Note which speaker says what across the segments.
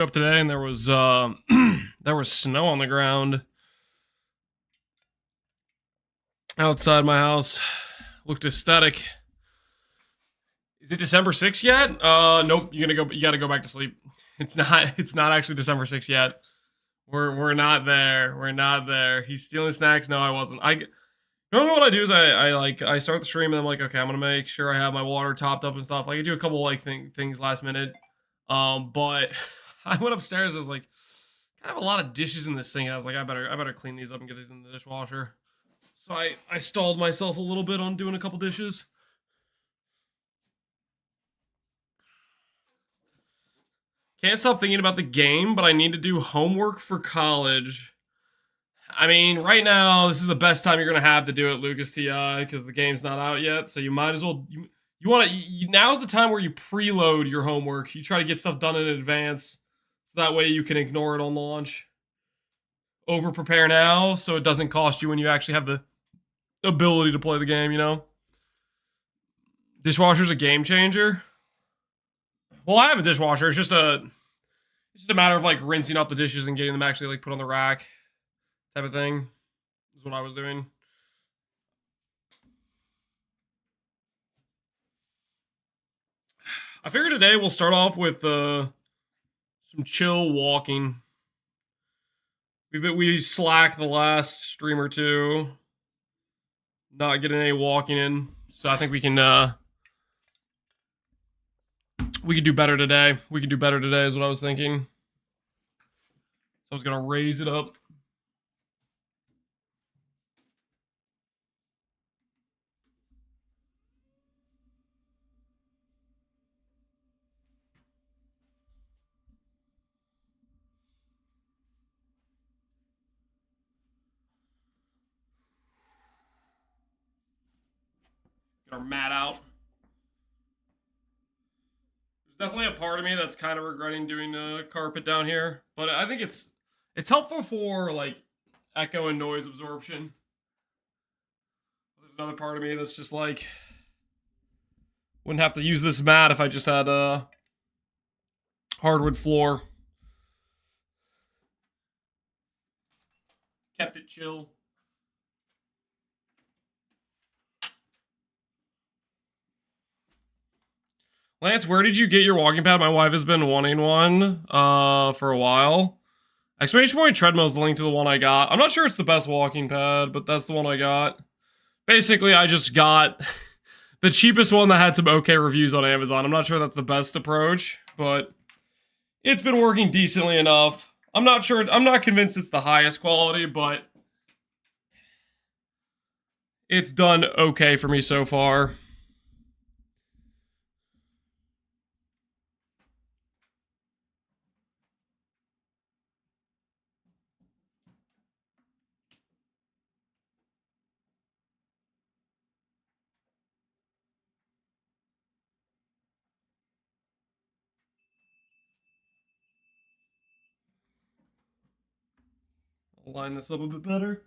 Speaker 1: Up today and there was there was snow on the ground outside my house. Looked aesthetic. Is it December 6th yet? Nope. You gotta go back to sleep. It's not actually December 6th yet. We're not there. We're not there. He's stealing snacks. No, I wasn't. You know what I do is I start the stream and I'm like, okay, I'm gonna make sure I have my water topped up and stuff. Like I do a couple like things last minute. But I went upstairs. I was like, I have a lot of dishes in this sink. I was like, I better clean these up and get these in the dishwasher. So I stalled myself a little bit on doing a couple dishes. Can't stop thinking about the game, but I need to do homework for college. I mean, right now, this is the best time you're going to have to do it, Lucas TI, because the game's not out yet. So you might as well... now's the time where you preload your homework. You try to get stuff done in advance. So that way you can ignore it on launch. Over prepare now, so it doesn't cost you when you actually have the ability to play the game, you know? Dishwasher's a game changer. Well, I have a dishwasher. It's just a matter of like rinsing off the dishes and getting them actually like put on the rack, type of thing. Is what I was doing. I figured today we'll start off with some chill walking. We slacked the last stream or two, not getting any walking in, so I think we can do better today. We can do better today is what I was thinking. So I was gonna raise it up. Get our mat out. Definitely a part of me that's kind of regretting doing the carpet down here, but I think it's helpful for like echo and noise absorption. There's another part of me that's just like wouldn't have to use this mat if I just had a hardwood floor. Kept it chill. Lance, where did you get your walking pad? My wife has been wanting one for a while. Exclamation point treadmill is the link to the one I got. I'm not sure it's the best walking pad, but that's the one I got. Basically, I just got the cheapest one that had some okay reviews on Amazon. I'm not sure that's the best approach, but it's been working decently enough. I'm not convinced it's the highest quality, but it's done okay for me so far. Line this up a bit better.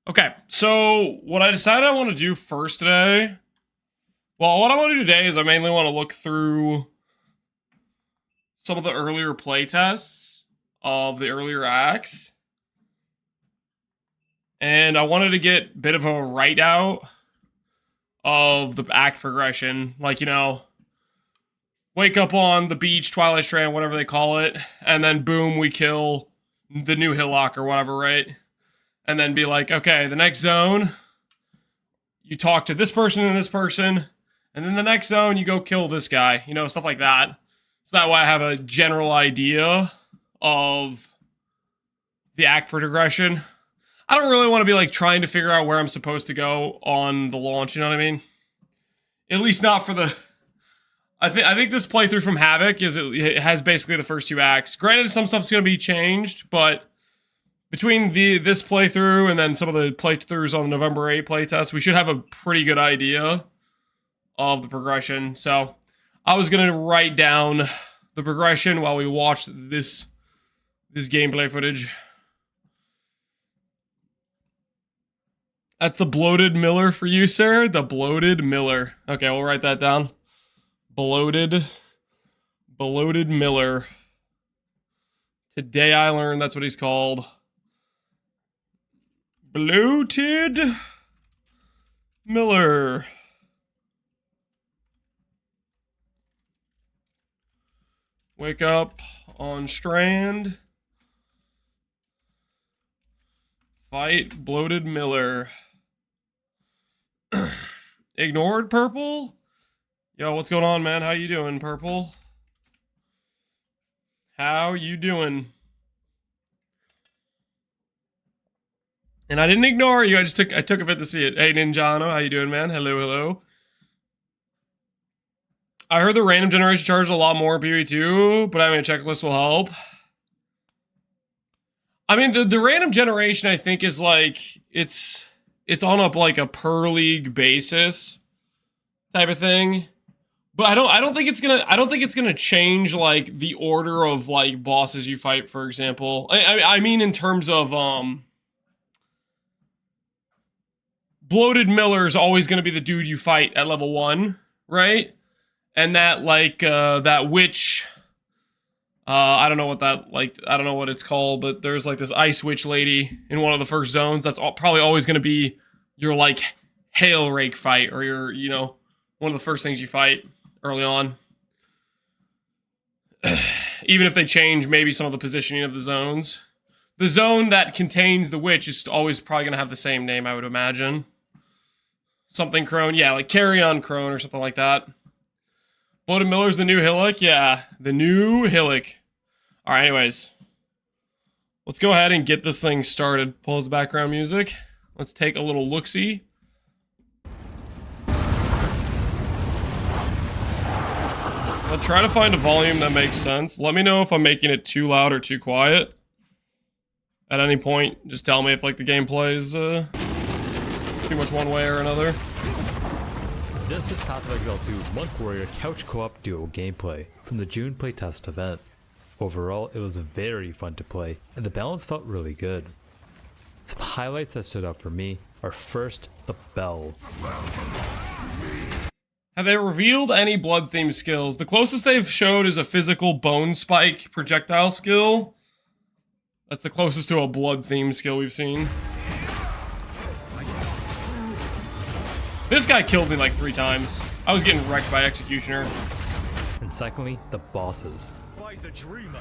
Speaker 1: Okay, so what I decided I want to do first today, well, what I want to do today is I mainly want to look through some of the earlier playtests of the earlier acts. And I wanted to get a bit of a write-out of the act progression. Like, you know, wake up on the beach, Twilight Strand, whatever they call it, and then boom, we kill the new Hillock or whatever, right? And then be like, okay, the next zone, you talk to this person and this person, and then the next zone, you go kill this guy, you know, stuff like that. So that way I have a general idea of the act progression. I don't really want to be like trying to figure out where I'm supposed to go on the launch, you know what I mean? At least not for the... I think this playthrough from Havoc it has basically the first two acts. Granted, some stuff's going to be changed, but between this playthrough and then some of the playthroughs on the November 8 playtest, we should have a pretty good idea of the progression. So I was going to write down the progression while we watch this gameplay footage. That's the bloated Miller for you, sir. The bloated Miller. Okay, we'll write that down. Bloated Miller. Today I learned that's what he's called. Bloated Miller. Wake up on Strand. Fight bloated Miller. Ignored Purple? Yo, what's going on, man? How you doing, Purple? How you doing? And I didn't ignore you. I took a bit to see it. Hey, Ninjano, how you doing, man? Hello, hello. I heard the random generation charged a lot more PoE too, but I mean a checklist will help. I mean the random generation I think is like it's on up like a per league basis type of thing. But I don't think it's gonna change like the order of like bosses you fight, for example. I mean in terms of Bloated Miller is always gonna be the dude you fight at level 1, right? And that like that witch, I don't know what that I don't know what it's called, but there's like this ice witch lady in one of the first zones. That's probably always gonna be your like hail rake fight, or your, you know, one of the first things you fight early on. Even if they change maybe some of the positioning of the zones. The zone that contains the witch is always probably going to have the same name, I would imagine. Something Crone. Yeah, like Carry-On Crone or something like that. Bloated Miller's the new Hillock? Yeah, the new Hillock. Alright, anyways. Let's go ahead and get this thing started. Pause the background music. Let's take a little look-see. I'll try to find a volume that makes sense. Let me know if I'm making it too loud or too quiet. At any point, just tell me if like the gameplay is too much one way or another.
Speaker 2: This is Path of Exile 2 Monk Warrior Couch Co-op Duo gameplay from the June playtest event. Overall, it was very fun to play, and the balance felt really good. Some highlights that stood out for me are first, the bell.
Speaker 1: Have they revealed any blood-themed skills? The closest they've showed is a physical bone spike projectile skill. That's the closest to a blood-themed skill we've seen. This guy killed me like 3 times. I was getting wrecked by Executioner.
Speaker 2: And secondly, the bosses.
Speaker 3: Like the dreamer.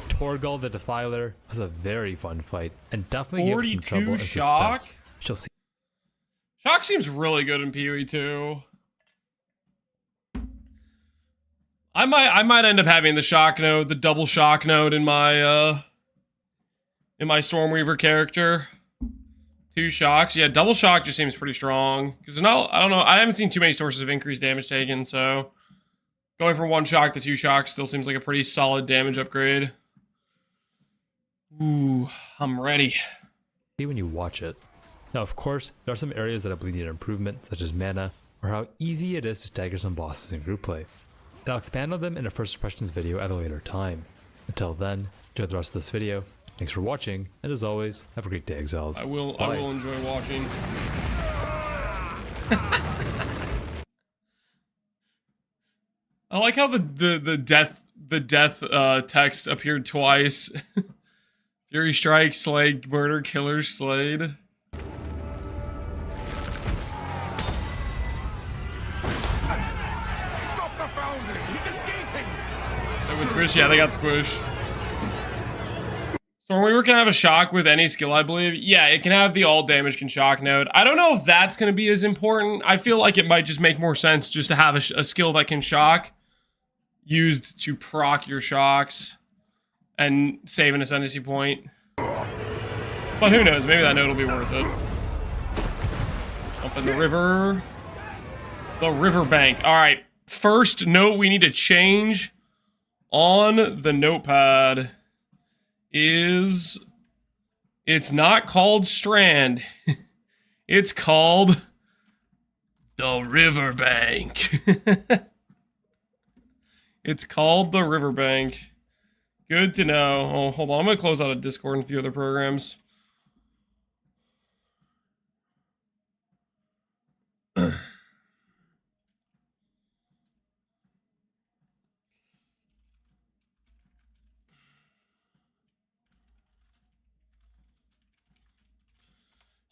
Speaker 2: Torgal the Defiler was a very fun fight, and definitely gave us some trouble and
Speaker 1: Shock?
Speaker 2: suspense. She'll see.
Speaker 1: Shock seems really good in PoE too. I might end up having the shock node, the double shock node in my Stormweaver character. 2 shocks. Yeah, double shock just seems pretty strong. Because I don't know, I haven't seen too many sources of increased damage taken, so going from 1 shock to 2 shocks still seems like a pretty solid damage upgrade. Ooh, I'm ready.
Speaker 2: See when you watch it. Now, of course, there are some areas that I believe need improvement, such as mana, or how easy it is to stagger some bosses in group play. And I'll expand on them in a first impressions video at a later time. Until then, enjoy the rest of this video. Thanks for watching, and as always, have a great day, Exiles.
Speaker 1: I will enjoy watching. I like how the death text appeared twice. Fury Strike, Slade, Murder, Killer, Slade.
Speaker 3: Stop the foundry! He's escaping!
Speaker 1: They went squish? Yeah, they got squish. Stormweaver can have a shock with any skill, I believe. Yeah, it can have the all damage can shock node. I don't know if that's going to be as important. I feel like it might just make more sense just to have a skill that can shock used to proc your shocks and save an ascendancy point. But who knows? Maybe that node will be worth it. Up in the river. The riverbank. Alright. First note we need to change on the notepad is, it's not called Strand. It's called the Riverbank. It's called the Riverbank. Good to know. Oh, hold on. I'm going to close out of Discord and a few other programs.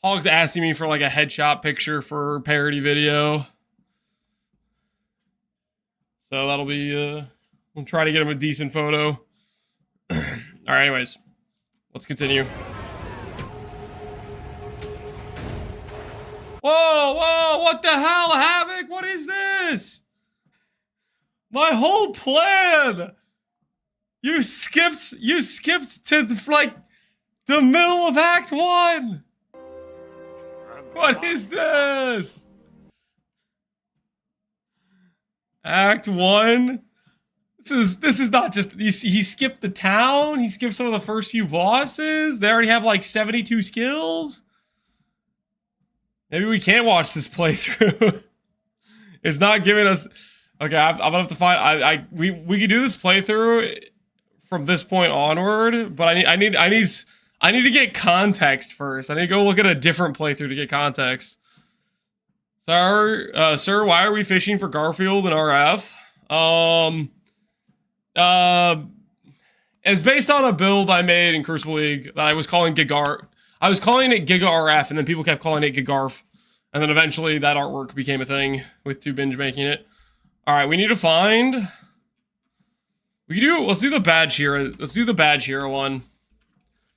Speaker 1: Hog's asking me for like a headshot picture for parody video. So that'll be, we'll try to get him a decent photo. Alright, anyways. Let's continue. Whoa, whoa, what the hell, Havoc? What is this? My whole plan! You skipped to like the middle of Act 1! What is this? Act 1? This is not just, he skipped the town, he skipped some of the first few bosses, they already have like 72 skills? Maybe we can't watch this playthrough. It's not giving us, okay, I'm gonna have to find, we could do this playthrough from this point onward, but I need to get context first. I need to go look at a different playthrough to get context. Sir, why are we fishing for Garfield and RF? It's based on a build I made in Crucible League that I was calling Gigar. I was calling it Giga RF, and then people kept calling it Gigarf. And then eventually that artwork became a thing with 2binge making it. Alright, we need to find... let's do the Badge Hero. Let's do the Badge Hero one.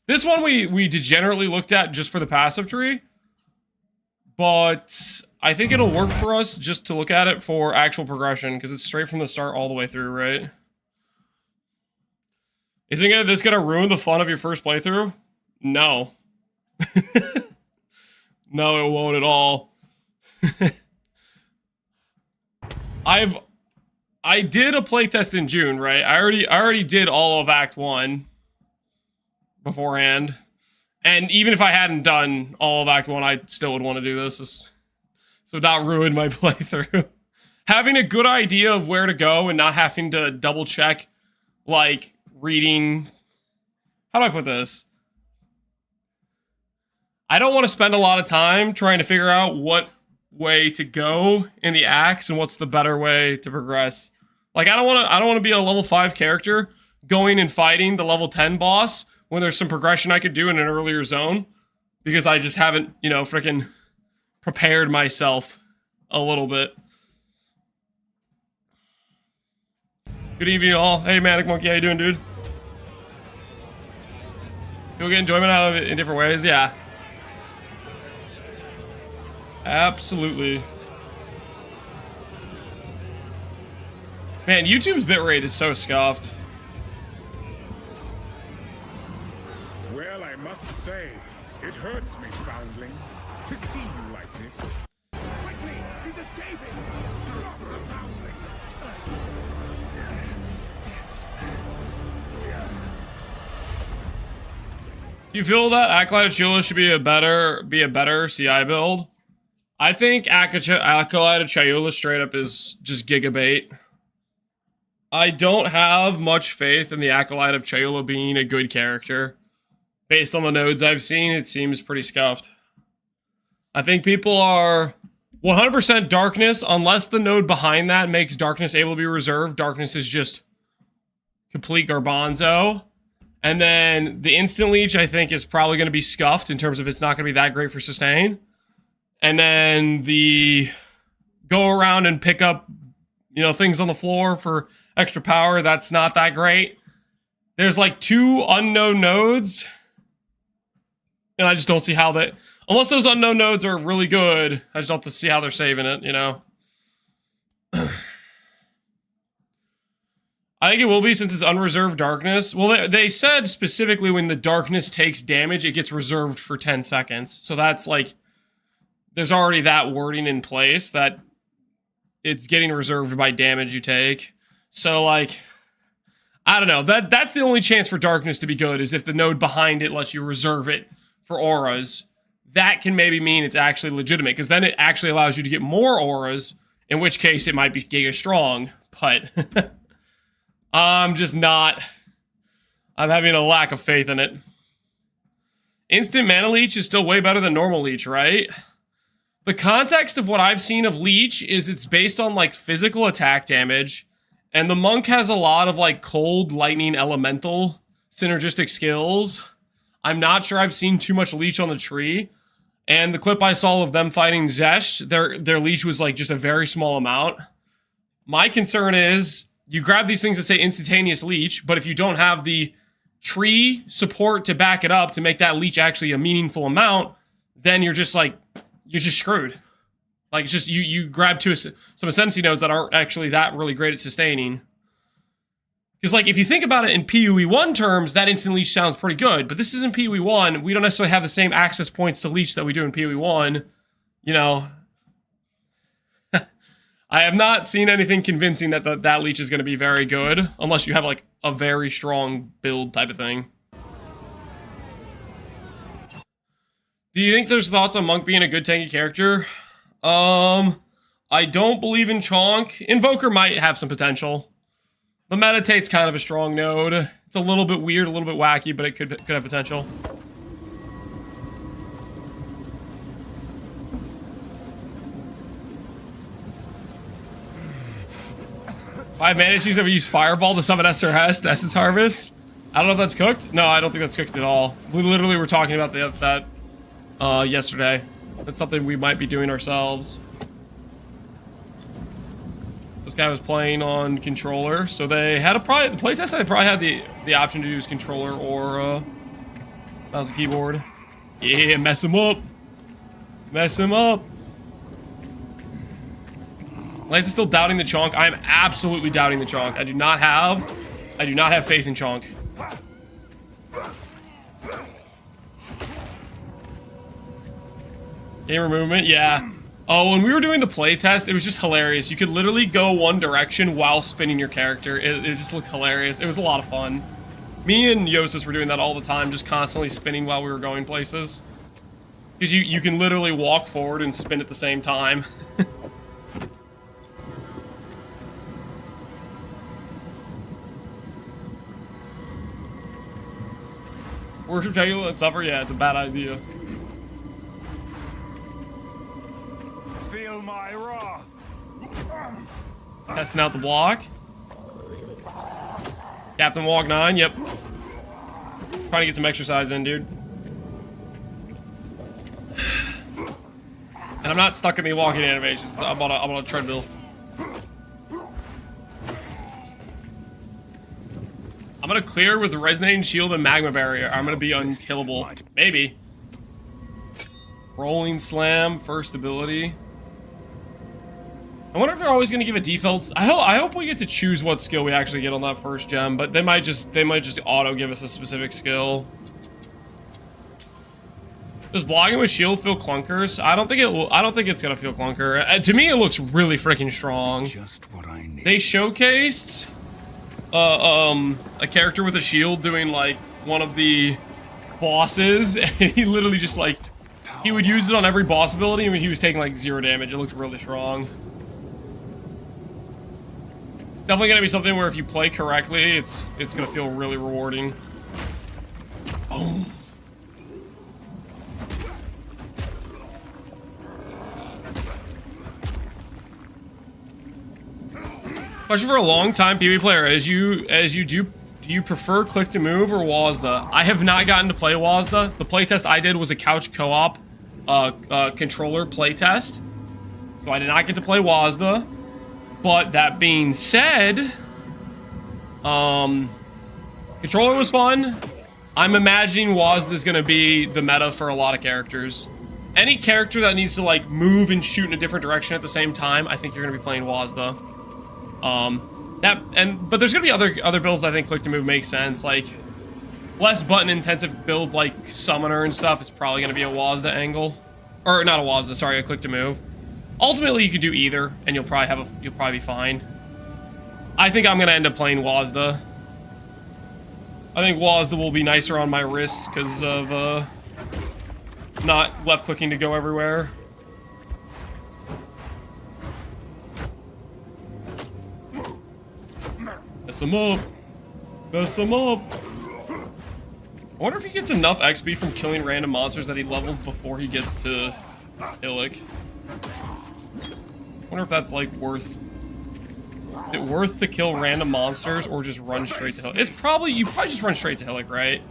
Speaker 1: This one we degenerately looked at just for the passive tree. But I think it'll work for us just to look at it for actual progression, because it's straight from the start all the way through, right? Isn't this gonna ruin the fun of your first playthrough? No. No, it won't at all. I did a playtest in June, right? I already did all of Act 1 beforehand. And even if I hadn't done all of Act 1, I still would want to do this. So not ruin my playthrough. Having a good idea of where to go and not having to double check, like, reading... How do I put this? I don't want to spend a lot of time trying to figure out what way to go in the acts and what's the better way to progress. Like, I don't want to be a level 5 character going and fighting the level 10 boss when there's some progression I could do in an earlier zone, because I just haven't, you know, freaking prepared myself a little bit. Good evening, all. Hey, Manic Monkey, how you doing, dude? You'll get enjoyment out of it in different ways, yeah. Absolutely. Man, YouTube's bitrate is so scuffed.
Speaker 3: Well, I must say, it hurts me, Foundling, to see you like this. Quickly, he's escaping! Stop the Foundling!
Speaker 1: Do you feel that Acolyte of Chula should be a better CI build? I think Acolyte of Chayula straight up is just gigabait. I don't have much faith in the Acolyte of Chayula being a good character. Based on the nodes I've seen, it seems pretty scuffed. I think people are 100% Darkness, unless the node behind that makes Darkness able to be reserved. Darkness is just complete garbanzo. And then the Instant Leech, I think, is probably going to be scuffed in terms of it's not going to be that great for sustain. And then the go around and pick up, you know, things on the floor for extra power, that's not that great. There's like 2 unknown nodes. And I just don't see how that... Unless those unknown nodes are really good, I just don't have to see how they're saving it, you know? I think it will be, since it's unreserved darkness. Well, they said specifically when the darkness takes damage, it gets reserved for 10 seconds. So that's like... There's already that wording in place that it's getting reserved by damage you take. So, like, I don't know. That's the only chance for darkness to be good, is if the node behind it lets you reserve it for auras. That can maybe mean it's actually legitimate, because then it actually allows you to get more auras, in which case it might be giga strong. But I'm just not... I'm having a lack of faith in it. Instant mana leech is still way better than normal leech, right? The context of what I've seen of leech is it's based on, like, physical attack damage, and the monk has a lot of, like, cold, lightning, elemental synergistic skills. I'm not sure I've seen too much leech on the tree, and the clip I saw of them fighting Zesh, their leech was, like, just a very small amount. My concern is, you grab these things that say instantaneous leech, but if you don't have the tree support to back it up to make that leech actually a meaningful amount, then you're just, like, you're just screwed. Like, it's just, you grab some Ascendancy nodes that aren't actually that really great at sustaining. Because, like, if you think about it in PoE 1 terms, that instant leech sounds pretty good, but this isn't PoE 1. We don't necessarily have the same access points to leech that we do in PoE 1. You know, I have not seen anything convincing that that leech is going to be very good, unless you have, like, a very strong build type of thing. Do you think there's thoughts on Monk being a good tanky character? I don't believe in Chonk. Invoker might have some potential. The Meditate's kind of a strong node. It's a little bit weird, a little bit wacky, but it could have potential. Five mana issues ever use Fireball to summon SRS, Essence Harvest? I don't know if that's cooked. No, I don't think that's cooked at all. We literally were talking about that yesterday. That's something we might be doing ourselves. This guy was playing on controller, so they had the playtest. They probably had the option to use controller or mouse and keyboard. Yeah, mess him up. Mess him up. Lance is still doubting the Chonk. I am absolutely doubting the Chonk. I do not have faith in Chonk. Gamer movement, yeah. Oh, when we were doing the playtest, it was just hilarious. You could literally go one direction while spinning your character. It just looked hilarious. It was a lot of fun. Me and Yosis were doing that all the time, just constantly spinning while we were going places. Because you can literally walk forward and spin at the same time. Worship Tegula and suffer? Yeah, it's a bad idea.
Speaker 3: Feel my wrath.
Speaker 1: Testing out the block. Captain Walk 9, yep. Trying to get some exercise in, dude. And I'm not stuck in the walking animations. I'm on a treadmill. I'm gonna clear with Resonating Shield and Magma Barrier. I'm gonna be unkillable. Maybe. Rolling Slam, first ability. I wonder if they're always gonna give a default. I hope we get to choose what skill we actually get on that first gem, but they might just auto give us a specific skill. Does blocking with shield feel clunkers? I don't think it's gonna feel clunker. To me, it looks really freaking strong.
Speaker 3: Just what I need.
Speaker 1: They showcased a character with a shield doing like one of the bosses, and he literally just like he would use it on every boss ability, and he was taking like 0 damage. It looked really strong. It's definitely gonna be something where if you play correctly, it's gonna feel really rewarding. Boom. Question for a long time PvE player, do you prefer click to move or WASDA? I have not gotten to play WASDA. The playtest I did was a couch co-op controller playtest. So I did not get to play WASDA. But that being said, controller was fun. I'm imagining WASDA is going to be the meta for a lot of characters. Any character that needs to like move and shoot in a different direction at the same time, I think you're going to be playing WASDA. But there's gonna be other builds that I think click to move makes sense, like less button intensive builds like Summoner and stuff is probably gonna be a WASDA angle. Or not a WASDA, sorry, a click to move. Ultimately you could do either and you'll probably be fine. I think I'm gonna end up playing WASDA. I think Wazda will be nicer on my wrist because of not left clicking to go everywhere. Mess him up. Mess him up. I wonder if he gets enough XP from killing random monsters that he levels before he gets to Illic. I wonder if that's like worth. Is it worth to kill random monsters or just run straight to Hillick? It's probably, you probably just run straight to Hillick, right?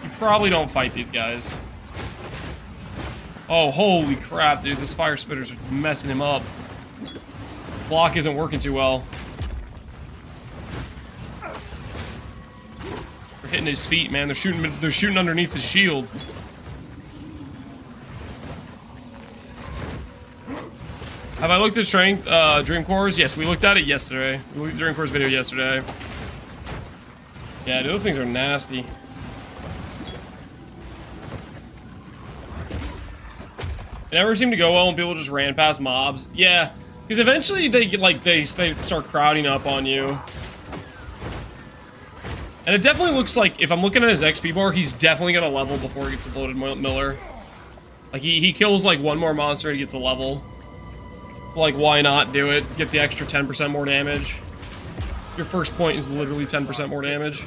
Speaker 1: You probably don't fight these guys. Oh, holy crap, dude. Those fire spitters are messing him up. Block isn't working too well. They're hitting his feet, man. They're shooting underneath his shield. Have I looked at strength, Dream Cores? Yes, we looked at it yesterday. We looked at Dream Cores video yesterday. Yeah, dude, those things are nasty. It never seemed to go well when people just ran past mobs. Yeah, because eventually they get like they start crowding up on you. And it definitely looks like, if I'm looking at his XP bar, he's definitely gonna level before he gets a loaded Miller. Like he kills like one more monster and he gets a level. Like, why not do it? Get the extra 10% more damage. Your first point is literally 10% more damage.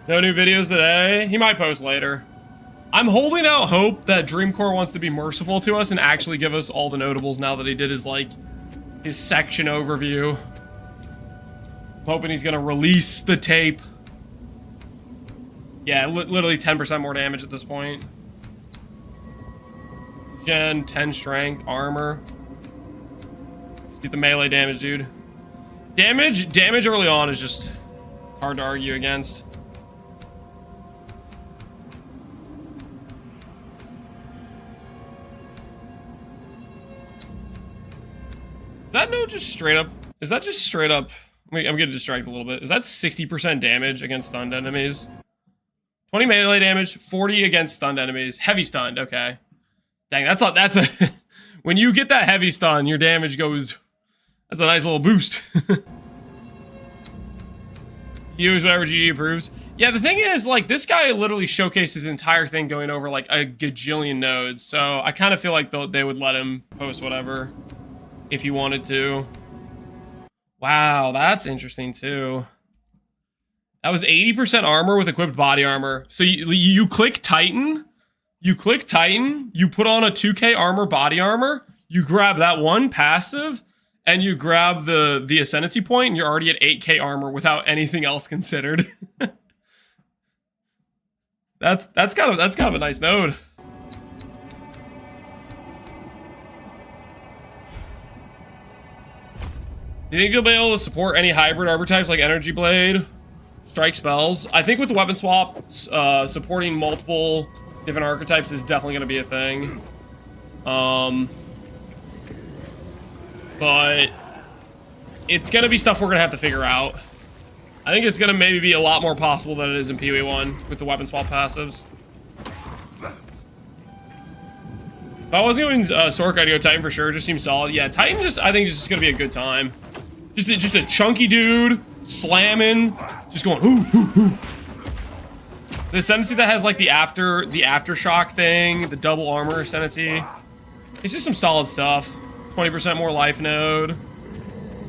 Speaker 1: No new videos today? He might post later. I'm holding out hope that Dreamcore wants to be merciful to us and actually give us all the notables now that he did his, like, his section overview. I'm hoping he's gonna release the tape. Yeah, literally 10% more damage at this point. Gen, 10 strength, armor. Just get the melee damage, dude. Damage early on is just, it's hard to argue against. Is that no just straight up? Is that just straight up? I'm gonna distract a little bit. Is that 60% damage against stunned enemies? 20 melee damage, 40 against stunned enemies. Heavy stunned, okay. Dang, that's a when you get that heavy stun, your damage goes, that's a nice little boost. Use whatever GG approves. Yeah, the thing is, like, this guy literally showcased his entire thing going over like a gajillion nodes, so I kind of feel like they would let him post whatever if he wanted to. Wow, that's interesting too. That was 80% armor with equipped body armor. So you click Titan. You click Titan, you put on a 2k armor body armor, you grab that one passive, and you grab the ascendancy point, and you're already at 8k armor without anything else considered. that's kind of a nice node. Do you think you'll be able to support any hybrid arbor types like Energy Blade, Strike spells? I think with the weapon swap, supporting multiple different archetypes is definitely going to be a thing. But it's going to be stuff we're going to have to figure out. I think it's going to maybe be a lot more possible than it is in PoE 1 with the weapon swap passives. If I wasn't going Sork, I'd go Titan for sure. Just seems solid. Yeah, Titan I think is just going to be a good time. Just a chunky dude, slamming, just going, ooh, ooh, ooh. The ascendancy that has like the aftershock thing, the double armor ascendancy. It's just some solid stuff. 20% more life node.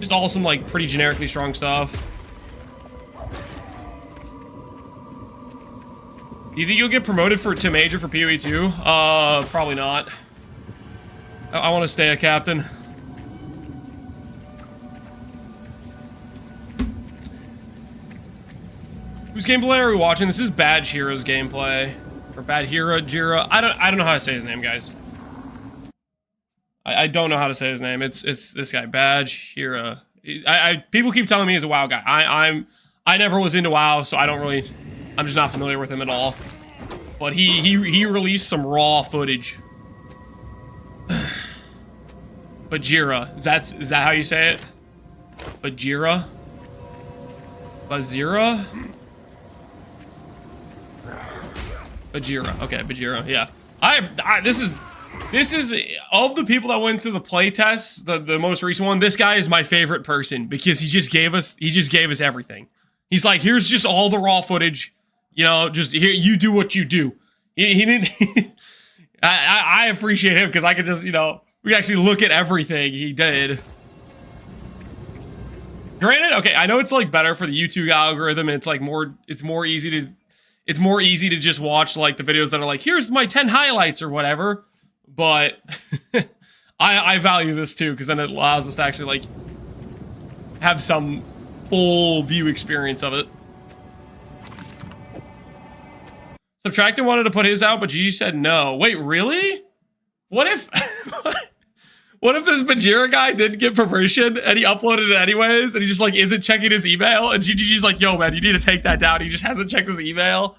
Speaker 1: Just all some like pretty generically strong stuff. Do you think you'll get promoted to major for PoE 2? Probably not. I want to stay a captain. Whose gameplay are we watching? This is Bad Shira's gameplay. Or Bad Hira, Jira. I don't know how to say his name, guys. I don't know how to say his name. It's this guy, Bad Hira. People keep telling me he's a WoW guy. I never was into WoW, so I'm just not familiar with him at all. But he released some raw footage. Bajira. Is that how you say it? Bajira? Bazira? Bajira. Okay, Bajira. Yeah. This is of the people that went to the play test, the most recent one, this guy is my favorite person because he just gave us everything. He's like, here's just all the raw footage, you know, just here, you do what you do. He didn't. I appreciate him because I could just, you know, we could actually look at everything he did. Granted, okay, I know it's like better for the YouTube algorithm, and it's like more easy to just watch like the videos that are like, here's my 10 highlights or whatever. But I value this too, because then it allows us to actually like have some full view experience of it. Subtracted wanted to put his out, but Gigi said no. Wait, really? What if what if this Bajira guy didn't get permission and he uploaded it anyways, and he just like isn't checking his email, and Gigi's like, yo man, you need to take that down. He just hasn't checked his email.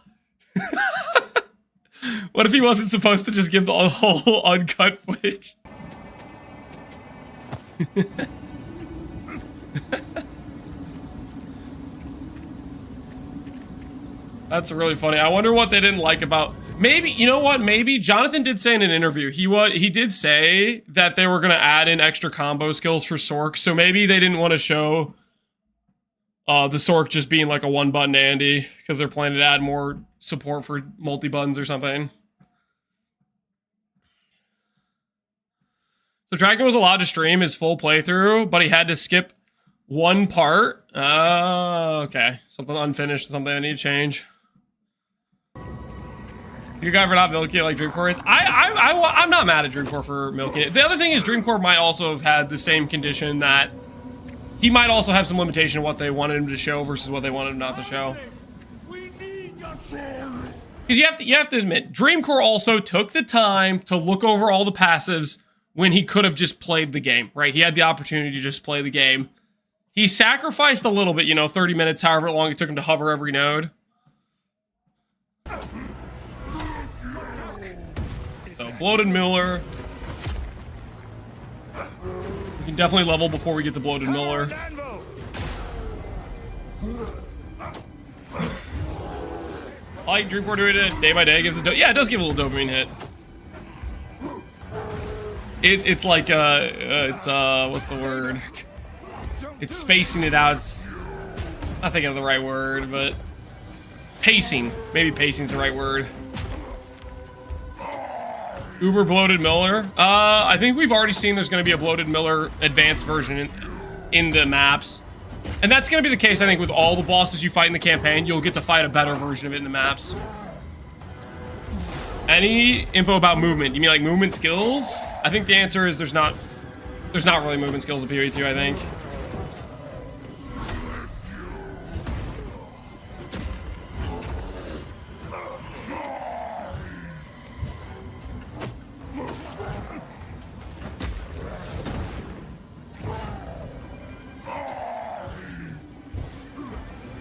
Speaker 1: What if he wasn't supposed to just give the whole uncut footage? That's really funny. I wonder what they didn't like about... Maybe, you know what? Maybe Jonathan did say in an interview, he did say that they were going to add in extra combo skills for Sork, so maybe they didn't want to show the Sork just being like a one-button Andy, because they're planning to add more support for multi-buttons or something. So Dragon was allowed to stream his full playthrough, but he had to skip one part. Okay. Something unfinished, something I need to change. You guys are not milking it like Dreamcore is. I'm not mad at Dreamcore for milking it. The other thing is Dreamcore might also have had the same condition that he might also have some limitation of what they wanted him to show versus what they wanted him not to show. Because you have to admit, Dreamcore also took the time to look over all the passives when he could have just played the game, right? He had the opportunity to just play the game. He sacrificed a little bit, you know, 30 minutes, however long it took him to hover every node. So, Bloated Miller. We can definitely level before we get to Bloated Miller. I like Dreamcore doing it day by day. Gives yeah, it does give a little dopamine hit. It's like what's the word? It's spacing it out. It's not thinking of the right word, but pacing. Maybe pacing's the right word. Uber Bloated Miller. I think we've already seen there's going to be a Bloated Miller advanced version in the maps. And that's going to be the case, I think, with all the bosses you fight in the campaign. You'll get to fight a better version of it in the maps. Any info about movement? You mean like movement skills? I think the answer is there's not really movement skills in PoE2, I think.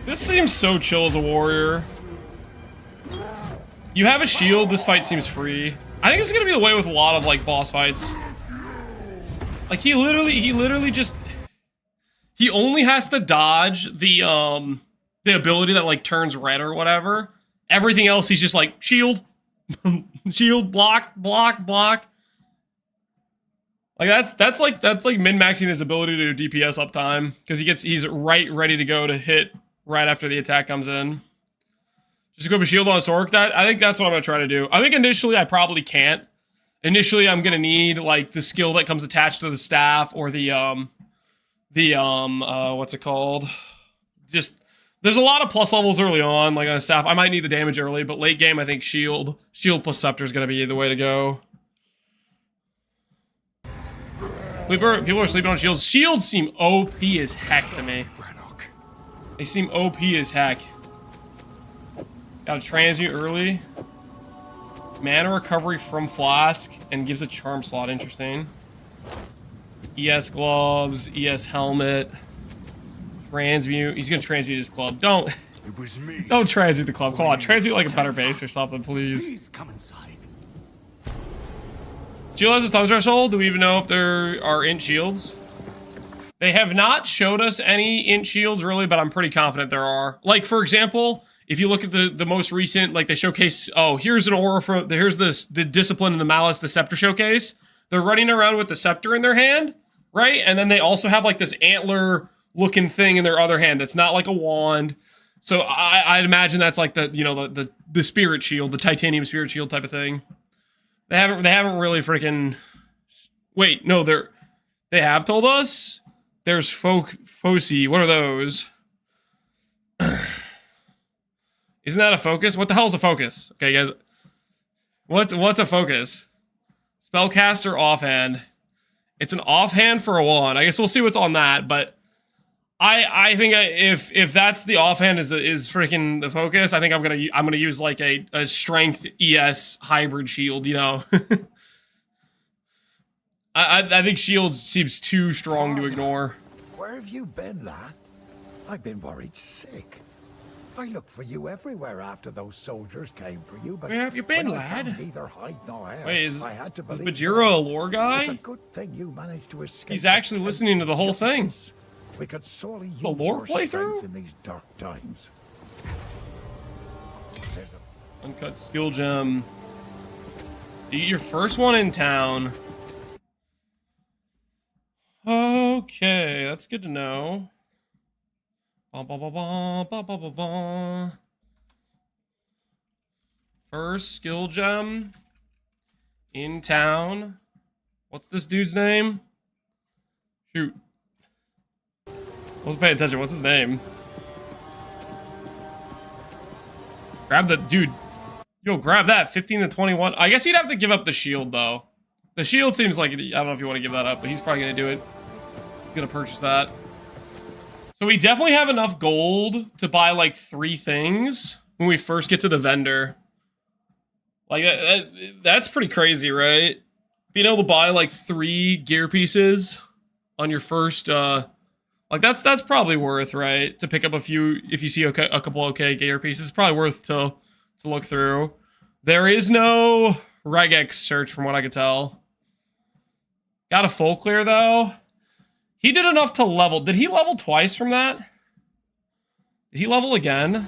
Speaker 1: This seems so chill as a warrior. You have a shield, this fight seems free. I think it's gonna be the way with a lot of like boss fights. Like he literally just he only has to dodge the ability that like turns red or whatever. Everything else he's just like shield, shield, block, block, block. Like that's like min-maxing his ability to do DPS uptime because he's ready to go to hit right after the attack comes in. Just equip a shield on Sork. I think that's what I'm gonna try to do. I think initially I probably can't. Initially I'm gonna need like the skill that comes attached to the staff or the what's it called? Just there's a lot of plus levels early on, like on a staff. I might need the damage early, but late game I think shield plus scepter is gonna be the way to go. People are sleeping on shields. Shields seem OP as heck to me. They seem OP as heck. Got a transmute early. Mana recovery from flask and gives a charm slot. Interesting. ES gloves, ES helmet. Transmute. He's gonna transmute his club. Don't transmute the club. Come on, transmute like a better base or something, please.
Speaker 3: Please come inside.
Speaker 1: Shield has a stun threshold. Do we even know if there are int shields? They have not showed us any int shields really, but I'm pretty confident there are. Like for example, if you look at the most recent, like they showcase, oh, here's an aura from, here's the discipline and the malice, the scepter showcase. they're running around with the scepter in their hand, right? And then they also have like this antler looking thing in their other hand that's not like a wand. So I'd imagine that's like the, you know, the spirit shield, the titanium spirit shield type of thing. They haven't really freaking. Wait, no, they have told us. There's foci. What are those? Isn't that a focus? What the hell is a focus? Okay, guys. What's a focus? Spellcaster offhand. It's an offhand for a wand. I guess we'll see what's on that, but I think if that's the offhand is freaking the focus, I think I'm gonna use like a strength ES hybrid shield, you know. I think shield seems too strong to ignore.
Speaker 4: Where have you been, lad? I've been worried sick. I looked for you everywhere after those soldiers came for you, but
Speaker 1: where have you been,
Speaker 4: when I
Speaker 1: lad?
Speaker 4: found neither hide nor hair,
Speaker 1: Wait, is
Speaker 4: I had to believe
Speaker 1: Bajira a lore guy?
Speaker 4: It's a good thing you managed to escape.
Speaker 1: He's actually listening to the whole thing.
Speaker 4: We could sorely use
Speaker 1: The lore
Speaker 4: your
Speaker 1: playthrough?
Speaker 4: strength in these dark times.
Speaker 1: Uncut skill gem. Eat your first one in town. Okay, that's good to know. Ba, ba, ba, ba, ba, ba, ba, ba. First skill gem in town. What's this dude's name? Shoot. I wasn't paying attention. What's his name? Grab the dude. Yo, grab that. 15 to 21. I guess he'd have to give up the shield, though. The shield seems like, I don't know if you want to give that up, but he's probably going to do it. He's going to purchase that. So we definitely have enough gold to buy like 3 things when we first get to the vendor. Like, that's pretty crazy, right? Being able to buy like 3 gear pieces on your first, like that's probably worth, right? To pick up a few, if you see a couple okay gear pieces, it's probably worth to look through. There is no regex search from what I could tell. Got a full clear though. He did enough to level. Did he level twice from that? Did he level again?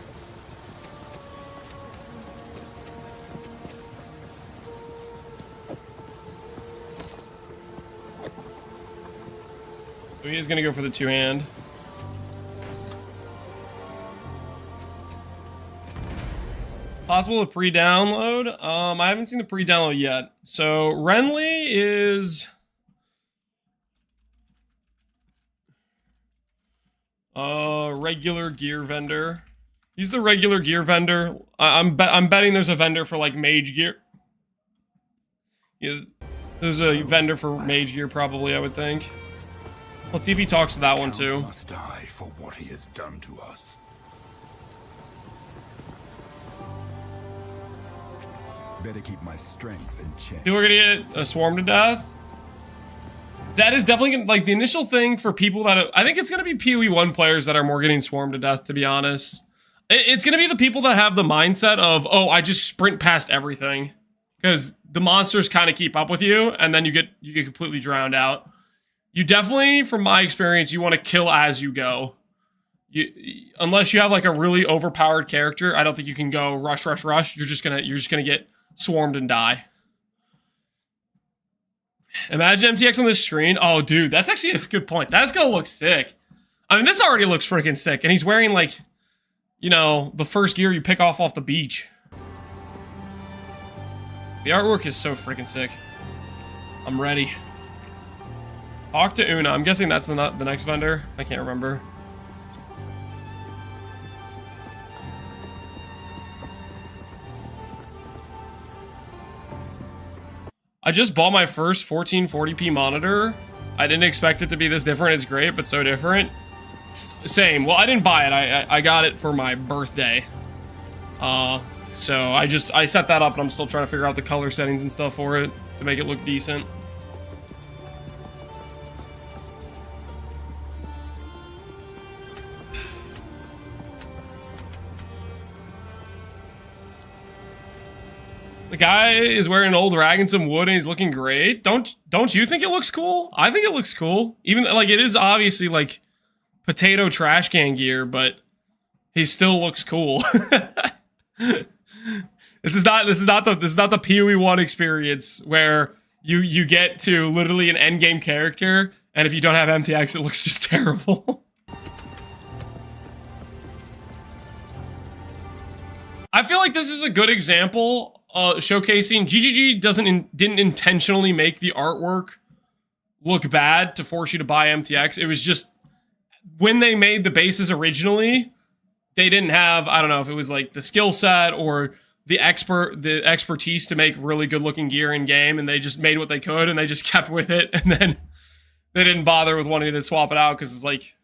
Speaker 1: So he is gonna go for the 2-hand. Possible to pre-download? I haven't seen the pre-download yet. So Renly is regular gear vendor. He's the regular gear vendor. I'm betting there's a vendor for like mage gear. Yeah, there's a vendor for mage gear probably, I would think. Let's see if he talks to that one too.
Speaker 3: Must die for what he has done to us. Better keep my strength in check.
Speaker 1: People are gonna get a swarm to death. That is definitely gonna, like the initial thing for people that I think it's gonna be PoE 1 players that are more getting swarmed to death. To be honest, it's gonna be the people that have the mindset of, oh, I just sprint past everything because the monsters kind of keep up with you, and then you get completely drowned out. You definitely, from my experience, you want to kill as you go. Unless you have like a really overpowered character, I don't think you can go rush. You're just gonna get swarmed and die. Imagine MTX on this screen. Oh, dude, that's actually a good point. That's gonna look sick. I mean, this already looks freaking sick, and he's wearing like, you know, the first gear you pick off the beach. The artwork is so freaking sick. I'm ready. Talk to Una. I'm guessing that's the next vendor. I can't remember. I just bought my first 1440p monitor. I didn't expect it to be this different. It's great, but so different. Same. Well, I didn't buy it. I got it for my birthday. So I set that up, and I'm still trying to figure out the color settings and stuff for it to make it look decent. The guy is wearing an old rag and some wood, and he's looking great. Don't you think it looks cool? I think it looks cool. Even like it is obviously like potato trash can gear, but he still looks cool. This is not the PoE 1 experience where you get to literally an endgame character, and if you don't have MTX, it looks just terrible. I feel like this is a good example showcasing GGG didn't intentionally make the artwork look bad to force you to buy MTX. It was just when they made the bases originally, they didn't have, I don't know if it was like the skill set or the expertise to make really good looking gear in game, and they just made what they could and they just kept with it, and then they didn't bother with wanting to swap it out because it's like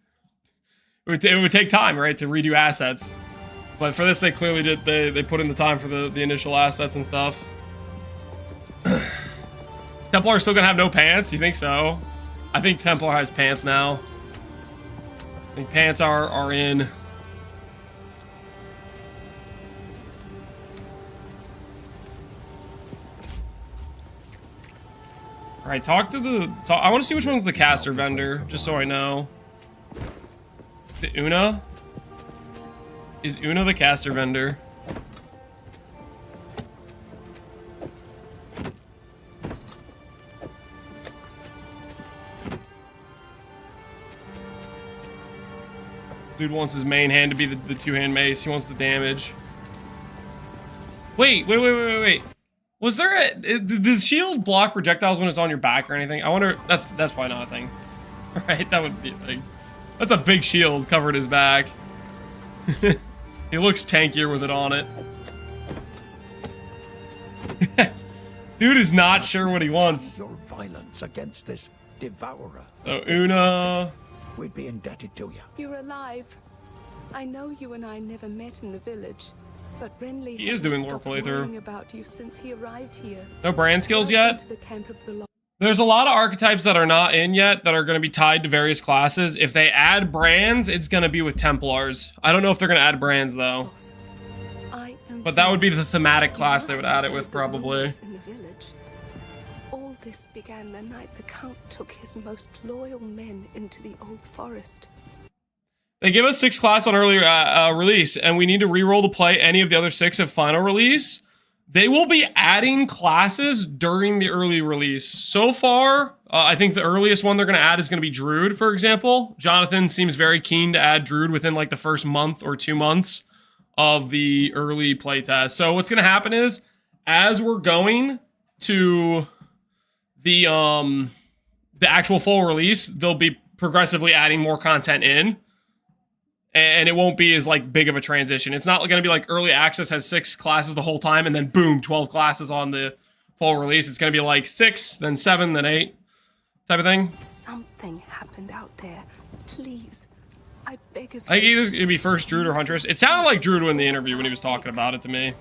Speaker 1: it would take time, right, to redo assets. But for this, they clearly did. They put in the time for the initial assets and stuff. Templar's still gonna have no pants? You think so? I think Templar has pants now. I think pants are in. All right, talk to the. I want to see which one's the caster vendor, just so I know. The Una. Is Una the caster vendor? Dude wants his main hand to be the two-hand mace. He wants the damage. Wait. Was there a... Did the shield block projectiles when it's on your back or anything? I wonder... That's probably not a thing. Right? That would be a thing. That's a big shield covered his back. He looks tankier with it on it. Dude is not sure what he wants.
Speaker 4: Your violence against this devourer.
Speaker 1: So Una...
Speaker 4: We'd be indebted to you.
Speaker 5: You're alive. I know you and I never met in the village, but Renly
Speaker 1: He is doing lore
Speaker 5: stopped
Speaker 1: playthrough.
Speaker 5: worrying about you since he arrived here.
Speaker 1: No brand skills
Speaker 5: Welcome
Speaker 1: yet?
Speaker 5: to the camp of the
Speaker 1: There's a lot of archetypes that are not in yet that are going to be tied to various classes. If they add brands, it's going to be with Templars. I don't know if they're going to add brands, though.
Speaker 5: Lost. I am
Speaker 1: But that would be the thematic
Speaker 5: You
Speaker 1: class they
Speaker 5: must
Speaker 1: would add it
Speaker 5: avoid
Speaker 1: with,
Speaker 5: the
Speaker 1: probably.
Speaker 5: rumors in the village. All this began the night the Count took his most loyal men into the Old Forest.
Speaker 1: They give us 6 class on early release, and we need to reroll to play any of the other 6 at final release. They will be adding classes during the early release. So far, I think the earliest one they're going to add is going to be Druid, for example. Jonathan seems very keen to add Druid within like the first month or 2 months of the early playtest. So what's going to happen is, as we're going to the actual full release, they'll be progressively adding more content in. And it won't be as like big of a transition. It's not going to be like early access has 6 classes the whole time and then boom, 12 classes on the full release. It's going to be like 6, then 7, then 8 type of thing.
Speaker 5: Something happened out there. Please, I beg of you.
Speaker 1: I think either going to be first Druid or Huntress. It sounded like Druid in the interview when he was talking about it to me.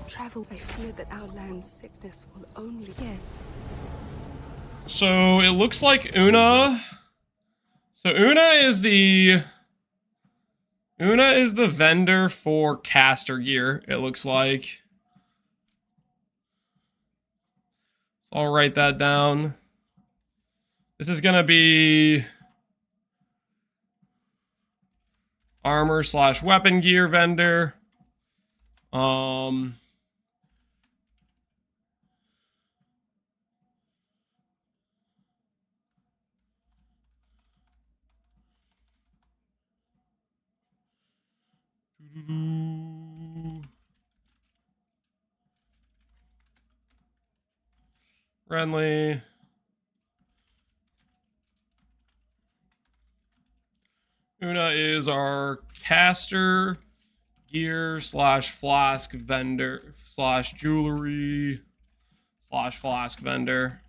Speaker 5: Travel. I fear that our land's sickness will only. Yes.
Speaker 1: So it looks like Una. So Una is the vendor for caster gear, it looks like. So I'll write that down. This is gonna be armor/weapon gear vendor. Renly. Una is our caster gear /flask vendor /jewelry /flask vendor.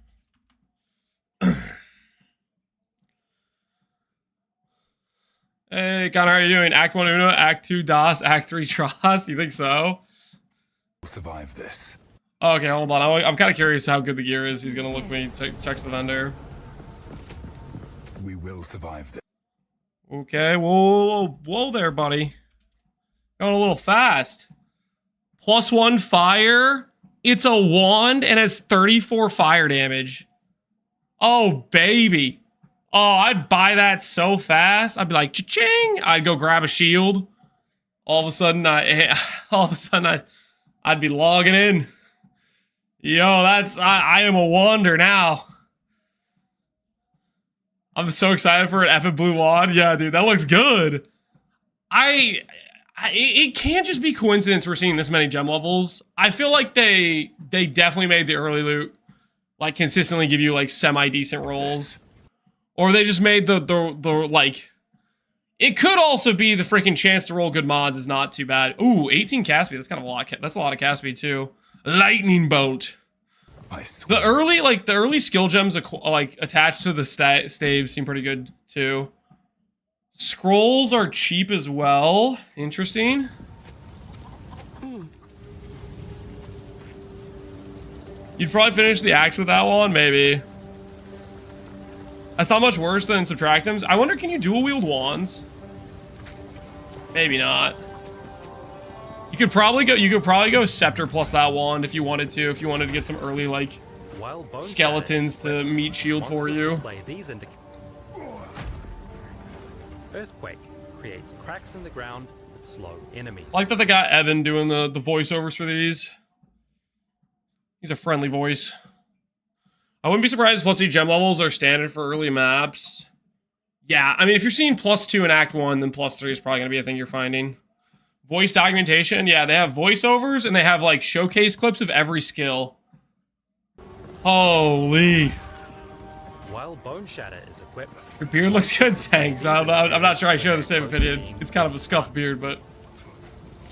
Speaker 1: Hey, Connor, how are you doing? Act 1 Una, Act 2 DOS, Act 3 Tross? You think so?
Speaker 3: Survive this.
Speaker 1: Okay, hold on. I'm kind of curious how good the gear is. He's going to look when he checks the vendor.
Speaker 3: We will survive this.
Speaker 1: Okay, whoa there, buddy. Going a little fast. +1 fire. It's a wand and has 34 fire damage. Oh, baby. Oh, I'd buy that so fast. I'd be like, cha-ching. I'd go grab a shield. All of a sudden, I'd be logging in. Yo, I am a wonder now. I'm so excited for an effing blue wand. Yeah, dude, that looks good. It can't just be coincidence we're seeing this many gem levels. I feel like they definitely made the early loot like consistently give you like semi-decent rolls. Or they just made the like... It could also be the freaking chance to roll good mods is not too bad. Ooh, 18 cast speed. That's kind of a lot. That's a lot of cast speed too. Lightning bolt. The early skill gems like attached to the staves seem pretty good too. Scrolls are cheap as well. Interesting. You'd probably finish the axe with that one, maybe. That's not much worse than subtractums. I wonder, can you dual wield wands? Maybe not. You could probably go scepter plus that wand if you wanted to. If you wanted to get some early like skeletons to meet shield for you.
Speaker 6: Earthquake creates cracks in the ground that slow enemies.
Speaker 1: I like that they got Evan doing the voiceovers for these. He's a friendly voice. I wouldn't be surprised if +2 gem levels are standard for early maps. Yeah, I mean, if you're seeing +2 in Act 1, then +3 is probably going to be a thing you're finding. Voice documentation, yeah, they have voiceovers, and they have, like, showcase clips of every skill. Holy.
Speaker 6: While Bone Shatter is equipped...
Speaker 1: Your beard looks good, thanks. I'm not sure I share the same opinion. It's kind of a scuffed beard, but...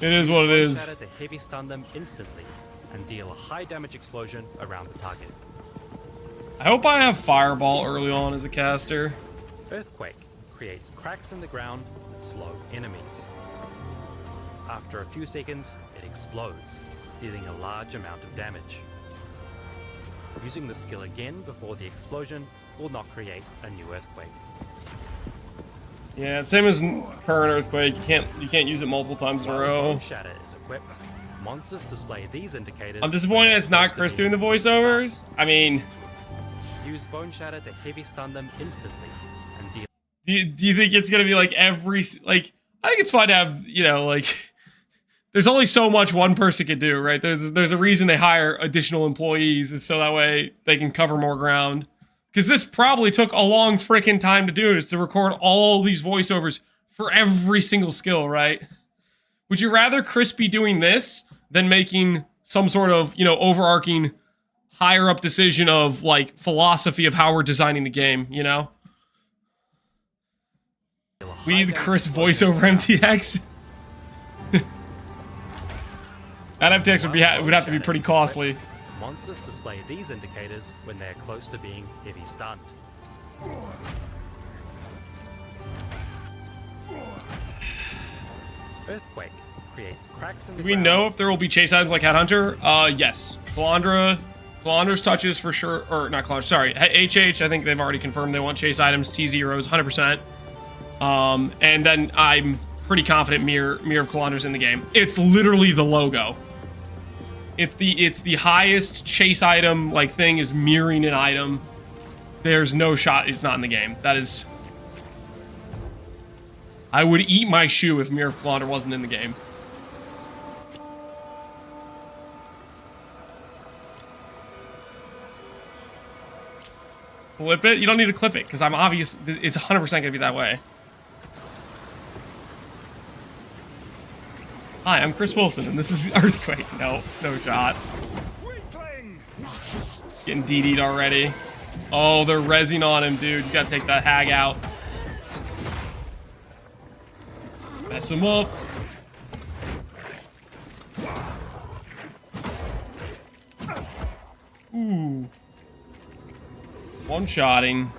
Speaker 1: It is what it is.
Speaker 6: Bone Shatter to heavy stun them instantly, and deal a high damage explosion around the target.
Speaker 1: I hope I have Fireball early on as a caster.
Speaker 6: Earthquake creates cracks in the ground that slow enemies. After a few seconds, it explodes, dealing a large amount of damage. Using the skill again before the explosion will not create a new earthquake.
Speaker 1: Yeah, same as current earthquake. You can't use it multiple times in a row.
Speaker 6: Bone Shatter is equipped. Monsters display these indicators.
Speaker 1: I'm disappointed it's not Chris doing the voiceovers. I mean,
Speaker 6: use Bone Shatter to heavy stun them instantly and deal.
Speaker 1: Do you think it's gonna be like every like? I think it's fine to have, you know, like. There's only so much one person can do, right? There's a reason they hire additional employees, is so that way they can cover more ground. Because this probably took a long freaking time to do, is to record all these voiceovers for every single skill, right? Would you rather Chris be doing this than making some sort of, you know, overarching higher up decision of like philosophy of how we're designing the game, you know? We need the Chris voiceover MTX. That MTX would have to be pretty costly.
Speaker 6: Monsters display these indicators when they're close to being heavy stunned. Earthquake creates cracks in the
Speaker 1: Do we
Speaker 6: ground.
Speaker 1: know if there will be chase items like Headhunter? Yes. Calandra's touches for sure, or not Calandra, sorry. HH, I think they've already confirmed they want chase items, T0s, 100%. And then I'm pretty confident Mirror of Calandra's in the game. It's literally the logo. It's the highest chase item like thing is mirroring an item. There's no shot it's not in the game. That is... I would eat my shoe if Mirror of Calandra wasn't in the game. Clip it? You don't need to clip it, because I'm obvious it's 100% going to be that way. Hi, I'm Chris Wilson, and this is Earthquake. No shot. Getting DD'd already. Oh, they're rezzing on him, dude. You gotta take that hag out. Mess him up. Ooh. One-shotting.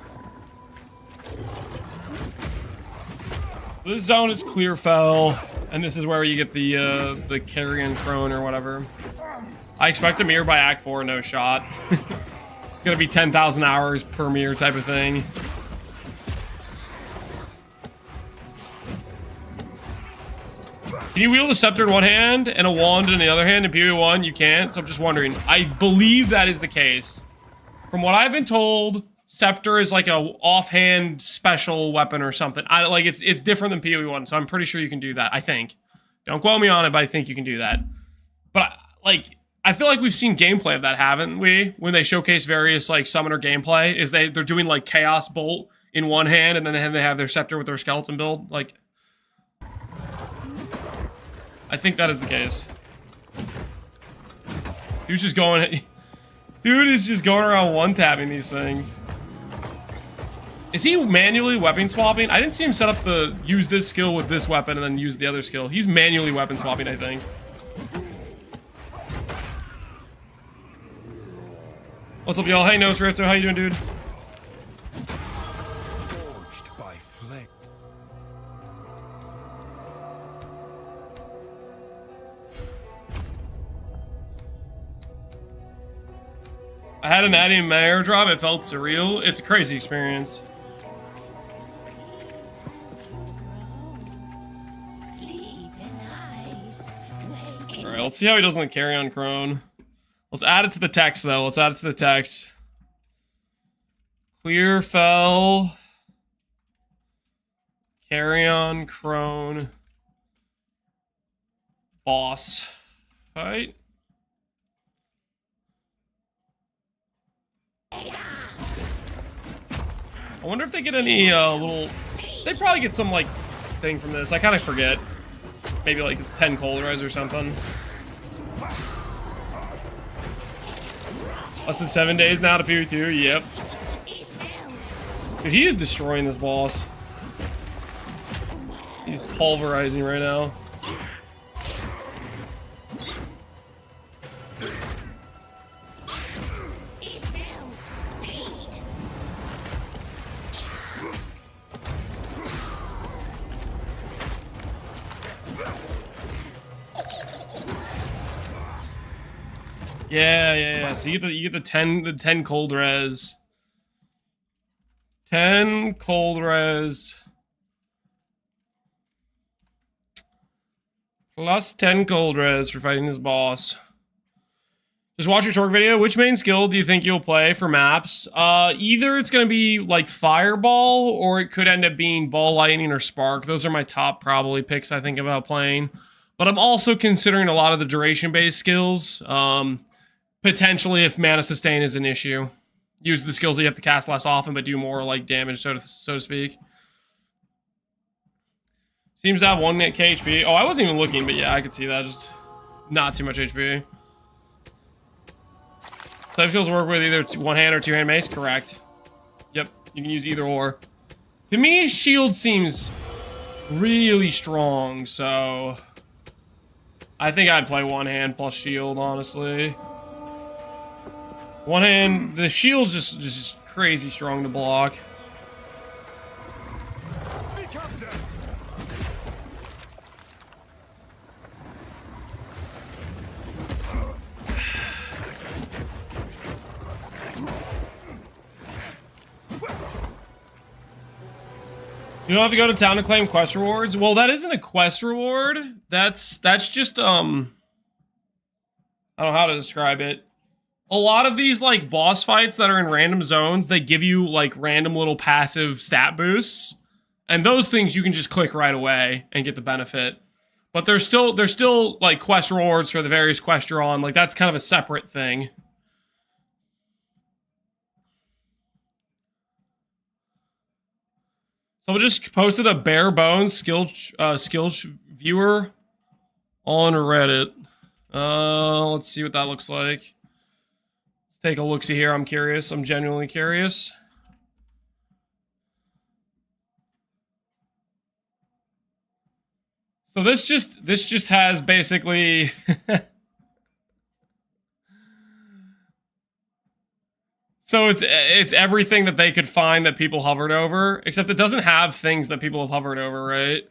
Speaker 1: This zone is clear fell. And this is where you get the carrion crone or whatever. I expect a mirror by Act 4, no shot. It's gonna be 10,000 hours per mirror type of thing. Can you wield a scepter in one hand and a wand in the other hand in PoE1? You can't, so I'm just wondering. I believe that is the case. From what I've been told, scepter is like a offhand special weapon or something. It's different than PoE1, so I'm pretty sure you can do that. I think. Don't quote me on it, but I think you can do that. But like, I feel like we've seen gameplay of that, haven't we? When they showcase various like summoner gameplay, is they're doing like Chaos Bolt in one hand, and then they have their scepter with their skeleton build. Like, I think that is the case. Dude's just going. Dude is just going around one-tapping these things. Is he manually weapon swapping? I didn't see him set up the use this skill with this weapon and then use the other skill. He's manually weapon swapping, I think. What's up, y'all? Hey, Nosferatu, how you doing, dude?
Speaker 3: Forged by flame.
Speaker 1: I had an Addy Mayor drop. It felt surreal. It's a crazy experience. Alright, let's see how he does on the carry on crone. Let's add it to the text, though. Let's add it to the text. Clear fell. Carry on crone. Boss. Fight. I wonder if they get any little... They probably get some, like, thing from this. I kind of forget. Maybe, like, it's 10 cold res or something. Less than 7 days now to PV2. Yep. Dude, he is destroying this boss. He's pulverizing right now. Yeah. So you get the 10 cold res. 10 cold res. Plus 10 cold res for fighting this boss. Just watch your Torque video. Which main skill do you think you'll play for maps? Either it's going to be like Fireball, or it could end up being Ball Lightning or Spark. Those are my top probably picks I think about playing. But I'm also considering a lot of the duration-based skills. Potentially, if mana sustain is an issue, use the skills that you have to cast less often, but do more like damage, so to speak. Seems to have 1k HP. Oh, I wasn't even looking, but yeah, I could see that. Just not too much HP. Type skills work with either one hand or two hand mace. Correct. Yep, you can use either or. To me, shield seems really strong, so I think I'd play one hand plus shield, honestly. One hand, the shield's just crazy strong to block. You don't have to go to town to claim quest rewards. Well, that isn't a quest reward. That's just I don't know how to describe it. A lot of these like boss fights that are in random zones, they give you like random little passive stat boosts, and those things you can just click right away and get the benefit. But there's still like quest rewards for the various quests you're on. Like that's kind of a separate thing. So I just posted a bare bones skills viewer on Reddit. Let's see what that looks like. Let's take a look-see here. I'm curious. I'm genuinely curious. So this just has basically So it's everything that they could find that people hovered over, except it doesn't have things that people have hovered over, right?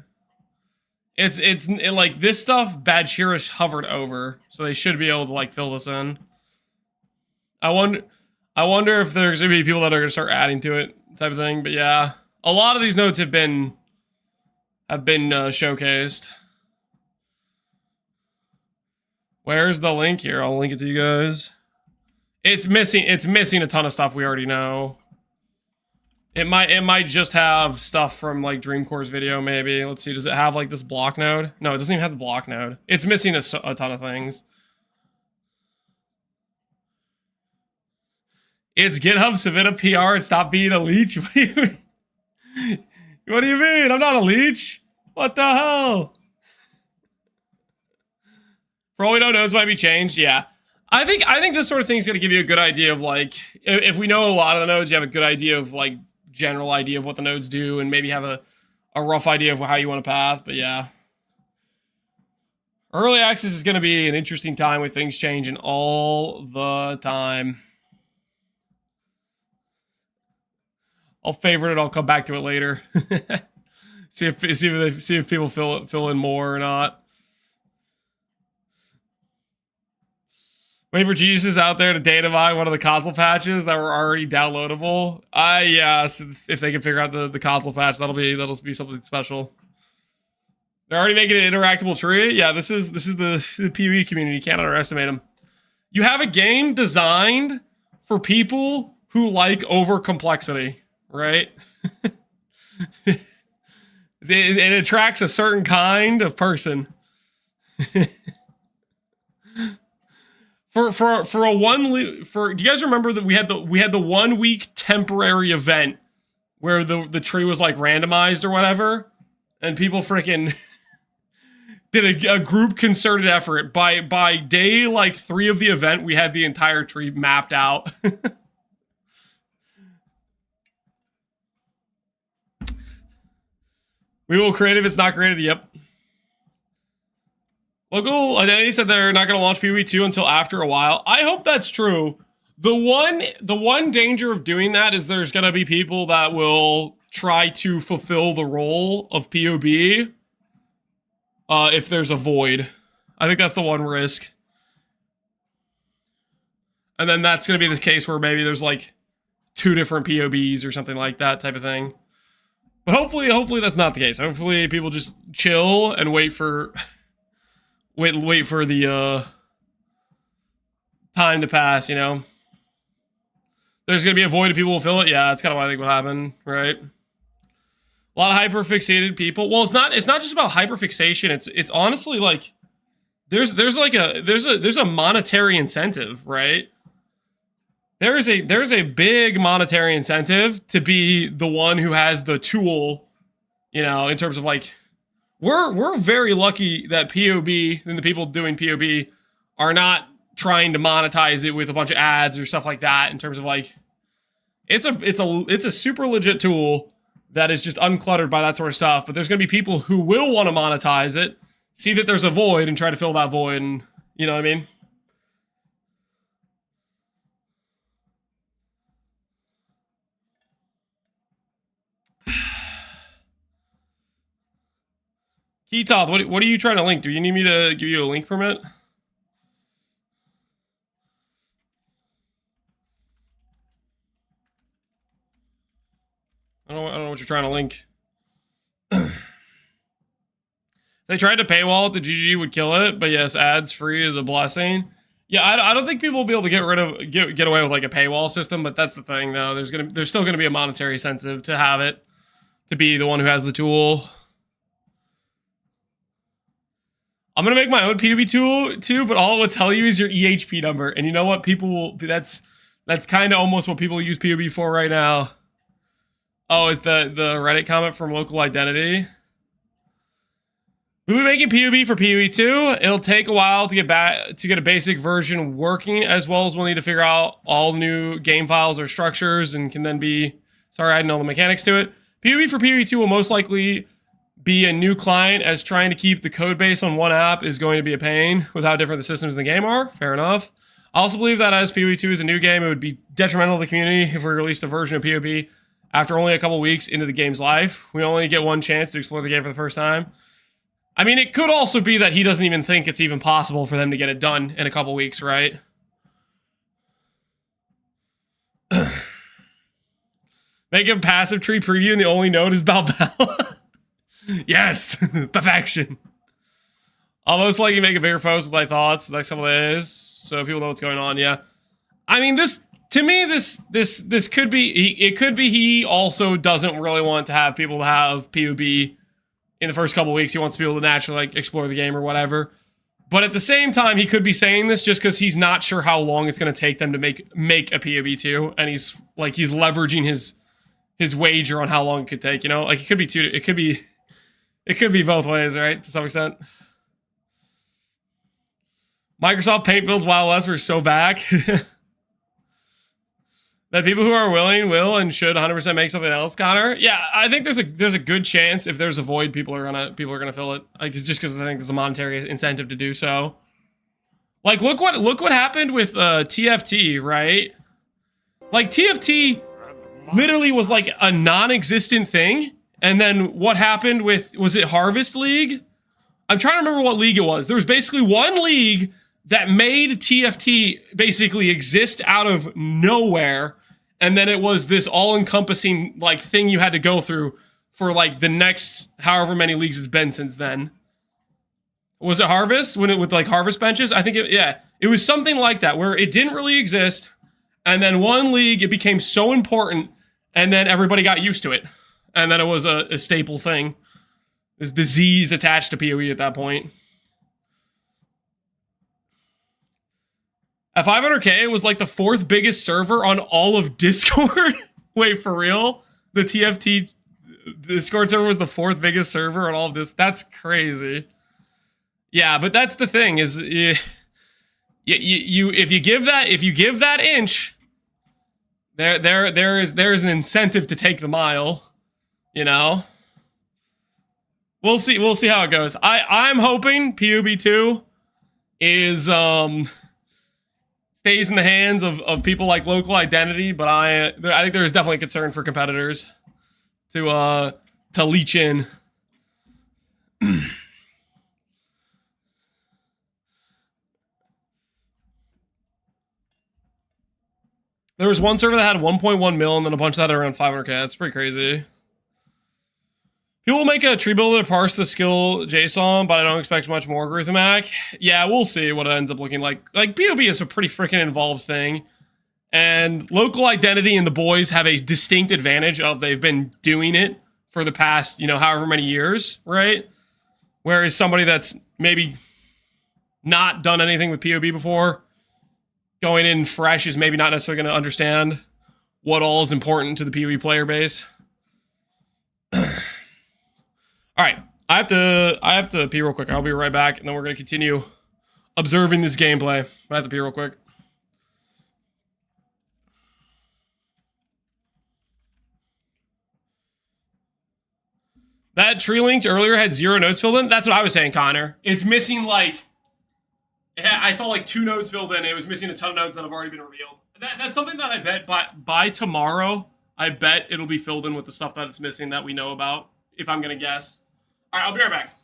Speaker 1: It's like this stuff Badshirish hovered over, so they should be able to like fill this in. I wonder if there's gonna be people that are gonna start adding to it, type of thing. But yeah, a lot of these notes have been showcased. Where's the link here? I'll link it to you guys. It's missing a ton of stuff we already know. It might just have stuff from like Dreamcore's video, maybe. Let's see, does it have like this block node? No, it doesn't even have the block node. It's missing a ton of things. It's GitHub, submit a PR, and stop being a leech? What do you mean? What do you mean? I'm not a leech. What the hell? For all we know, nodes might be changed. Yeah. I think this sort of thing is going to give you a good idea of, like, if we know a lot of the nodes, you have a good idea of, like, general idea of what the nodes do, and maybe have a rough idea of how you want to path. But yeah. Early access is going to be an interesting time with things changing all the time. I'll favorite it. I'll come back to it later. see if people fill in more or not. Wait for Jesus out there to data mine one of the console patches that were already downloadable. Yeah, so if they can figure out the console patch, that'll be something special. They're already making an interactable tree. Yeah, this is the PvE community. You can't underestimate them. You have a game designed for people who like over complexity, right? It attracts a certain kind of person. Do you guys remember that we had the 1 week temporary event where the tree was like randomized or whatever, and people freaking did a group concerted effort. By day like 3 of the event, we had the entire tree mapped out. We will create if it's not created. Yep. Local Identity said they're not going to launch PvE 2 until after a while. I hope that's true. The one danger of doing that is there's going to be people that will try to fulfill the role of POB if there's a void. I think that's the one risk. And then that's going to be the case where maybe there's like 2 different POBs or something like that type of thing. But hopefully that's not the case. Hopefully people just chill and wait for the time to pass, you know? There's going to be a void and people will fill it. Yeah, that's kind of what I think will happen, right? A lot of hyper-fixated people. Well, it's not just about hyper-fixation. It's honestly like there's a monetary incentive, right? There's a big monetary incentive to be the one who has the tool, you know, in terms of like we're very lucky that POB and the people doing POB are not trying to monetize it with a bunch of ads or stuff like that, in terms of like it's a super legit tool that is just uncluttered by that sort of stuff. But there's going to be people who will want to monetize it, see that there's a void and try to fill that void, and you know what I mean? Keetoth, what are you trying to link? Do you need me to give you a link permit? I don't know what you're trying to link. They tried to paywall it, the GG would kill it, but yes, ads free is a blessing. Yeah, I don't think people will be able to get away with like a paywall system, but that's the thing though. There's still gonna be a monetary incentive to have it, to be the one who has the tool. I'm gonna make my own POB tool too, but all it will tell you is your EHP number. And you know what? People will. That's kind of almost what people use POB for right now. Oh, it's the Reddit comment from Local Identity. We'll be making POB for POE 2. It'll take a while to get a basic version working, as well as we'll need to figure out all the new game files or structures, and can then be adding all the mechanics to it. POB for POE 2 will most likely be a new client, as trying to keep the code base on one app is going to be a pain with how different the systems in the game are. Fair enough. I also believe that as POE 2 is a new game, it would be detrimental to the community if we released a version of POB after only a couple weeks into the game's life. We only get one chance to explore the game for the first time. I mean, it could also be that he doesn't even think it's even possible for them to get it done in a couple weeks, right? Make a passive tree preview and the only node is Balbella. Yes! Perfection! I'll most likely make a bigger post with my thoughts the next couple of days, so people know what's going on, yeah. I mean, this could be, it could be he also doesn't really want to have people have POB in the first couple of weeks. He wants people to naturally like explore the game or whatever. But at the same time, he could be saying this just because he's not sure how long it's going to take them to make a POB2, and he's leveraging his wager on how long it could take. You know, like it could be both ways, right? To some extent. Microsoft Paint builds Wild West were so back that people who are willing will and should 100% make something else. Connor, yeah, I think there's a good chance if there's a void, people are gonna fill it. Like it's just because I think there's a monetary incentive to do so. Like look what happened with TFT, right? Like TFT literally was like a non-existent thing, and then what happened with, was it Harvest League? I'm trying to remember what league it was. There was basically one league that made TFT basically exist out of nowhere, and then it was this all-encompassing like thing you had to go through for like the next however many leagues it's been since then. Was it Harvest? When it with like Harvest benches? I think it was something like that where it didn't really exist, and then one league it became so important, and then everybody got used to it, and then it was a staple thing. This disease attached to PoE at that point. At 500k, it was like the 4th biggest server on all of Discord. Wait, for real? The TFT Discord server was the 4th biggest server on all of this? That's crazy. Yeah, but that's the thing is, if you give that inch, there is an incentive to take the mile. You know. We'll see how it goes. I'm hoping PUB2 is stays in the hands of people like Local Identity, but I think there's definitely concern for competitors to leech in. There was one server that had 1.1 mil and then a bunch that had around 500k. That's pretty crazy. People will make a tree builder parse the skill JSON, but I don't expect much more, Gruthamac. Yeah, we'll see what it ends up looking like. Like, POB is a pretty freaking involved thing. And Local Identity and the boys have a distinct advantage of they've been doing it for the past, you know, however many years, right? Whereas somebody that's maybe not done anything with POB before, going in fresh is maybe not necessarily going to understand what all is important to the POE player base. All right, I have to pee real quick. I'll be right back, and then we're going to continue observing this gameplay. I have to pee real quick. That tree linked earlier had 0 notes filled in. That's what I was saying, Connor. It's missing like, I saw like 2 notes filled in. It was missing a ton of notes that have already been revealed. That's something that I bet by tomorrow, I bet it'll be filled in with the stuff that it's missing that we know about, if I'm going to guess. All right, I'll be right back.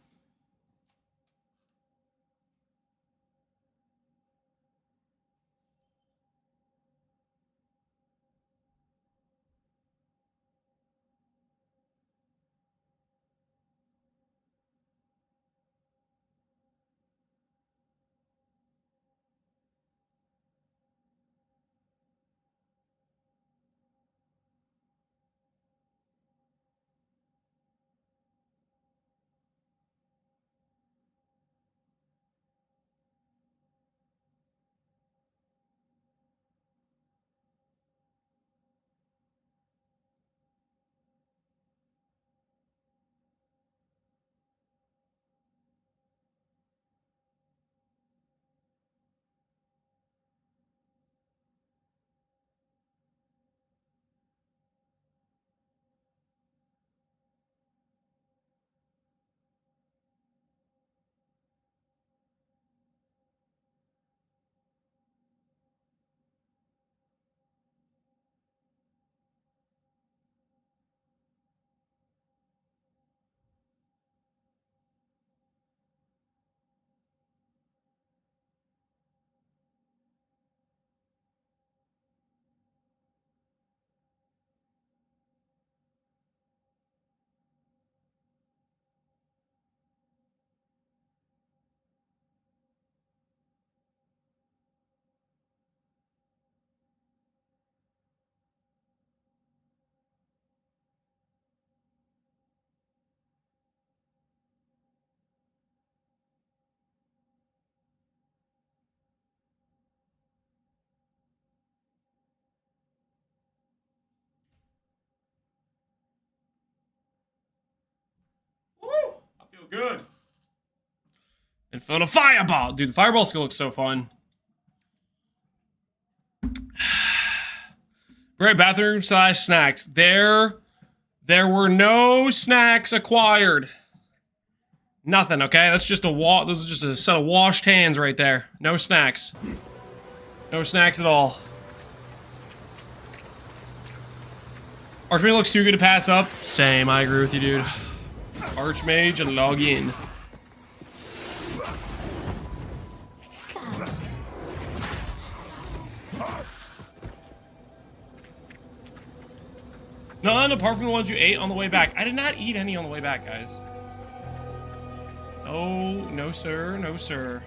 Speaker 1: Feel good. Infernal Fireball! Dude, the Fireball skill looks so fun. Great, bathroom / snacks. There were no snacks acquired. Nothing, okay? That's just a this is just a set of washed hands right there. No snacks. No snacks at all. Archmage looks too good to pass up. Same, I agree with you, dude. Archmage and log in. None apart from the ones you ate on the way back. I did not eat any on the way back, guys. Oh, no sir, no sir.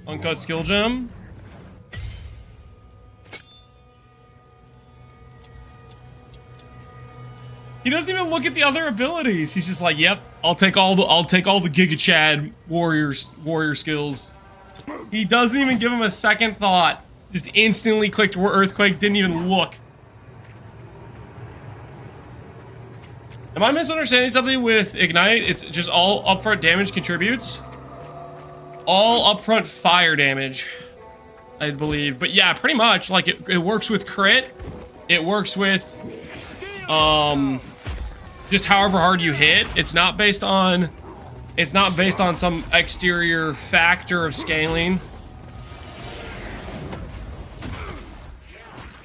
Speaker 1: Uncut skill gem. He doesn't even look at the other abilities. He's just like, "Yep, I'll take all the Giga Chad warrior skills." He doesn't even give him a second thought. Just instantly clicked Earthquake, didn't even look. Am I misunderstanding something with Ignite? It's just all upfront damage contributes. All upfront fire damage, I believe. But yeah, pretty much. Like it works with crit. It works with just however hard you hit. It's not based on some exterior factor of scaling.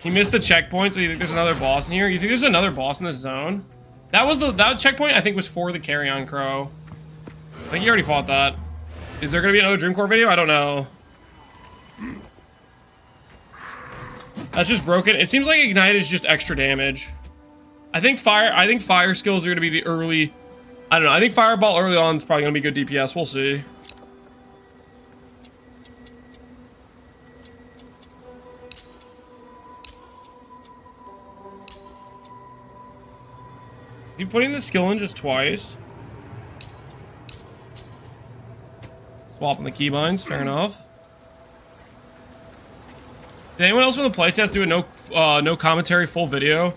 Speaker 1: He missed the checkpoint, so you think there's another boss in here? You think there's another boss in this zone? That checkpoint I think was for the Carrion Crow. I think you already fought that. Is there gonna be another Dreamcore video? I don't know. That's just broken. It seems like Ignite is just extra damage. I think fire skills are gonna be the early. I don't know. I think Fireball early on is probably gonna be good DPS. We'll see. You putting the skill in just twice? Swapping the keybinds, fair enough. Did anyone else from the playtest do a no commentary full video?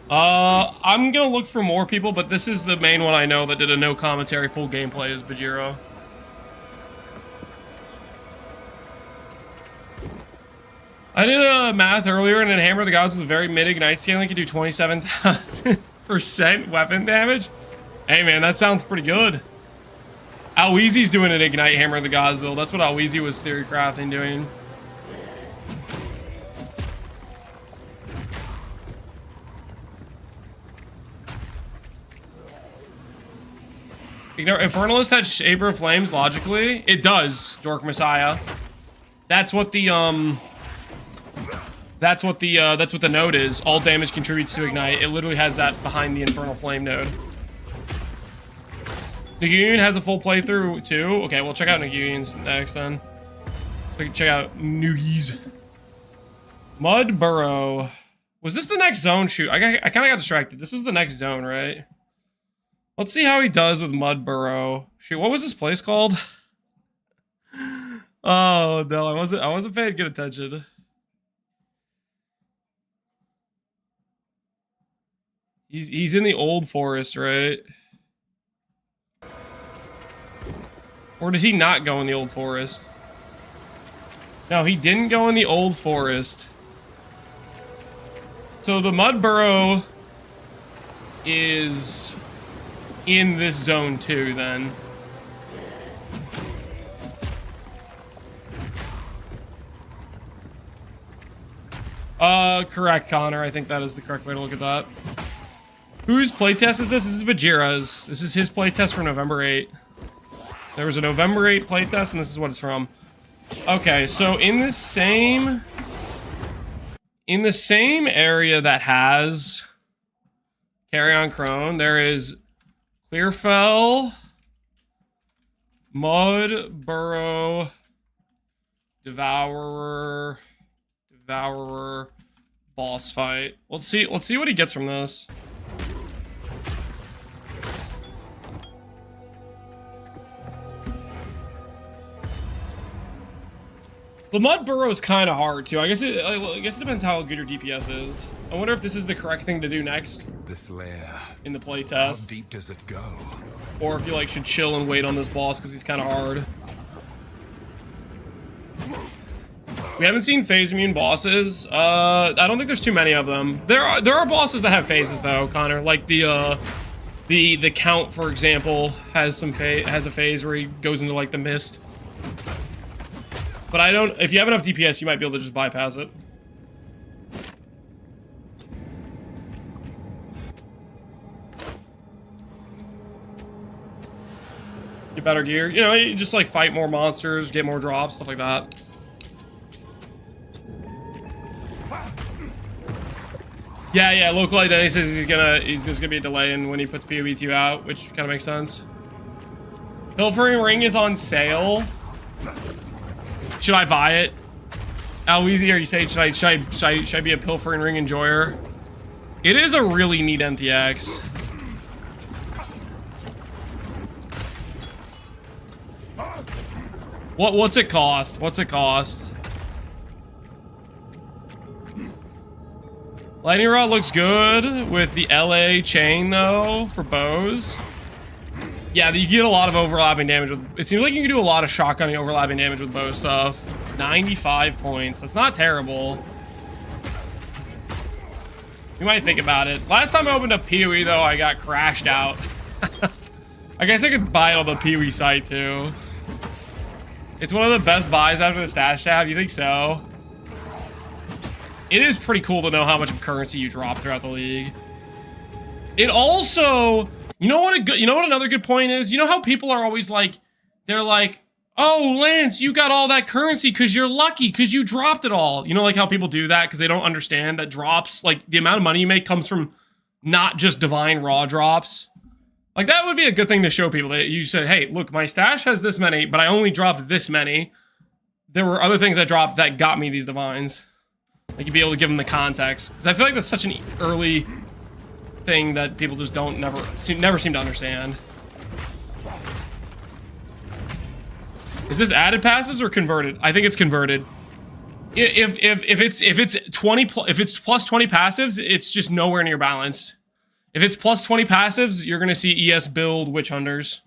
Speaker 1: I'm gonna look for more people, but this is the main one I know that did a no commentary full gameplay is Bajiro. I did a math earlier, and in Hammer of the Gods with a very mid Ignite scaling could do 27,000% weapon damage. Hey man, that sounds pretty good. Alweezy's doing an Ignite Hammer of the Gods build. That's what Alweezy was theory crafting doing. Infernalist had Shaper of Flames logically. It does, Dork Messiah. That's what the node is. All damage contributes to Ignite. It literally has that behind the Infernal Flame node. Nagulian has a full playthrough too. Okay, we'll check out Nagulian's next then. We can check out Noogies. Mud Burrow. Was this the next zone? Shoot, I kind of got distracted. This was the next zone, right? Let's see how he does with Mud Burrow. Shoot, what was this place called? Oh no, I wasn't paying good attention. He's in the old forest, right? Or did he not go in the old forest? No, he didn't go in the old forest. So the Mud Burrow is in this zone too, then. Correct, Connor. I think that is the correct way to look at that. Whose playtest is this? This is Bajira's. This is his playtest for November 8. There was a November 8 playtest, and this is what it's from. Okay, so in the same area that has Carrion Crone, there is Clearfell, Mud Burrow, Devourer, boss fight. Let's see what he gets from this. The mud burrow is kind of hard too. I guess it depends how good your DPS is. I wonder if this is the correct thing to do next
Speaker 3: This lair.
Speaker 1: in the
Speaker 3: How
Speaker 1: playtest,
Speaker 3: deep does it go?
Speaker 1: or if you like should chill and wait on this boss because he's kind of hard. We haven't seen phase immune bosses. I don't think there's too many of them. There are bosses that have phases though, Connor. Like the Count, for example, has a phase where he goes into like the mist. But I don't. If you have enough DPS, you might be able to just bypass it. Get better gear. You know, you just like fight more monsters, get more drops, stuff like that. Yeah, local identity says there's gonna be a delay in when he puts POV2 out, which kind of makes sense. Pilfering Ring is on sale. Should I buy it? How easy are you saying? Should I be a Pilfering Ring enjoyer? It is a really neat MTX. What's it cost? What's it cost? Lightning Rod looks good with the LA chain though for bows. Yeah, you get a lot of overlapping damage with. It seems like you can do a lot of shotgunning overlapping damage with bow stuff. 95 points. That's not terrible. You might think about it. Last time I opened up PoE though, I got crashed out. I guess I could buy it on the PoE site too. It's one of the best buys after the stash tab. You think so? It is pretty cool to know how much of currency you drop throughout the league. It also, you know what another good point is? You know how people are always like, they're like, oh, Lance, you got all that currency because you're lucky because you dropped it all. You know, like how people do that because they don't understand that drops, like the amount of money you make comes from not just divine raw drops. Like that would be a good thing to show people that you said, hey, look, my stash has this many, but I only dropped this many. There were other things I dropped that got me these divines. Like you'd be able to give them the context. Because I feel like that's such an early thing that people just never seem to understand. Is this added passives or converted? I think it's converted. If it's plus 20 passives, it's just nowhere near balanced. If it's plus 20 passives, you're gonna see ES build Witch Hunters.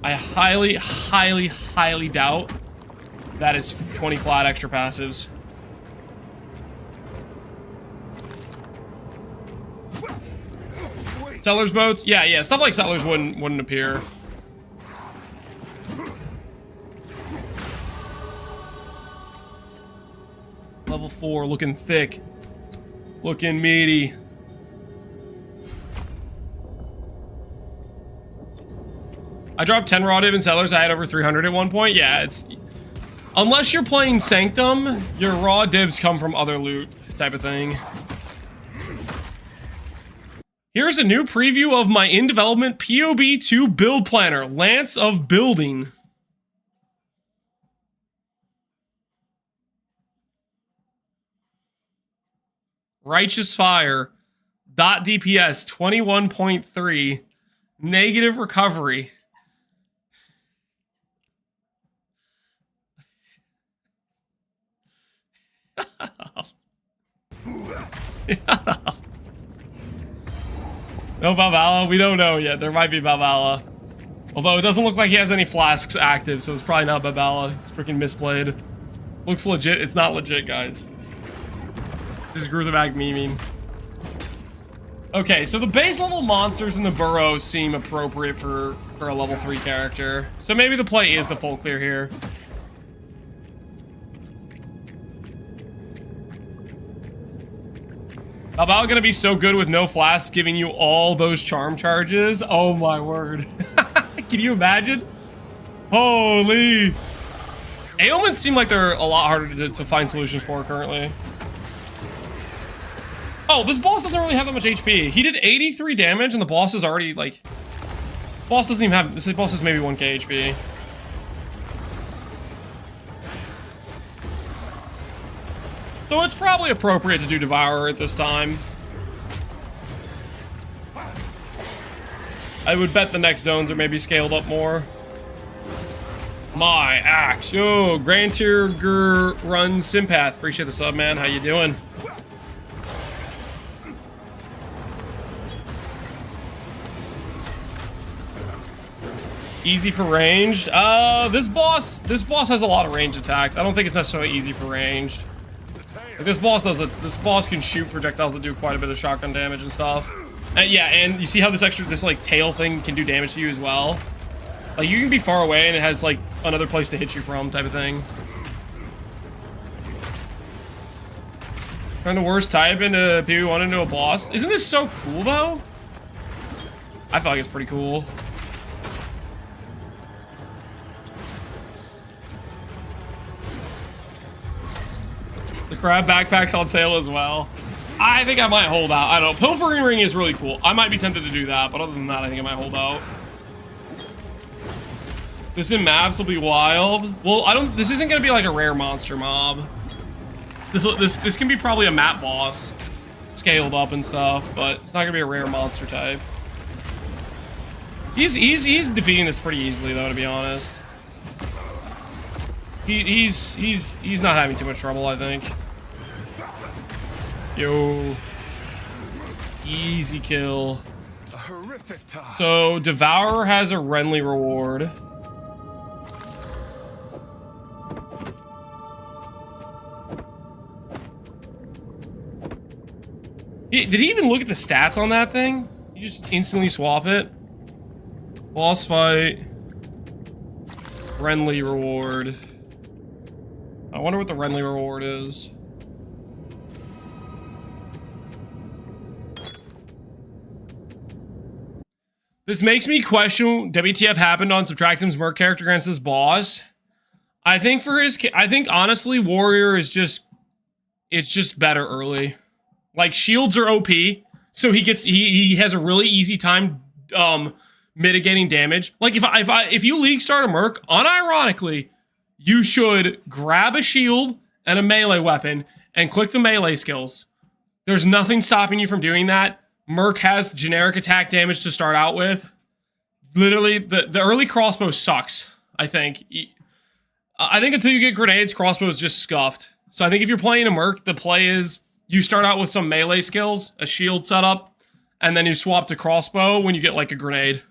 Speaker 1: I highly doubt that is 20 flat extra passives. Settlers boats? Yeah, stuff like Settlers wouldn't appear. Level 4, looking thick. Looking meaty. I dropped 10 raw div in Settlers. I had over 300 at one point. Yeah, it's... Unless you're playing Sanctum, your raw divs come from other loot type of thing. Here's a new preview of my in-development POB2 build planner, Lance of Building. Righteous Fire. Dot DPS 21.3. Negative recovery. No Valhalla? We don't know yet. There might be Valhalla. Although it doesn't look like he has any flasks active, so it's probably not Valhalla. It's freaking misplayed. Looks legit. It's not legit, guys. This is Gruzabag memeing. Okay, so the base level monsters in the burrow seem appropriate for a level 3 character. So maybe the play is the full clear here. Balboa gonna be so good with no flasks giving you all those charm charges? Oh my word. Can you imagine? Holy. Ailments seem like they're a lot harder to find solutions for currently. Oh, this boss doesn't really have that much HP. He did 83 damage and the boss is already like... Boss doesn't even have... This boss is maybe 1k HP. So it's probably appropriate to do Devourer at this time. I would bet the next zones are maybe scaled up more. My axe. Yo, Grand Tier Run Sympath. Appreciate the sub, man. How you doing? Easy for ranged. This boss has a lot of ranged attacks. I don't think it's necessarily easy for ranged. Like, this boss can shoot projectiles that do quite a bit of shotgun damage and stuff. And yeah, and you see how this like tail thing can do damage to you as well. Like, you can be far away and it has like another place to hit you from, type of thing. Turn the worst type into PvP1 into a boss. Isn't this so cool though? I feel like it's pretty cool. The crab backpack's on sale as well. I think I might hold out. I don't know. Pilfering Ring is really cool. I might be tempted to do that, but other than that, I think I might hold out. This in maps will be wild. Well, this isn't gonna be like a rare monster mob. This can be probably a map boss, scaled up and stuff, but it's not gonna be a rare monster type. He's defeating this pretty easily though, to be honest. He's not having too much trouble, I think. Yo, easy kill.
Speaker 3: A horrific task.
Speaker 1: So Devourer has a Renly reward. Did he even look at the stats on that thing? You just instantly swap it. Boss fight. Renly reward. I wonder what the Renly reward is. This makes me question WTF happened on Subtractim's Merc character against this boss. I think honestly Warrior is just, it's just better early. Like, shields are OP, so he has a really easy time mitigating damage. Like, if you League start a Merc, unironically, you should grab a shield and a melee weapon and click the melee skills. There's nothing stopping you from doing that. Merc has generic attack damage to start out with. Literally, the early crossbow sucks, I think. I think until you get grenades, crossbow is just scuffed. So I think if you're playing a Merc, the play is you start out with some melee skills, a shield setup, and then you swap to crossbow when you get like a grenade.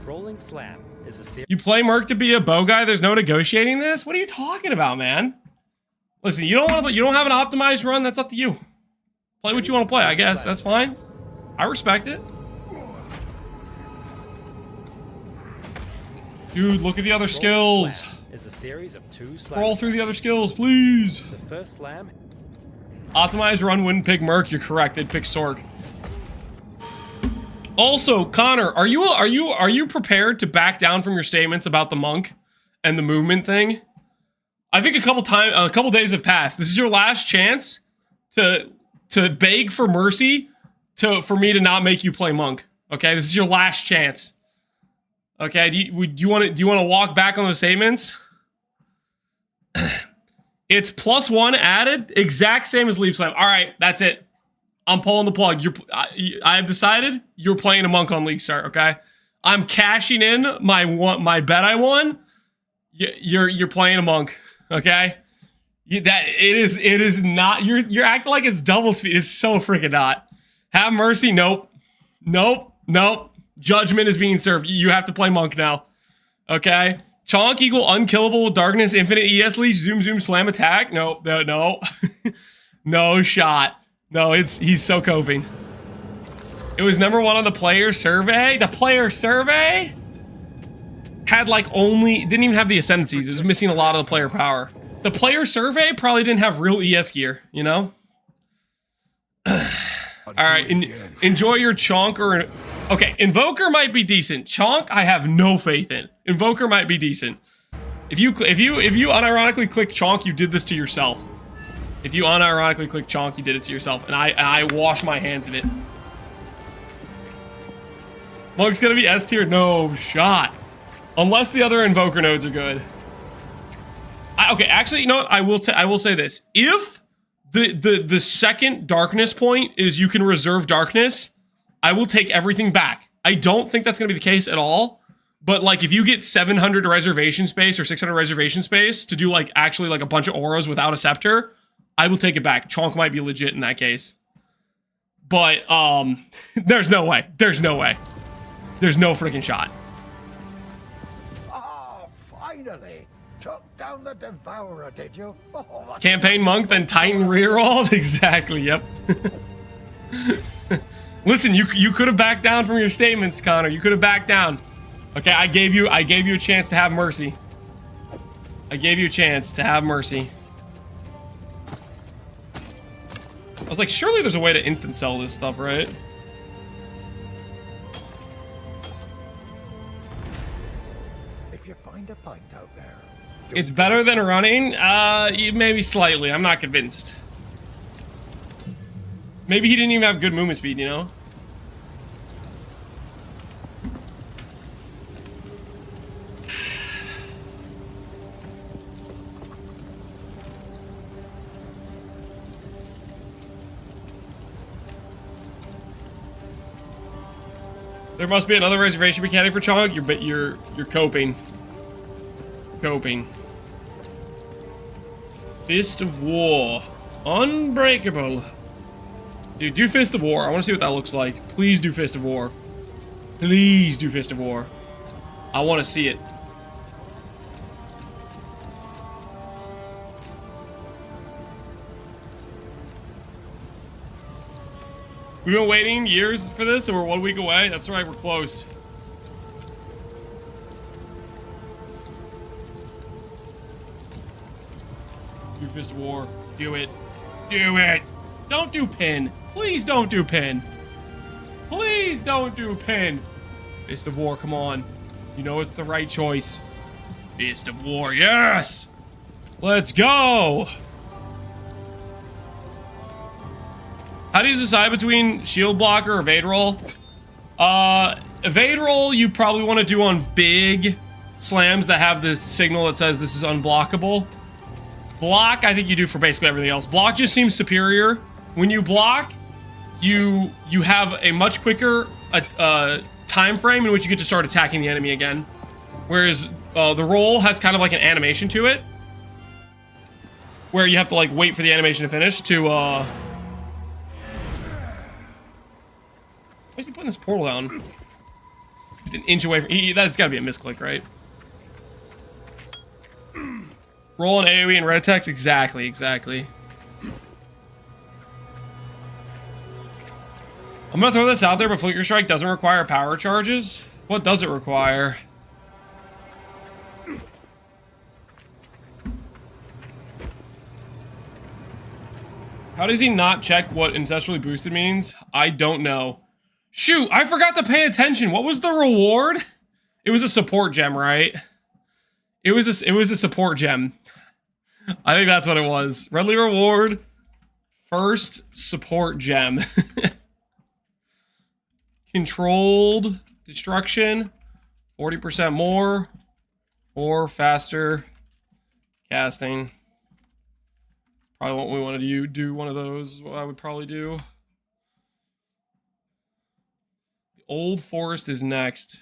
Speaker 6: Rolling Slam is a series.
Speaker 1: You play Merc to be a bow guy? There's no negotiating this? What are you talking about, man? Listen, you don't have an optimized run. That's up to you. Play what you want to play, I guess. That's fine. I respect it. Dude, look at the other skills.
Speaker 6: Is a series of 2 slams.
Speaker 1: Scroll through the other skills, please.
Speaker 6: The first slam.
Speaker 1: Optimized run wouldn't pick Merc. You're correct. They'd pick Sork. Also, Connor, are you prepared to back down from your statements about the monk and the movement thing? I think a couple days have passed. This is your last chance to beg for mercy for me to not make you play monk. Okay, this is your last chance. Okay, do you want to walk back on those statements? It's +1 added, exact same as Leaf Slam. All right, that's it. I'm pulling the plug. I have decided you're playing a monk on League Start. Okay, I'm cashing in my bet I won. You're playing a monk. Okay, it is not. You're acting like it's double speed. It's so freaking not. Have mercy. Nope. Judgment is being served. You have to play monk now. Okay. Chonk equal unkillable with darkness, infinite ES leech, zoom, slam attack. No. No shot. No, he's so coping. It was #1 on the player survey. The player survey had didn't even have the ascendancies. It was missing a lot of the player power. The player survey probably didn't have real ES gear, you know? All right, enjoy your Chonk or... Okay, Invoker might be decent. Chonk, I have no faith in. Invoker might be decent. If you unironically click Chonk, you did this to yourself. If you unironically click Chonk, you did it to yourself, and I wash my hands of it. Monk's gonna be S tier? No shot. Unless the other Invoker nodes are good. Okay, actually, you know what? I will say this. If the second darkness point is you can reserve darkness, I will take everything back. I don't think that's going to be the case at all. But like, if you get 700 reservation space or 600 reservation space to do like actually like a bunch of auras without a scepter, I will take it back. Chonk might be legit in that case. But there's no way. There's no way. There's no freaking shot.
Speaker 4: Oh, finally! Took down the Devourer, did you? Oh, what
Speaker 1: Campaign Monk, then Titan rerolled? Exactly, yep. Listen, you could have backed down from your statements, Connor. You could have backed down. Okay, I gave you a chance to have mercy. I gave you a chance to have mercy. I was like, surely there's a way to instant sell this stuff, right?
Speaker 4: If you find a pint out there,
Speaker 1: It's better than running? Maybe slightly. I'm not convinced. Maybe he didn't even have good movement speed, you know? There must be another reservation mechanic for Chong. You're coping. Coping. Fist of War. Unbreakable. Dude, do Fist of War. I want to see what that looks like. Please do Fist of War. Please do Fist of War. I want to see it. We've been waiting years for this, and we're 1 week away. That's right, we're close. Do Fist of War. Do it. Do it. Don't do pin. Please don't do pin. Please don't do pin. Fist of War, come on. You know it's the right choice. Fist of War, yes! Let's go! How do you decide between shield blocker or evade roll? Evade roll you probably want to do on big slams that have the signal that says this is unblockable. Block, I think you do for basically everything else. Block just seems superior. When you block, you have a much quicker time frame in which you get to start attacking the enemy again. Whereas the roll has kind of like an animation to it, where you have to like wait for the animation to finish to why is he putting this portal down? Just an inch away from... that's gotta be a misclick, right? Roll on AoE and red text? Exactly, exactly. I'm gonna throw this out there, but Flicker Strike doesn't require power charges. What does it require? How does he not check what ancestrally boosted means? I don't know. Shoot, I forgot to pay attention. What was the reward? It was a support gem, right? It was a support gem. I think that's what it was. Redley reward, first support gem. Controlled destruction, 40% more, or faster casting. Probably what we want to do one of those is what I would probably do. The Old Forest is next.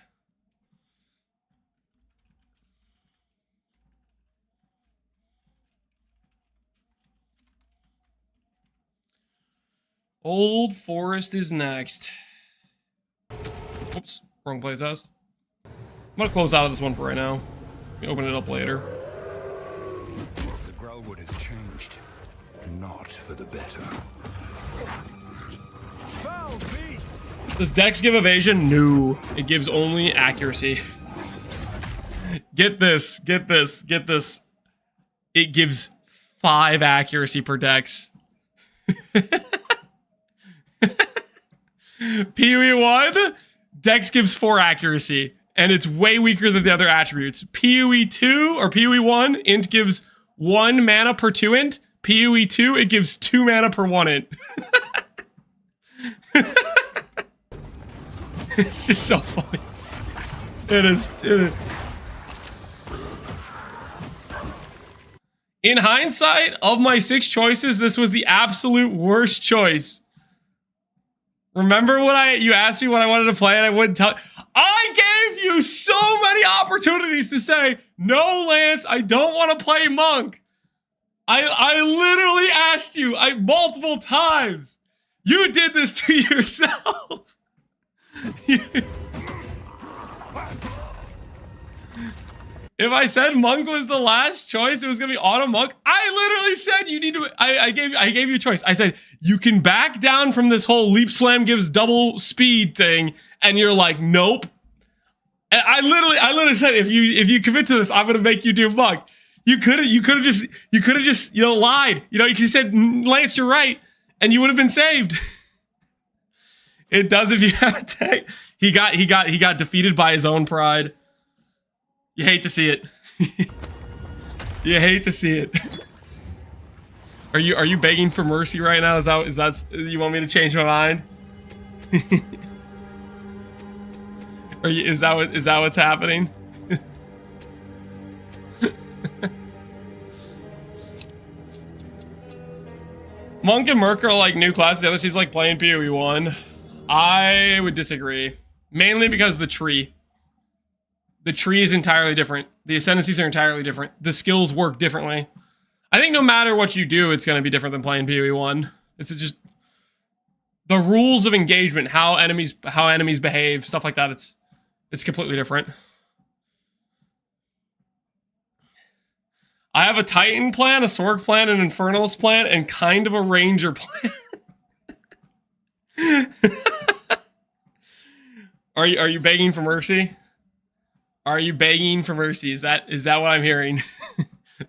Speaker 1: Old Forest is next. Oops, wrong playtest. I'm gonna close out of this one for right now. We can open it up later.
Speaker 3: The Growlwood has changed, not for the better. Foul beast!
Speaker 1: Does Dex give evasion? No. It gives only accuracy. Get this, get this, get this. It gives 5 accuracy per Dex. PoE 1, Dex gives 4 accuracy, and it's way weaker than the other attributes. PoE 2, or PoE 1, int gives 1 mana per 2 int. PoE 2, it gives 2 mana per 1 int. It's just so funny. It is. In hindsight, of my 6 choices, this was the absolute worst choice. Remember when you asked me what I wanted to play and I wouldn't tell? I gave you so many opportunities to say, no, Lance, I don't want to play Monk. I literally asked you multiple times. You did this to yourself. If I said Monk was the last choice, it was gonna be auto Monk. I literally said you need to. I gave you a choice. I said you can back down from this whole leap slam gives double speed thing, and you're like, nope. And I literally said if you commit to this, I'm gonna make you do Monk. You could have just lied. You could have said, Lance, you're right, and you would have been saved. It does if you have a tag. He got defeated by his own pride. You hate to see it. You hate to see it. Are you begging for mercy right now? Is that you want me to change my mind? Is that what's happening? Monk and Merc are like new classes. The other seems like playing PoE 1. I would disagree. Mainly because the tree. The tree is entirely different. The ascendancies are entirely different. The skills work differently. I think no matter what you do, it's going to be different than playing PoE 1. It's just the rules of engagement, how enemies behave, stuff like that. It's completely different. I have a Titan plan, a Sorg plan, an Infernalist plan, and kind of a Ranger plan. Are you begging for mercy? Are you begging for mercy? Is that what I'm hearing?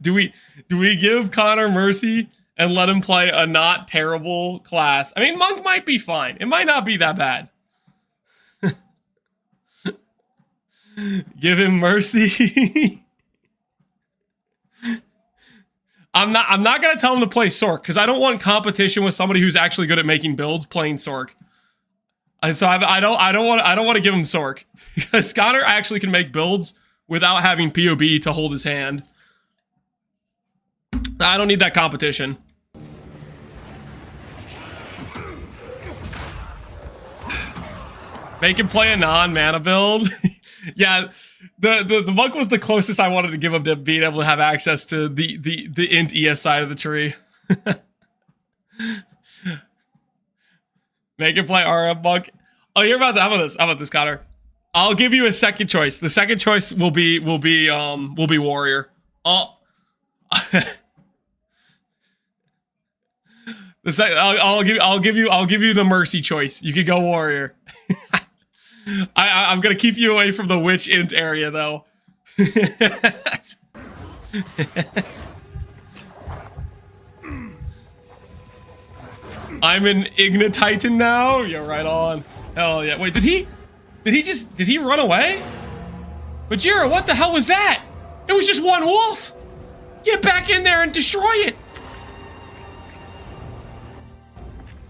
Speaker 1: Do we give Connor mercy and let him play a not terrible class? I mean, Monk might be fine. It might not be that bad. Give him mercy. I'm not gonna tell him to play Sork because I don't want competition with somebody who's actually good at making builds playing Sork. So I don't want to give him Sork because Connor actually can make builds without having POB to hold his hand. I don't need that competition. Make him play a non-mana build. Yeah, the Monk was the closest I wanted to give him to being able to have access to the int ES side of the tree. Make him play RM Monk. Oh, you're about that. How about this, Connor? I'll give you a second choice. The second choice will be Warrior. Oh. I'll give you the mercy choice. You could go Warrior. I'm gonna keep you away from the witch int area though. I'm an Igna Titan now. Yeah, right on. Hell yeah. Wait, did he run away? Bajira, what the hell was that? It was just one wolf. Get back in there and destroy it.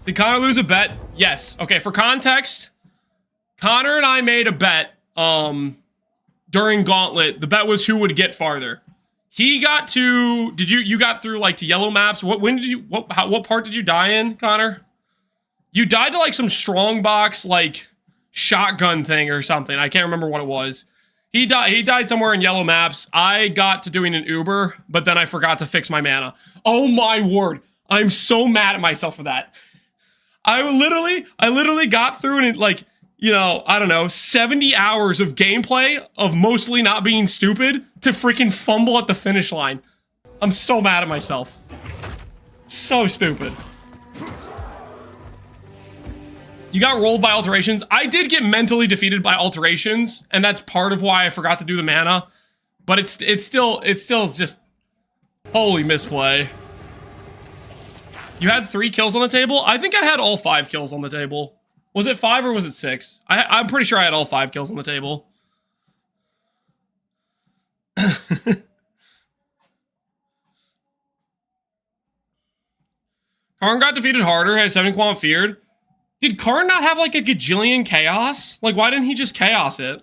Speaker 1: Did Connor lose a bet? Yes. Okay, for context, Connor and I made a bet during Gauntlet. The bet was who would get farther. He got to, you got through like to yellow maps. What part did you die in, Connor? You died to like some strongbox like shotgun thing or something. I can't remember what it was. He died somewhere in yellow maps. I got to doing an Uber, but then I forgot to fix my mana. Oh my word. I'm so mad at myself for that. I literally got through it like, I don't know, 70 hours of gameplay of mostly not being stupid to freaking fumble at the finish line. I'm so mad at myself. So stupid. You got rolled by alterations. I did get mentally defeated by alterations, and that's part of why I forgot to do the mana. But it's still just holy misplay. You had 3 kills on the table? I think I had all 5 kills on the table. Was it 5 or was it 6? I'm pretty sure I had all 5 kills on the table. Karn got defeated harder, had 7 Quant feared. Did Karn not have like a gajillion chaos? Like, why didn't he just chaos it?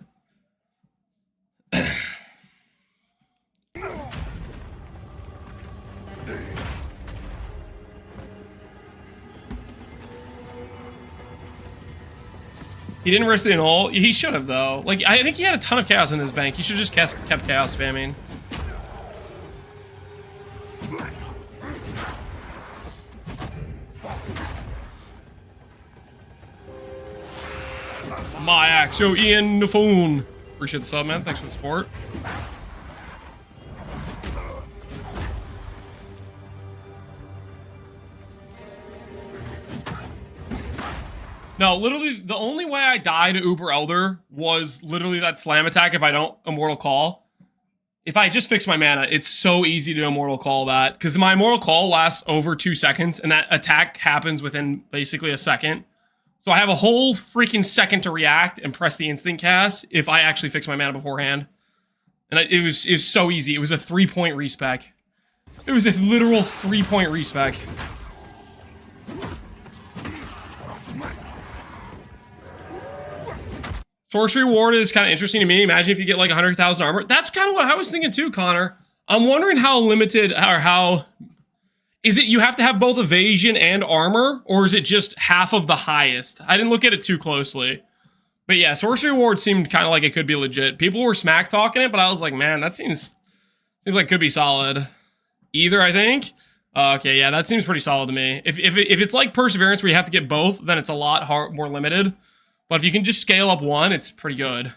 Speaker 1: He didn't risk the in-hole. He should have, though. Like, I think he had a ton of chaos in his bank. He should have just kept chaos spamming. My axe, yo, Ian the phone. Appreciate the sub, man. Thanks for the support. No, literally, the only way I die to Uber Elder was literally that slam attack if I don't Immortal Call. If I just fix my mana, it's so easy to Immortal Call that. Because my Immortal Call lasts over 2 seconds, and that attack happens within basically a second. So I have a whole freaking second to react and press the instant cast if I actually fix my mana beforehand. And it was so easy. It was a 3-point respec. It was a literal 3-point respec. Sorcery Ward is kind of interesting to me. Imagine if you get like 100,000 armor. That's kind of what I was thinking too, Connor. I'm wondering how limited or how... Is it you have to have both evasion and armor? Or is it just half of the highest? I didn't look at it too closely. But yeah, Sorcery Ward seemed kind of like it could be legit. People were smack talking it, but I was like, man, that seems like it could be solid. Either, I think. Okay, yeah, that seems pretty solid to me. If it's like Perseverance where you have to get both, then it's a lot more limited. But if you can just scale up one, it's pretty good.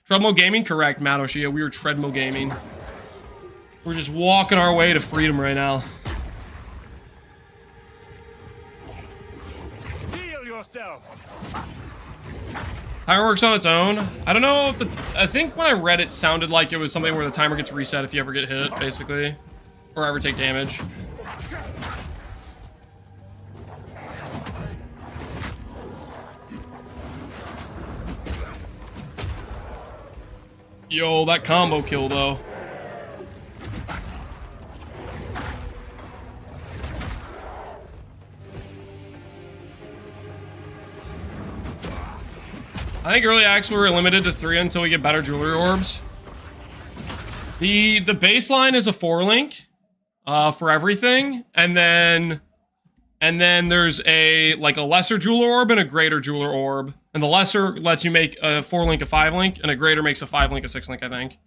Speaker 1: Treadmill Gaming? Correct, Matt Oshia. We were Treadmill Gaming. We're just walking our way to freedom right now.
Speaker 3: Steel yourself.
Speaker 1: Timer works on its own. I don't know if I think when I read it sounded like it was something where the timer gets reset if you ever get hit, basically. Or ever take damage. Yo, that combo kill, though. I think early acts were limited to 3 until we get better jewelry orbs. The baseline is a 4-link for everything, and then there's a lesser jeweler orb and a greater jeweler orb. And the lesser lets you make a 4-link a 5-link, and a greater makes a 5-link a 6-link, I think.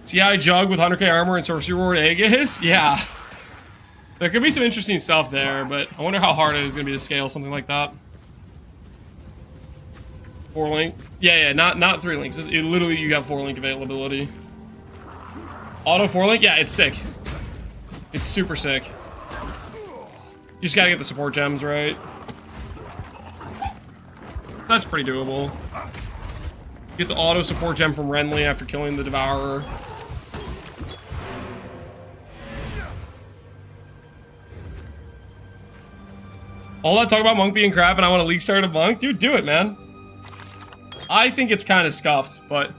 Speaker 1: CI Jug with 100k armor and Sorcery Ward Aegis? Yeah. There could be some interesting stuff there, but I wonder how hard it is going to be to scale something like that. 4-link? Yeah, not 3 links. Literally, you have 4-link availability. Auto 4-link? Yeah, it's sick. It's super sick. You just gotta get the support gems right. That's pretty doable. Get the auto support gem from Renly after killing the Devourer. All that talk about Monk being crap and I want to league start a Monk? Dude, do it, man. I think it's kind of scuffed, but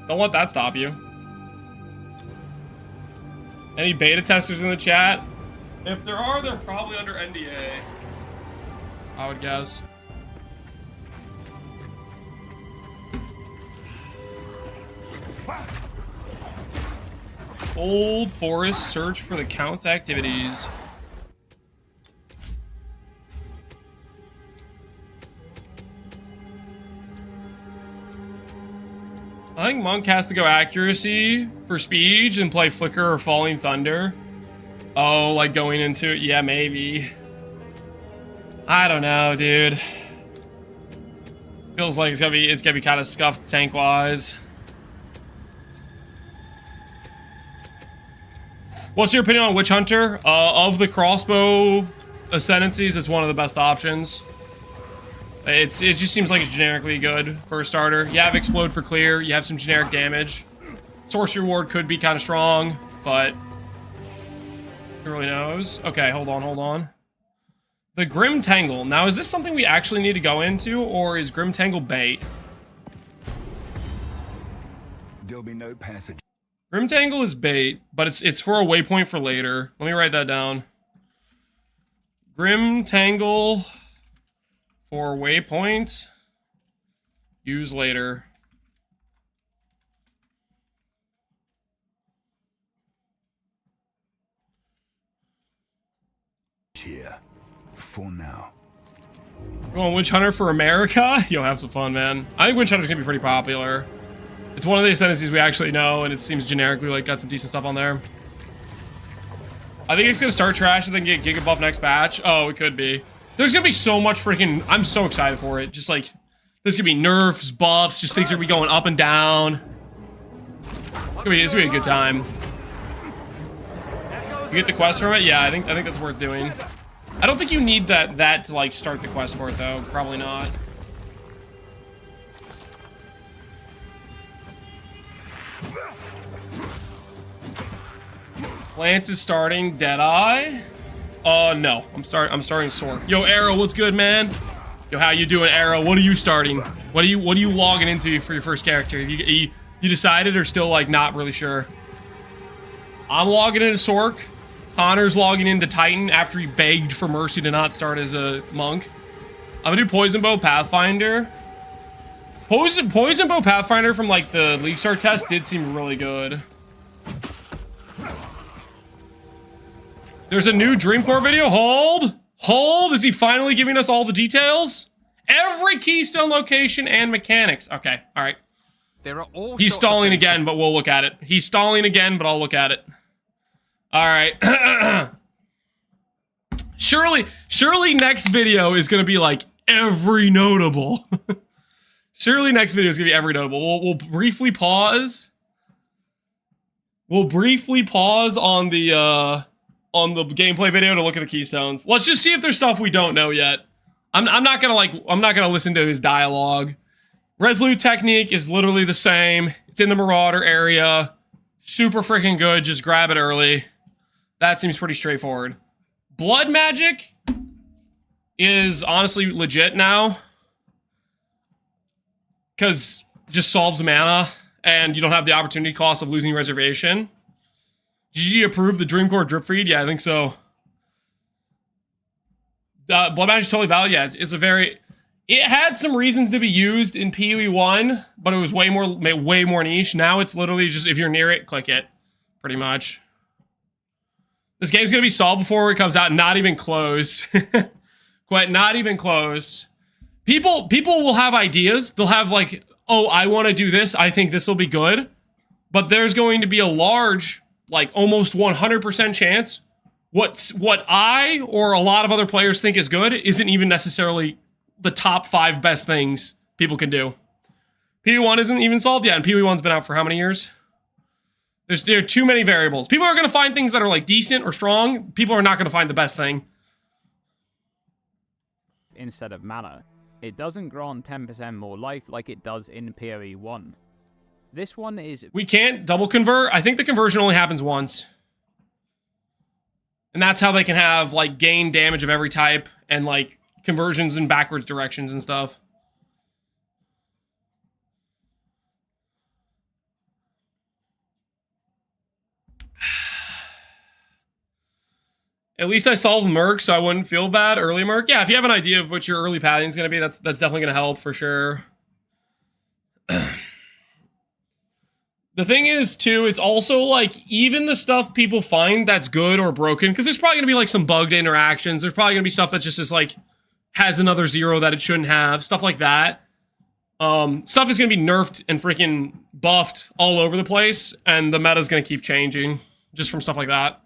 Speaker 1: don't let that stop you. Any beta testers in the chat? If there are, they're probably under NDA. I would guess. Old Forest, search for the Count's activities. I think Monk has to go accuracy for speed and play Flicker or Falling Thunder. Oh, like going into it? Yeah, maybe. I don't know, dude. Feels like it's gonna be kind of scuffed tank-wise. What's your opinion on Witch Hunter? Of the crossbow ascendancies, it's one of the best options. It just seems like it's generically good for a starter. You have Explode for clear, you have some generic damage. Sorcery Ward could be kind of strong, but who really knows? Okay, hold on. The Grim Tangle. Now, is this something we actually need to go into, or is Grim Tangle bait?
Speaker 3: There'll be no passage.
Speaker 1: Grim Tangle is bait, but it's for a waypoint for later. Let me write that down. Grim Tangle for waypoint. Use later.
Speaker 3: Here, for now.
Speaker 1: Going Witch Hunter for America? Yo, have some fun, man. I think Witch Hunter's gonna be pretty popular. It's one of the ascendancies we actually know, and it seems generically like got some decent stuff on there. I think it's gonna start trash and then get Giga buff next batch. Oh, it could be. There's gonna be so much freaking. I'm so excited for it. Just like there's gonna be nerfs, buffs, just things are gonna be going up and down. It's gonna be a good time. You get the quest from it? Yeah, I think that's worth doing. I don't think you need that to like start the quest for it though. Probably not. Lance is starting Deadeye. No. I'm starting Sork. Yo, Arrow, what's good, man? Yo, how you doing, Arrow? What are you starting? What are you logging into for your first character? You decided or still like not really sure? I'm logging into Sork. Connor's logging into Titan after he begged for mercy to not start as a monk. I'm gonna do Poison Bow Pathfinder. Poison Bow Pathfinder from like the League Star test did seem really good. There's a new Dreamcore video. Hold. Is he finally giving us all the details? Every keystone location and mechanics. Okay, all right.
Speaker 7: There are all
Speaker 1: He's stalling again, but we'll look at it. He's stalling again, but I'll look at it. All right. Surely next video is gonna be like every notable. Surely next video is gonna be every notable. We'll briefly pause. We'll briefly pause on the gameplay video to look at the keystones. Let's just see if there's stuff we don't know yet. I'm not gonna listen to his dialogue. Resolute technique is literally the same. It's in the Marauder area. Super freaking good. Just grab it early. That seems pretty straightforward. Blood magic is honestly legit now. Because just solves mana and you don't have the opportunity cost of losing reservation. GG approved the Dreamcore drip feed? Yeah, I think so. Blood Magic is totally valid. Yeah, it's a very... It had some reasons to be used in PoE 1, but it was way more niche. Now it's literally just, if you're near it, click it. Pretty much. This game's gonna be solved before it comes out. Not even close. Quite not even close. People will have ideas. They'll have like, oh, I want to do this. I think this will be good. But there's going to be a large... like almost 100% chance what I or a lot of other players think is good isn't even necessarily the top 5 best things people can do. PoE1 isn't even solved yet, and PoE1's been out for how many years? There are too many variables. People are going to find things that are like decent or strong. People are not going to find the best thing.
Speaker 8: Instead of mana, it doesn't grant 10% more life like it does in PoE 1. This one is...
Speaker 1: We can't double convert. I think the conversion only happens once. And that's how they can have, like, gain damage of every type and, like, conversions in backwards directions and stuff. At least I solved Merc, so I wouldn't feel bad. Early Merc? Yeah, if you have an idea of what your early pathing is going to be, that's definitely going to help for sure. The thing is, too, it's also, like, even the stuff people find that's good or broken, because there's probably going to be, like, some bugged interactions. There's probably going to be stuff that just is, like, has another 0 that it shouldn't have. Stuff like that. Stuff is going to be nerfed and freaking buffed all over the place, and the meta's going to keep changing just from stuff like that.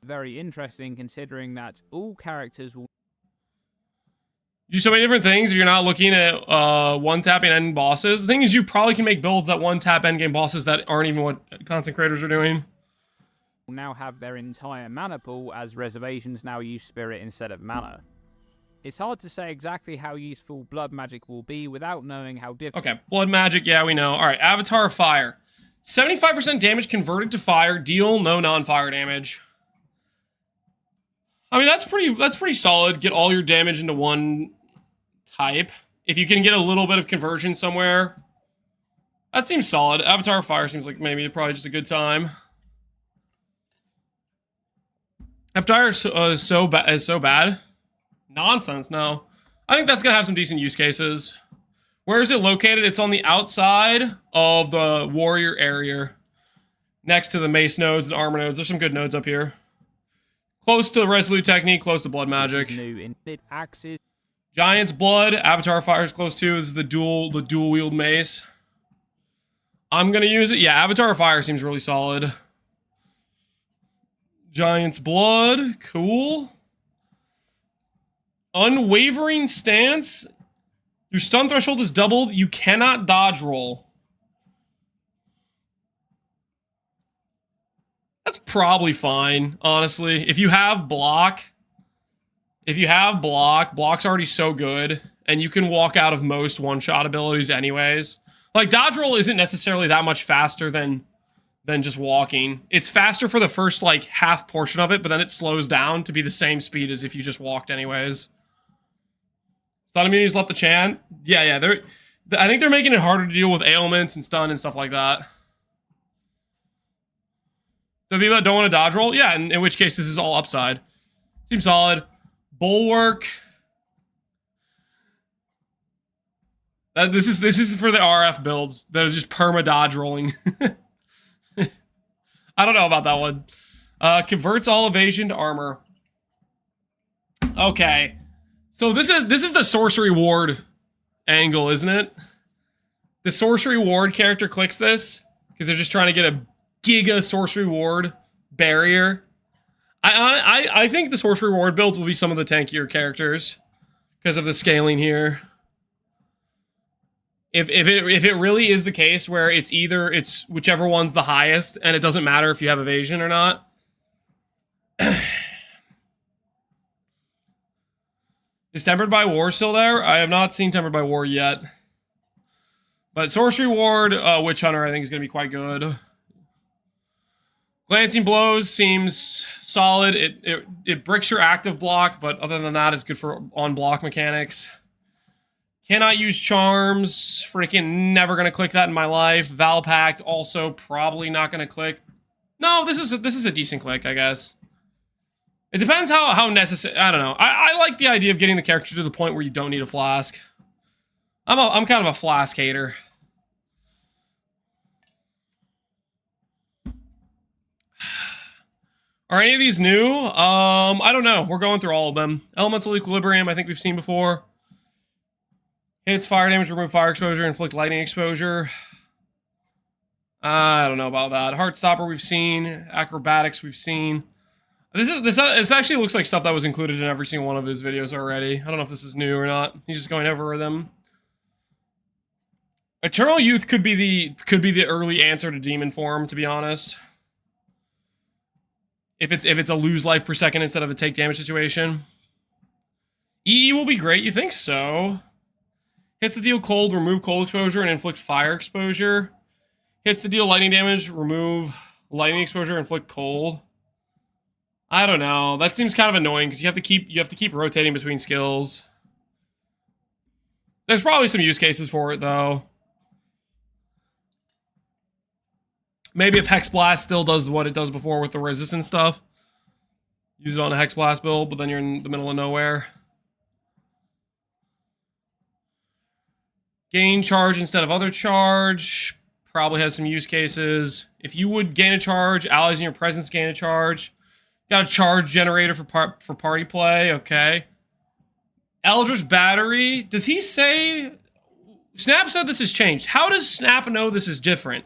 Speaker 8: very interesting considering that all characters will
Speaker 1: do so many different things if you're not looking at one-tapping end bosses. The thing is, you probably can make builds that one-tap endgame bosses that aren't even what content creators are doing.
Speaker 8: now have their entire mana pool, as reservations now use spirit instead of mana. It's hard to say exactly how useful blood magic will be without knowing how difficult...
Speaker 1: Okay, blood magic, yeah, we know. Alright, Avatar of Fire. 75% damage converted to fire, deal no non-fire damage. I mean, that's pretty solid. Get all your damage into one type. If you can get a little bit of conversion somewhere, that seems solid. Avatar of Fire seems like maybe probably just a good time. Avatar is so bad. Nonsense, no. I think that's gonna have some decent use cases. Where is it located? It's on the outside of the warrior area, next to the mace nodes and armor nodes. There's some good nodes up here. Close to the Resolute Technique, close to Blood Magic.
Speaker 8: New infinite axes.
Speaker 1: Giant's Blood, Avatar Fire's close to, is the dual wield mace. I'm gonna use it. Yeah, Avatar Fire seems really solid. Giant's Blood, cool. Unwavering Stance. Your stun threshold is doubled. You cannot dodge roll. That's probably fine, honestly. If you have block's already so good, and you can walk out of most one-shot abilities anyways. Like, dodge roll isn't necessarily that much faster than just walking. It's faster for the first, like, half portion of it, but then it slows down to be the same speed as if you just walked anyways. Stun immunity's left the chant. Yeah, I think they're making it harder to deal with ailments and stun and stuff like that. The people that don't want to dodge roll, yeah, in which case this is all upside. Seems solid. Bulwark. This is for the RF builds that are just perma dodge rolling. I don't know about that one. Converts all evasion to armor. Okay, so this is the sorcery ward angle, isn't it? The sorcery ward character clicks this because they're just trying to get a giga sorcery ward barrier. I think the sorcery ward builds will be some of the tankier characters because of the scaling here. If it really is the case where it's whichever one's the highest and it doesn't matter if you have evasion or not. Is Tempered by War still there? I have not seen Tempered by War yet. But Sorcery Ward, Witch Hunter, I think is going to be quite good. Glancing Blows seems solid. It bricks your active block, but other than that, it's good for on-block mechanics. Cannot use Charms. Freaking never going to click that in my life. Valpact, also probably not going to click. No, this is a decent click, I guess. It depends how necessary. I don't know. I like the idea of getting the character to the point where you don't need a flask. I'm kind of a flask hater. Are any of these new? I don't know. We're going through all of them. Elemental Equilibrium, I think we've seen before. Hits fire damage, remove fire exposure, inflict lightning exposure. I don't know about that. Heartstopper we've seen. Acrobatics we've seen. This actually looks like stuff that was included in every single one of his videos already. I don't know if this is new or not. He's just going over them. Eternal Youth could be the early answer to Demon Form, to be honest. If it's a lose life per second instead of a take damage situation. EE will be great, you think so? Hits the deal cold, remove cold exposure, and inflict fire exposure. Hits the deal lightning damage, remove lightning exposure, inflict cold. I don't know. That seems kind of annoying because you have to keep rotating between skills. There's probably some use cases for it though. Maybe if Hex Blast still does what it does before with the resistance stuff. Use it on a Hex Blast build, but then you're in the middle of nowhere. Gain charge instead of other charge. Probably has some use cases. If you would gain a charge, allies in your presence gain a charge. Got a charge generator for party play, okay. Eldritch Battery, does he say... Snap said this has changed. How does Snap know this is different?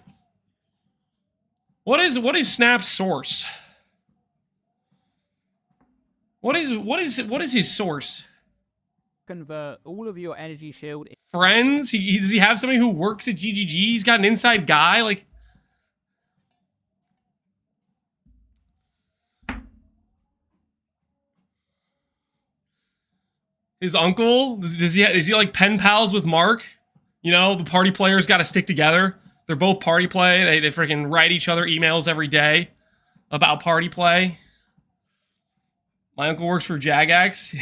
Speaker 1: What is Snap's source? What is his source?
Speaker 8: Convert all of your energy shield.
Speaker 1: Friends? Does he have somebody who works at GGG? He's got an inside guy? Like... His uncle? Is he like pen pals with Mark? You know, the party players got to stick together. They're both party play. They freaking write each other emails every day about party play. My uncle works for Jagax.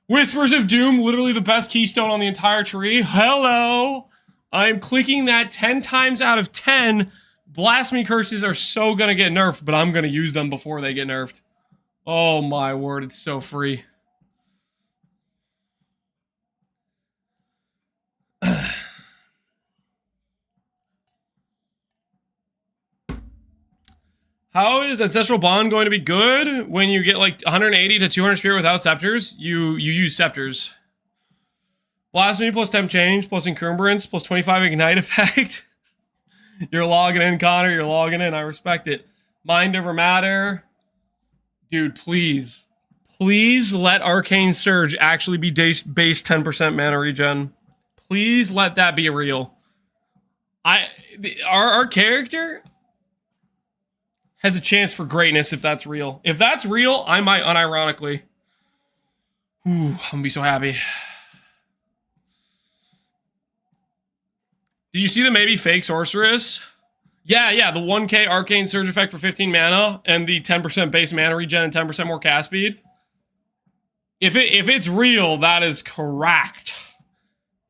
Speaker 1: Whispers of Doom, literally the best keystone on the entire tree. Hello! I'm clicking that 10 times out of 10. Blasphemy curses are so gonna get nerfed, but I'm gonna use them before they get nerfed. Oh my word, it's so free. How is Ancestral Bond going to be good when you get like 180 to 200 spirit without scepters? You use scepters. Blasphemy plus temp change plus encumbrance plus 25 ignite effect. You're logging in, Connor. You're logging in. I respect it. Mind over matter. Dude, please. Please let Arcane Surge actually be base 10% mana regen. Please let that be real. Our character has a chance for greatness if that's real. If that's real, I might unironically. Ooh, I'm gonna be so happy. Did you see the maybe fake sorceress? Yeah, the 1k arcane surge effect for 15 mana and the 10% base mana regen and 10% more cast speed. If it's real, that is correct.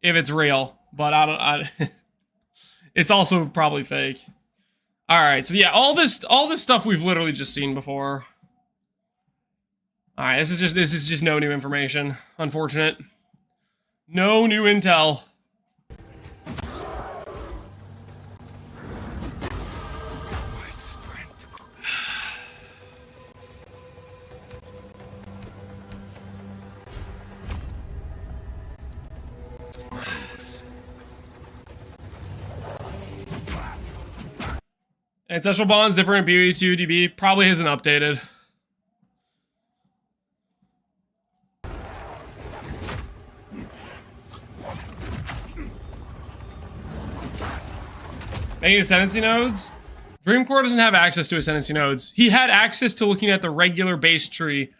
Speaker 1: If it's real, but it's also probably fake. All right, so yeah, all this stuff we've literally just seen before. All right, this is just no new information. Unfortunate. No new intel. Ancestral Bond's different in PoE2 DB. Probably isn't updated. Making Ascendancy nodes? Dreamcore doesn't have access to Ascendancy nodes. He had access to looking at the regular base tree.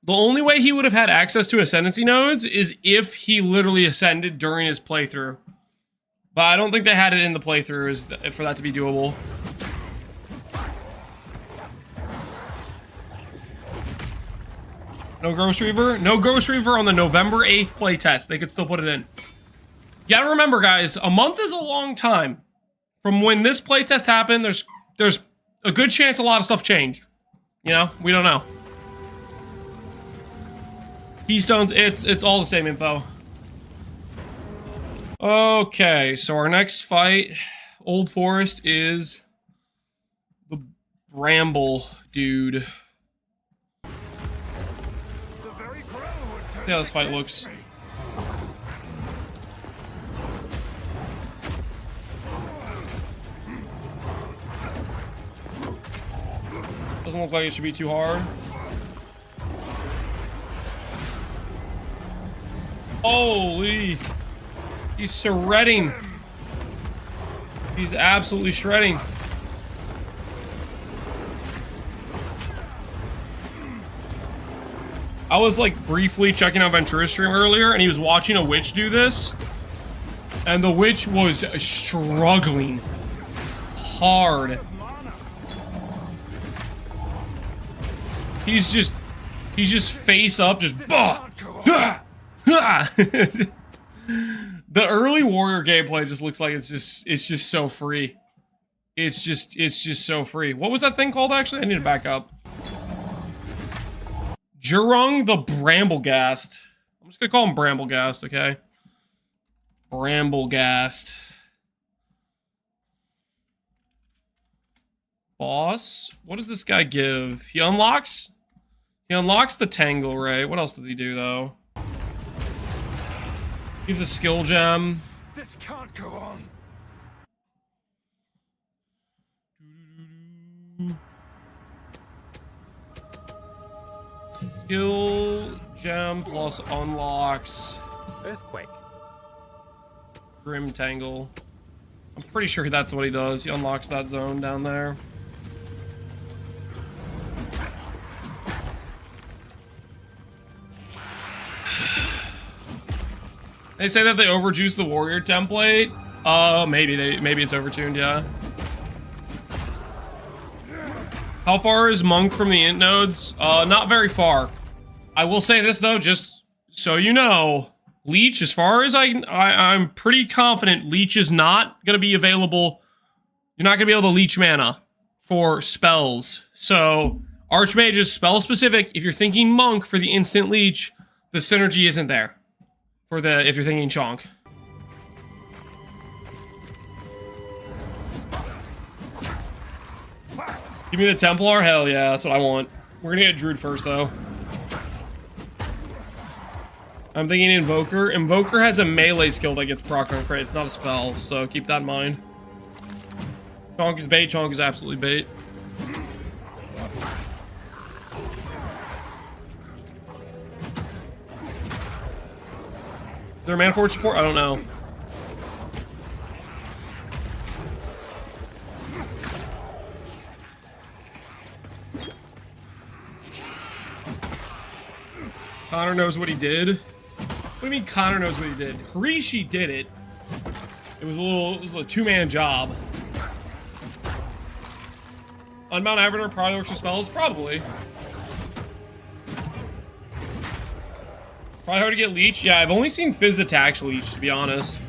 Speaker 1: The only way he would have had access to Ascendancy nodes is if he literally ascended during his playthrough. But I don't think they had it in the playthrough for that to be doable. No Ghost Reaver? No Ghost Reaver on the November 8th playtest. They could still put it in. You gotta remember, guys, a month is a long time. From when this playtest happened, there's a good chance a lot of stuff changed. You know? We don't know. Keystones, it's all the same info. Okay, so our next fight, Old Forest, is the Bramble dude. See how this fight looks. Doesn't look like it should be too hard. Holy! He's shredding. He's absolutely shredding. I was like briefly checking out Ventura's stream earlier and he was watching a witch do this. And the witch was struggling hard. He's just face up, just bah, ha, ha. The early warrior gameplay just looks like it's just so free. It's just so free. What was that thing called actually? I need to back up. Jurung the Bramblegast. I'm just gonna call him Bramblegast, okay? Bramblegast. Boss? What does this guy give? He unlocks the Tangle Ray. What else does he do though? Gives a skill gem.
Speaker 3: This can't go on.
Speaker 1: Skill gem plus unlocks.
Speaker 6: Earthquake.
Speaker 1: Grim Tangle. I'm pretty sure that's what he does. He unlocks that zone down there. They say that they overjuiced the warrior template. Maybe it's overtuned, yeah. How far is Monk from the int nodes? Not very far. I will say this though, just so you know, Leech, as far as I'm pretty confident Leech is not gonna be available. You're not gonna be able to leech mana for spells. So Archmage is spell specific. If you're thinking Monk for the instant leech, the synergy isn't there. If you're thinking Chonk. Give me the Templar? Hell yeah, that's what I want. We're gonna get Druid first, though. I'm thinking Invoker. Invoker has a melee skill that gets proc on crit. It's not a spell, so keep that in mind. Chonk is bait. Chonk is absolutely bait. Is there a Mana Forge support? I don't know. Connor knows what he did. What do you mean Connor knows what he did? Harishi did it. It was a two-man job. Unbound Avatar probably works with spells? Probably. Probably hard to get Leech. Yeah, I've only seen Fizz attacks Leech, to be honest.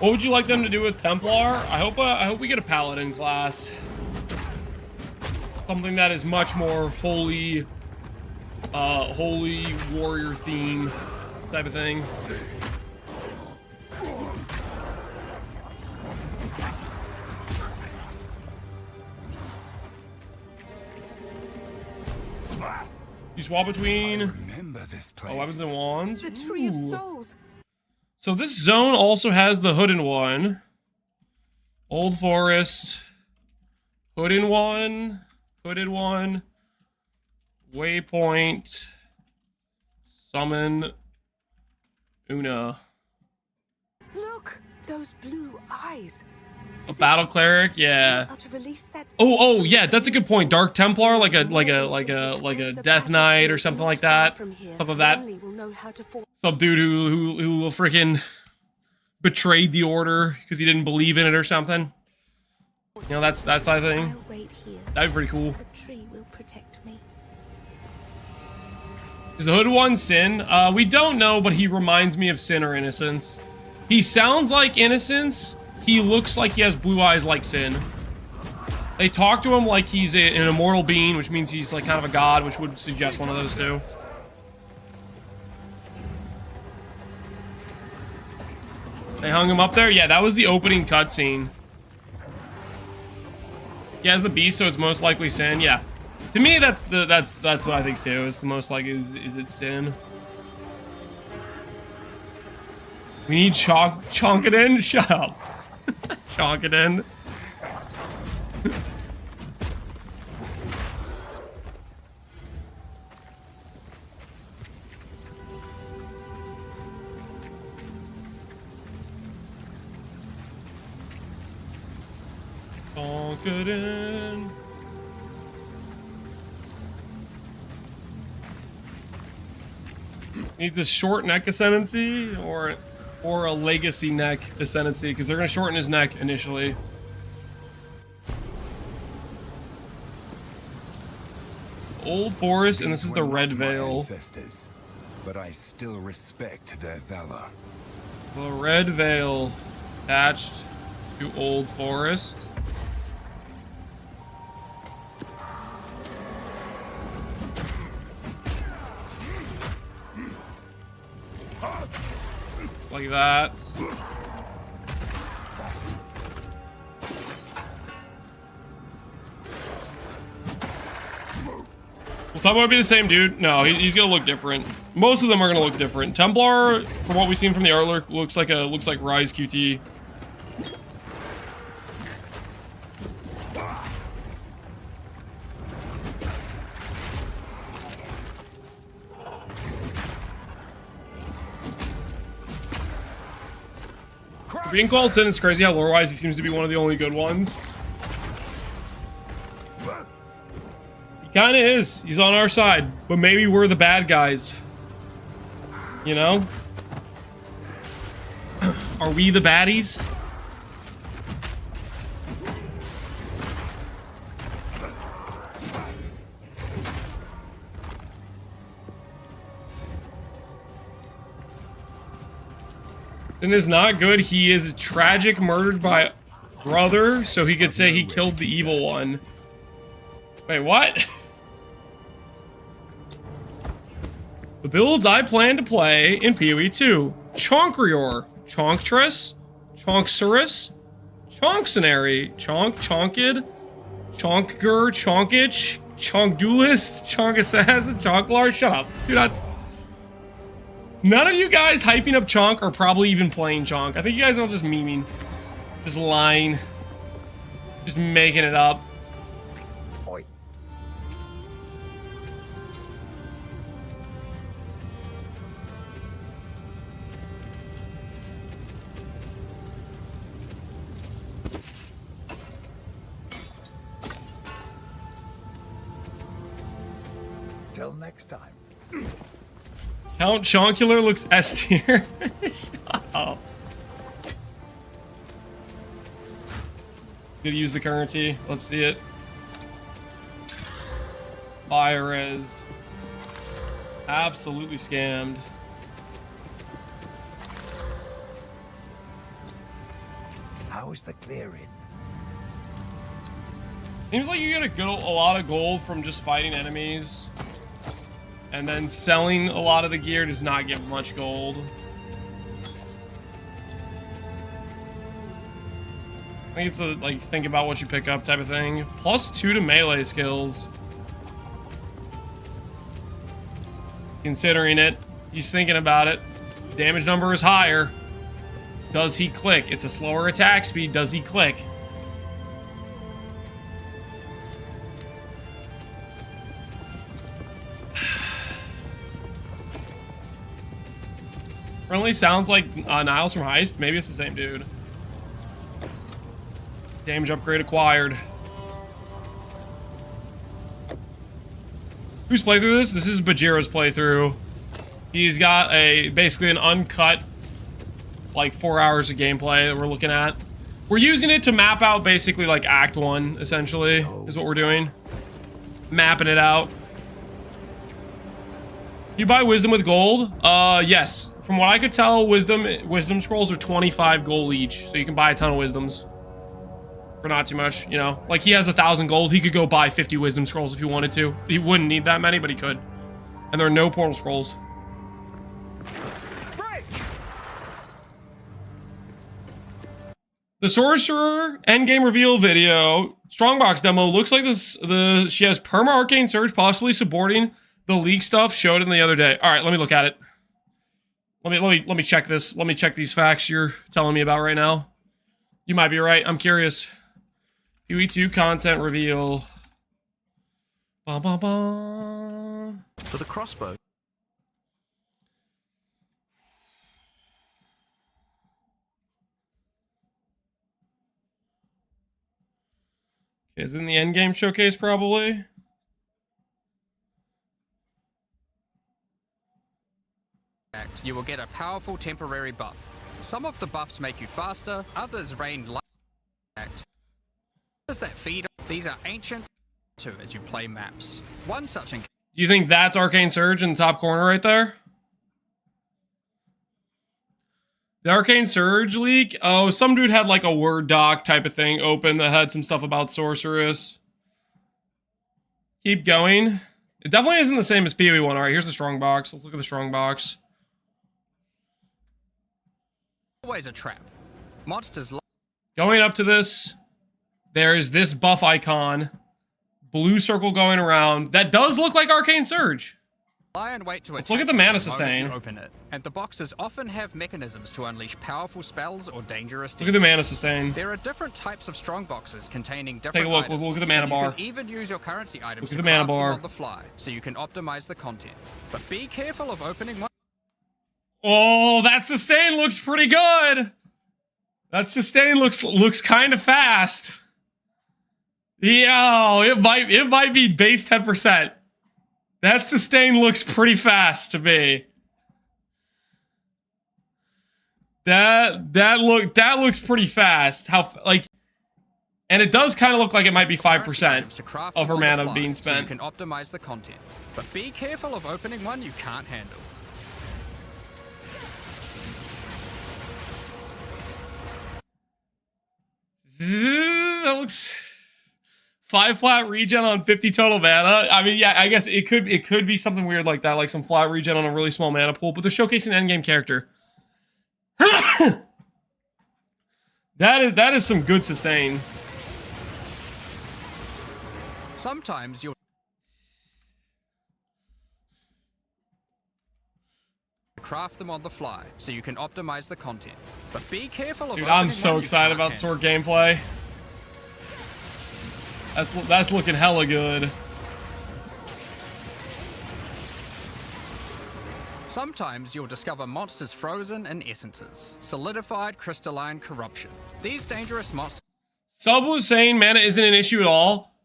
Speaker 1: What would you like them to do with Templar? I hope we get a Paladin class. Something that is much more holy warrior theme type of thing. You swap between weapons and wands.
Speaker 5: The Tree of Souls.
Speaker 1: So this zone also has the Hooded one. Old Forest. Hooded one. Hooded one. Waypoint. Summon. Una.
Speaker 5: Look, those blue eyes.
Speaker 1: A battle cleric, yeah.
Speaker 5: To release that
Speaker 1: Oh, yeah, that's a good point. Dark Templar, like a Death Knight or something like that. Something like that. Some dude who freaking betrayed the order because he didn't believe in it or something. You know, that's that side of thing.
Speaker 5: I'll wait here.
Speaker 1: That'd be pretty cool.
Speaker 5: The tree will protect me.
Speaker 1: Is the Hooded one Sin? We don't know, but he reminds me of Sin or Innocence. He sounds like Innocence. He looks like he has blue eyes like Sin. They talk to him like he's an immortal being, which means he's like kind of a god, which would suggest one of those two. They hung him up there? Yeah, that was the opening cutscene. He has the beast, so it's most likely Sin. Yeah. To me, that's what I think too. It's the most likely is it Sin. We need Chonkadin? Shut up. Chonkadin. Chonkadin. Needs a short neck ascendancy or a legacy neck ascendancy, because they're going to shorten his neck initially. Old Forest, and this is the Red Veil.
Speaker 3: But I still respect their valor.
Speaker 1: The Red Veil attached to Old Forest. Like that. Will Templar be the same dude? No, he's gonna look different. Most of them are gonna look different. Templar, from what we've seen from the artwork, looks like Rise QT. Being called Sin is crazy how lore-wise he seems to be one of the only good ones. He kinda is. He's on our side. But maybe we're the bad guys. You know? Are we the baddies? Sin is not good. He is tragic, murdered by brother, so he could say he killed the evil one. Wait, what? The builds I plan to play in PoE 2. Chonkrior, Chonktress, Chonksaurus, Chonkcenary, Chonkid, Chonkger, Chonkitch, Chonkduelist, Chonkassassin, Chonklar. Shut up. Dude, none of you guys hyping up Chonk are probably even playing Chonk. I think you guys are all just memeing. Just lying. Just making it up.
Speaker 4: Oi. Till next time.
Speaker 1: Count Chonkular looks S tier. Shut up. Did he use the currency? Let's see it. Virez. Absolutely scammed.
Speaker 4: How's the clearing?
Speaker 1: Seems like you get a lot of gold from just fighting enemies. And then selling a lot of the gear does not give much gold. I think it's a, like, think about what you pick up type of thing. +2 to melee skills. Considering it, he's thinking about it. Damage number is higher. Does he click? It's a slower attack speed. Does he click? Friendly sounds like Niles from Heist. Maybe it's the same dude. Damage upgrade acquired. Whose playthrough this? This is Bajira's playthrough. He's got basically an uncut, like 4 hours of gameplay that we're looking at. We're using it to map out basically like Act 1, essentially, is what we're doing. Mapping it out. You buy wisdom with gold? Yes. From what I could tell, wisdom scrolls are 25 gold each, so you can buy a ton of wisdoms for not too much, you know. Like, he has 1,000 gold, he could go buy 50 wisdom scrolls if he wanted to. He wouldn't need that many, but he could. And there are no portal scrolls. The Sorcerer endgame reveal video Strongbox demo looks like she has perma arcane surge, possibly supporting the league stuff showed in the other day. All right, let me look at it. Let me check this. Let me check these facts you're telling me about right now. You might be right. I'm curious. UE2 content reveal. Ba, ba, ba.
Speaker 7: For the crossbow.
Speaker 1: Okay, it's in the endgame showcase probably.
Speaker 9: You will get a powerful temporary buff. Some of the buffs make you faster, others rain light. Does that feed? These are ancient too as you play maps. One such
Speaker 1: Do you think that's Arcane Surge in the top corner right there? The Arcane Surge leak? Oh, some dude had like a Word doc type of thing open that had some stuff about Sorceress. Keep going. It definitely isn't the same as PoE 1. Alright, here's the strong box. Let's look at the strong box.
Speaker 9: always a trap. Monsters
Speaker 1: going up to this, there is this buff icon. Blue circle going around. That does look like Arcane Surge.
Speaker 9: lie and wait to
Speaker 1: Let's look at the mana sustain.
Speaker 9: Open it. And the boxes often have mechanisms to unleash powerful spells or dangerous
Speaker 1: Look at the mana sustain.
Speaker 9: There are different types of strong boxes containing different
Speaker 1: Take a look.
Speaker 9: items.
Speaker 1: Look at the mana bar.
Speaker 9: You can even use your currency items
Speaker 1: Look at
Speaker 9: to
Speaker 1: the mana
Speaker 9: craft them
Speaker 1: bar.
Speaker 9: on the fly, so you can optimize the contents. But be careful of opening one.
Speaker 1: Oh, that sustain looks pretty good. That sustain looks kind of fast. Yo, it might be base 10%. That sustain looks pretty fast to me. That looks pretty fast. And it does kind of look like it might be 5% of her mana being spent.
Speaker 9: So you can optimize the contents. But be careful of opening one you can't handle.
Speaker 1: That looks 5 flat regen on 50 total mana. I mean, yeah, I guess it could be something weird like that, like some flat regen on a really small mana pool, but they're showcasing an endgame character. That is some good sustain.
Speaker 9: Sometimes you'll craft them on the fly, so you can optimize the content. But be careful of
Speaker 1: Dude, I'm
Speaker 9: opening
Speaker 1: so
Speaker 9: one you
Speaker 1: excited
Speaker 9: can't
Speaker 1: about
Speaker 9: handle.
Speaker 1: sword gameplay. That's looking hella good.
Speaker 9: Sometimes you'll discover monsters frozen in essences, solidified crystalline corruption. These dangerous monsters.
Speaker 1: Sub was saying mana isn't an issue at all.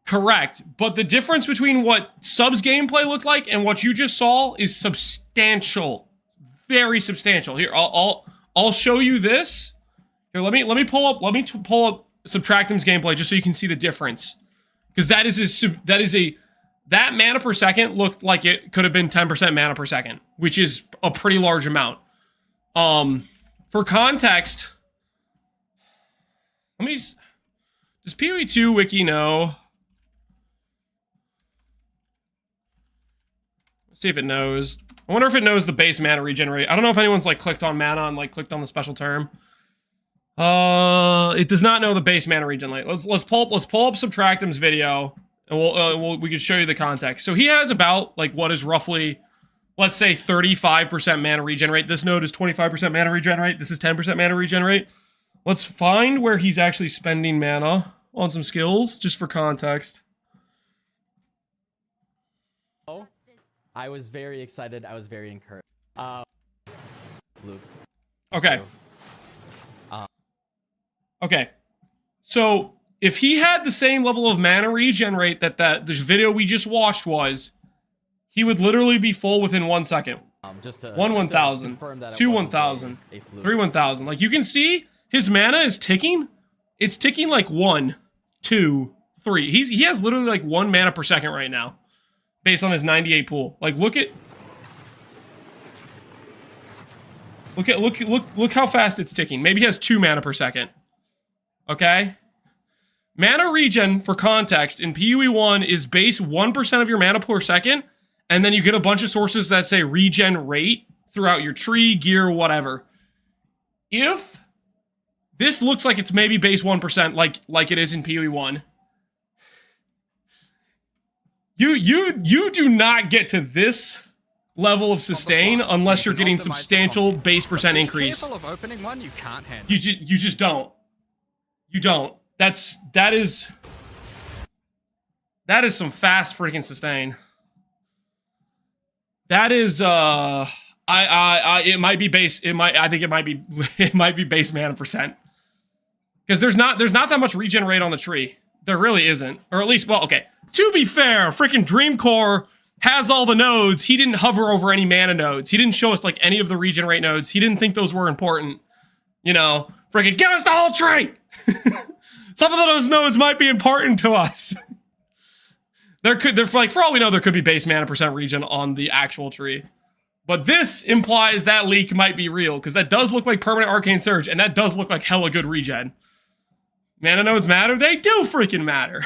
Speaker 1: Correct, but the difference between what Sub's gameplay looked like and what you just saw is substantial, very substantial. Here, I'll show you this. Here, let me pull up Subtractum's gameplay just so you can see the difference, because that mana per second looked like it could have been 10% mana per second, which is a pretty large amount. For context, does PoE2 wiki know? See if it knows. I wonder if it knows the base mana regenerate. I don't know if anyone's like clicked on mana and like clicked on the special term. It does not know the base mana regenerate. Let's pull up Subtractum's video, and we can show you the context. So he has about like what is roughly, let's say 35% mana regenerate. This node is 25% mana regenerate. This is 10% mana regenerate. Let's find where he's actually spending mana on some skills, just for context.
Speaker 7: I was very excited. I was very encouraged. Luke.
Speaker 1: Okay. Okay. So if he had the same level of mana regen rate that this video we just watched was, he would literally be full within 1 second.
Speaker 7: Just to
Speaker 1: 1,000,
Speaker 7: confirm that it
Speaker 1: 2,1,000, 3,1,000. Like you can see, his mana is ticking. It's ticking like 1, 2, 3. He has literally like 1 mana per second right now, based on his 98 pool. Like look how fast it's ticking. Maybe he has 2 mana per second. Okay? Mana regen, for context, in PoE1 is base 1% of your mana per second, and then you get a bunch of sources that say regen rate throughout your tree, gear, whatever. If this looks like it's maybe base 1% like it is in PoE1, you do not get to this level of sustain unless you're getting substantial base percent increase.
Speaker 9: Careful of opening one you can't handle.
Speaker 1: You just don't. You don't. That is some fast freaking sustain. That is it might be base. I think it might be base mana percent. Because there's not that much regenerate on the tree. There really isn't. Or at least, well, okay. To be fair, freaking Dreamcore has all the nodes. He didn't hover over any mana nodes. He didn't show us like any of the regenerate nodes. He didn't think those were important. You know, freaking give us the whole tree. Some of those nodes might be important to us. They're like, for all we know, there could be base mana percent regen on the actual tree. But this implies that leak might be real, because that does look like permanent arcane surge, and that does look like hella good regen. Mana nodes matter? They do freaking matter.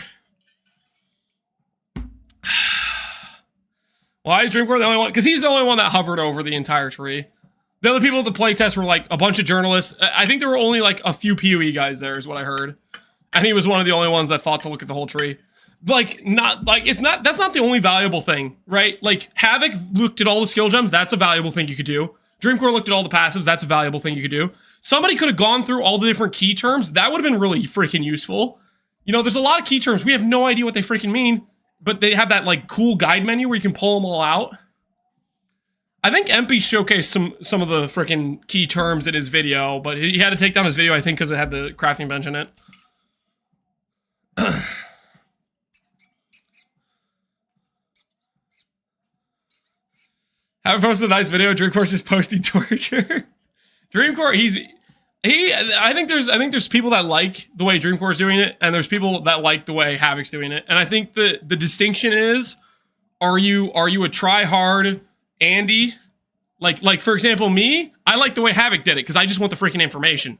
Speaker 1: Why is Dreamcore the only one? Because he's the only one that hovered over the entire tree. The other people at the playtest were like a bunch of journalists. I think there were only like a few PoE guys there, is what I heard. And he was one of the only ones that thought to look at the whole tree. That's not the only valuable thing, right? Like, Havoc looked at all the skill gems, that's a valuable thing you could do. Dreamcore looked at all the passives, that's a valuable thing you could do. Somebody could have gone through all the different key terms, that would have been really freaking useful. You know, there's a lot of key terms, we have no idea what they freaking mean, but they have that, like, cool guide menu where you can pull them all out. I think MP showcased some of the freaking key terms in his video, but he had to take down his video, I think, because it had the crafting bench in it. Haven't posted a nice video. Dreamcore's just posting torture. Dreamcore, I think there's people that like the way Dreamcore's doing it, and there's people that like the way Havoc's doing it. And I think the distinction is, are you a try hard Andy? Like for example, me, I like the way Havoc did it because I just want the freaking information.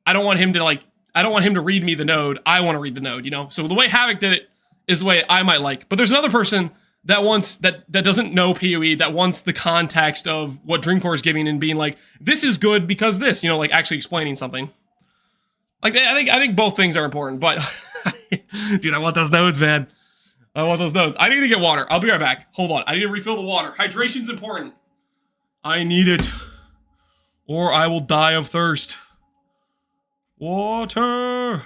Speaker 1: I don't want him to like I don't want him to read me the node. I want to read the node, you know? So the way Havoc did it is the way I might like. But there's another person that wants, that doesn't know PoE, that wants the context of what Dreamcore is giving and being like, this is good because this, you know, like actually explaining something. Like, I think both things are important, but dude, I want those nodes, man. I want those nodes. I need to get water. I'll be right back. Hold on. I need to refill the water. Hydration's important. I need it, or I will die of thirst. Water.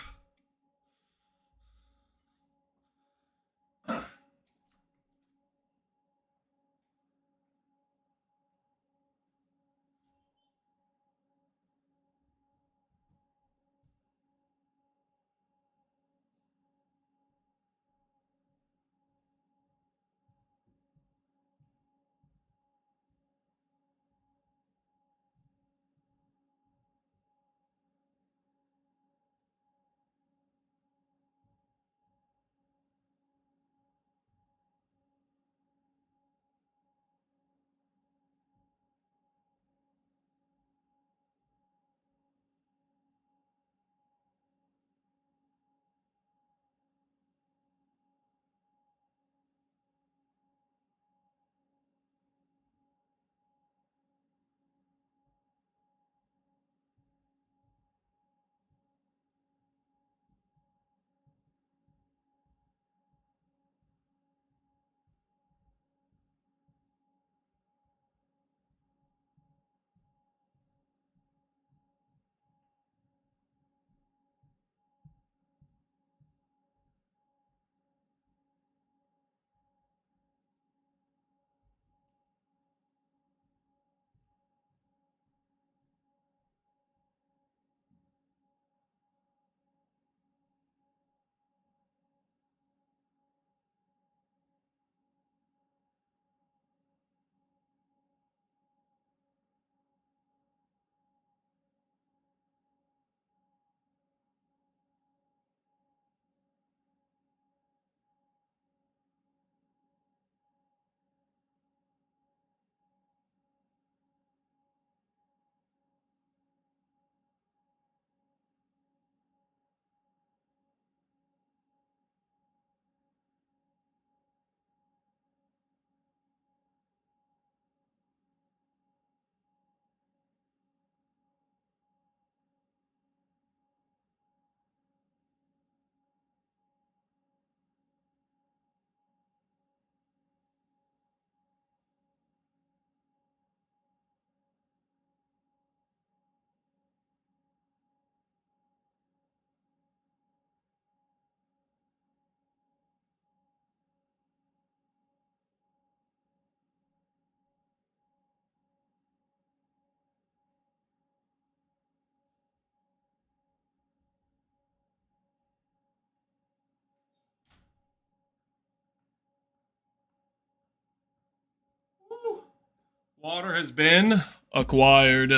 Speaker 1: Water has been acquired.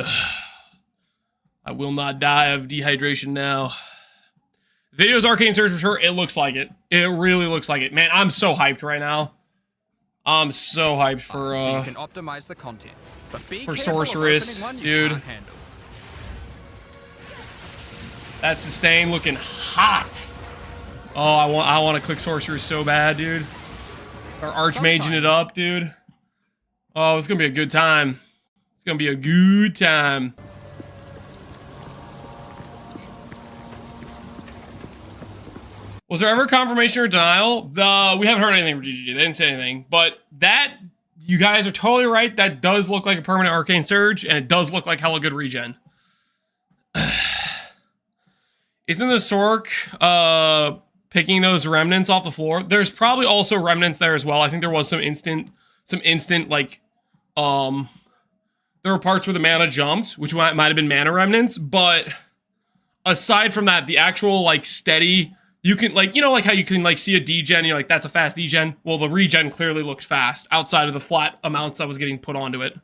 Speaker 1: I will not die of dehydration now. Video's Arcane Surge for sure. It looks like it. It really looks like it. Man, I'm so hyped right now. I'm so hyped for
Speaker 9: so you can optimize the content, but be
Speaker 1: for
Speaker 9: careful of
Speaker 1: Sorceress,
Speaker 9: opening one you
Speaker 1: dude.
Speaker 9: can't handle.
Speaker 1: That sustain looking hot. Oh, I want to click Sorceress so bad, dude. Or Archmaging it up, dude. Oh, it's gonna be a good time. It's gonna be a good time. Was there ever confirmation or denial? We haven't heard anything from GGG. They didn't say anything. But that, you guys are totally right. That does look like a permanent Arcane Surge, and it does look like hella good regen. Isn't the Sork picking those remnants off the floor? There's probably also remnants there as well. I think there was some instant like, there were parts where the mana jumped, which might have been mana remnants, but aside from that, the actual, like, steady, you can, like, you know, like how you can, like, see a degen, and you're like, that's a fast degen? Well, the regen clearly looked fast, outside of the flat amounts that was getting put onto it.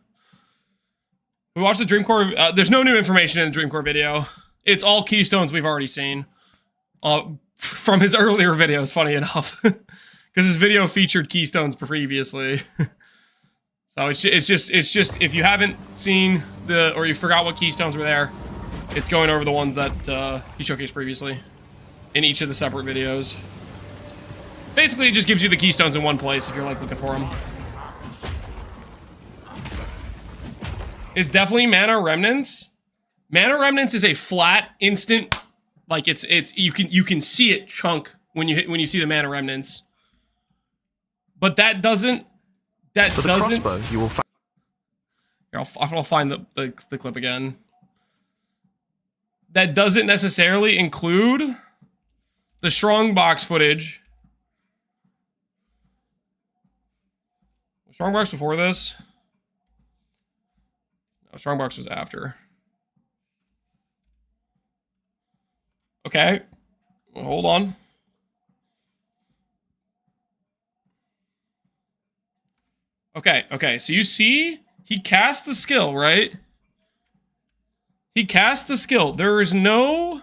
Speaker 1: We watched the Dreamcore, there's no new information in the Dreamcore video. It's all keystones we've already seen. From his earlier videos, funny enough. Because his video featured keystones previously. So it's just if you haven't seen or you forgot what keystones were there, It's going over the ones that he showcased previously in each of the separate videos. Basically, it just gives you the keystones in one place if you're like looking for them. It's definitely Mana Remnants. Mana Remnants is a flat instant, like it's you can see it chunk when you see the Mana Remnants. But that doesn't
Speaker 10: For the crossbow, you will find.
Speaker 1: Here, I'll find the clip again. That doesn't necessarily include the strongbox footage. Strongbox before this? No, Strongbox was after. Okay. Well, hold on. Okay, so you see, he cast the skill, right? He cast the skill. There is no...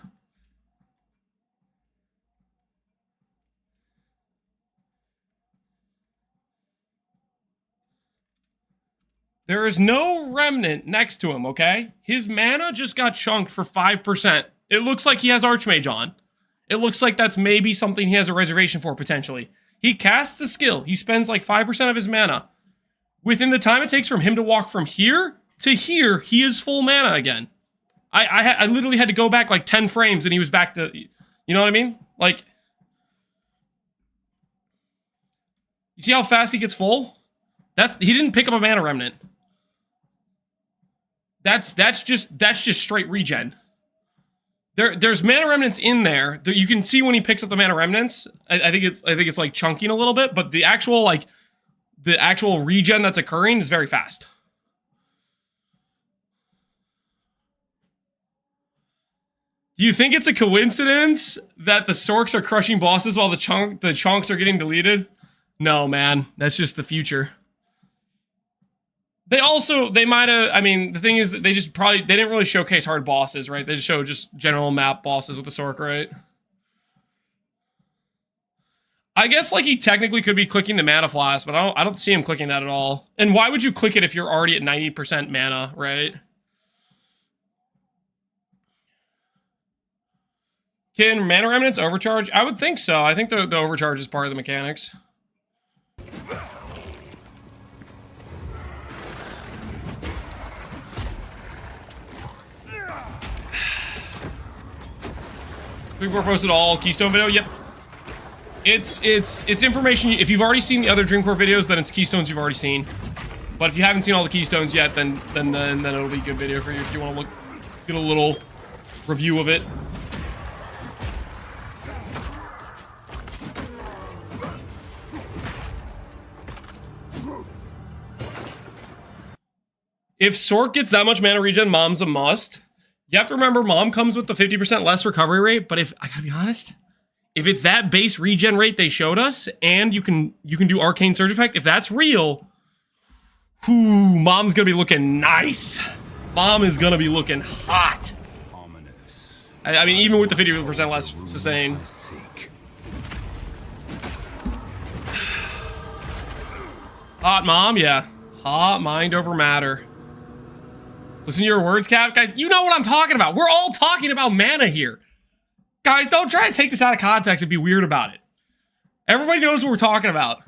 Speaker 1: There is no remnant next to him, okay? His mana just got chunked for 5%. It looks like he has Archmage on. It looks like that's maybe something he has a reservation for, potentially. He casts the skill. He spends like 5% of his mana. Within the time it takes from him to walk from here to here, he is full mana again. I literally had to go back like 10 frames and he was back to... You know what I mean? Like... You see how fast he gets full? He didn't pick up a Mana Remnant. That's just straight regen. There's Mana Remnants in there. You can see when he picks up the Mana Remnants. I think it's like chunking a little bit, but the actual regen that's occurring is very fast. Do you think it's a coincidence that the Sorks are crushing bosses while the chunks are getting deleted? No, man. That's just the future. They might have, I mean, the thing is that they didn't really showcase hard bosses, right? They just showed just general map bosses with the Sork, right? I guess, like, he technically could be clicking the Mana Flask, but I don't see him clicking that at all. And why would you click it if you're already at 90% mana, right? Can Mana Remnants overcharge? I would think so. I think the overcharge is part of the mechanics. We've posted all Keystone video. Yep. It's information. If you've already seen the other Dreamcore videos, then it's Keystones you've already seen. But if you haven't seen all the Keystones yet, then it'll be a good video for you if you want to get a little review of it. If Sork gets that much mana regen, Mom's a must. You have to remember, Mom comes with the 50% less recovery rate, but I gotta be honest, if it's that base regen rate they showed us, and you can do Arcane Surge Effect, if that's real, Mom's gonna be looking nice. Mom is gonna be looking hot. I mean, even with the 50% less sustain. Hot Mom, yeah. Hot mind over matter. Listen to your words, Cap. Guys, you know what I'm talking about. We're all talking about mana here. Guys, don't try to take this out of context and be weird about it. Everybody knows what we're talking about.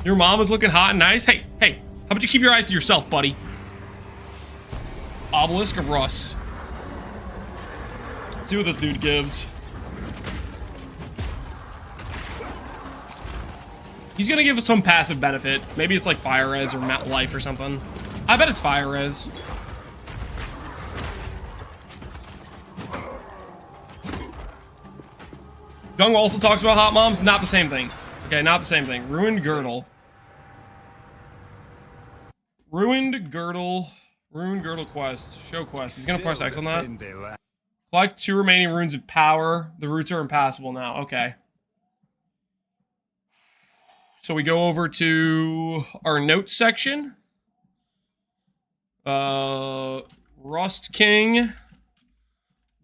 Speaker 1: Your mom is looking hot and nice. Hey, how about you keep your eyes to yourself, buddy? Obelisk of Rust. Let's see what this dude gives. He's gonna give us some passive benefit. Maybe it's like Fire Res or Life or something. I bet it's Fire Res. Gung also talks about Hot Moms. Not the same thing. Okay, not the same thing. Ruined Girdle. Ruined Girdle quest. Show quest. He's gonna press X on that. Collect 2 remaining runes of power. The roots are impassable now. Okay. So we go over to our notes section. Rust King.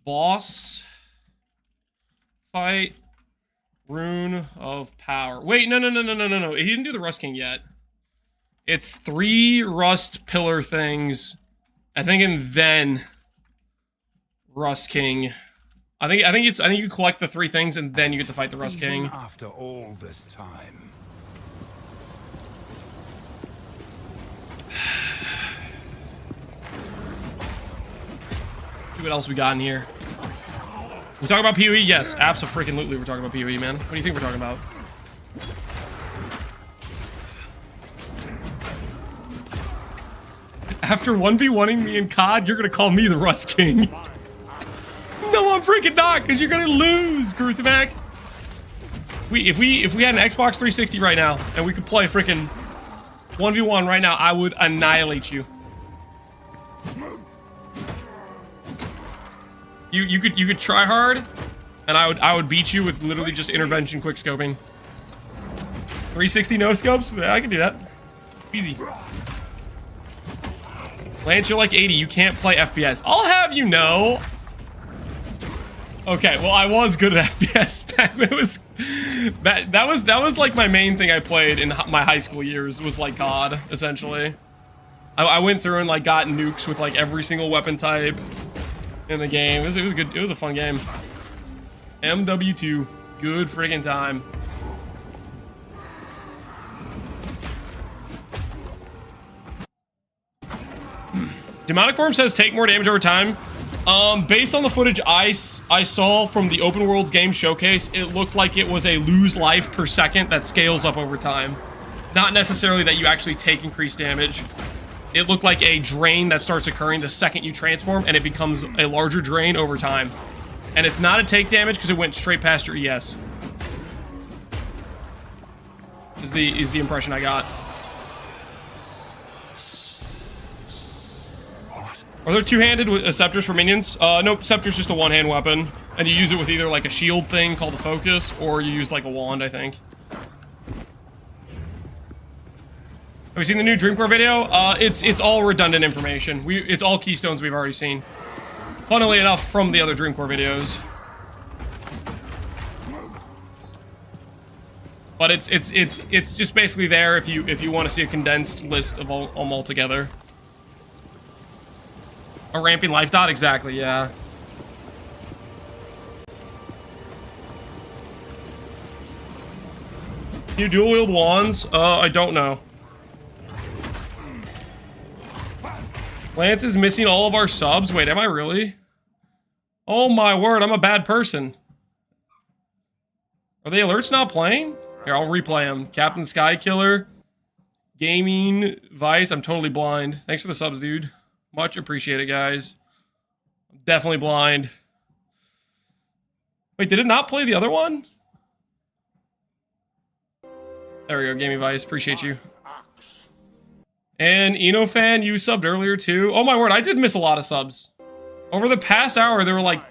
Speaker 1: Boss. Fight. Rune of Power. Wait, no. He didn't do the Rust King yet. It's 3 Rust Pillar things I think, and then Rust King. I think you collect the 3 things and then you get to fight the Rust King.
Speaker 3: After all this time.
Speaker 1: See what else we got in here. We talking about PoE? Yes, abso-freaking-lutely we're talking about PoE, man. What do you think we're talking about? After 1v1ing me in COD, you're gonna call me the Rust King. No, I'm freaking not, because you're gonna lose, Gruthamac. If we had an Xbox 360 right now, and we could play freaking 1v1 right now, I would annihilate you. You could try hard, and I would beat you with literally just intervention quick scoping. 360 no scopes? Yeah, I can do that. Easy. Lance, you're like 80. You can't play FPS. I'll have you know. Okay, well, I was good at FPS back when it was... That was like my main thing I played in my high school years, was like COD, essentially. I went through and like got nukes with like every single weapon type in the game. It was good. It was a fun game. MW2. Good friggin' time. Demonic Form says take more damage over time. Based on the footage I saw from the Open Worlds game showcase, it looked like it was a lose life per second that scales up over time. Not necessarily that you actually take increased damage. It looked like a drain that starts occurring the second you transform, and it becomes a larger drain over time. And it's not a take damage because it went straight past your ES. Is the impression I got. Are there two-handed with scepters for minions? Nope, scepter's just a one-hand weapon. And you use it with either like a shield thing called the focus, or you use like a wand, I think. Have we seen the new Dreamcore video? It's all redundant information. It's all keystones we've already seen. Funnily enough, from the other Dreamcore videos. But it's just basically there if you want to see a condensed list of all altogether. A ramping life dot? Exactly, yeah. Can you dual wield wands? I don't know. Lance is missing all of our subs? Wait, am I really? Oh my word, I'm a bad person. Are the alerts not playing? Here, I'll replay them. Captain Skykiller. Gaming. Vice. I'm totally blind. Thanks for the subs, dude. Much appreciated, guys. I'm definitely blind. Wait, did it not play the other one? There we go, Gaming Vice. Appreciate you. And Enofan, you subbed earlier too. Oh my word, I did miss a lot of subs. Over the past hour, they were like...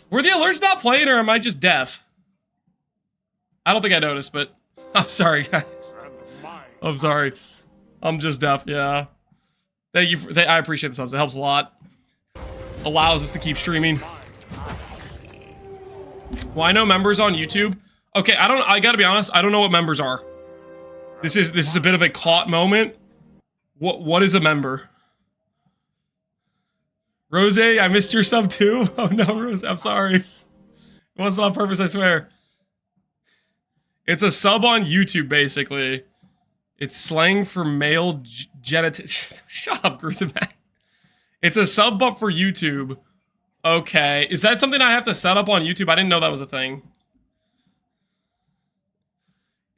Speaker 1: Were the alerts not playing, or am I just deaf? I don't think I noticed, but... I'm sorry, guys. I'm sorry. I'm just deaf, yeah. Thank you. I appreciate the subs. It helps a lot. Allows us to keep streaming. Why no members on YouTube? Okay, I gotta be honest, I don't know what members are. This is a bit of a caught moment. What is a member? Rose, I missed your sub too. Oh no, Rose, I'm sorry. It wasn't on purpose, I swear. It's a sub on YouTube, basically. It's slang for male genitalia. Shut up, Gruthamac. It's a sub bump for YouTube. Okay. Is that something I have to set up on YouTube? I didn't know that was a thing.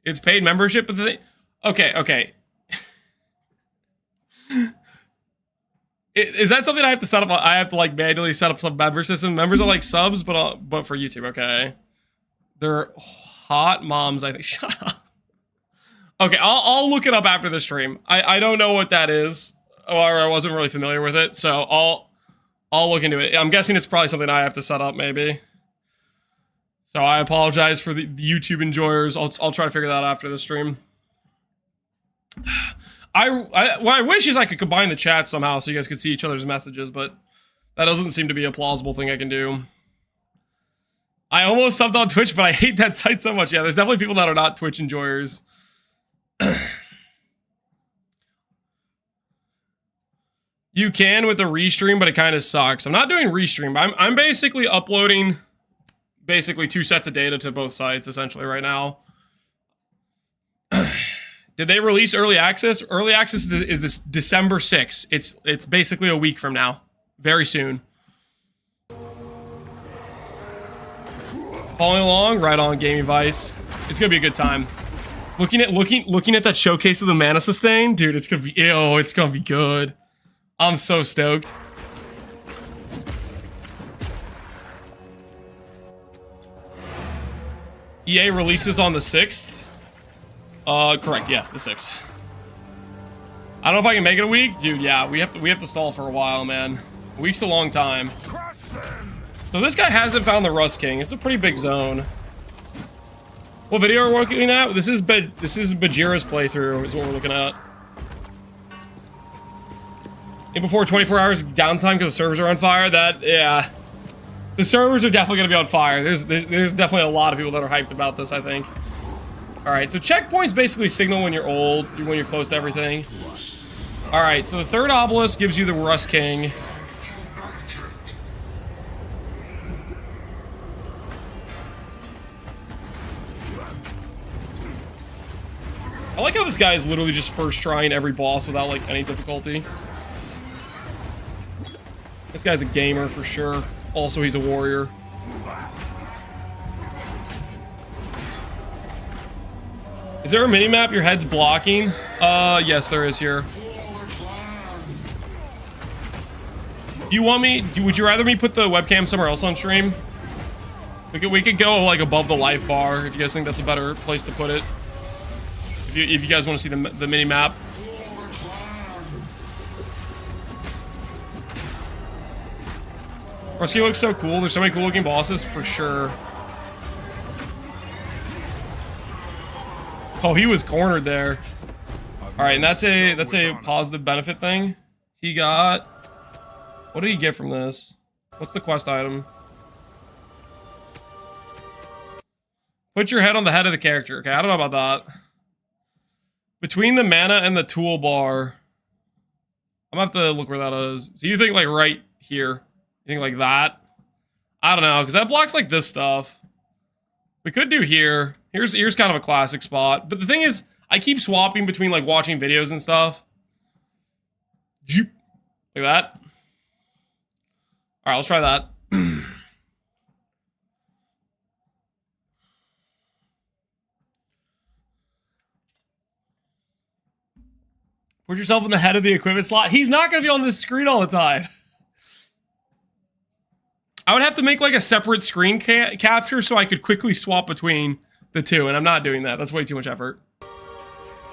Speaker 1: It's paid membership, but the thing... Okay. Is that something I have to set up? I have to like manually set up some member system. Members are like subs, but for YouTube. Okay. They're hot moms, I think. Shut up. Okay, I'll look it up after the stream. I don't know what that is, or I wasn't really familiar with it, so I'll look into it. I'm guessing it's probably something I have to set up, maybe. So I apologize for the YouTube enjoyers. I'll try to figure that out after the stream. What I wish is I could combine the chat somehow so you guys could see each other's messages, but that doesn't seem to be a plausible thing I can do. I almost subbed on Twitch, but I hate that site so much. Yeah, there's definitely people that are not Twitch enjoyers. You can with a restream, but it kind of sucks. I'm not doing restream. I'm basically uploading basically 2 sets of data to both sites essentially right now. Did they release early access? Early access is this December 6th. It's basically a week from now. Very soon. Following along, right on, Gaming Vice. It's gonna be a good time. Looking at that showcase of the mana sustain, dude, it's gonna be it's gonna be good. I'm so stoked. EA releases on the 6th. Correct, yeah, the 6th. I don't know if I can make it a week, dude. Yeah, we have to stall for a while, man. A week's a long time. So this guy hasn't found the Rust King. It's a pretty big zone. What video are we looking at? This is Bajira's playthrough is what we're looking at. And before 24 hours downtime because the servers are on fire. Yeah, the servers are definitely gonna be on fire. There's definitely a lot of people that are hyped about this, I think. All right, so checkpoints basically signal when you're old, when you're close to everything. All right, so the 3rd obelisk gives you the Rust King. I like how this guy is literally just first trying every boss without like any difficulty. This guy's a gamer for sure. Also, he's a warrior. Is there a mini-map your head's blocking? Yes, there is here. Do you want me... would you rather me put the webcam somewhere else on stream? We could go, like, above the life bar, if you guys think that's a better place to put it. If you guys want to see the mini-map. Rusky looks so cool. There's so many cool-looking bosses, for sure. Oh, he was cornered there. All right, and that's a positive benefit thing. He got... what did he get from this? What's the quest item? Put your head on the head of the character. Okay, I don't know about that. Between the mana and the toolbar. I'm gonna have to look where that is. So you think like right here? You think like that? I don't know, because that blocks like this stuff. We could do here. Here's kind of a classic spot. But the thing is, I keep swapping between like watching videos and stuff. Like that. All right, let's try that. Put yourself in the head of the equipment slot. He's not going to be on this screen all the time. I would have to make like a separate screen capture so I could quickly swap between the two, and I'm not doing that. That's way too much effort.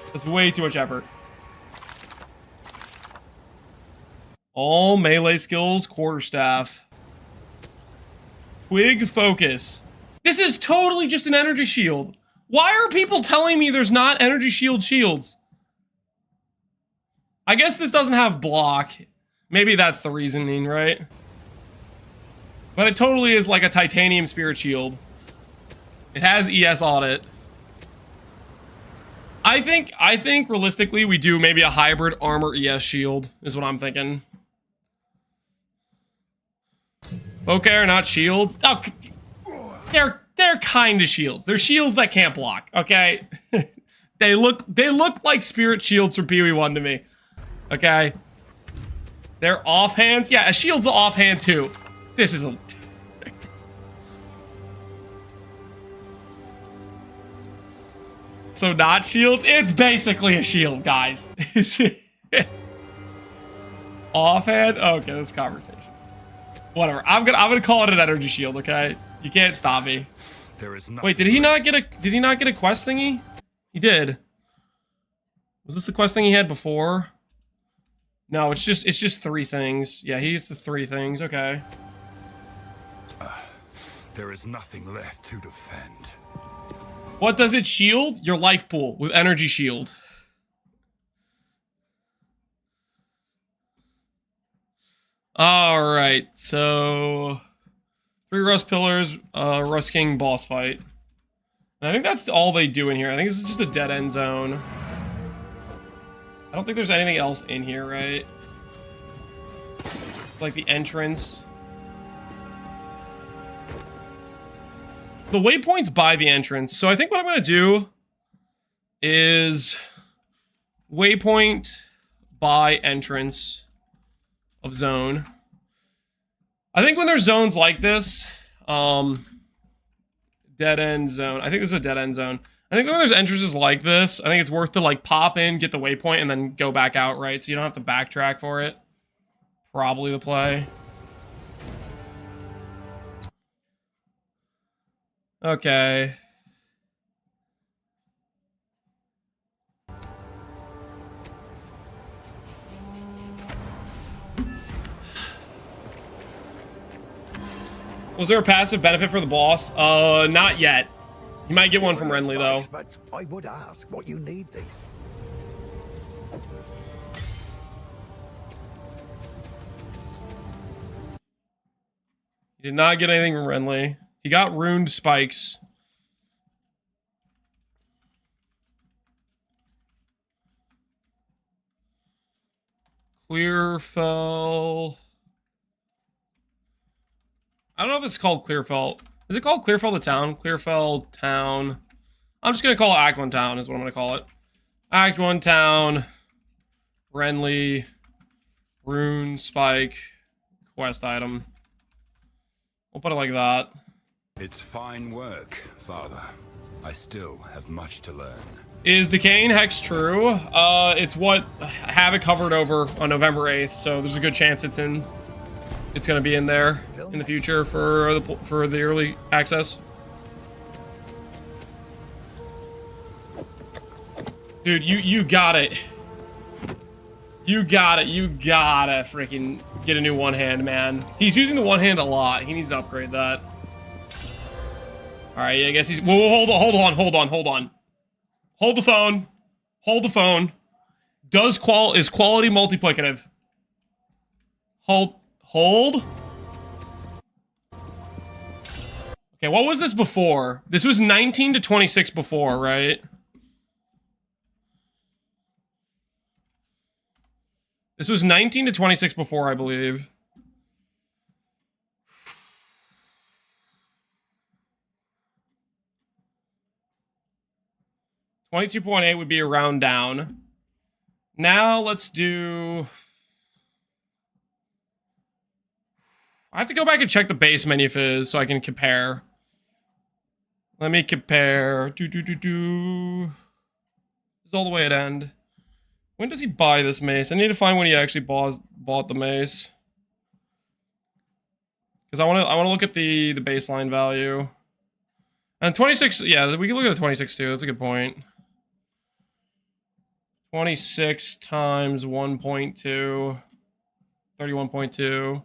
Speaker 1: That's way too much effort. All melee skills, quarterstaff. Twig focus. This is totally just an energy shield. Why are people telling me there's not energy shield shields? I guess this doesn't have block. Maybe that's the reasoning, right? But it totally is like a titanium spirit shield. It has ES on it. I think realistically we do maybe a hybrid armor ES shield is what I'm thinking. Okay, are not shields. Oh, they're kind of shields. They're shields that can't block. Okay, they look like spirit shields from PoE1 to me. Okay, they're offhands. Yeah, a shield's an offhand too. This is a... So not shields? It's basically a shield, guys. Offhand? Okay, this conversation. Whatever. I'm gonna call it an energy shield, okay? You can't stop me. Wait, did he not get a quest thingy? He did. Was this the quest thing he had before? No, it's just 3 things. Yeah, he gets the 3 things. Okay.
Speaker 3: There is nothing left to defend.
Speaker 1: What does it shield? Your life pool with energy shield. All right, so 3 Rust Pillars, Rust King boss fight. And I think that's all they do in here. I think this is just a dead end zone. I don't think there's anything else in here, right? like the entrance. The waypoint's by the entrance. So I think what I'm going to do is waypoint by entrance of zone. I think when there's zones like this, dead end zone. I think this is a dead end zone. I think when there's entrances like this, I think it's worth to like pop in, get the waypoint, and then go back out, right? So you don't have to backtrack for it. Probably the play. Okay. Was there a passive benefit for the boss? Not yet. You might get one from Renly, though.
Speaker 4: But I would ask what you need these.
Speaker 1: He did not get anything from Renly. He got runed spikes. Clearfell. I don't know if it's called Clearfell. Is it called Clearfell the town? Clearfell town. I'm just going to call it Act 1 town is what I'm going to call it. Act 1 town. Renly. Rune spike. Quest item. We'll put it like that.
Speaker 3: It's fine work, Father. I still have much to learn.
Speaker 1: Is Decaying Hex true? It's what Havoc hovered over on November 8th, so there's a good chance it's going to be in there in the future for the early access. Dude, you got it. You gotta freaking get a new one hand, man. He's using the one hand a lot. He needs to upgrade that. All right, I guess he's. Whoa, hold on. Hold the phone. Hold the phone. Is quality multiplicative? Hold. Okay, what was this before? This was 19 to 26 before, right? This was 19 to 26 before, I believe. $22.8 would be a round down. Now let's do... I have to go back and check the base menu fizz so I can compare. Let me compare. This is all the way at end. When does he buy this mace? I need to find when he actually bought the mace. Because I want to look at the baseline value. And 26, yeah, we can look at the 26 too. That's a good point. 26 times 1.2, 31.2.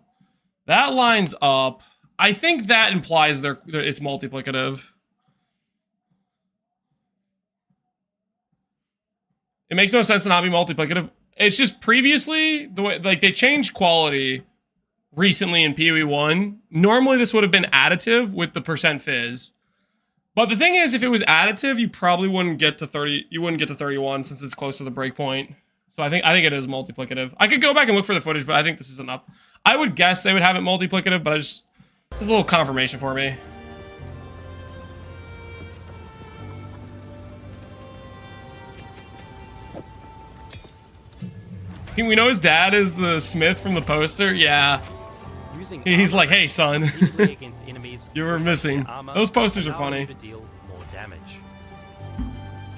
Speaker 1: That lines up. I think that implies it's multiplicative. It makes no sense to not be multiplicative. It's just previously, the way, like, they changed quality recently in PoE 1. Normally this would have been additive with the percent fizz. But the thing is, if it was additive, you probably wouldn't get to 30. You wouldn't get to 31 since it's close to the breakpoint. So I think it is multiplicative. I could go back and look for the footage, but I think this is enough. I would guess they would have it multiplicative, but this is a little confirmation for me. We know his dad is the Smith from the poster. Yeah. He's like, hey, son. You were missing. Those posters are funny.
Speaker 6: To deal more damage.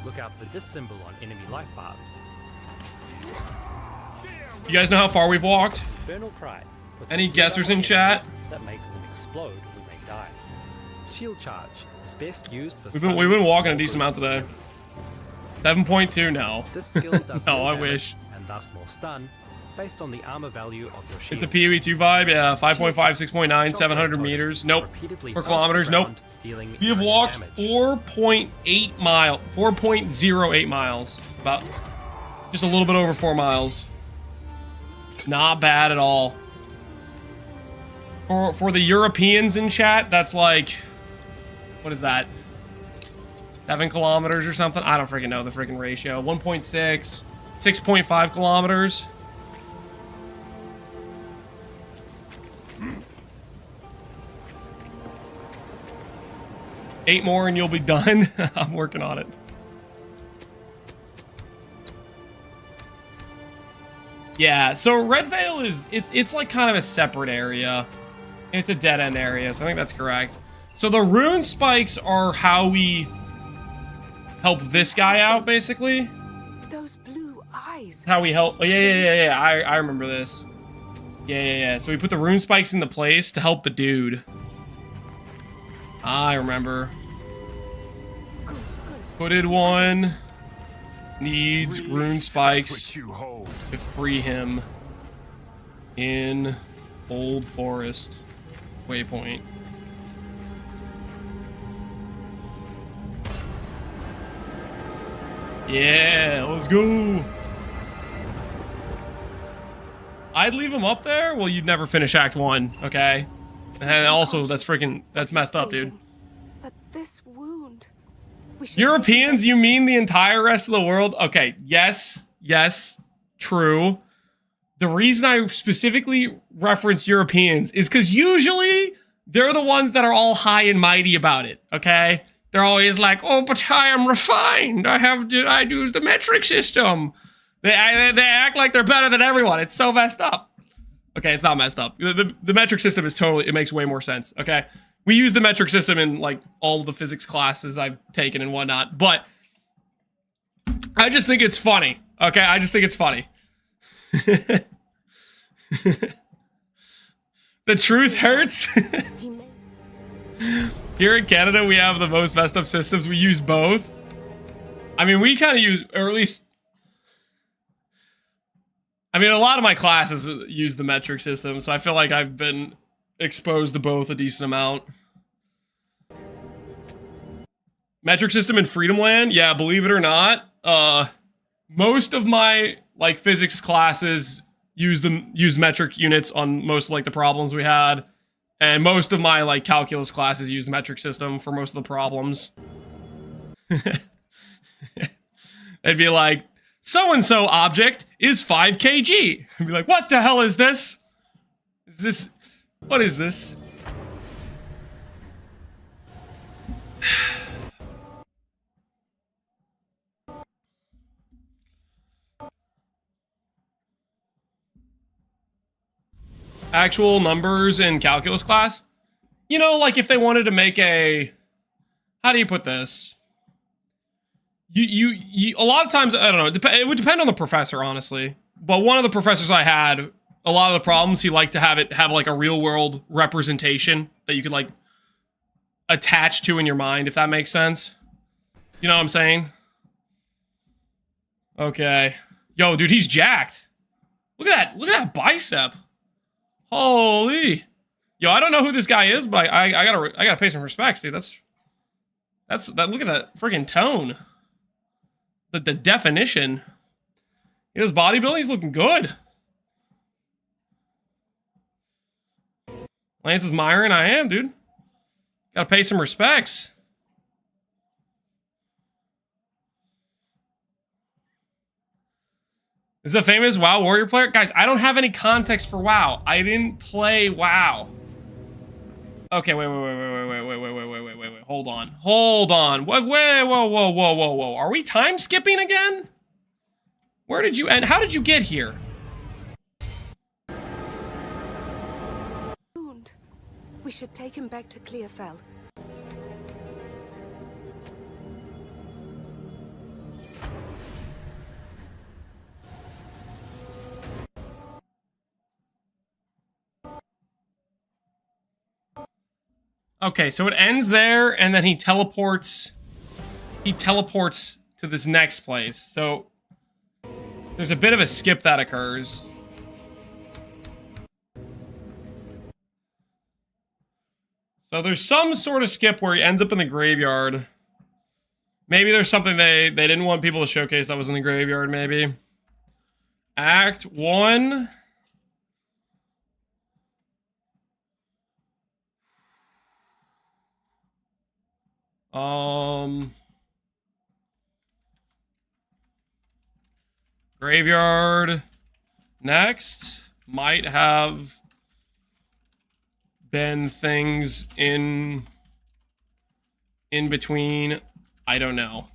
Speaker 6: Look out for this symbol on enemy life bars.
Speaker 1: You guys know how far we've walked?
Speaker 6: Infernal Cry.
Speaker 1: Any guessers in chat?
Speaker 6: That makes them explode when they die. Shield charge is best used for.
Speaker 1: We've been walking a decent amount today. 7.2 now.
Speaker 6: This skill does
Speaker 1: no,
Speaker 6: more
Speaker 1: I
Speaker 6: damage
Speaker 1: wish.
Speaker 6: And thus more stun, based on the armor value of your shield.
Speaker 1: It's a PoE 2 vibe, yeah. 5.5, 6.9, 700 meters. Nope. Per kilometers, nope. We have walked 4.8 miles. 4.08 miles. About just a little bit over 4 miles. Not bad at all. For the Europeans in chat, that's like, what is that? 7 kilometers or something? I don't freaking know the freaking ratio. 1.6, 6.5 kilometers. 8 more and you'll be done. I'm working on it. Yeah, so Red Veil is it's like kind of a separate area. It's a dead end area, so I think that's correct. So the rune spikes are how we help this guy out, basically.
Speaker 5: Those blue eyes.
Speaker 1: How we help. Oh, yeah. I remember this. Yeah. So we put the rune spikes into place to help the dude. I remember. Hooded one needs rune spikes to free him in Old Forest waypoint. Yeah, let's go. I'd leave him up there. Well, you'd never finish Act 1, okay? And also, that's messed up, dude.
Speaker 5: But this wound.
Speaker 1: Europeans, you mean the entire rest of the world? Okay, yes, true. The reason I specifically reference Europeans is because usually they're the ones that are all high and mighty about it, okay? They're always like, oh, but I am refined. I use the metric system. They act like they're better than everyone. It's so messed up. Okay, it's not messed up. The metric system is it makes way more sense, okay? We use the metric system in, like, all of the physics classes I've taken and whatnot, but I just think it's funny, okay? I just think it's funny. The truth hurts. Here in Canada, we have the most messed up systems. We use both. I mean, we kind of use, or at least, I mean, a lot of my classes use the metric system, so I feel like I've been exposed to both a decent amount. Metric system in Freedom Land? Yeah, believe it or not, most of my, like, physics classes use metric units on most, like, the problems we had. And most of my, like, calculus classes use the metric system for most of the problems. They'd be like, so-and-so object is 5 kg. I'd be like, what the hell is this? What is this? Actual numbers in calculus class? You know, like if they wanted to make a... How do you put this? You a lot of times, I don't know, it would depend on the professor, honestly. But one of the professors I had, a lot of the problems, he liked to have like a real world representation that you could like attach to in your mind, if that makes sense. You know what I'm saying? Okay. Yo, dude, he's jacked. Look at that bicep. Holy. Yo, I don't know who this guy is, but I gotta pay some respects, dude. That's look at that freaking tone. The definition. His bodybuilding, he's looking good. Lance is Myron, I am, dude. Gotta pay some respects. Is a famous WoW warrior player? Guys, I don't have any context for WoW. I didn't play WoW. Okay, wait. Hold on. Whoa. Are we time skipping again? Where did you end? How did you get here?
Speaker 5: We should take him back to Clearfell.
Speaker 1: Okay, so it ends there, and then he teleports to this next place. So there's a bit of a skip that occurs. So there's some sort of skip where he ends up in the graveyard. Maybe there's something they didn't want people to showcase that was in the graveyard, maybe. Act 1. Graveyard. Next. Might have been things in in between, I don't know.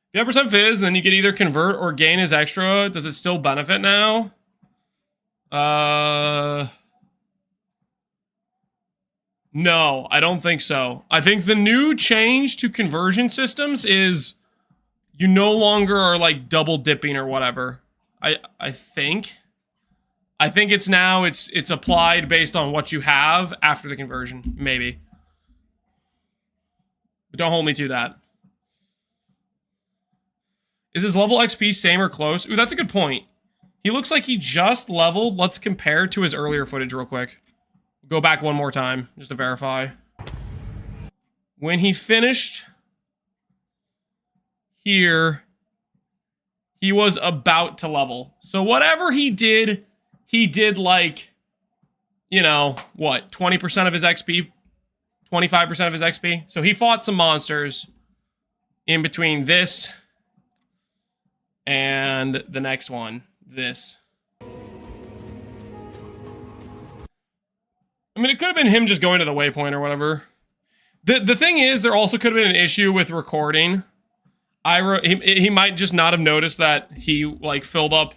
Speaker 1: If you have percent fizz, then you can either convert or gain as extra. Does it still benefit now? No, I don't think so. I think the new change to conversion systems is you no longer are like double dipping or whatever. I think it's now it's applied based on what you have after the conversion, maybe. But don't hold me to that. Is his level XP same or close? Ooh, that's a good point. He looks like he just leveled. Let's compare to his earlier footage real quick. Go back one more time, just to verify. When he finished here, he was about to level. So whatever he did like, you know, what, 20% of his XP? 25% of his XP? So he fought some monsters in between this and the next one, this. I mean, it could have been him just going to the waypoint or whatever. The thing is, there also could have been an issue with recording. He might just not have noticed that he, like, filled up.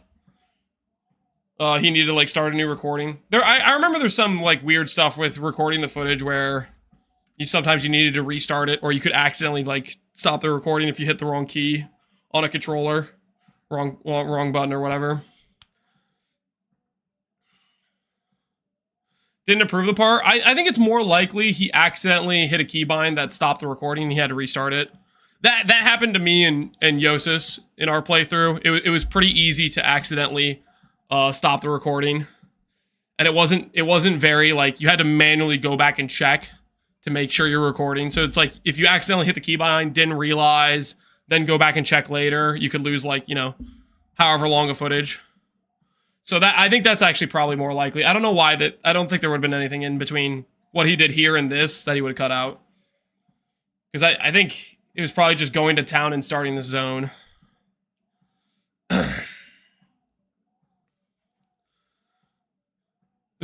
Speaker 1: He needed to, like, start a new recording. I remember there's some, like, weird stuff with recording the footage where sometimes you needed to restart it, or you could accidentally, like, stop the recording if you hit the wrong key on a controller. Wrong button or whatever. Didn't approve the part. I think it's more likely he accidentally hit a keybind that stopped the recording and he had to restart it. That happened to me and Yosis in our playthrough. It was pretty easy to accidentally stop the recording. And it wasn't very, like, you had to manually go back and check to make sure you're recording. So it's like, if you accidentally hit the keybind, didn't realize, then go back and check later, you could lose, like, you know, however long of footage. So I think that's actually probably more likely. I don't know why that. I don't think there would have been anything in between what he did here and this that he would have cut out. Because I think it was probably just going to town and starting the zone. There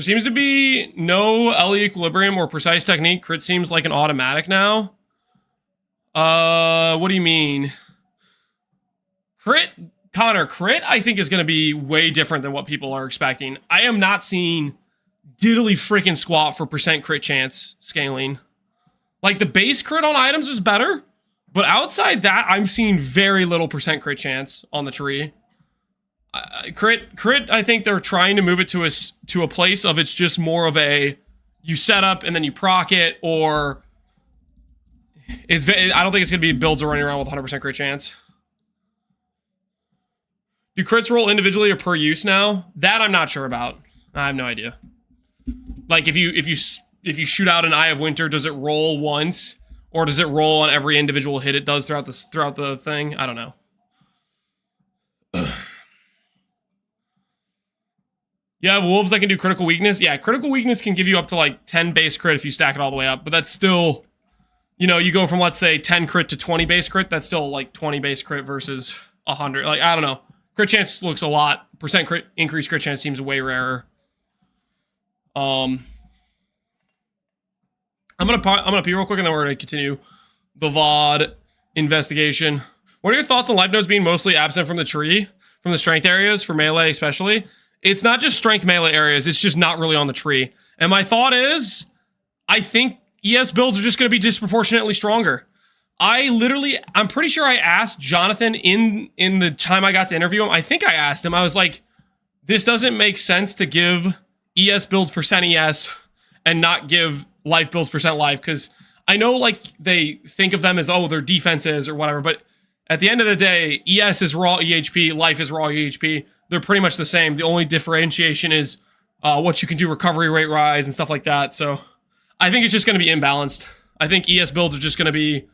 Speaker 1: seems to be no LE equilibrium or precise technique. Crit seems like an automatic now. What do you mean? Crit, Connor, crit I think is going to be way different than what people are expecting. I am not seeing diddly freaking squat for percent crit chance scaling. Like, the base crit on items is better, but outside that, I'm seeing very little percent crit chance on the tree. Crit, I think they're trying to move it to a place of it's just more of a, you set up and then you proc it, or I don't think it's going to be builds are running around with 100% crit chance. Do crits roll individually or per use now? That I'm not sure about. I have no idea. Like, if you shoot out an Eye of Winter, does it roll once, or does it roll on every individual hit it does throughout the thing? I don't know. You have wolves that can do critical weakness. Yeah, critical weakness can give you up to like 10 base crit if you stack it all the way up, but that's still, you know, you go from, let's say, 10 crit to 20 base crit. That's still like 20 base crit versus 100. Like, I don't know. Crit chance looks a lot. Percent crit, increased crit chance seems way rarer. I'm gonna pee real quick and then we're gonna continue the VOD investigation. What are your thoughts on life nodes being mostly absent from the tree, from the strength areas, for melee especially? It's not just strength melee areas, it's just not really on the tree. And my thought is, I think ES builds are just gonna be disproportionately stronger. I'm pretty sure I asked Jonathan in the time I got to interview him. I think I asked him, I was like, this doesn't make sense to give ES builds percent ES and not give life builds percent life, because I know, like, they think of them as, oh, their defenses or whatever, but at the end of the day, ES is raw EHP, life is raw EHP. They're pretty much the same. The only differentiation is what you can do recovery rate rise and stuff like that. So I think it's just going to be imbalanced. I think ES builds are just going to be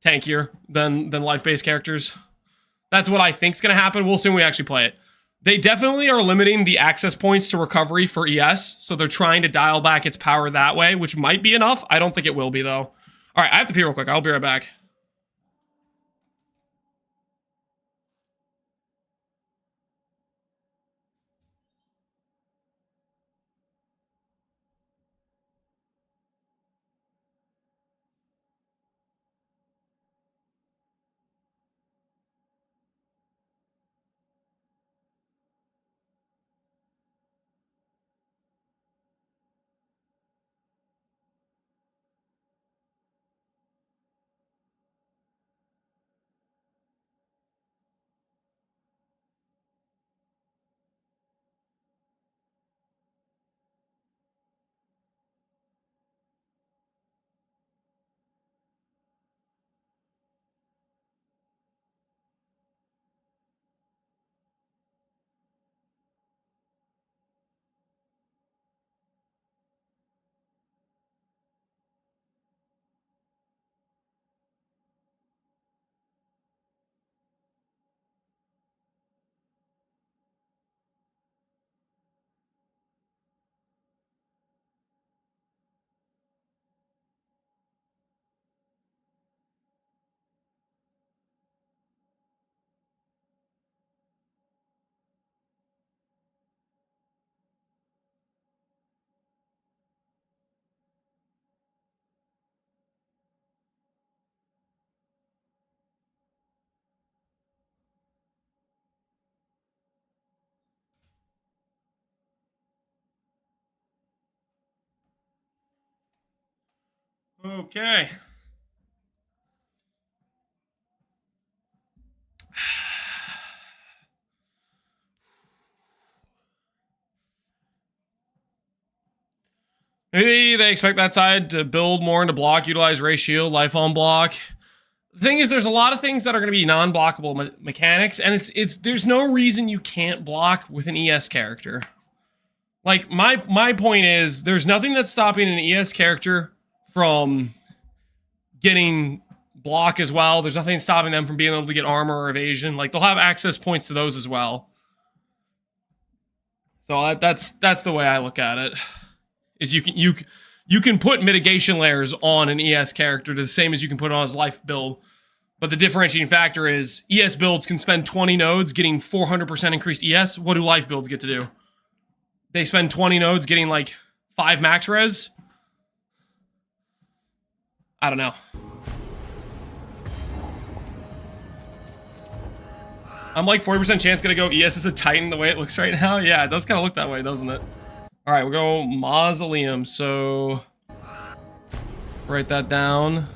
Speaker 1: tankier than life-based characters. That's what I think is going to happen. We'll see when we actually play it. They definitely are limiting the access points to recovery for ES, so they're trying to dial back its power that way, which might be enough. I don't think it will be, though. All right, I have to pee real quick. I'll be right back. Okay. Maybe they expect that side to build more into block, utilize ray shield, life on block. The thing is, there's a lot of things that are going to be non-blockable mechanics, and there's no reason you can't block with an ES character. Like, my point is, there's nothing that's stopping an ES character from getting block as well. There's nothing stopping them from being able to get armor or evasion. Like, they'll have access points to those as well. So that's the way I look at it. Is you can put mitigation layers on an ES character the same as you can put on his life build. But the differentiating factor is ES builds can spend 20 nodes getting 400% increased ES. What do life builds get to do? They spend 20 nodes getting like 5 max res? I don't know. I'm like 40% chance gonna go ES as a Titan the way it looks right now. Yeah, it does kind of look that way, doesn't it? All right, we'll go Mausoleum. So write that down.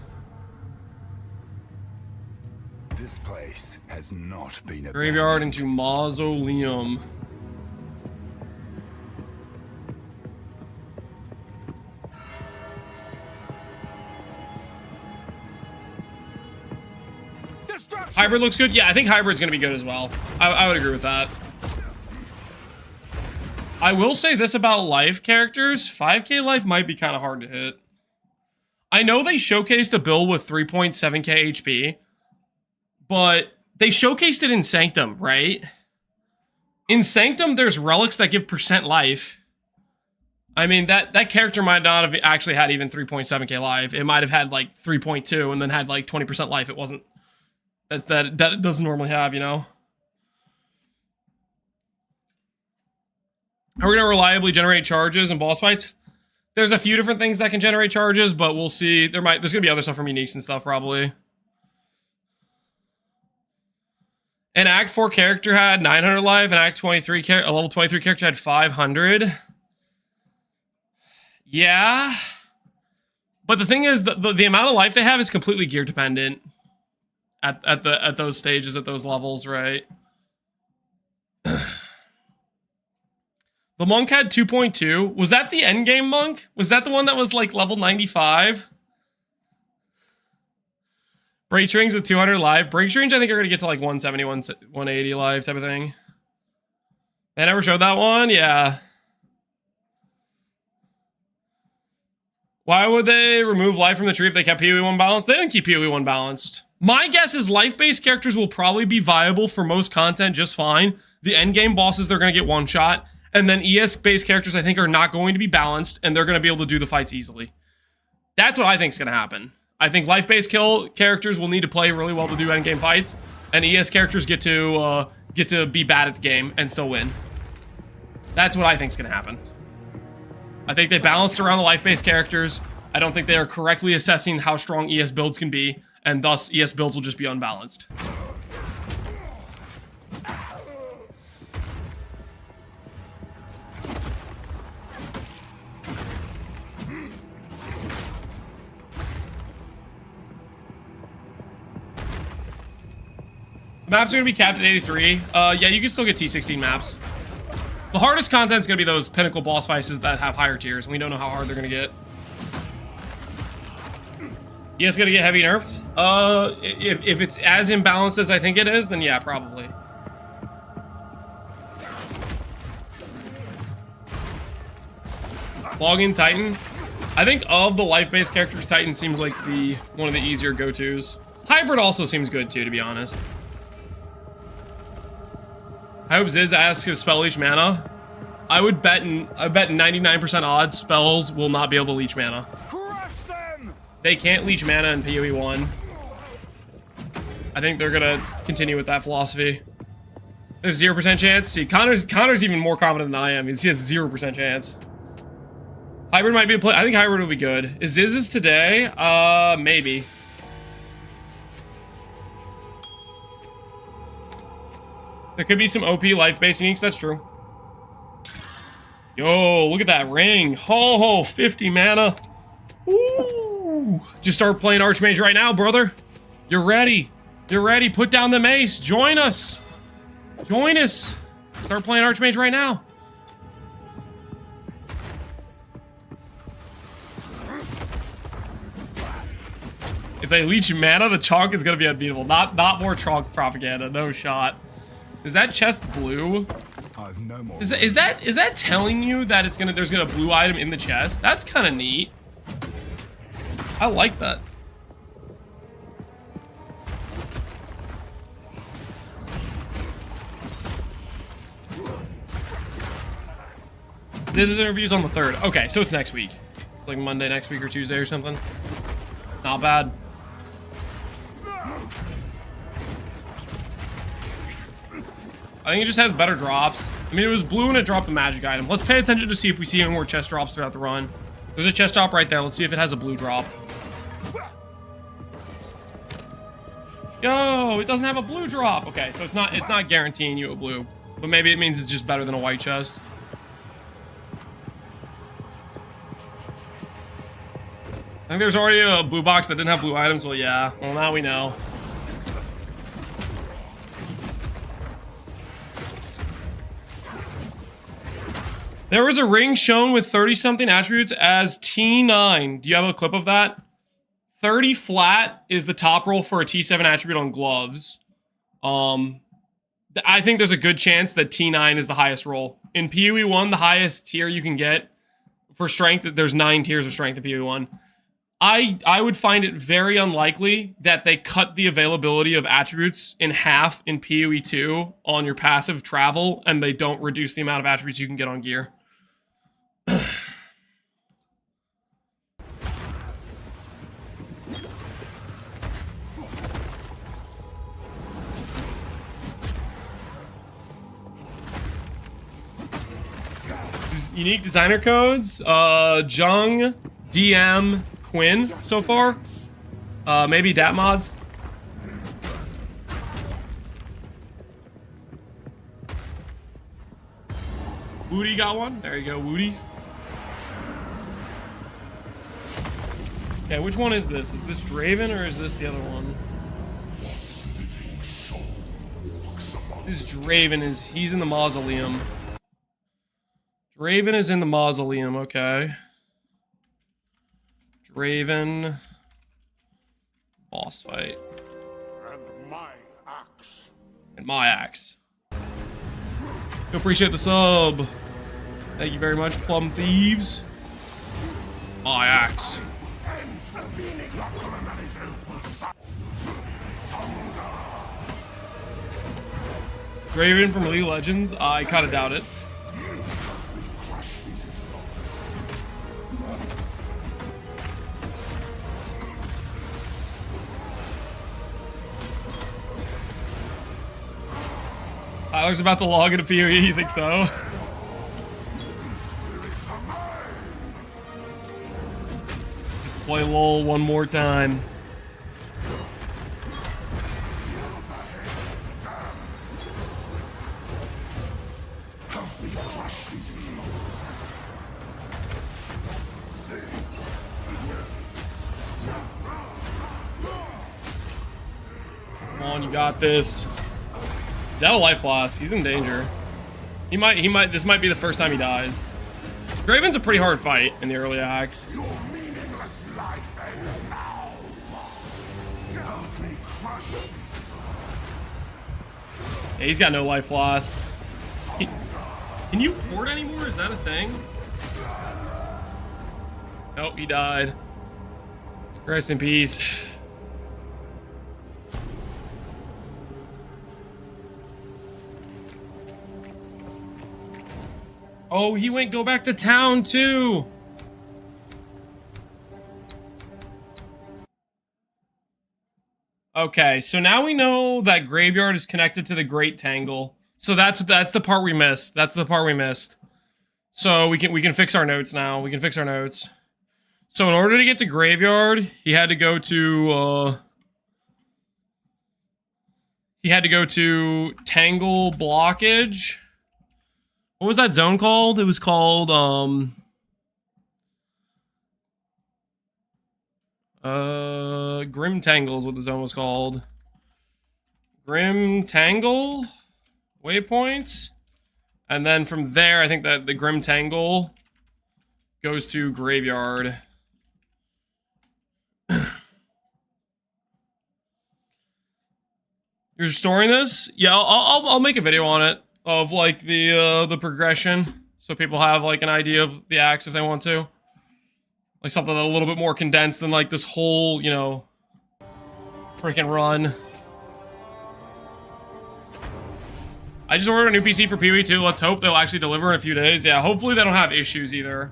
Speaker 3: This place has not been abandoned.
Speaker 1: Graveyard into Mausoleum. Hybrid looks good. Yeah, I think Hybrid's going to be good as well. I would agree with that. I will say this about life characters. 5k life might be kind of hard to hit. I know they showcased a build with 3.7k HP, but they showcased it in Sanctum, right? In Sanctum, there's relics that give percent life. I mean, that character might not have actually had even 3.7k life. It might have had like 3.2 and then had like 20% life. It wasn't... that it doesn't normally have, you know? Are we going to reliably generate charges in boss fights? There's a few different things that can generate charges, but we'll see. There's going to be other stuff from uniques and stuff, probably. An Act 4 character had 900 life, an Act 23 a level 23 character had 500. Yeah. But the thing is, the amount of life they have is completely gear dependent. At those stages, at those levels, right? The monk had 2.2. Was that the endgame monk? Was that the one that was like level 95? Break strings with 200 life. Break strings, I think, are going to get to like 170, 180 life type of thing. They never showed that one? Yeah. Why would they remove life from the tree if they kept PoE 1 balanced? They didn't keep PoE 1 balanced. My guess is life-based characters will probably be viable for most content just fine. The endgame bosses, they're going to get one shot. And then ES-based characters, I think, are not going to be balanced, and they're going to be able to do the fights easily. That's what I think is going to happen. I think life-based kill characters will need to play really well to do endgame fights, and ES characters get to be bad at the game and still win. That's what I think is going to happen. I think they balanced around the life-based characters. I don't think they are correctly assessing how strong ES builds can be, and thus ES builds will just be unbalanced. Maps are going to be capped at 83. Yeah, you can still get T16 maps. The hardest content is going to be those pinnacle boss fights that have higher tiers, and we don't know how hard they're going to get. ES going to get heavy nerfed? If it's as imbalanced as I think it is, then yeah, probably. Login Titan. I think of the life-based characters, Titan seems like one of the easier go-tos. Hybrid also seems good too, to be honest. I hope Ziz asks if spell leech mana. I bet 99% odds spells will not be able to leech mana. They can't leech mana in PoE 1. I think they're gonna continue with that philosophy. There's 0% chance. See, Connor's even more confident than I am. He has 0% chance. Hybrid might be a play. I think Hybrid will be good. Is Ziz's today? Maybe. There could be some OP life-based uniques, that's true. Yo, look at that ring. Oh, 50 mana. Ooh. Woo! Just start playing Archmage right now, brother. You're ready. You're ready. Put down the mace. Join us. Join us. Start playing Archmage right now. If they leech mana, the chalk is gonna be unbeatable. Not more chalk propaganda. No shot. Is that chest blue?
Speaker 3: I've no more.
Speaker 1: Is that telling you that there's gonna be a blue item in the chest? That's kind of neat. I like that. This interview's on the 3rd. Okay, so it's next week. It's like Monday next week or Tuesday or something. Not bad. I think it just has better drops. I mean, it was blue and it dropped the magic item. Let's pay attention to see if we see any more chest drops throughout the run. There's a chest drop right there. Let's see if it has a blue drop. Yo, it doesn't have a blue drop. Okay, so it's not guaranteeing you a blue, but maybe it means it's just better than a white chest. I think there's already a blue box that didn't have blue items. Well, yeah. Well, now we know. There was a ring shown with 30-something attributes as T9. Do you have a clip of that? 30 flat is the top roll for a T7 attribute on gloves. I think there's a good chance that T9 is the highest roll. In PoE 1, the highest tier you can get for strength, there's 9 tiers of strength in PoE 1. I would find it very unlikely that they cut the availability of attributes in half in PoE 2 on your passive travel, and they don't reduce the amount of attributes you can get on gear. Unique designer codes, Jung, DM, Quinn so far. Maybe Dat mods. Woody got one. There you go, Woody. Okay, which one is this? Is this Draven or is this the other one? This Draven he's in the mausoleum. Draven is in the mausoleum, okay. Draven. Boss fight.
Speaker 3: And my axe.
Speaker 1: And my axe. Appreciate the sub. Thank you very much, Plum Thieves. My axe. Draven from League of Legends? I kind of doubt it. Tyler's about to log into PoE, you think so? Just play LOL one more time. Come on, you got this. He's out of life loss. He's in danger. This might be the first time he dies. Draven's a pretty hard fight in the early acts. Yeah, he's got no life lost. Can you port anymore? Is that a thing? Nope, he died. Rest in peace. Oh, he went go back to town too. Okay, so now we know that Graveyard is connected to the Great Tangle. So that's the part we missed. That's the part we missed. So we can fix our notes now. We can fix our notes. So in order to get to Graveyard, he had to go to Tangle Blockage. What was that zone called? It was called, Grim Tangle is what the zone was called. Grim Tangle waypoints. And then from there, I think that the Grim Tangle goes to Graveyard. You're storing this? Yeah, I'll make a video on it of like the progression, so people have like an idea of the acts if they want to. Like something a little bit more condensed than like this whole, you know, freaking run. I just ordered a new PC for PoE 2. Let's hope they'll actually deliver in a few days. Yeah, hopefully they don't have issues either.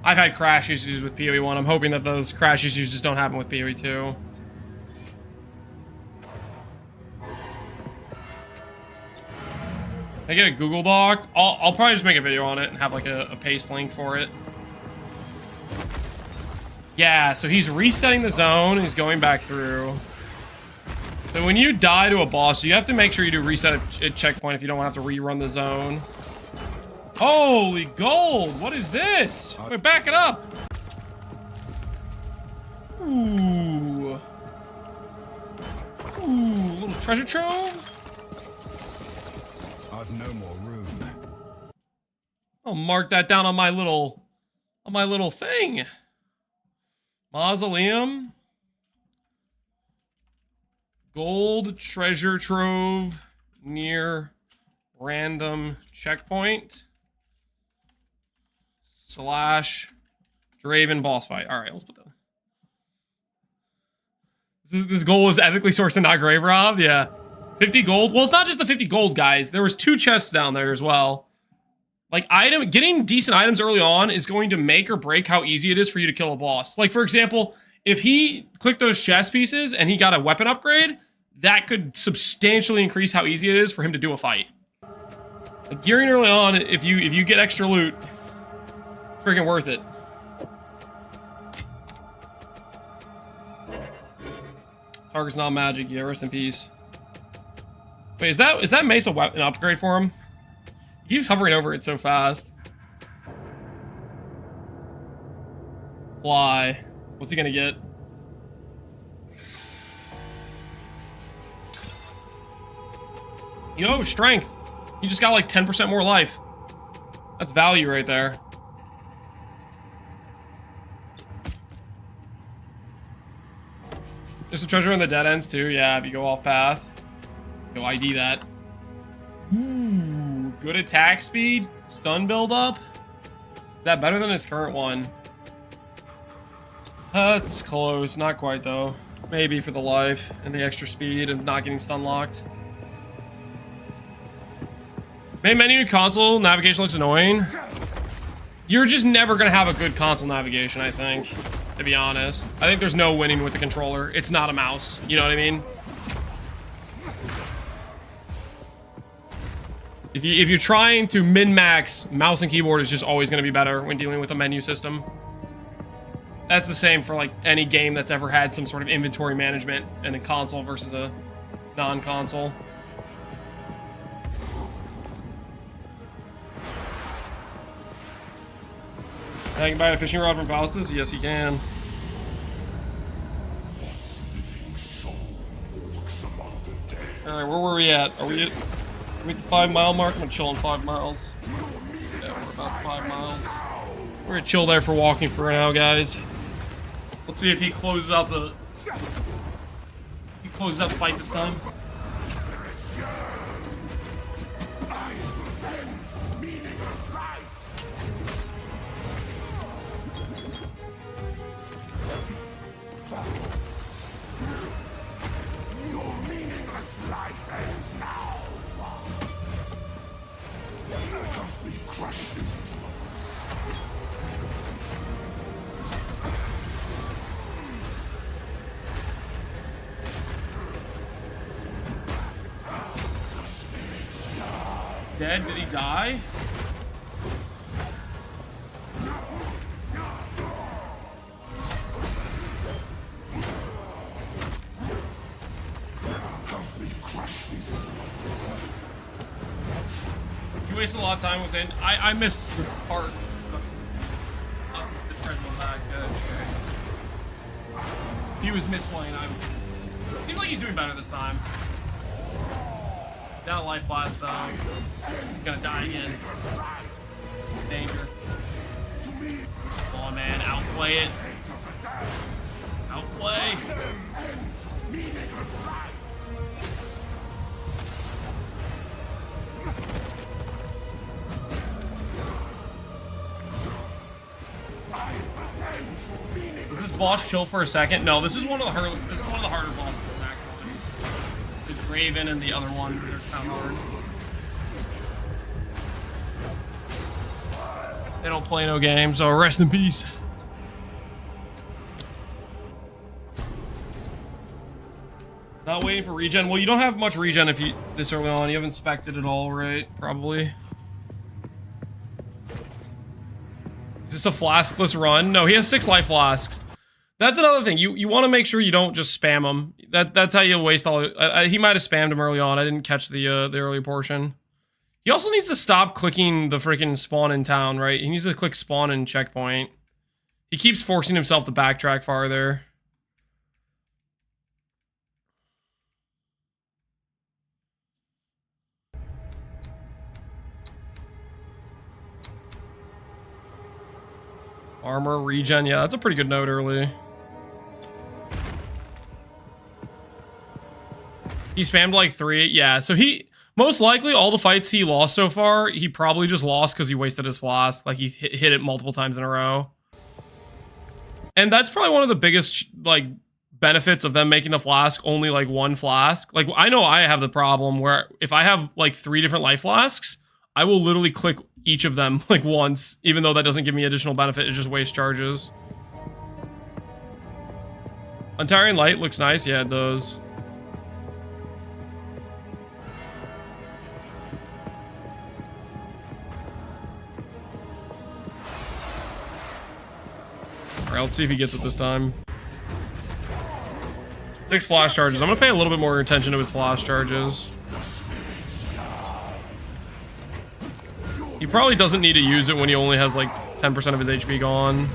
Speaker 1: I've had crash issues with PoE 1. I'm hoping that those crash issues just don't happen with PoE 2. I get a Google Doc. I'll probably just make a video on it and have like a paste link for it. Yeah, so he's resetting the zone. He's going back through. So when you die to a boss, you have to make sure you do reset a checkpoint if you don't want to have to rerun the zone. Holy gold! What is this? Wait, back it up! Ooh. Ooh, little treasure trove?
Speaker 3: I've no more room.
Speaker 1: I'll mark that down on my little thing. Mausoleum. Gold treasure trove near random checkpoint. / Draven boss fight. All right, let's put that. This goal was ethically sourced and not grave robbed. Yeah, 50 gold. Well, it's not just the 50 gold, guys. There was 2 chests down there as well. Like getting decent items early on is going to make or break how easy it is for you to kill a boss. Like for example, if he clicked those chest pieces and he got a weapon upgrade, that could substantially increase how easy it is for him to do a fight. Like gearing early on, if you get extra loot, freaking worth it. Target's not magic. Yeah, rest in peace. Wait, is that mace a weapon upgrade for him? He keeps hovering over it so fast. Fly. What's he gonna get? Yo, strength. He just got like 10% more life. That's value right there. There's some treasure in the dead ends too. Yeah, if you go off path. Go ID that. Ooh, good attack speed. Stun build up. Is that better than his current one? That's close. Not quite though. Maybe for the life and the extra speed and not getting stun locked. Main menu console navigation looks annoying. You're just never gonna have a good console navigation, I think. To be honest, I think there's no winning with the controller. It's not a mouse. You know what I mean? If you're trying to min-max, mouse and keyboard is just always going to be better when dealing with a menu system. That's the same for like any game that's ever had some sort of inventory management in a console versus a non-console. I can buy a fishing rod from Faustus? Yes, you can. Alright, where were we at? Are we at the 5 mile mark? I'm gonna chill on 5 miles. Yeah, we're about 5 miles. We're gonna chill there for walking for now, guys. Let's see if he closes out the fight this time. Dead? Did he die? You wasted a lot of time within. I missed the part. The treadmill back. If he was misplaying, I would. Seems like he's doing better this time. Down a life flask though. He's gonna die again. Danger. Come on, man. Outplay it. Outplay. Does this boss chill for a second? No, this is one of the harder bosses in Act 1. The Draven and the other one, they're kind of hard. They don't play no games, so rest in peace. Not waiting for regen. Well, you don't have much regen if you this early on. You haven't spec'd it all, right? Probably. Is this a flaskless run? No, he has 6 life flasks. That's another thing. You want to make sure you don't just spam him. That's how you waste all. He might have spammed him early on. I didn't catch the early portion. He also needs to stop clicking the freaking spawn in town, right? He needs to click spawn and checkpoint. He keeps forcing himself to backtrack farther. Armor, regen, yeah, that's a pretty good note early. He spammed like 3, yeah, so he, most likely all the fights he lost so far, he probably just lost because he wasted his flask, like he hit it multiple times in a row. And that's probably one of the biggest, like, benefits of them making the flask only like 1 flask. Like, I know I have the problem where if I have like 3 different life flasks, I will literally click each of them like once, even though that doesn't give me additional benefit, it just wastes charges. Untiring Light looks nice, yeah it does. Alright, let's see if he gets it this time. 6 flash charges. I'm gonna pay a little bit more attention to his flash charges. He probably doesn't need to use it when he only has like 10% of his HP gone.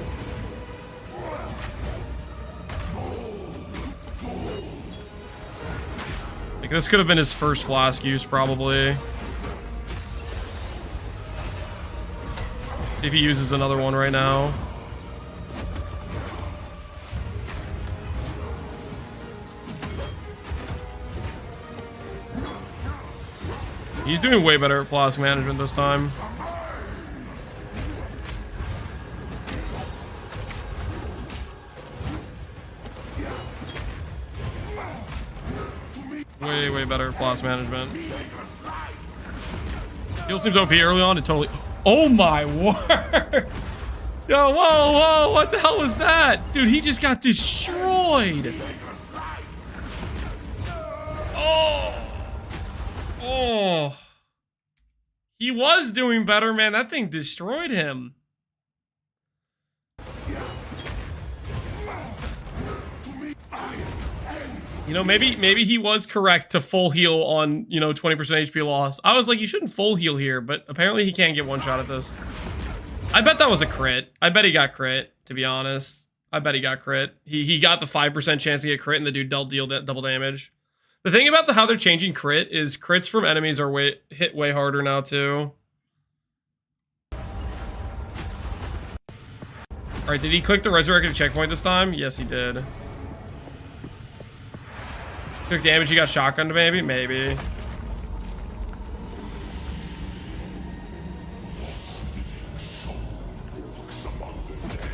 Speaker 1: Like, this could have been his first flask use, probably. If he uses another one right now. He's doing way better at flask management this time. Way better at flask management. Heal seems OP early on. It totally... Oh my word! Yo, whoa, what the hell was that? Dude, he just got destroyed. Oh. He was doing better, man. That thing destroyed him. You know, maybe he was correct to full heal on, you know, 20% HP loss. I was like, you shouldn't full heal here, but apparently he can't get one shot at this. I bet that was a crit. I bet he got crit, to be honest. I bet he got crit. He got the 5% chance to get crit, and the dude deal double damage. The thing about how they're changing crit is crits from enemies are hit way harder now, too. Alright, did he click the resurrected checkpoint this time? Yes, he did. Took damage, he got shotgunned, maybe? Maybe.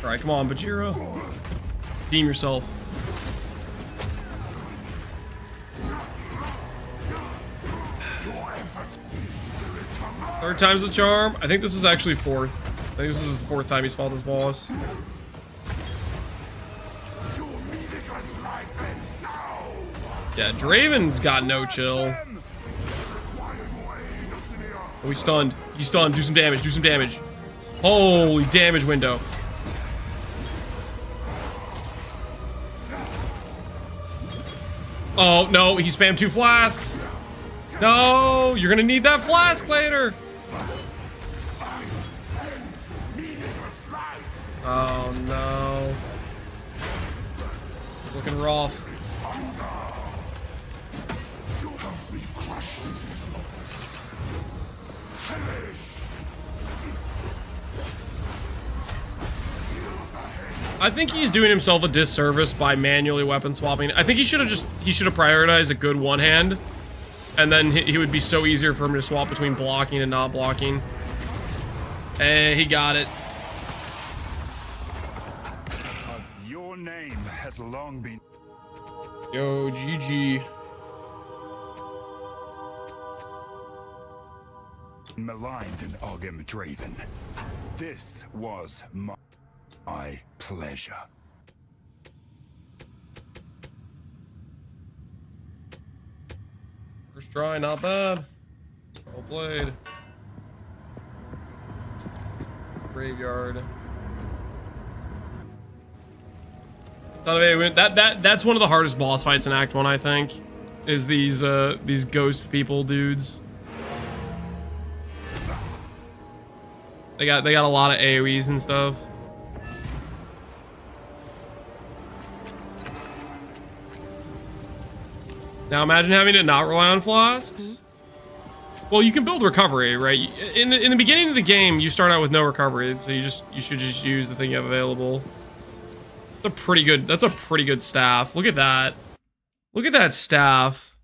Speaker 1: Alright, come on, Bajiro. Redeem yourself. Third time's the charm. I think this is actually 4th. I think this is the 4th time he's fought this boss. Yeah, Draven's got no chill. Oh, he's stunned. He's stunned. Do some damage. Do some damage. Holy damage window. Oh, no. He spammed 2 flasks. No, you're gonna need that flask later. Oh, no. Looking rough. I think he's doing himself a disservice by manually weapon swapping. I think he should have prioritized a good one hand, and then he would be so easier for him to swap between blocking and not blocking. Hey, he got it.
Speaker 3: Your name has long been
Speaker 1: Yo, GG.
Speaker 3: maligned in Ogem Draven. This was my pleasure.
Speaker 1: First try, not bad. Well played. Graveyard. That's one of the hardest boss fights in Act 1, I think. Is these ghost people dudes. They got a lot of AoEs and stuff. Now imagine having to not rely on flasks. Well, you can build recovery, right? In the beginning of the game, you start out with no recovery, so you should just use the thing you have available. That's a pretty good staff. Look at that. Look at that staff.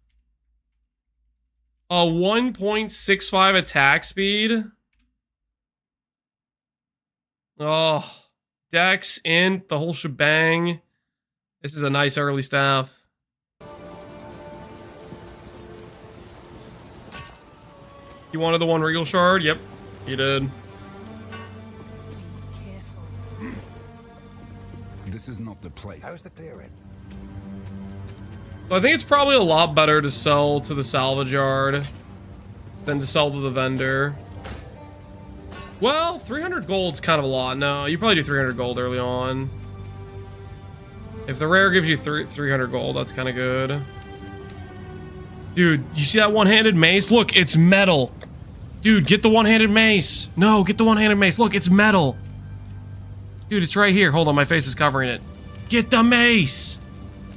Speaker 1: A 1.65 attack speed. Oh, Dex, Int, the whole shebang. This is a nice early staff. You wanted the one Regal Shard? Yep, you did.
Speaker 3: This is not the place.
Speaker 4: How's the clearing?
Speaker 1: So I think it's probably a lot better to sell to the salvage yard than to sell to the vendor. Well, 300 gold's kind of a lot. No, you probably do 300 gold early on. If the rare gives you 300 gold, that's kind of good. Dude, you see that one-handed mace? Look, it's metal. Dude, get the one-handed mace. No, get the one-handed mace. Look, it's metal. Dude, it's right here. Hold on, my face is covering it. Get the mace.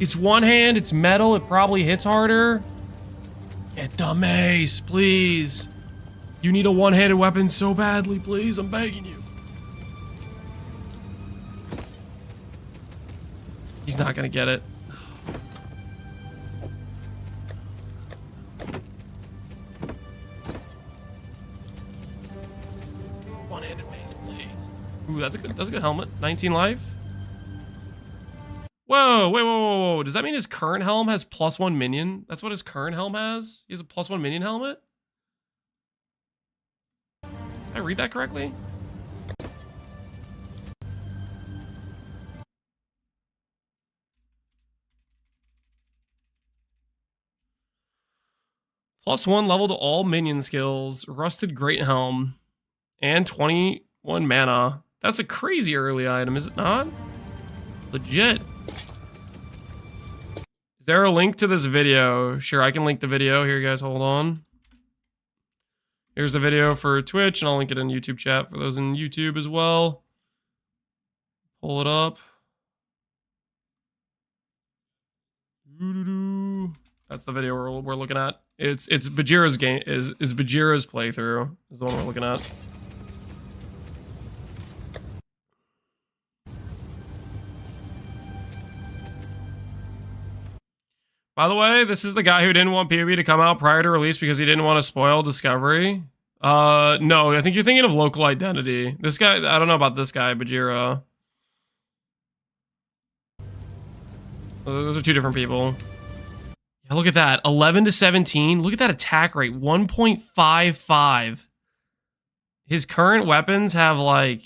Speaker 1: It's one hand, it's metal, it probably hits harder. Get the mace, please. You need a one-handed weapon so badly, please. I'm begging you. He's not gonna get it. One-handed mace, please. Ooh, that's a good helmet. 19 life. Whoa, wait, whoa. Does that mean his current helm has +1 minion? That's what his current helm has? He has a +1 minion helmet? Did I read that correctly? +1 level to all minion skills, rusted great helm, and 21 mana. That's a crazy early item, is it not? Legit. Is there a link to this video? Sure, I can link the video. Here, you guys, hold on. Here's the video for Twitch, and I'll link it in YouTube chat for those in YouTube as well. Pull it up. That's the video we're looking at. It's Bajira's game. Is Bajira's playthrough is the one we're looking at. By the way, this is the guy who didn't want PoE to come out prior to release because he didn't want to spoil Discovery. No, I think you're thinking of Local Identity. This guy, I don't know about this guy, Bajira. Those are two different people. Yeah, look at that. 11 to 17. Look at that attack rate. 1.55. His current weapons have like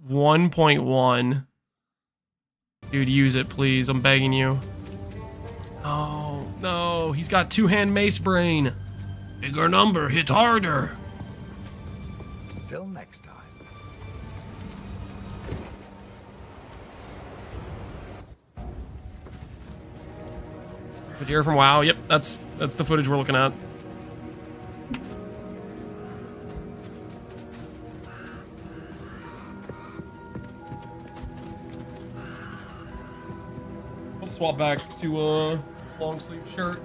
Speaker 1: 1.1. Dude, use it, please. I'm begging you. Oh, no. He's got two-hand mace brain. Bigger number, hit harder.
Speaker 4: Till next time.
Speaker 1: Bajira from WoW. Yep, that's the footage we're looking at. swap back to a long sleeve shirt.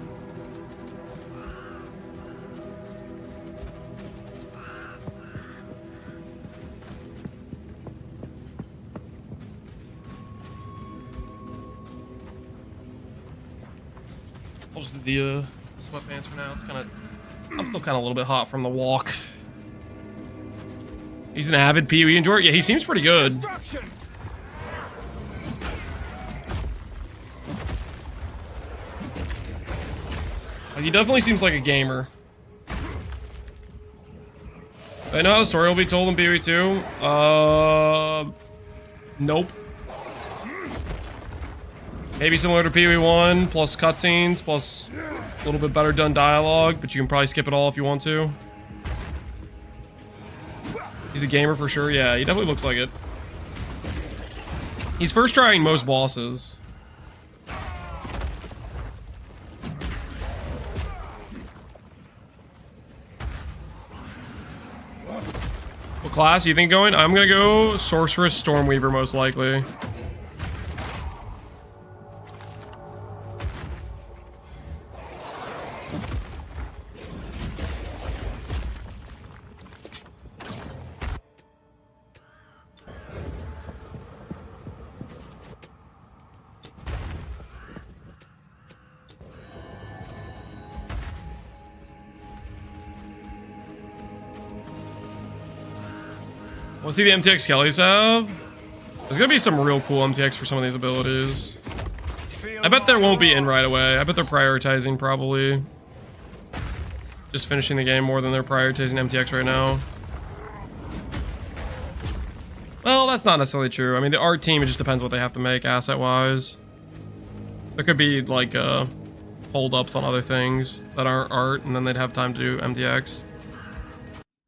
Speaker 1: I'll just do the sweatpants for now. It's kind of, I'm still kind of a little bit hot from the walk. He's an avid PoE enjoyer. Yeah, he seems pretty good. He definitely seems like a gamer. I know how the story will be told in PoE 2. Nope. Maybe similar to PoE 1, plus cutscenes, plus a little bit better done dialogue, but you can probably skip it all if you want to. He's a gamer for sure. Yeah, he definitely looks like it. He's first trying most bosses. What class do you think going? I'm gonna go Sorceress Stormweaver most likely. Let's see the MTX Kellys have. There's gonna be some real cool MTX for some of these abilities. I bet there won't be in right away. I bet they're prioritizing probably just finishing the game more than they're prioritizing MTX right now. Well, that's not necessarily true. I mean, the art team, it just depends what they have to make asset-wise. There could be like hold-ups on other things that aren't art, and then they'd have time to do MTX.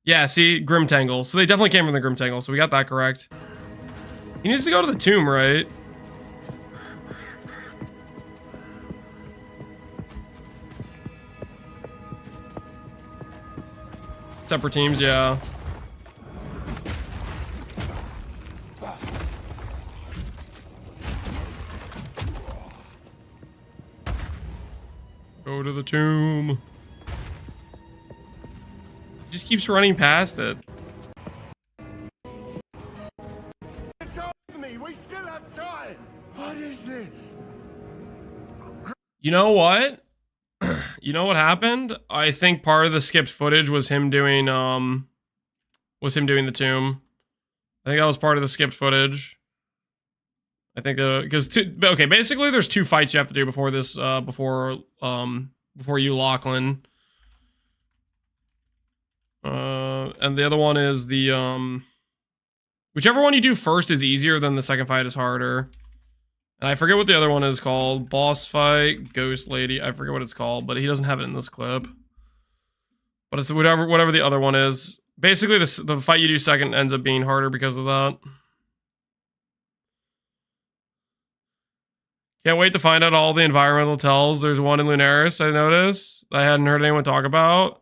Speaker 1: Yeah, see, Grimtangle. So they definitely came from the Grimtangle, so we got that correct. He needs to go to the tomb, right? Separate teams, yeah. Go to the tomb. Just keeps running past it.
Speaker 4: It's over me. We still have time. What is this?
Speaker 1: You know what? You know what happened? I think part of the skipped footage was him doing the tomb. I think that was part of the skipped footage. I think because okay, basically there's 2 fights you have to do before this before you Lachlan. And the other one is the whichever one you do first is easier, than the second fight is harder. And I forget what the other one is called. Boss fight, Ghost Lady. I forget what it's called, but he doesn't have it in this clip. But it's whatever the other one is. Basically, the fight you do second ends up being harder because of that. Can't wait to find out all the environmental tells. There's one in Lunaris, I noticed. I hadn't heard anyone talk about.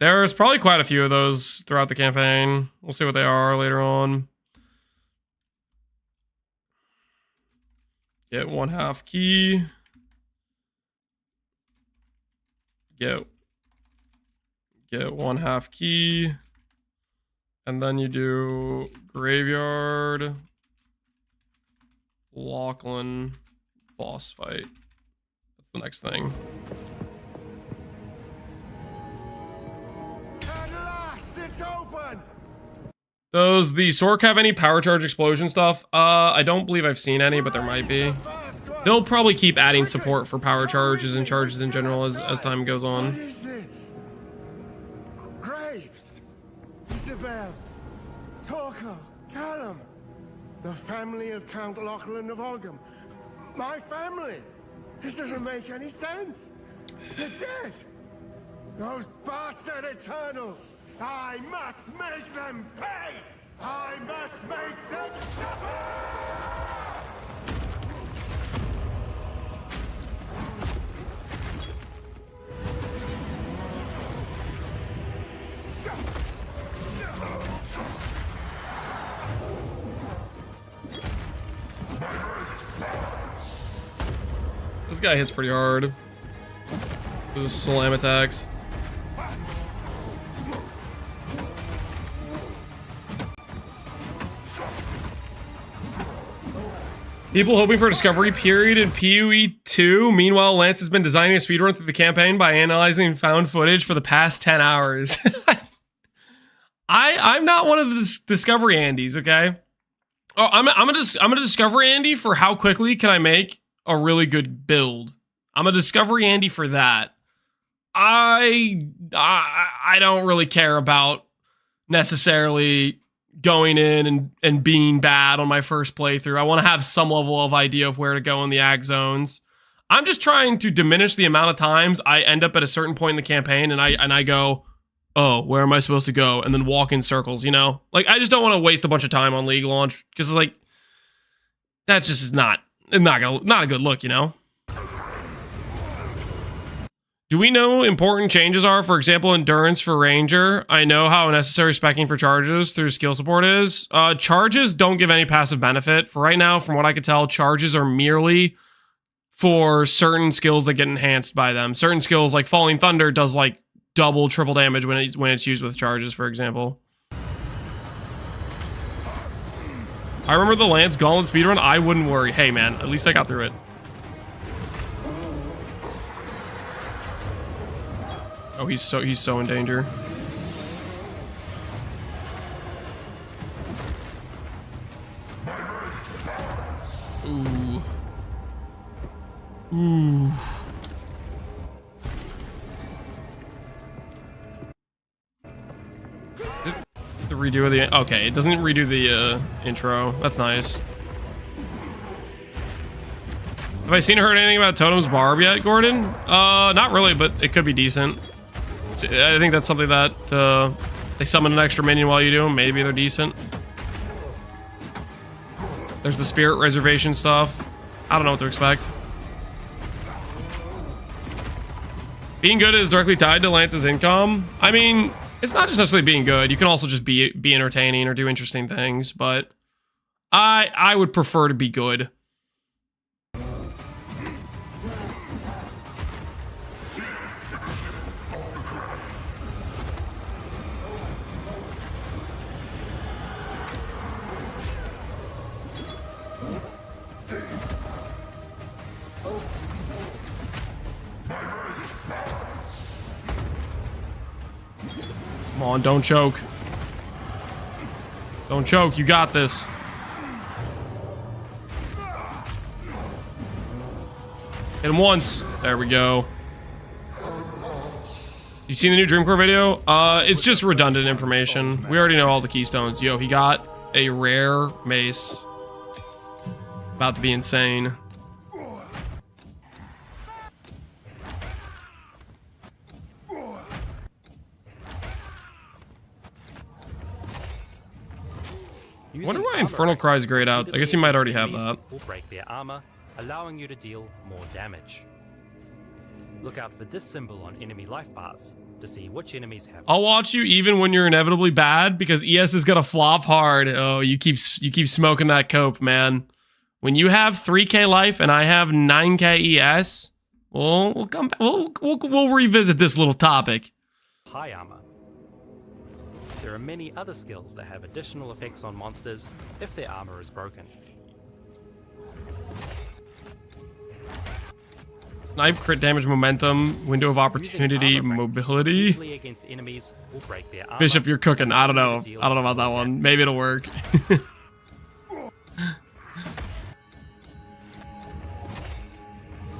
Speaker 1: There's probably quite a few of those throughout the campaign. We'll see what they are later on. Get 1/2 key. Get 1/2 key. And then you do Graveyard, Lachlan, boss fight. That's the next thing.
Speaker 4: It's open.
Speaker 1: Does the Sork have any power charge explosion stuff? I don't believe I've seen any, but there might be. They'll probably keep adding support for power charges and charges in general as time goes on.
Speaker 4: What is this? Graves, Isabel, Torko, Callum, the family of Count Lachlan of Ogham. My family. This doesn't make any sense. They're dead. Those bastard Eternals. I must make them pay! I must make them suffer!
Speaker 1: This guy hits pretty hard. This is slam attacks. People hoping for a discovery period in PoE 2. Meanwhile, Lance has been designing a speedrun through the campaign by analyzing found footage for the past 10 hours. I'm not one of the discovery Andys, okay? Oh, I'm a discovery Andy for how quickly can I make a really good build. I'm a discovery Andy for that. I don't really care about necessarily going in and being bad on my first playthrough. I want to have some level of idea of where to go in the ag zones. I'm just trying to diminish the amount of times I end up at a certain point in the campaign and I go, oh, where am I supposed to go? And then walk in circles, you know? Like, I just don't want to waste a bunch of time on League launch because, like, that's just not a good look, you know? Do we know important changes are? For example, endurance for Ranger. I know how necessary speccing for charges through skill support is. Charges don't give any passive benefit. For right now, from what I could tell, charges are merely for certain skills that get enhanced by them. Certain skills like Falling Thunder does like double, triple damage when it's used with charges, for example. I remember the Lance Gauntlet speedrun. I wouldn't worry. Hey man, at least I got through it. Oh, he's so in danger. Ooh. Ooh. The redo of the okay, it doesn't redo the intro. That's nice. Have I seen or heard anything about Totem's Barb yet, Gordon? Not really, but it could be decent. I think that's something that they summon an extra minion while you do them. Maybe they're decent. There's the Spirit Reservation stuff. I don't know what to expect. Being good is directly tied to Lance's income. I mean, it's not just necessarily being good. You can also just be entertaining or do interesting things. But I would prefer to be good. Come on, don't choke. Don't choke, you got this. Hit him once. There we go. You seen the new Dreamcore video? It's just redundant information. We already know all the keystones. Yo, he got a rare mace. About to be insane. I wonder why Infernal Cry's grayed out. I guess he might already have that.
Speaker 6: Will break their armor, allowing you to deal more damage. Look out for this symbol on enemy life bars to see which enemies have.
Speaker 1: I'll watch you even when you're inevitably bad because ES is gonna flop hard. Oh, you keep smoking that cope, man. When you have 3k life and I have 9k ES, we'll come back. We'll revisit this little topic.
Speaker 6: High armor. There are many other skills that have additional effects on monsters if their armor is broken.
Speaker 1: Snipe, crit damage, momentum, window of opportunity, mobility.
Speaker 6: Against enemies will break their armor.
Speaker 1: Bishop, you're cooking. I don't know. I don't know about that one. Maybe it'll work.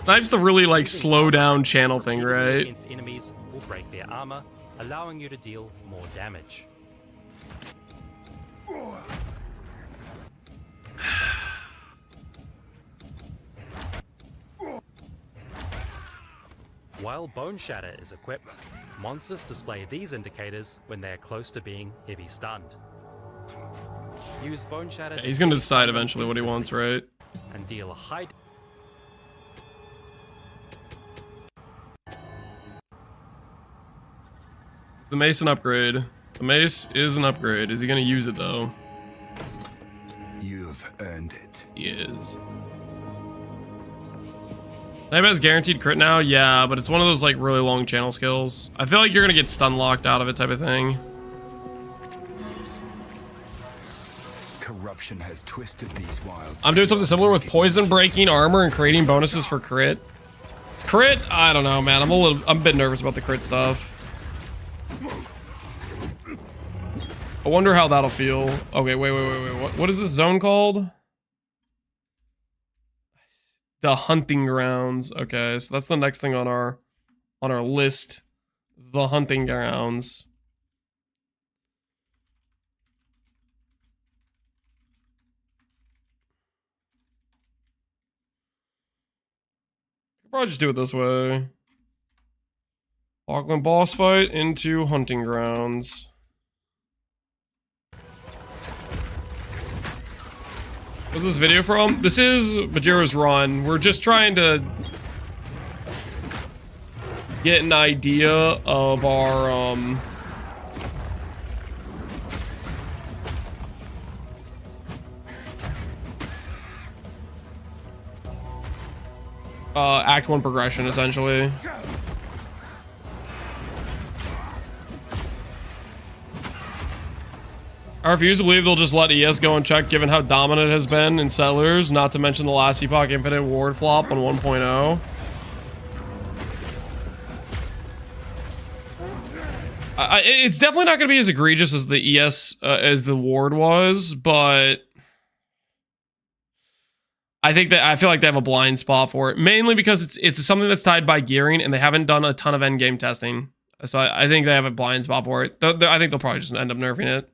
Speaker 1: Snipe's the really like slow down channel thing, right?
Speaker 6: Against enemies will break their armor, allowing you to deal more damage. While Bone Shatter is equipped, monsters display these indicators when they are close to being heavy stunned. Use Bone Shatter.
Speaker 1: Yeah, he's gonna decide eventually what he wants, right?
Speaker 6: And deal a high.
Speaker 1: The mace an upgrade. The mace is an upgrade. Is he gonna use it though?
Speaker 3: You've earned it.
Speaker 1: He is. Maybe has guaranteed crit now? Yeah, but it's one of those like really long channel skills. I feel like you're gonna get stun locked out of it type of thing.
Speaker 3: Corruption has twisted these wilds.
Speaker 1: I'm doing something similar with poison breaking armor and creating bonuses for crit. Crit? I don't know, man. I'm a bit nervous about the crit stuff. I wonder how that'll feel. Okay, wait. What is this zone called? The hunting grounds. Okay, so that's the next thing on our list. The hunting grounds. I'll probably just do it this way. Auckland boss fight into hunting grounds. What's this video from? This is Bajiro's Run. We're just trying to get an idea of our Act 1 progression, essentially. I refuse to believe they'll just let ES go unchecked given how dominant it has been in Settlers, not to mention the last Epoch Infinite ward flop on 1.0. It's definitely not going to be as egregious as the ES, as the ward was, but I feel like they have a blind spot for it, mainly because it's something that's tied by gearing, and they haven't done a ton of endgame testing. So I think they have a blind spot for it. I think they'll probably just end up nerfing it.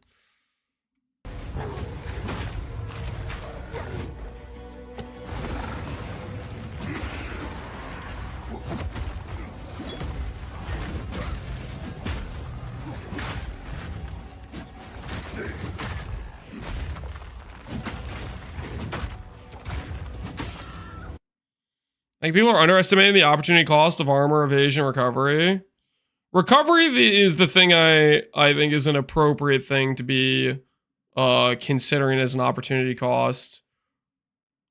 Speaker 1: I think people are underestimating the opportunity cost of armor, evasion, recovery. Recovery is the thing I think is an appropriate thing to be considering as an opportunity cost.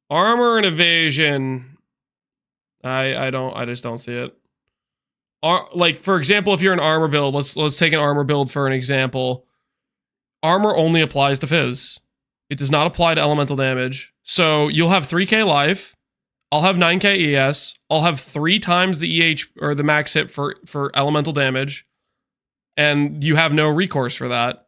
Speaker 1: Armor and evasion, I just don't see it. Like, for example, if you're an armor build, let's take an armor build for an example. Armor only applies to Fizz. It does not apply to elemental damage. So you'll have 3k life. I'll have 9k ES. I'll have 3 times the EH or the max hit for elemental damage. And you have no recourse for that.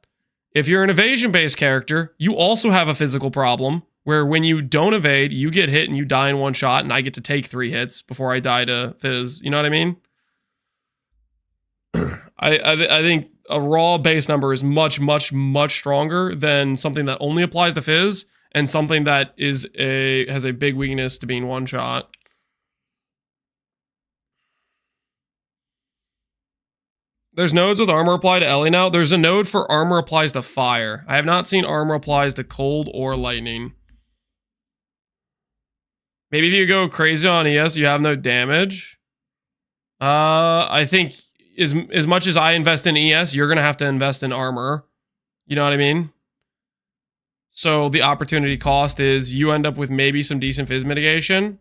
Speaker 1: If you're an evasion-based character, you also have a physical problem where when you don't evade, you get hit and you die in one shot, and I get to take 3 hits before I die to Fizz. You know what I mean? I think a raw base number is much stronger than something that only applies to Fizz and something that has a big weakness to being one shot. There's nodes with armor apply to Ellie now. There's a node for armor applies to fire. I have not seen armor applies to cold or lightning. Maybe if you go crazy on ES, you have no damage. I think as much as I invest in ES, you're going to have to invest in armor. You know what I mean? So the opportunity cost is you end up with maybe some decent Fizz mitigation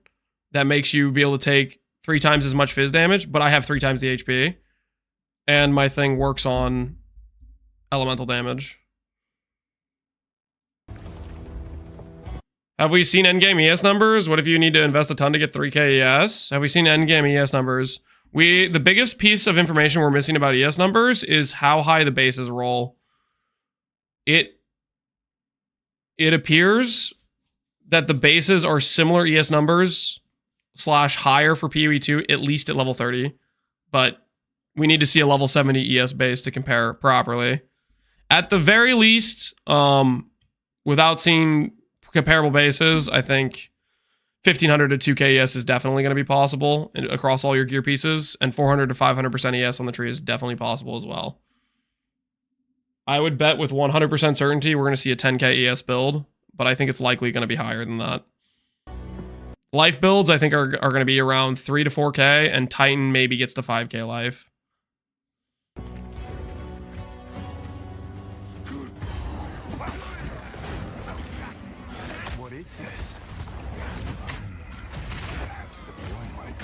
Speaker 1: that makes you be able to take 3 times as much Fizz damage, but I have 3 times the HP. And my thing works on elemental damage. Have we seen endgame ES numbers? What if you need to invest a ton to get 3k ES? Have we seen endgame ES numbers? The biggest piece of information we're missing about ES numbers is how high the bases roll. It appears that the bases are similar ES numbers / higher for PoE2, at least at level 30. But we need to see a level 70 ES base to compare properly. At the very least, without seeing comparable bases, I think 1500 to 2k ES is definitely going to be possible across all your gear pieces, and 400 to 500% ES on the tree is definitely possible as well. I would bet with 100% certainty we're going to see a 10k ES build, but I think it's likely going to be higher than that. Life builds, I think, are going to be around 3 to 4k, and Titan maybe gets to 5k life.
Speaker 3: What is this? Perhaps the boy might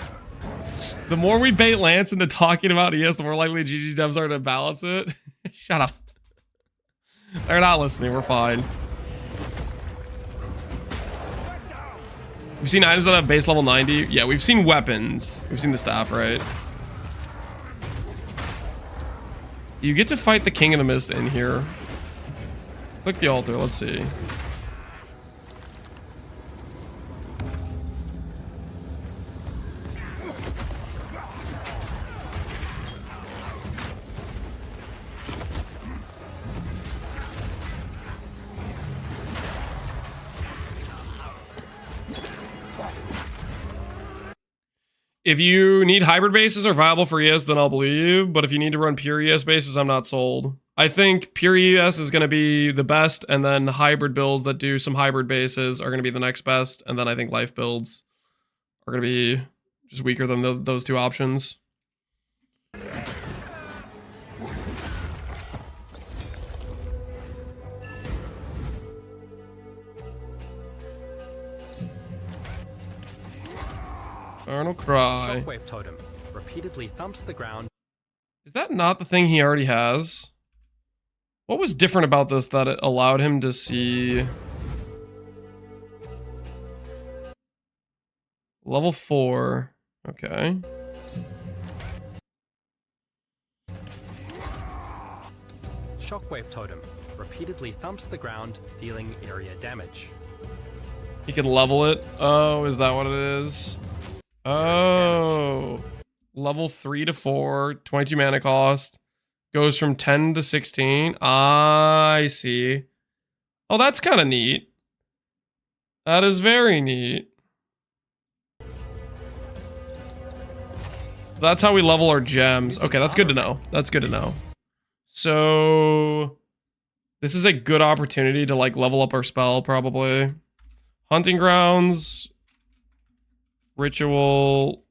Speaker 1: The more we bait Lance into talking about ES, the more likely GG devs are to balance it. Shut up. They're not listening. We're fine. We've seen items that have base level 90. Yeah, we've seen weapons. We've seen the staff, right? You get to fight the King of the Mist in here. Click the altar. Let's see. If you need hybrid bases are viable for ES, then I'll believe you. But if you need to run pure ES bases, I'm not sold. I think pure ES is going to be the best, and then hybrid builds that do some hybrid bases are going to be the next best. And then I think life builds are going to be just weaker than those two options. Arnold Cry.
Speaker 6: Shockwave Totem repeatedly thumps the ground.
Speaker 1: Is that not the thing he already has? What was different about this that it allowed him to see... Level 4. Okay.
Speaker 6: Shockwave Totem repeatedly thumps the ground, dealing area damage.
Speaker 1: He can level it. Oh, is that what it is? Oh, level 3 to 4, 22 mana cost, goes from 10 to 16. I see. Oh, that's kind of neat. That is very neat. That's how we level our gems. Okay, that's good to know. That's good to know. So this is a good opportunity to like level up our spell, probably. Hunting Grounds. Ritual,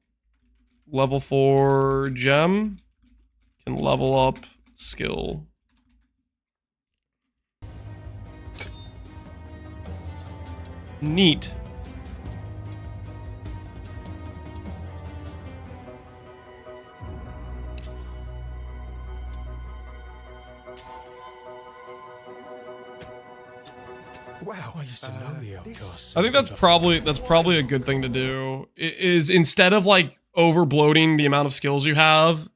Speaker 1: level 4 gem, can level up skill. Neat.
Speaker 3: Wow, I used to know the Outcast.
Speaker 1: I think that's probably a good thing to do. Is instead of like over bloating the amount of skills you have,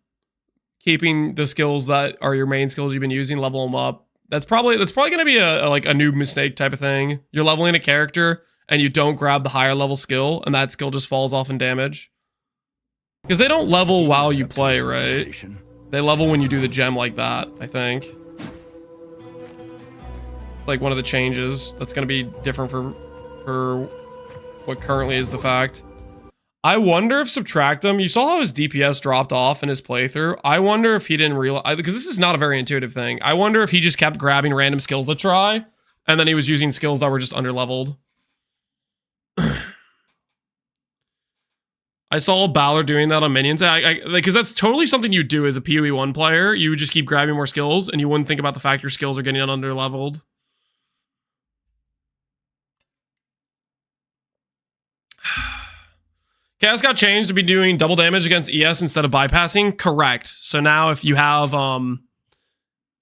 Speaker 1: keeping the skills that are your main skills you've been using, level them up. That's probably going to be a new mistake type of thing. You're leveling a character and you don't grab the higher level skill, and that skill just falls off in damage. Because they don't level while you play, right? They level when you do the gem like that, I think. Like one of the changes that's going to be different for what currently is the fact. I wonder if Subtractem, you saw how his DPS dropped off in his playthrough. I wonder if he didn't realize, because this is not a very intuitive thing. I wonder if he just kept grabbing random skills to try, and then he was using skills that were just underleveled. I saw Balor doing that on minions. Because that's totally something you do as a PoE 1 player. You would just keep grabbing more skills, and you wouldn't think about the fact your skills are getting underleveled. Chaos got changed to be doing double damage against ES instead of bypassing. Correct. So now if you have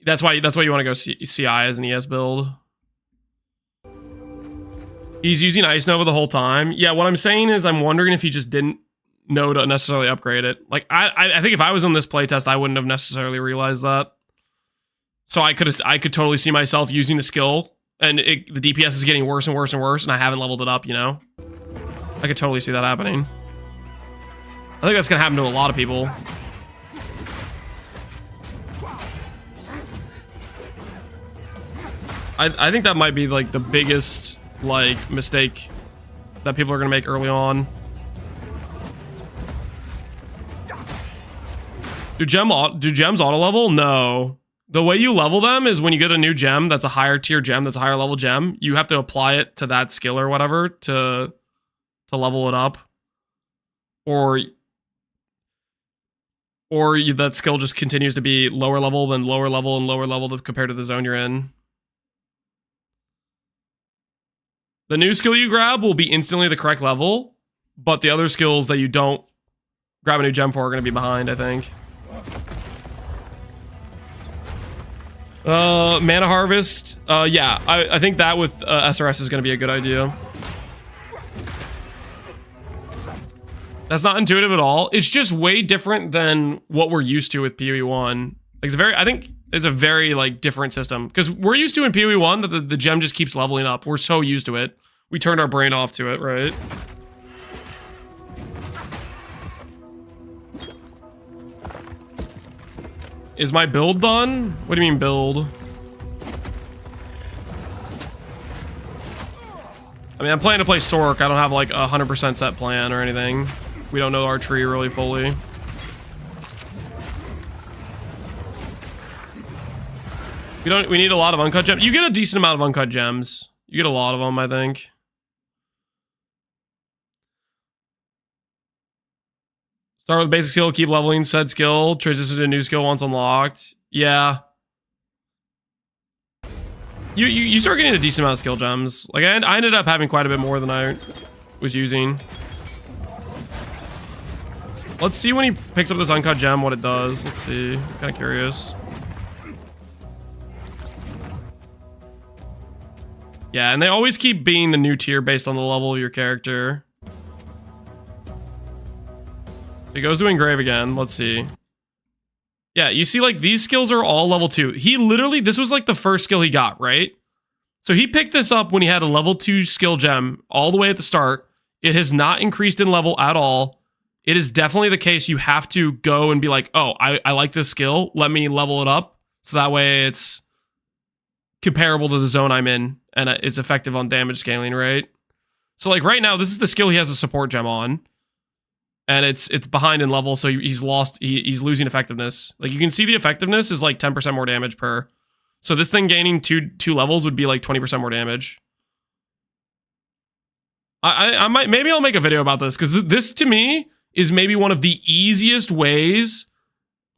Speaker 1: that's why you want to go CI as an ES build. He's using Ice Nova the whole time. Yeah, what I'm saying is I'm wondering if he just didn't know to necessarily upgrade it. Like I think if I was in this playtest, I wouldn't have necessarily realized that. So I could totally see myself using the skill, and the DPS is getting worse and worse and worse, and I haven't leveled it up, you know? I could totally see that happening. I think that's gonna happen to a lot of people. I think that might be like the biggest like mistake that people are gonna make early on. Do gems auto level? No. The way you level them is when you get a new gem that's a higher tier gem, that's a higher level gem, you have to apply it to that skill or whatever to level it up. Or that skill just continues to be lower level than lower level and lower level compared to the zone you're in. The new skill you grab will be instantly the correct level, but the other skills that you don't grab a new gem for are going to be behind, I think. Mana Harvest. Yeah, I think that with SRS is going to be a good idea. That's not intuitive at all. It's just way different than what we're used to with PoE 1. Like, I think it's a very, like, different system. Because we're used to in PoE 1 that the gem just keeps leveling up. We're so used to it. We turned our brain off to it, right? Is my build done? What do you mean build? I mean, I'm planning to play Sork. I don't have like a 100% set plan or anything. We don't know our tree really fully. We need a lot of uncut gems. You get a decent amount of uncut gems. You get a lot of them, I think. Start with basic skill, keep leveling said skill, transition to a new skill once unlocked. Yeah. You start getting a decent amount of skill gems. Like, I ended up having quite a bit more than I was using. Let's see when he picks up this uncut gem what it does. Let's see. I'm kind of curious. Yeah, and they always keep being the new tier based on the level of your character. He goes to Engrave again. Let's see. Yeah, you see, like, these skills are all level 2. He literally, this was like the first skill he got, right? So he picked this up when he had a level 2 skill gem all the way at the start. It has not increased in level at all. It is definitely the case you have to go and be like, oh, I like this skill. Let me level it up. So that way it's comparable to the zone I'm in. And it's effective on damage scaling, right? So, like, right now, this is the skill he has a support gem on. And it's behind in level, so he's losing effectiveness. Like, you can see the effectiveness is like 10% more damage per. So this thing gaining two levels would be like 20% more damage. I might, maybe I'll make a video about this, because this to me is maybe one of the easiest ways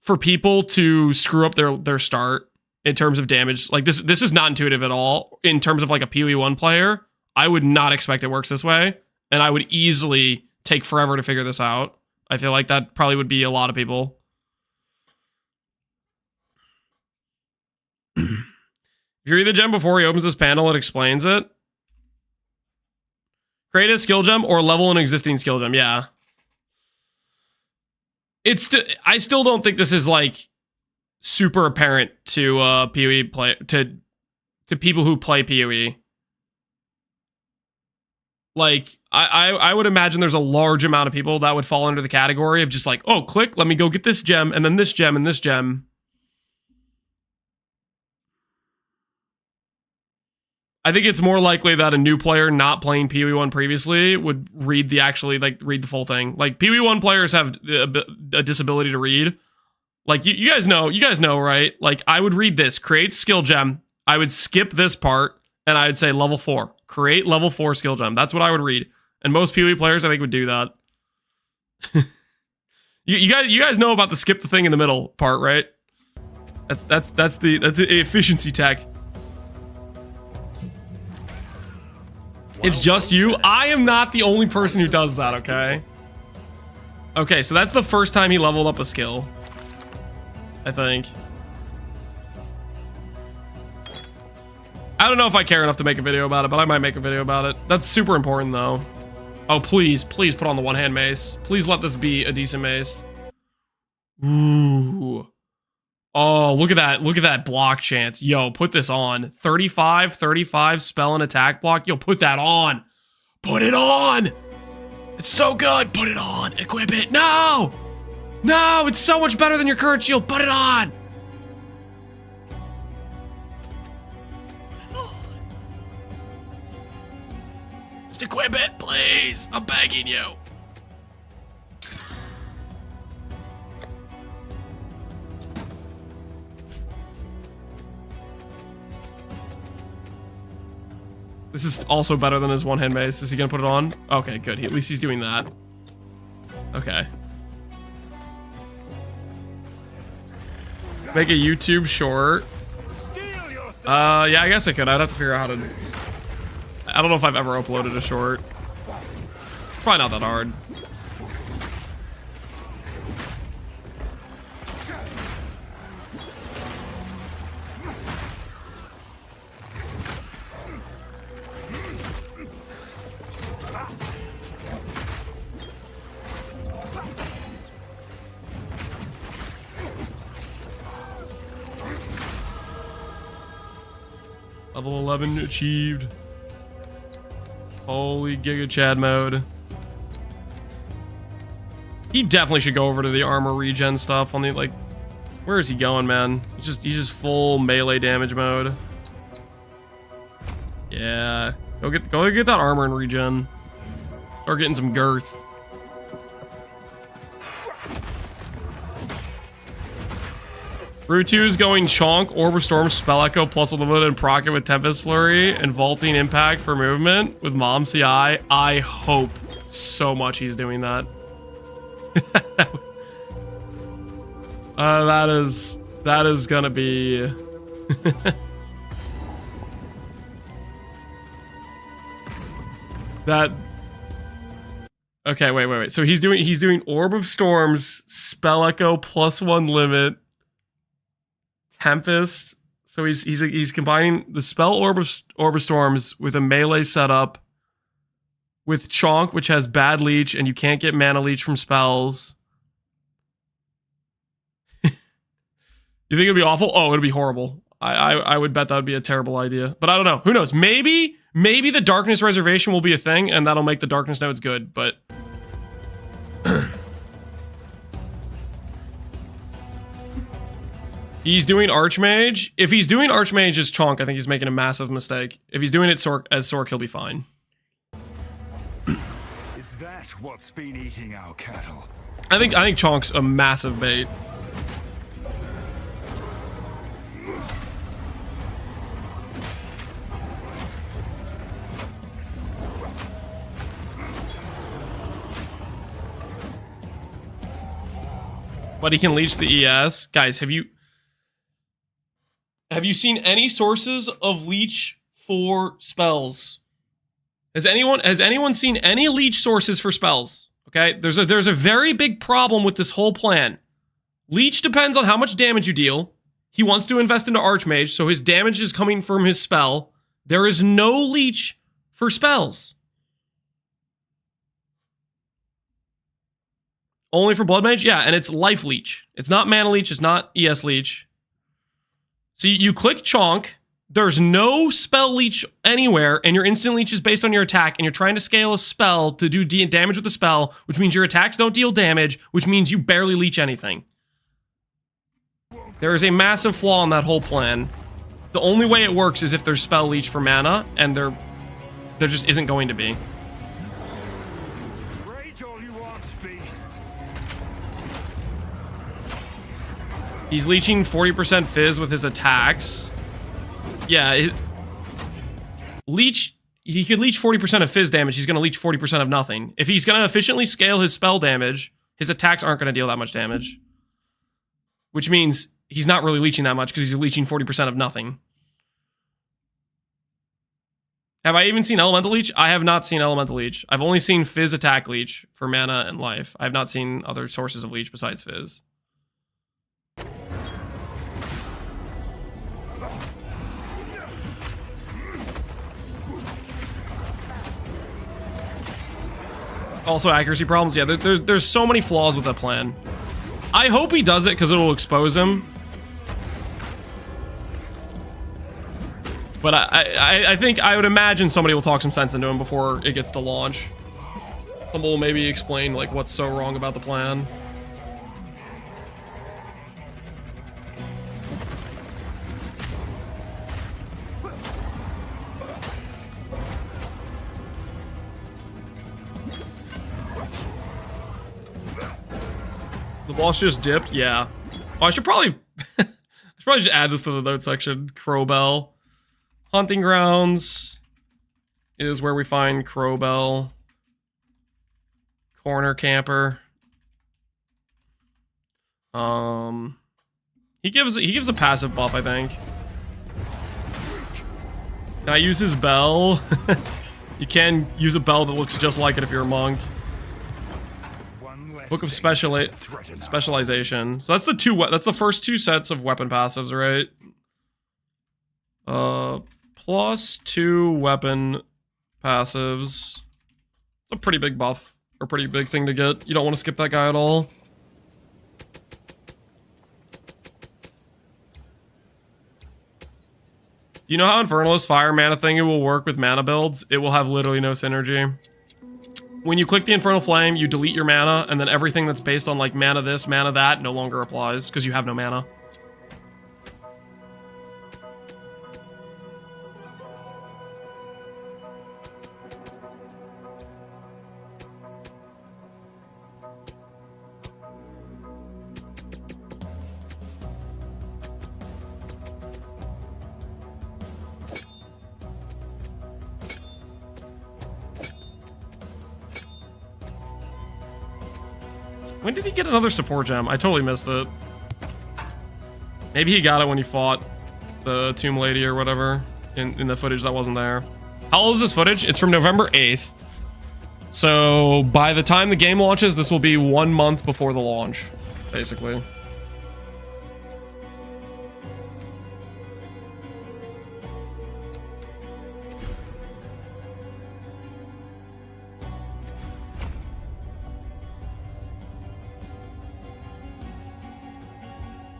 Speaker 1: for people to screw up their start in terms of damage. Like, this is not intuitive at all in terms of like a PoE 1 player. I would not expect it works this way, and I would easily take forever to figure this out. I feel like that probably would be a lot of people. If you read the gem before he opens this panel, it explains it. Create a skill gem or level an existing skill gem. Yeah. I still don't think this is like super apparent to PoE play to people who play PoE. Like, I would imagine there's a large amount of people that would fall under the category of just like, oh, click, let me go get this gem, and then this gem, and this gem. I think it's more likely that a new player not playing PoE 1 previously would read the full thing. Like, PoE 1 players have a disability to read. Like, you guys know, right? Like, I would read this, create skill gem, I would skip this part, and I would say level 4. Create level 4 skill gem. That's what I would read. And most PoE players, I think, would do that. you guys know about the skip the thing in the middle part, right? That's the efficiency tech. It's just you. I am not the only person who does that, okay? Okay, so that's the first time he leveled up a skill, I think. I don't know if I care enough to make a video about it, but I might make a video about it. That's super important, though. Oh, please put on the one-hand mace. Please let this be a decent mace. Ooh. Oh, look at that block chance. Yo, put this on. 35 spell and attack block. Yo, put that on. Put it on. It's so good. Put it on. Equip it. No, it's so much better than your current shield. Put it on. Just equip it, please. I'm begging you. This is also better than his one-hand mace. Is he gonna put it on? Okay, good. At least he's doing that. Okay. Make a YouTube short. Yeah, I guess I could. I'd have to figure out how to... I don't know if I've ever uploaded a short. Probably not that hard. Level 11 achieved. Holy Giga Chad mode. He definitely should go over to the armor regen stuff on the, like, where is he going, man? He's just full melee damage mode. Yeah. Go get that armor and regen. Start getting some girth. Route 2 is going Chonk, Orb of Storm, Spell Echo, plus Unlimited Procket with Tempest Flurry, and Vaulting Impact for movement with Mom CI. I hope so much he's doing that. That is gonna be... that... Okay, wait. So he's doing Orb of Storms, Spell Echo, +1 limit, Tempest. So he's combining the spell Orb of Storms with a melee setup with Chonk, which has bad leech, and you can't get mana leech from spells. You think it'd be awful? Oh, it'd be horrible. I would bet that would be a terrible idea. But I don't know. Who knows? Maybe the Darkness Reservation will be a thing, and that'll make the Darkness nodes good, but... He's doing Archmage. If he's doing Archmage as Chonk, I think he's making a massive mistake. If he's doing it as Sork, he'll be fine.
Speaker 3: Is that what's been eating our cattle?
Speaker 1: I think Chonk's a massive bait. But he can leech the ES. Guys, have you seen any sources of leech for spells? Has anyone seen any leech sources for spells? Okay, there's a very big problem with this whole plan. Leech depends on how much damage you deal. He wants to invest into Archmage, so his damage is coming from his spell. There is no leech for spells. Only for Blood Mage? Yeah, and it's Life Leech. It's not Mana Leech, it's not ES Leech. So you click Chonk, there's no spell leech anywhere, and your instant leech is based on your attack, and you're trying to scale a spell to do damage with the spell, which means your attacks don't deal damage, which means you barely leech anything. There is a massive flaw in that whole plan. The only way it works is if there's spell leech for mana, and there just isn't going to be. He's leeching 40% fizz with his attacks. Yeah, he could leech 40% of fizz damage. He's going to leech 40% of nothing. If he's going to efficiently scale his spell damage, his attacks aren't going to deal that much damage. Which means he's not really leeching that much because he's leeching 40% of nothing. Have I even seen Elemental Leech? I have not seen Elemental Leech. I've only seen Fizz attack leech for mana and life. I have not seen other sources of leech besides Fizz. Also accuracy problems. Yeah, there's so many flaws with that plan. I hope he does it because it'll expose him. But I think, I would imagine somebody will talk some sense into him before it gets to launch. Someone will maybe explain like what's so wrong about the plan. The boss just dipped? Yeah. Oh, I should probably... just add this to the note section. Crowbell. Hunting Grounds is where we find Crowbell. Corner Camper. He gives a passive buff, I think. Can I use his bell? You can use a bell that looks just like it if you're a monk. Book of Specialization. So that's the first two sets of weapon passives, right? +2 weapon passives. It's a pretty big buff, or pretty big thing to get. You don't want to skip that guy at all. You know how Infernalist Fire mana thing will work with mana builds? It will have literally no synergy. When you click the Infernal Flame, you delete your mana, and then everything that's based on like mana this, mana that no longer applies because you have no mana. When did he get another support gem? I totally missed it. Maybe he got it when he fought the Tomb Lady or whatever in the footage that wasn't there. How old is this footage? It's from November 8th. So by the time the game launches, this will be 1 month before the launch, basically.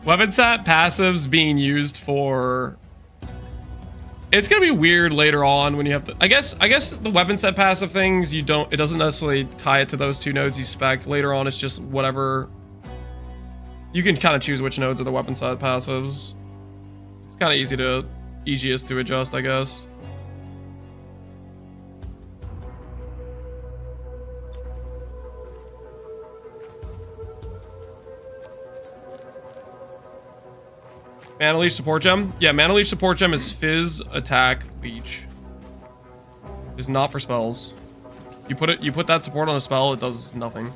Speaker 1: Weapon set passives being used for... It's gonna be weird later on when you have to... I guess the weapon set passive things, you don't... It doesn't necessarily tie it to those 2 nodes you spec. Later on, it's just whatever... You can kind of choose which nodes are the weapon set passives. It's kind of easiest to adjust, I guess. Mana Leech support gem? Yeah, Mana Leech support gem is Fizz, Attack, Leech. It's not for spells. You put that support on a spell, it does nothing.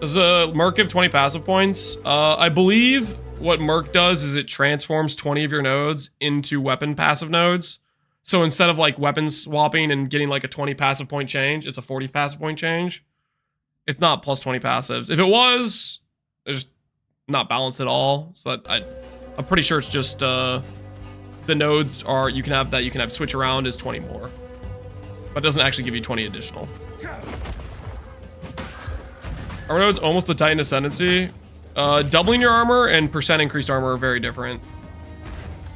Speaker 1: Does Merc give 20 passive points? I believe what Merc does is it transforms 20 of your nodes into weapon passive nodes. So instead of like weapon swapping and getting like a 20 passive point change, it's a 40 passive point change. It's not plus 20 passives. If it was, there's not balanced at all. So I'm pretty sure it's just the nodes are you can have switch around is 20 more, but it doesn't actually give you 20 additional. Armor nodes almost the Titan Ascendancy. Doubling your armor and percent increased armor are very different.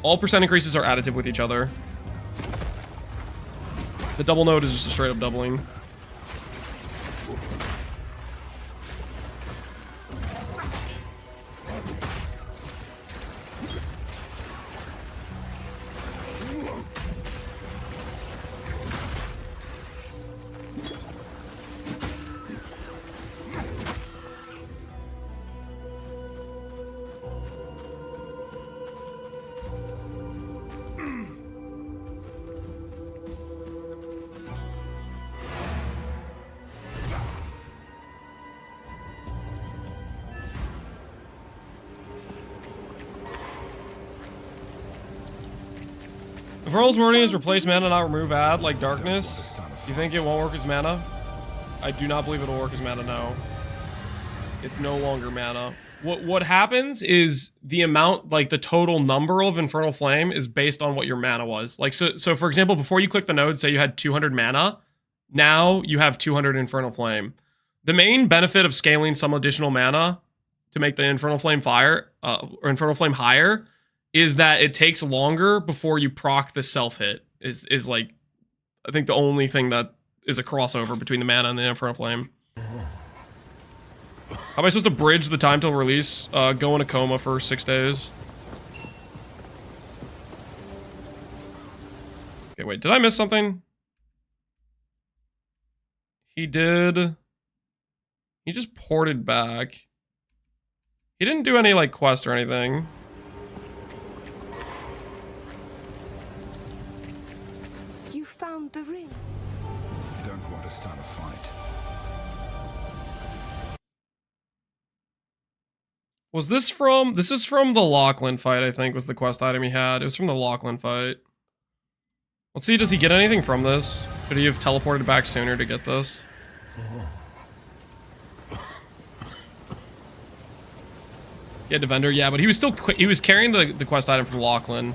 Speaker 1: All percent increases are additive with each other. The double node is just a straight up doubling. If Earl's wording is replace mana, not remove add, like Darkness, do you think it won't work as mana? I do not believe it'll work as mana, no. It's no longer mana. What happens is the amount, like the total number of Infernal Flame is based on what your mana was. Like, so for example, before you click the node, say you had 200 mana, now you have 200 Infernal Flame. The main benefit of scaling some additional mana to make the Infernal Flame or Infernal Flame higher is that it takes longer before you proc the self-hit, is like, I think the only thing that is a crossover between the mana and the Infernal Flame. How am I supposed to bridge the time till release? Go in a coma for 6 days. Okay, wait, did I miss something? He did... He just ported back. He didn't do any, like, quest or anything.
Speaker 5: Found the ring.
Speaker 3: Don't want to start a fight.
Speaker 1: Was this from... This is from the Lachlan fight, I think, was the quest item he had. It was from the Lachlan fight. Let's see, does he get anything from this? Could he have teleported back sooner to get this? Yeah, Defender, yeah, but he was still... He was carrying the quest item from Lachlan.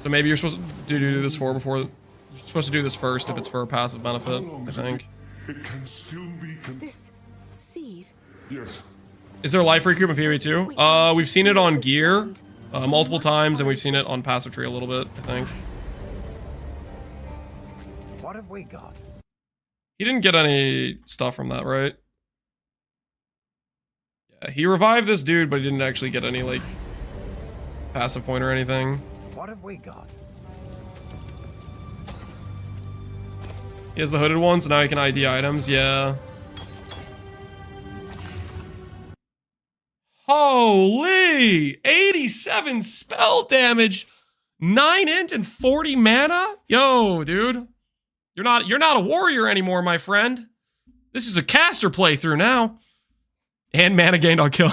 Speaker 1: So maybe you're supposed to do this before... You're supposed to do this first if it's for a passive benefit, I think.
Speaker 3: It can still be
Speaker 5: this seed.
Speaker 3: Yes.
Speaker 1: Is there life recoup in PvE too? We've seen it on gear. multiple times, and we've seen it on passive tree a little bit, I think.
Speaker 11: What have we got?
Speaker 1: He didn't get any stuff from that, right? Yeah, he revived this dude, but he didn't actually get any, like, passive point or anything.
Speaker 11: What have we got?
Speaker 1: He has the hooded one, so now he can ID items, yeah. Holy! 87 spell damage, 9 int and 40 mana? Yo, dude. You're not a warrior anymore, my friend. This is a caster playthrough now. And mana gained on kill.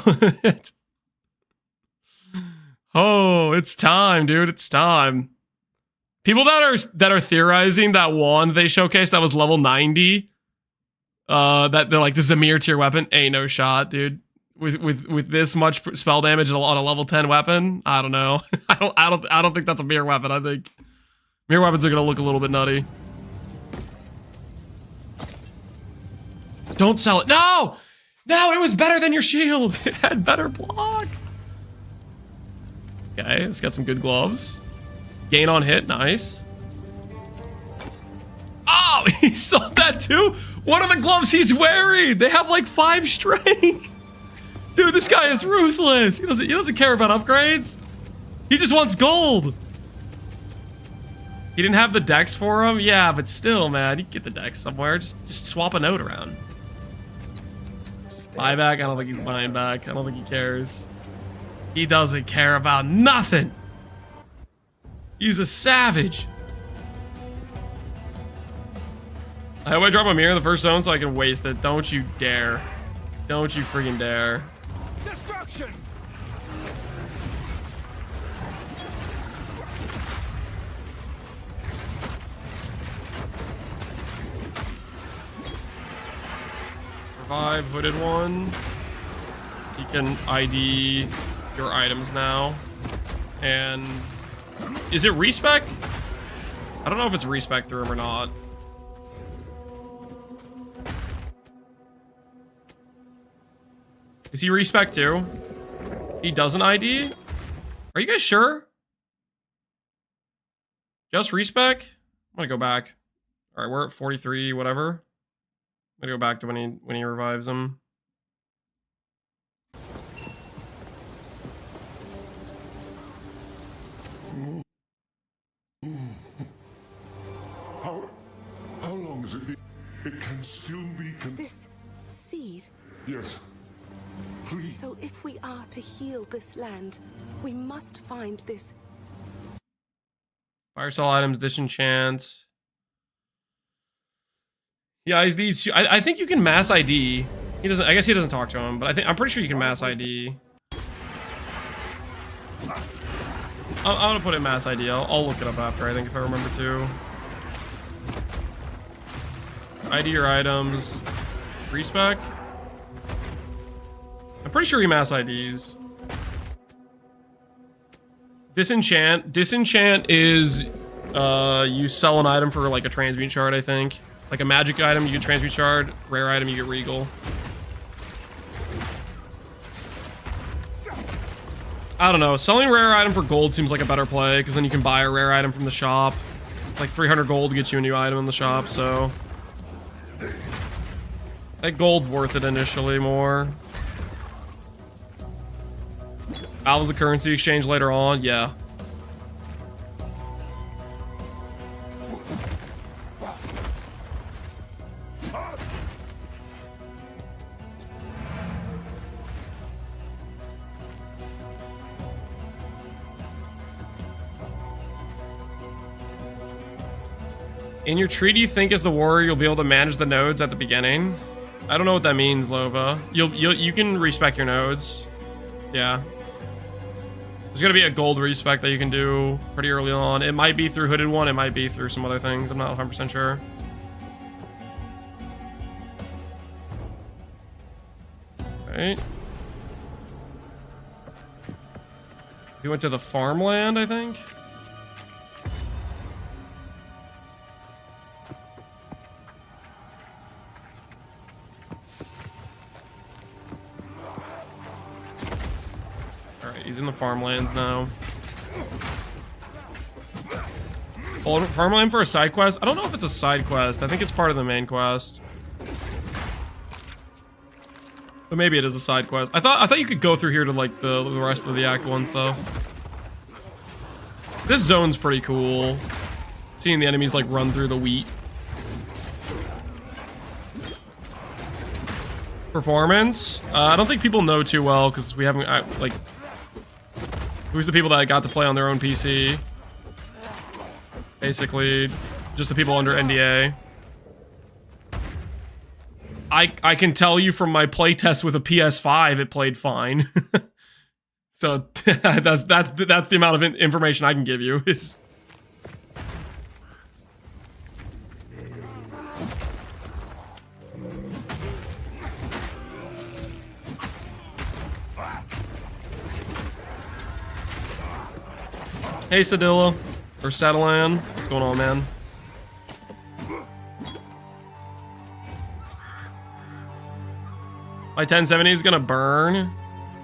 Speaker 1: Oh, it's time, dude. It's time. People that are theorizing that wand they showcased that was level 90, that they're like, this is a mirror tier weapon. Ain't no shot, dude. With this much spell damage on a level 10 weapon, I don't know. I don't think that's a mirror weapon. I think mirror weapons are gonna look a little bit nutty. Don't sell it. No! No, it was better than your shield. It had better block. Okay, it's got some good gloves. Gain on hit, nice. Oh, he sold that too? What are the gloves he's wearing? They have like 5 strength. Dude, this guy is ruthless. He doesn't care about upgrades. He just wants gold. He didn't have the dex for him? Yeah, but still, man, you can get the dex somewhere. Just swap a note around. Buyback? I don't think he's buying back. I don't think he cares. He doesn't care about nothing. He's a savage. I hope I drop a mirror in the first zone so I can waste it. Don't you dare. Don't you freaking dare.
Speaker 3: Destruction!
Speaker 1: Revive hooded one. He can ID your items now. And is it respec? I don't know if it's respec through him or not. Is he respec too? He doesn't ID? Are you guys sure? Just respec? I'm gonna go back. All right, we're at 43, whatever. I'm gonna go back to when he revives him.
Speaker 3: How long has it been? It can still be
Speaker 5: This seed.
Speaker 3: Yes. Please.
Speaker 5: So if we are to heal this land, we must find this.
Speaker 1: Fire cell items, disenchant. Yeah, he's these. I think you can mass ID. He doesn't. I guess he doesn't talk to him, but I'm pretty sure you can mass ID. I'm gonna put in mass ID. I'll look it up after. I think if I remember to. ID your items. Respec. I'm pretty sure he mass IDs. Disenchant. Disenchant is you sell an item for like a transmute shard, I think. Like a magic item, you get transmute shard. Rare item, you get regal. I don't know. Selling rare item for gold seems like a better play because then you can buy a rare item from the shop. It's like 300 gold to get you a new item in the shop, so that gold's worth it initially more. Valve's the currency exchange later on, yeah. In your tree, do you think as the warrior you'll be able to manage the nodes at the beginning? I don't know what that means, Lova. You can respec your nodes. Yeah. There's gonna be a gold respec that you can do pretty early on. It might be through Hooded One, it might be through some other things. I'm not 100% sure. Right. We went to the farmland, I think. He's in the farmlands now. Oh, farmland for a side quest? I don't know if it's a side quest. I think it's part of the main quest. But maybe it is a side quest. I thought you could go through here to like the rest of the Act 1 stuff. This zone's pretty cool. Seeing the enemies like run through the wheat. Performance? I don't think people know too well because we haven't like. Who's the people that got to play on their own PC? Basically, just the people under NDA. I can tell you from my playtest with a PS5, it played fine. So that's the amount of information I can give you. Hey, Sadilla. Or Sadalan. What's going on, man? My 1070 is gonna burn.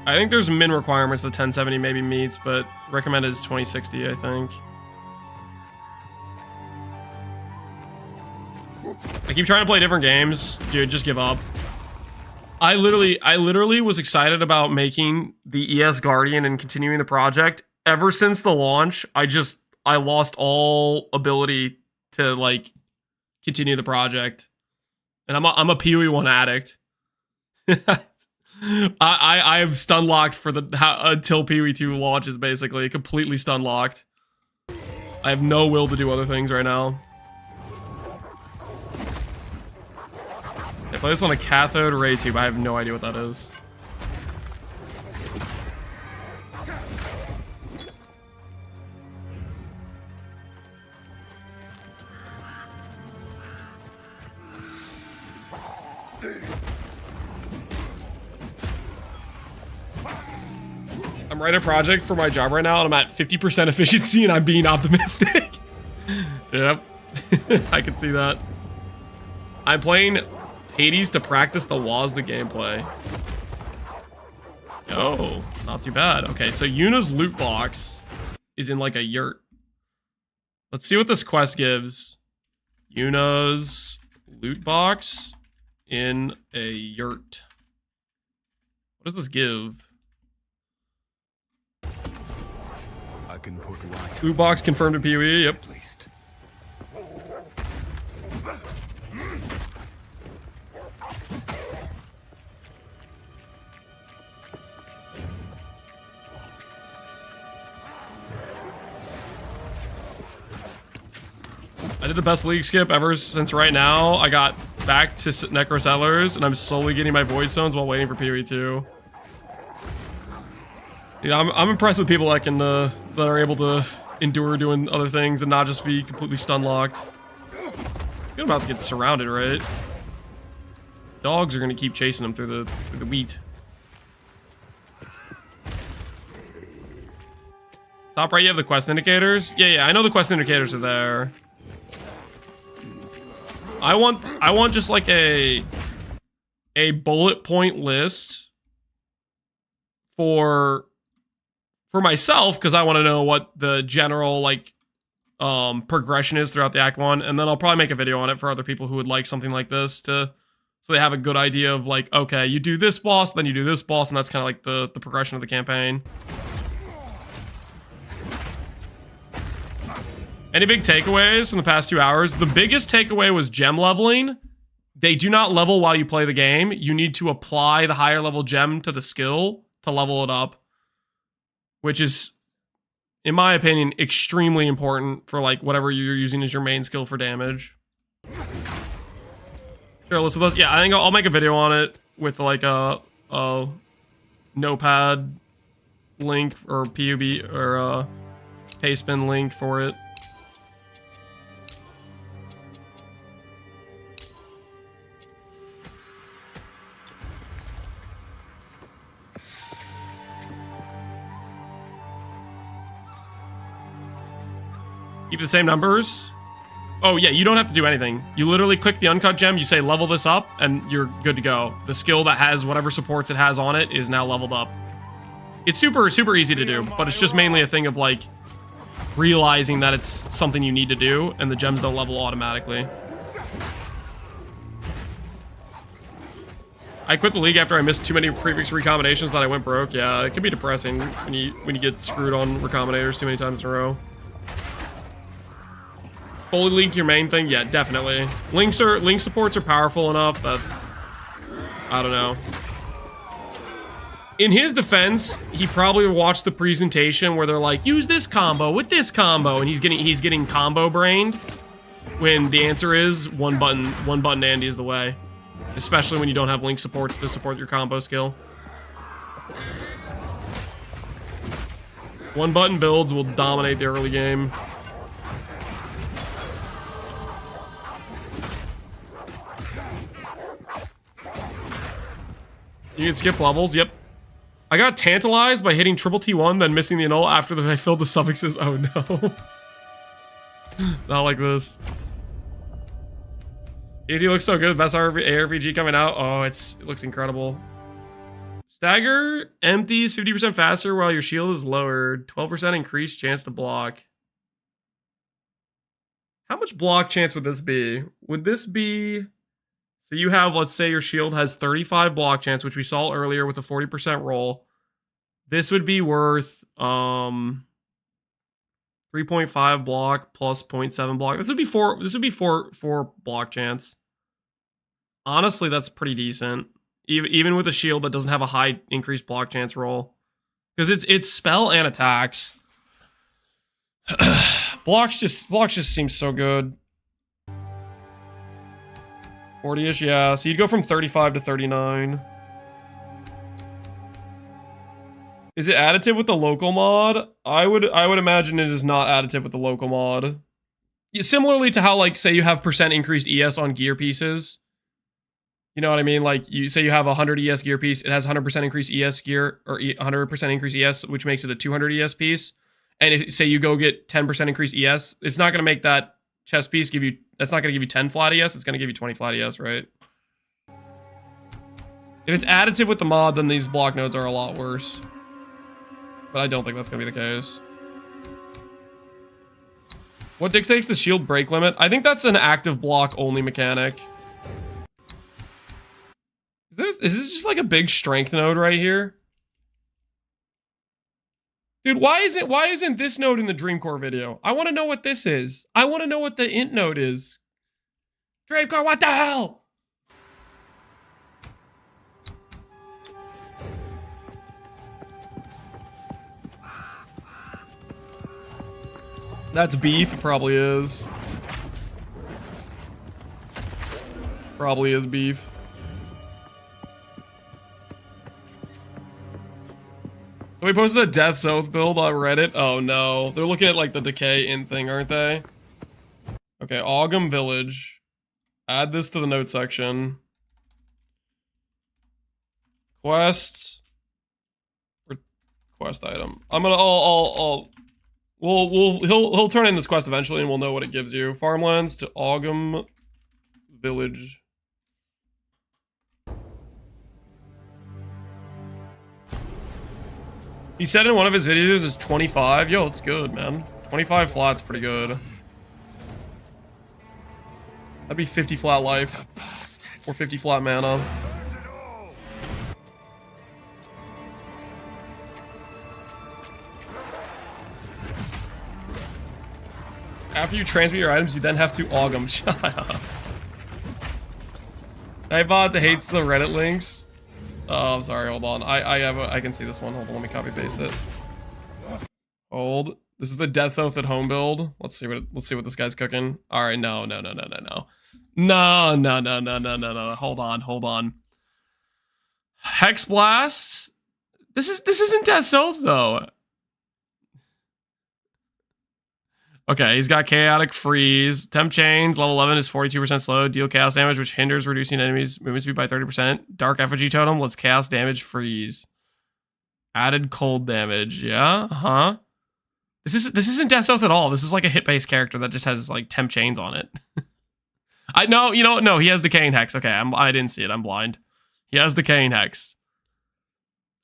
Speaker 1: I think there's min requirements the 1070 maybe meets, but recommended is 2060, I think. I keep trying to play different games. Dude, just give up. I literally was excited about making the ES Guardian and continuing the project. Ever since the launch, I lost all ability to like continue the project. And I'm a PoE 1 addict. I am stun locked for until PoE 2 launches, basically. Completely stun locked. I have no will to do other things right now. I play this on a cathode ray tube. I have no idea what that is. I'm writing a project for my job right now, and I'm at 50% efficiency, and I'm being optimistic. Yep, I can see that. I'm playing Hades to practice the laws of the gameplay. Oh, not too bad. Okay, so Yuna's loot box is in like a yurt. Let's see what this quest gives. Yuna's loot box in a yurt. What does this give?
Speaker 3: I can put right.
Speaker 1: Loot box confirmed in PoE, yep.
Speaker 3: At least.
Speaker 1: I did the best league skip ever since right now. I got back to Necro Settlers, and I'm slowly getting my Void Stones while waiting for PoE 2. You know, I'm impressed with people that can that are able to endure doing other things and not just be completely stun locked. You're about to get surrounded, right? Dogs are gonna keep chasing them through the wheat. Top right, you have the quest indicators. Yeah, I know the quest indicators are there. I want just like a bullet point list for myself, because I want to know what the general like progression is throughout the Act 1, and then I'll probably make a video on it for other people who would like something like this so they have a good idea of like, okay, you do this boss, then you do this boss, and that's kind of like the progression of the campaign. Any big takeaways from the past 2 hours? The biggest takeaway was gem leveling. They do not level while you play the game. You need to apply the higher level gem to the skill to level it up, which is, in my opinion, extremely important for like whatever you're using as your main skill for damage. Sure, listen to those. Yeah, I think I'll make a video on it with like a notepad link or PUB or a pastebin link for it. Keep the same numbers. Oh yeah, you don't have to do anything. You literally click the uncut gem, you say level this up, and you're good to go. The skill that has whatever supports it has on it is now leveled up. It's super, super easy to do, but it's just mainly a thing of like realizing that it's something you need to do and the gems don't level automatically. I quit the league after I missed too many previous recombinations that I went broke. Yeah, it can be depressing when you get screwed on recombinators too many times in a row. Fully link your main thing? Yeah, definitely. Link supports are powerful enough that I don't know. In his defense, he probably watched the presentation where they're like, use this combo with this combo, and he's getting combo brained when the answer is one button Andy is the way. Especially when you don't have link supports to support your combo skill. One button builds will dominate the early game. You can skip levels, yep. I got tantalized by hitting triple T1, then missing the annul after that I filled the suffixes. Oh no. Not like this. ET looks so good. Best ARPG coming out. Oh, it looks incredible. Stagger empties 50% faster while your shield is lowered. 12% increased chance to block. How much block chance would this be? Would this be... So you have, let's say your shield has 35 block chance, which we saw earlier with a 40% roll. This would be worth 3.5 block plus 0.7 block. This would be four block chance. Honestly, that's pretty decent. Even with a shield that doesn't have a high increased block chance roll. Because it's spell and attacks. Blocks just seems so good. 40-ish, yeah. So you'd go from 35 to 39. Is it additive with the local mod? I would imagine it is not additive with the local mod. Yeah, similarly to how, like, say you have % increased ES on gear pieces. You know what I mean? Like, you say you have a 100 ES gear piece, it has 100% increased ES gear, or 100% increased ES, which makes it a 200 ES piece. And if, say you go get 10% increased ES, it's not going to make that chest piece give you, that's not going to give you 10 flat ES, it's going to give you 20 flat ES, right? If it's additive with the mod, then these block nodes are a lot worse. But I don't think that's going to be the case. What dictates the shield break limit? I think that's an active block only mechanic. Is this just like a big strength node right here? Dude, why isn't this node in the Dreamcore video? I want to know what this is. I want to know what the int node is. Dreamcore, what the hell? That's beef, it probably is. Probably is beef. So we posted a Death's Oath build on Reddit. Oh no. They're looking at like the decay int thing, aren't they? Okay, Ogum Village. Add this to the note section. Quests. Quest item. I'm gonna he'll turn in this quest eventually and we'll know what it gives you. Farmlands to Ogum Village. He said in one of his videos is 25. Yo, it's good, man. 25 flat's pretty good. That'd be 50 flat life. Or 50 flat mana. After you transmute your items, you then have to Ogum. Shut up. I bought the hates the Reddit links. Oh, I'm sorry. Hold on. I can see this one. Hold on. Let me copy paste it. Hold. This is the Death Oath at home build. Let's see what this guy's cooking. All right. No. Hold on. Hex Blast. This isn't Death's Oath though. Okay, he's got Chaotic Freeze. Temp Chains, level 11 is 42% slow. Deal chaos damage, which hinders reducing enemies' movement speed by 30%. Dark Effigy Totem lets chaos damage freeze. Added cold damage. Yeah, huh? This isn't Death's Oath at all. This is like a hit-based character that just has like Temp Chains on it. No, he has Decaying Hex. Okay, I didn't see it. I'm blind. He has Decaying Hex.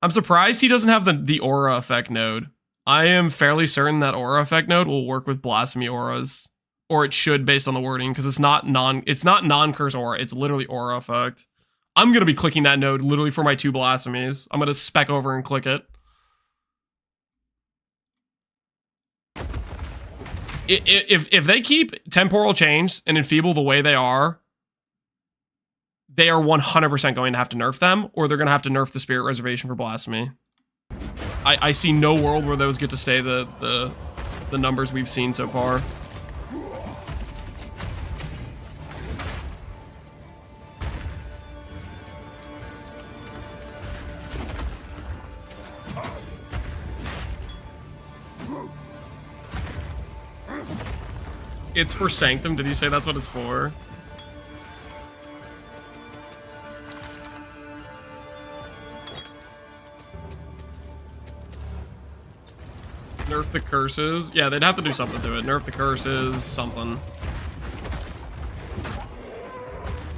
Speaker 1: I'm surprised he doesn't have the aura effect node. I am fairly certain that aura effect node will work with blasphemy auras, or it should based on the wording, because it's not non-curse aura. It's literally aura effect. I'm gonna be clicking that node literally for my 2 blasphemies. I'm gonna spec over and click it. If they keep temporal chains and enfeeble the way they are 100% going to have to nerf them, or they're going to have to nerf the spirit reservation for blasphemy. I see no world where those get to stay the numbers we've seen so far. It's for Sanctum. Did you say that's what it's for? Nerf the curses. Yeah, they'd have to do something to it. Nerf the curses, something.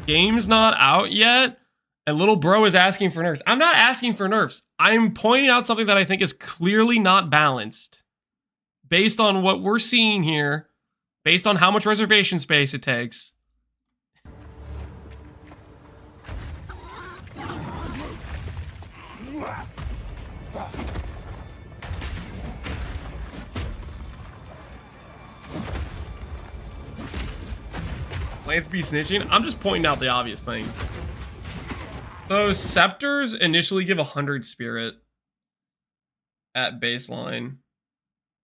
Speaker 1: Game's not out yet, and little bro is asking for nerfs. I'm not asking for nerfs. I'm pointing out something that I think is clearly not balanced. Based on what we're seeing here, based on how much reservation space it takes. Lance be snitching? I'm just pointing out the obvious things. So scepters initially give 100 spirit at baseline.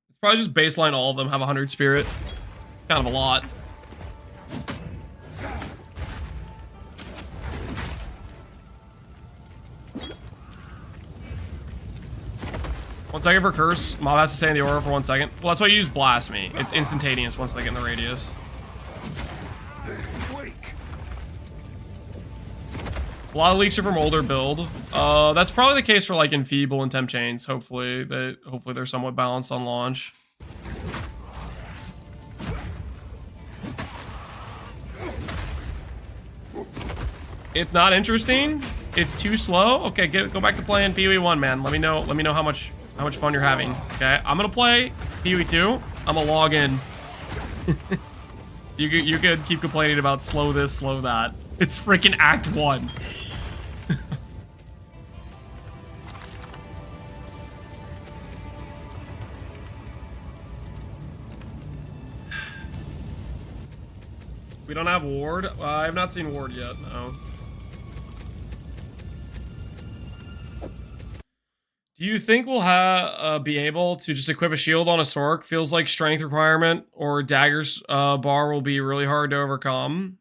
Speaker 1: It's probably just baseline all of them have 100 spirit. Kind of a lot. One second for curse. Mob has to stay in the aura for 1 second. Well, that's why you use blasphemy. It's instantaneous once they get in the radius. A lot of leaks are from older build. That's probably the case for like Enfeeble and Temp Chains. Hopefully they're somewhat balanced on launch. It's not interesting. It's too slow. Okay, go back to playing PoE 1, man. Let me know how much fun you're having. Okay, I'm gonna play PoE 2. I'm gonna log in. You could keep complaining about slow this, slow that. It's freaking Act 1. We don't have ward. I have not seen ward yet. No. Do you think we'll be able to just equip a shield on a Sork? Feels like strength requirement or daggers bar will be really hard to overcome.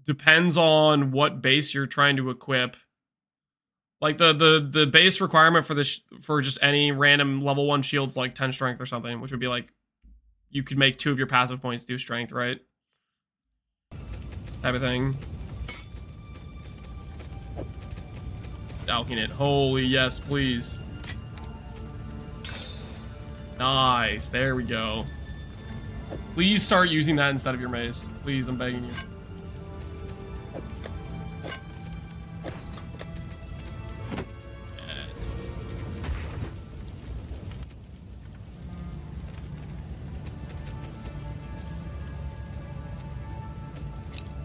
Speaker 1: Depends on what base you're trying to equip. Like the base requirement for this for just any random level 1 shields like 10 strength or something, which would be like you could make 2 of your passive points do strength, right? Type of thing. Alking it. Holy yes, please. Nice. There we go. Please start using that instead of your mace. Please, I'm begging you.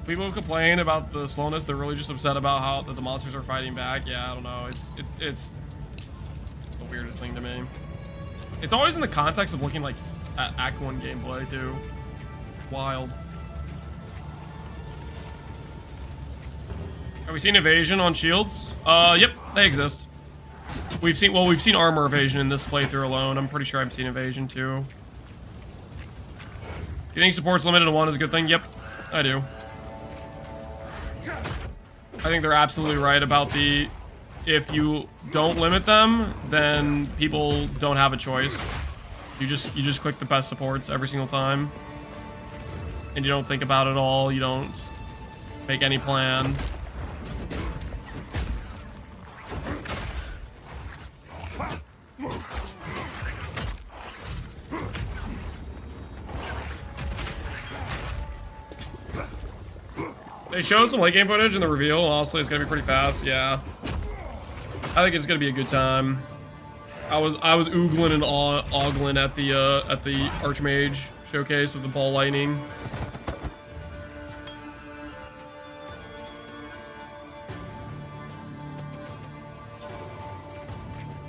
Speaker 1: People complain about the slowness. They're really just upset about how that the monsters are fighting back. Yeah, I don't know. It's the weirdest thing to me. It's always in the context of looking like at Act 1 gameplay too. Wild. Have we seen evasion on shields? Yep, they exist. We've seen armor evasion in this playthrough alone. I'm pretty sure I've seen evasion too. You think support's limited to 1 is a good thing? Yep, I do. I think they're absolutely right about the if you don't limit them, then people don't have a choice. You just click the best supports every single time. And you don't think about it all, you don't make any plan. They showed some late game footage in the reveal. Honestly, it's gonna be pretty fast. Yeah. I think it's gonna be a good time. I was oogling and ogling at the Archmage showcase of the ball lightning.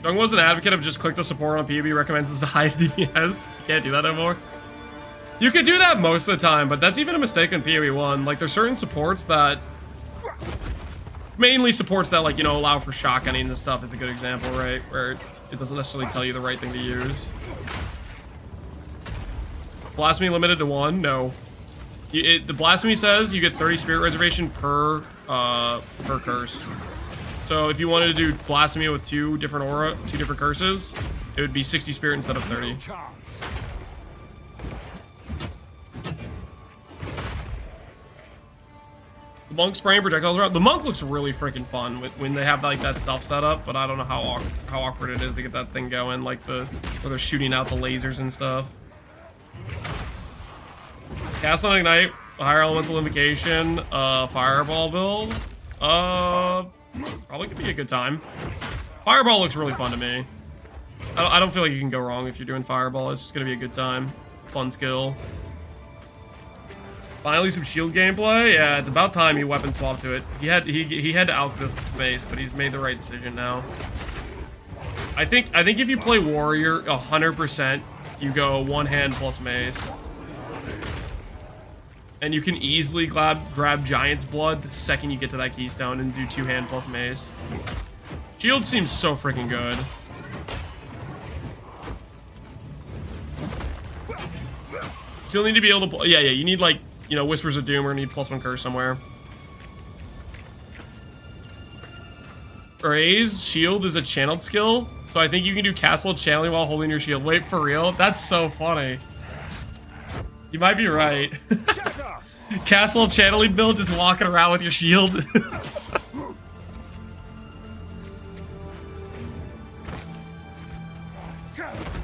Speaker 1: Jung was an advocate of just click the support on PB, recommends it's the highest DPS. You can't do that anymore. You could do that most of the time, but that's even a mistake on PoE1. Like, there's certain supports that... Mainly supports that, like, you know, allow for shotgunning and stuff is a good example, right? Where it doesn't necessarily tell you the right thing to use. Blasphemy limited to 1? No. The Blasphemy says you get 30 spirit reservation per curse. So if you wanted to do Blasphemy with 2 different curses, it would be 60 spirit instead of 30. The monk spraying projectiles around. The monk looks really freaking fun when they have like that stuff set up, but I don't know how awkward it is to get that thing going, like where they're shooting out the lasers and stuff. Cast on Ignite, higher elemental invocation, fireball build. Probably could be a good time. Fireball looks really fun to me. I don't feel like you can go wrong if you're doing fireball. It's just gonna be a good time. Fun skill. Finally, some shield gameplay. Yeah, it's about time he weapon swapped to it. He had to alch this mace, but he's made the right decision now. I think if you play warrior 100%, you go 1 hand plus mace, and you can easily grab Giant's Blood the second you get to that keystone and do 2 hand plus mace. Shield seems so freaking good. Still need to be able to play. Yeah, you need like, you know, Whispers of Doom or need +1 curse somewhere. Raise shield is a channeled skill, so I think you can do castle channeling while holding your shield. Wait, for real? That's so funny. You might be right. Castle channeling build, just walking around with your shield.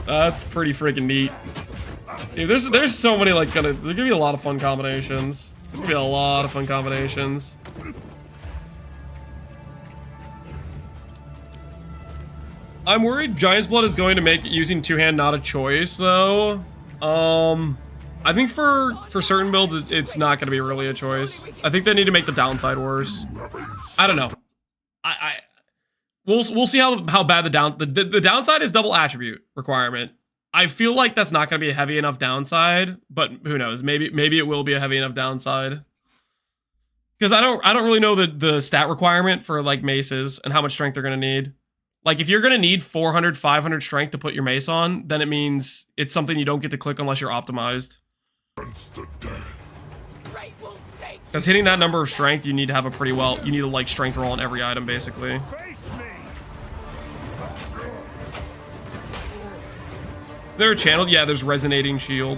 Speaker 1: That's pretty freaking neat. Dude, there's so many like there's gonna be a lot of fun combinations. There's gonna be a lot of fun combinations. I'm worried Giant's Blood is going to make using 2-hand not a choice though. I think for certain builds it's not going to be really a choice. I think they need to make the downside worse. I don't know. We'll see how bad the downside is double attribute requirement. I feel like that's not going to be a heavy enough downside, but who knows? Maybe it will be a heavy enough downside. Because I don't really know the stat requirement for like maces and how much strength they're going to need. Like if you're going to need 400, 500 strength to put your mace on, then it means it's something you don't get to click unless you're optimized. Because hitting that number of strength, you need to have you need to like strength roll on every item basically. Is there a channel? Yeah, there's resonating shield.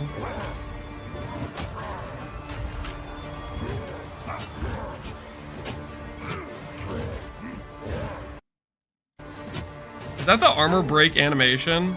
Speaker 1: Is that the armor break animation?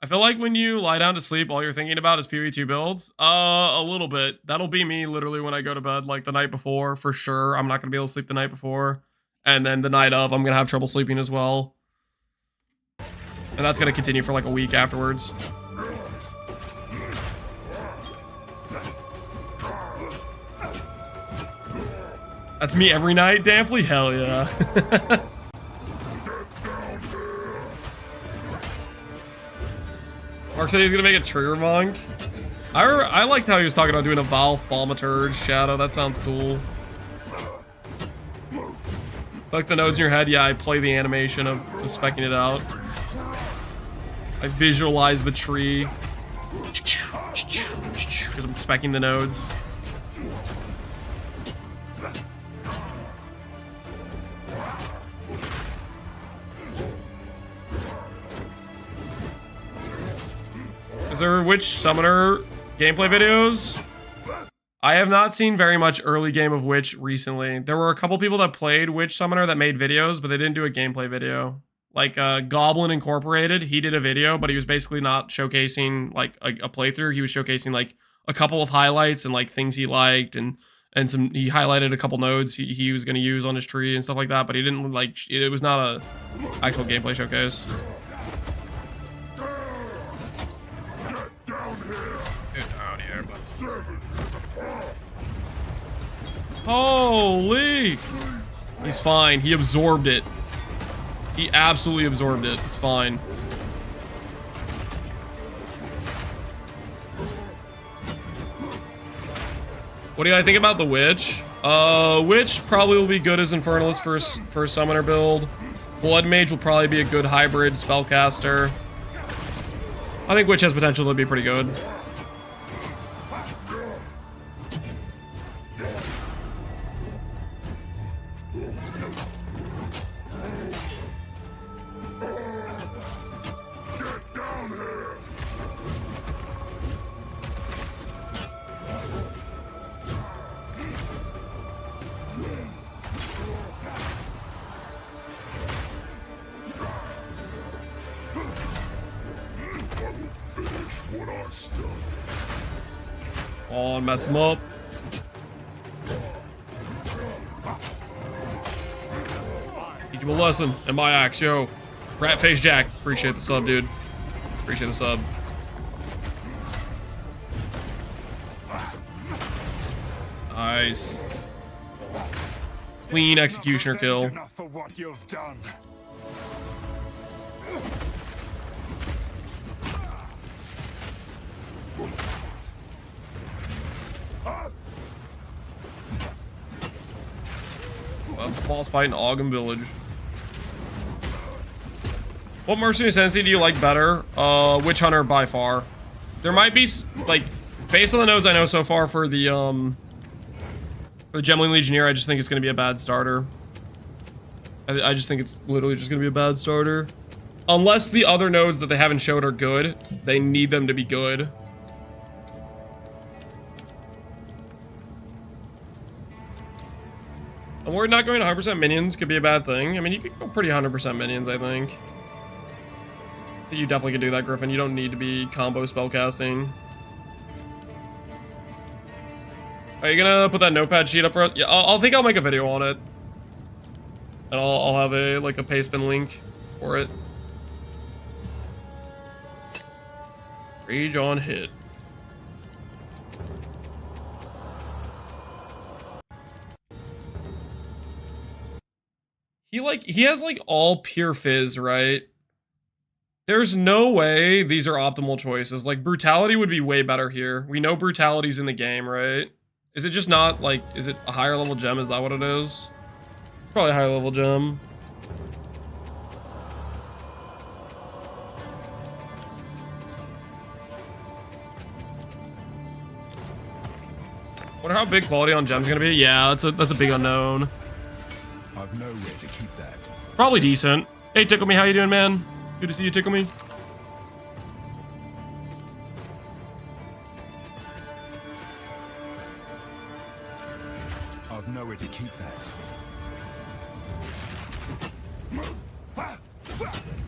Speaker 1: I feel like when you lie down to sleep, all you're thinking about is PoE2 builds. A little bit. That'll be me literally when I go to bed, like the night before, for sure. I'm not gonna be able to sleep the night before. And then the night of, I'm gonna have trouble sleeping as well. And that's gonna continue for like a week afterwards. That's me every night, Damply? Hell yeah. Mark said he was gonna make a trigger monk. I liked how he was talking about doing a Val Thaumaturge shadow. That sounds cool. Like the nodes in your head. Yeah, I play the animation of specking it out. I visualize the tree because I'm specking the nodes. Is there Witch Summoner gameplay videos? I have not seen very much early game of Witch recently. There were a couple people that played Witch Summoner that made videos, but they didn't do a gameplay video. like Goblin Incorporated. He did a video, but he was basically not showcasing like a playthrough. He was showcasing like a couple of highlights and like things he liked, and some, he highlighted a couple nodes he was going to use on his tree and stuff like that, but he didn't like, it was not a actual gameplay showcase. Get down here, bud. Holy! He's fine. He absorbed it. He absolutely absorbed it. It's fine. What do you think about the Witch? Witch probably will be good as Infernalist for a summoner build. Blood Mage will probably be a good hybrid spellcaster. I think Witch has potential to be pretty good. On, mess him up. Teach him a lesson. And my axe, yo. Ratface Jack. Appreciate the sub, dude. Appreciate the sub. Nice. Clean executioner kill.
Speaker 3: Enough for what you've done.
Speaker 1: Boss fight in Ogum Village. What Mercenary Sensei do you like better? Witch Hunter by far. There might be, like, based on the nodes I know so far for the Gemling Legionnaire, I just think it's going to be a bad starter. I just think it's literally just going to be a bad starter. Unless the other nodes that they haven't showed are good, they need them to be good. I'm worried not going 100% minions could be a bad thing. I mean, you could go pretty 100% minions, I think. You definitely can do that, Griffin. You don't need to be combo spellcasting. Are you gonna put that notepad sheet up front? Yeah, I'll think I'll make a video on it. And I'll have a, like, a pastebin link for it. Rage on hit. He has like all pure fizz, right? There's no way these are optimal choices. Like, brutality would be way better here. We know brutality's in the game, right? Is it just not like, is it a higher level gem? Is that what it is? Probably a higher level gem. Wonder how big quality on gem's gonna be? Yeah, that's a big unknown.
Speaker 3: I've nowhere to keep that.
Speaker 1: Probably decent. Hey, Tickle Me, how you doing, man? Good to see you, Tickle Me.
Speaker 3: I've nowhere to keep that.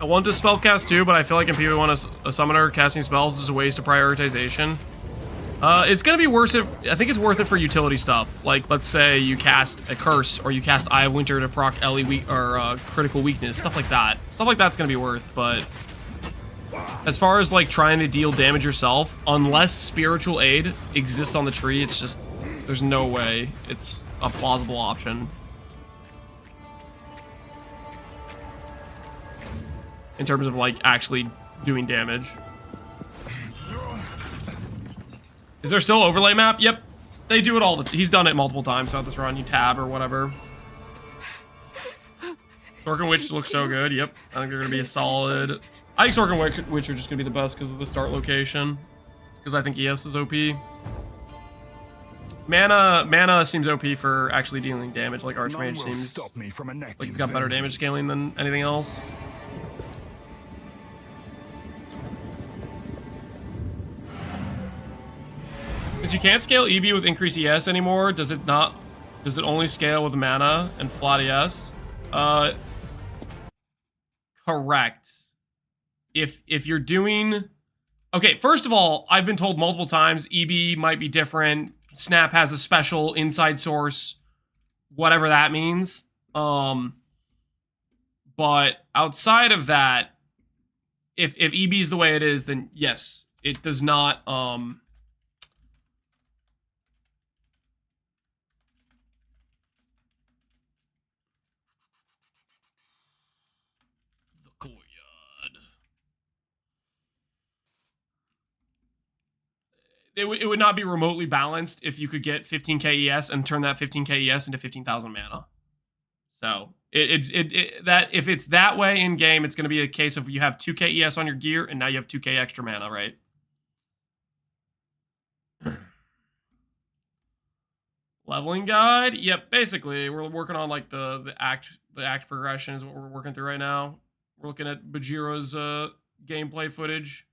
Speaker 1: I want to spellcast too, but I feel like if you want a summoner casting spells, there's a ways to prioritization. It's gonna be worse if, I think it's worth it for utility stuff. Like, let's say you cast a curse, or you cast Eye of Winter to proc Ellie weak, or critical weakness, stuff like that. Stuff like that's gonna be worth, but as far as like trying to deal damage yourself, unless spiritual aid exists on the tree, it's just, there's no way it's a plausible option. In terms of like actually doing damage. Is there still overlay map? Yep. They do it all he's done it multiple times throughout this run. You tab or whatever. Sorkin Witch looks so good. Yep. I think they're gonna be a solid. I think Sorkin Witch are just gonna be the best because of the start location. Because I think ES is OP. Mana seems OP for actually dealing damage. Like Archmage seems like he's got better damage scaling than anything else. Since you can't scale EB with increased ES anymore, does it only scale with mana and flat ES? correct. If you're doing... Okay, first of all, I've been told multiple times EB might be different. Snap has a special inside source, whatever that means. But outside of that, if EB is the way it is, then yes, it does not... The courtyard. It would not be remotely balanced if you could get 15k ES and turn that 15k ES into 15,000 mana. So that if it's that way in game, it's going to be a case of you have 2k ES on your gear and now you have 2k extra mana, right? Leveling guide. Yep, basically we're working on like the act progression is what we're working through right now. We're looking at Bajira's gameplay footage.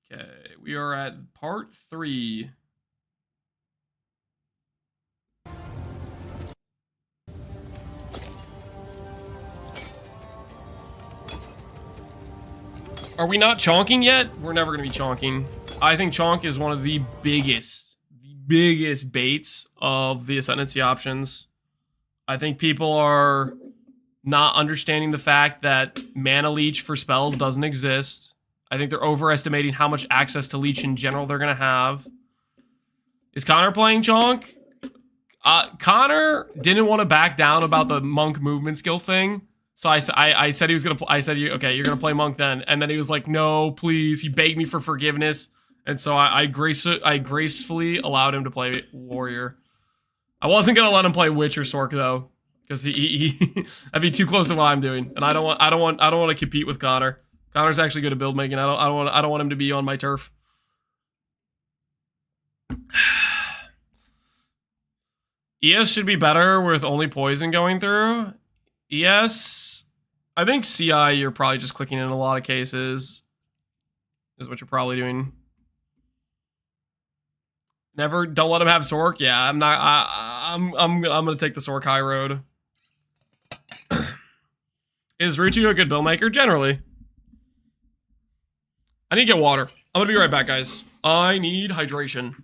Speaker 1: Okay, we are at part 3. Are we not chonking yet? We're never going to be chonking. I think chonk is one of the biggest baits of the Ascendancy options. I think people are not understanding the fact that mana leech for spells doesn't exist. I think they're overestimating how much access to leech in general they're going to have. Is Connor playing chonk? Connor didn't want to back down about the monk movement skill thing. So I said he was going to I said, okay, you're going to play monk then. And then he was like, no, please. He begged me for forgiveness. And so I gracefully allowed him to play warrior. I wasn't going to let him play witch or sork though. Because he that'd be too close to what I'm doing. And I don't want to compete with Connor. Connor's actually good at build making. I don't want him to be on my turf. ES should be better with only poison going through. ES, I think CI you're probably just clicking in a lot of cases. Is what you're probably doing. Don't let him have Sork. Yeah, I'm gonna take the Sork high road. Is Rutu a good build maker? Generally. I need to get water. I'm gonna be right back, guys. I need hydration.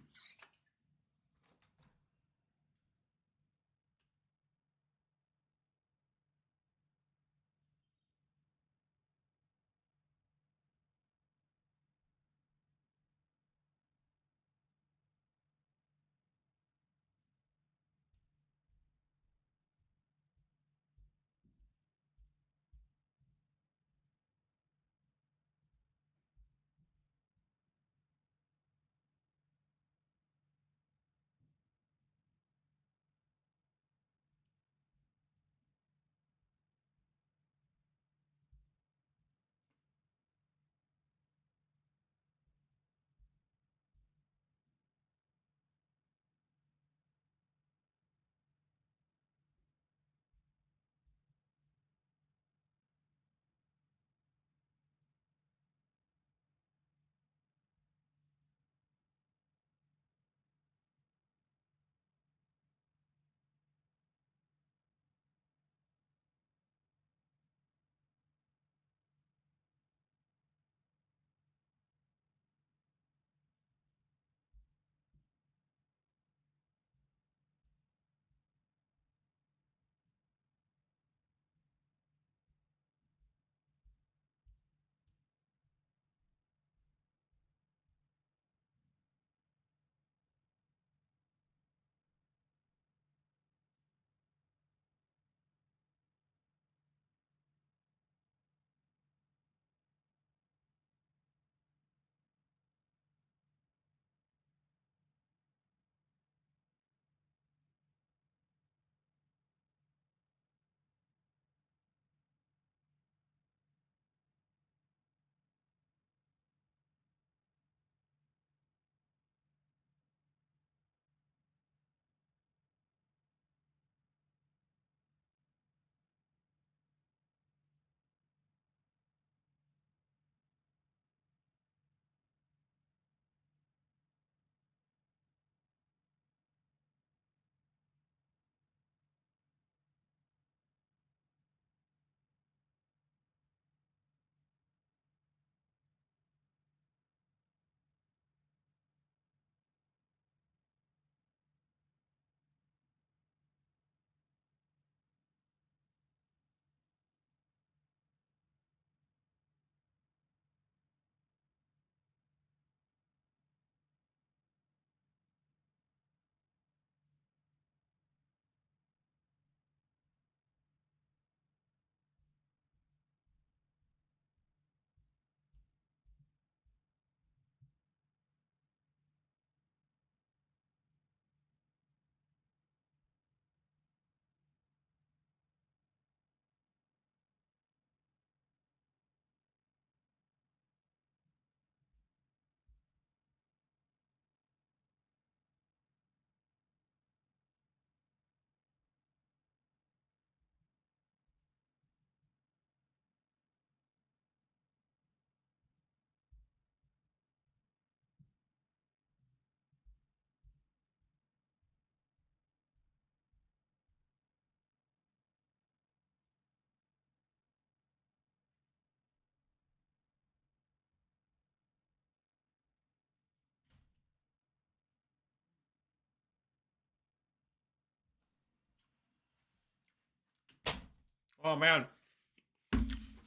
Speaker 1: Oh, man.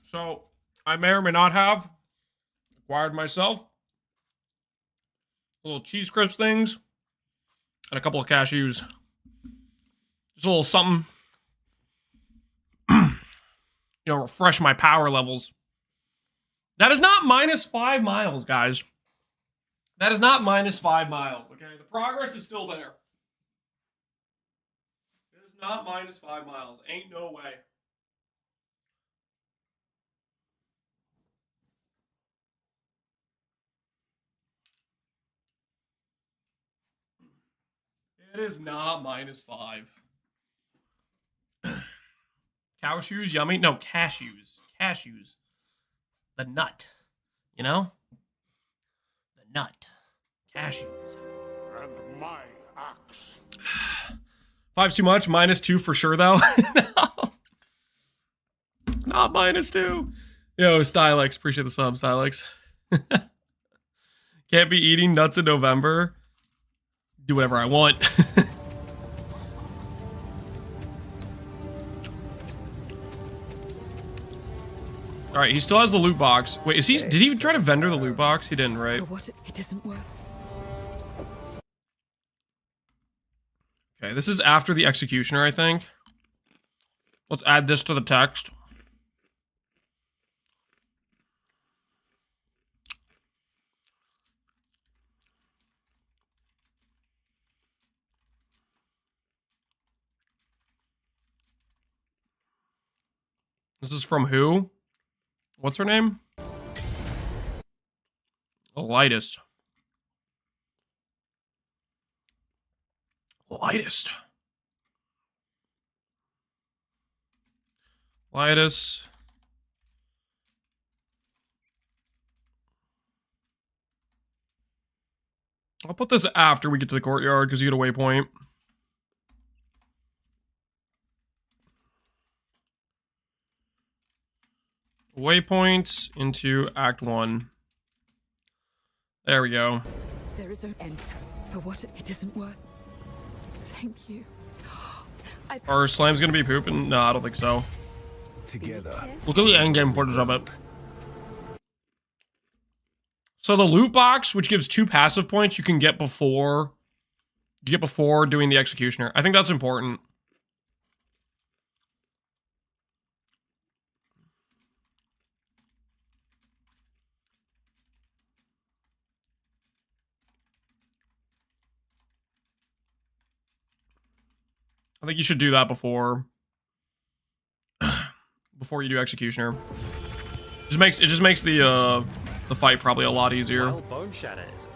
Speaker 1: So, I may or may not have acquired myself little cheese crisp things and a couple of cashews. Just a little something, refresh my power levels. That is not -5 miles, guys. That is not -5 miles, okay? The progress is still there. It is not -5 miles. Ain't no way. It is not -5. Cow shoes, yummy. No, cashews. Cashews. The nut. You know? The nut. Cashews.
Speaker 3: And my axe.
Speaker 1: 5's too much. -2 for sure, though. No. Not -2. Yo, Stylex. Appreciate the sub, Stylex. Can't be eating nuts in November. Do whatever I want. All right, he still has the loot box. Wait, is he? Did he try to vendor the loot box? He didn't, right?
Speaker 5: For what it isn't worth.
Speaker 1: Okay, this is after the executioner, I think. Let's add this to the text. This is from who? What's her name? Elitist. Elitist. Elitist. I'll put this after we get to the courtyard because you get a waypoint. Waypoints into Act 1. There we go.
Speaker 5: There is no end for what it isn't worth. Thank you.
Speaker 1: Are Slam's gonna be pooping? No, I don't think so.
Speaker 11: Together.
Speaker 1: Look at the endgame footage of it. So the loot box, which gives 2 passive points, you can get before doing the executioner. I think that's important. I think you should do that before you do executioner. It just makes the fight probably a lot easier.
Speaker 6: Wild bone shatters.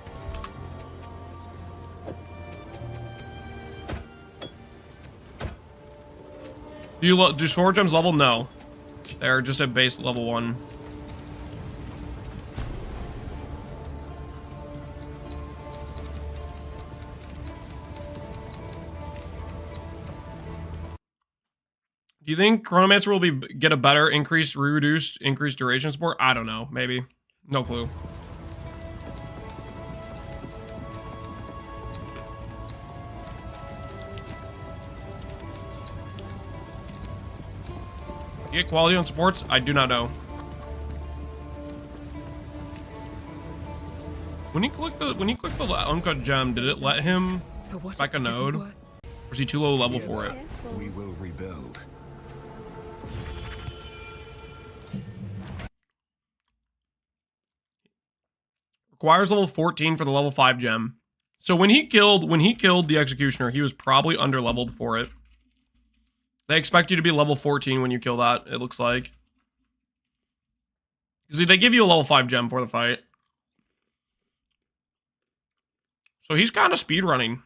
Speaker 1: Do sword gems level? No, they're just at base level 1. Do you think Chronomancer will get a better increased duration support? I don't know. Maybe. No clue. You get quality on supports? I do not know. When you click the uncut gem, did it let him back a node? Or is he too low level for it?
Speaker 11: We will rebuild.
Speaker 1: Requires level 14 for the level 5 gem. So when he killed the executioner, he was probably under leveled for it. They expect you to be level 14 when you kill that, it looks like. Because they give you a level 5 gem for the fight. So he's kind of speedrunning.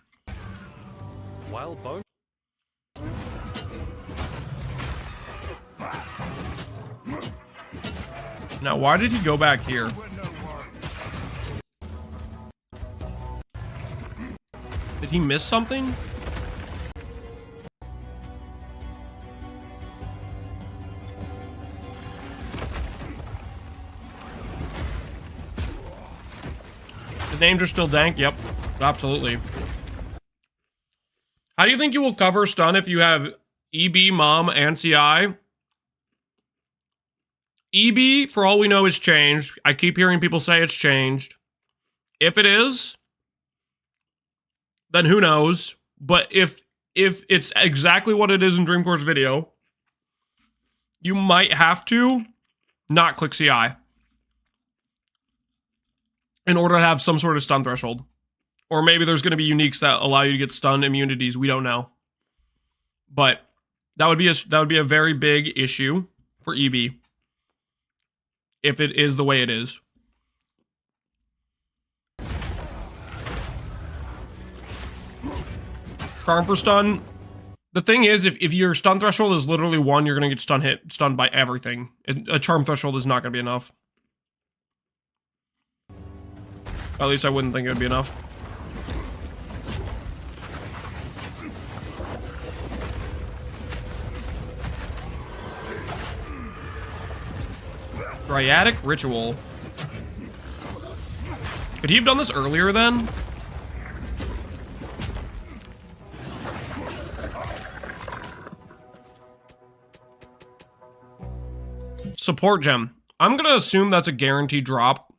Speaker 6: Wild bone.
Speaker 1: Now, why did he go back here? Did he miss something? The names are still dank? Yep, absolutely. How do you think you will cover stun if you have EB, Mom, and CI? EB, for all we know, is changed. I keep hearing people say it's changed. If it is, then who knows? But if it's exactly what it is in Dreamcore's video, you might have to not click CI in order to have some sort of stun threshold. Or maybe there's going to be uniques that allow you to get stun immunities. We don't know. But that would be a very big issue for EB if it is the way it is. Charm for stun. The thing is, if your stun threshold is literally 1, you're going to get stunned by everything. A charm threshold is not going to be enough. At least I wouldn't think it would be enough. Dryadic Ritual. Could he have done this earlier then? Support gem. I'm gonna assume that's a guaranteed drop.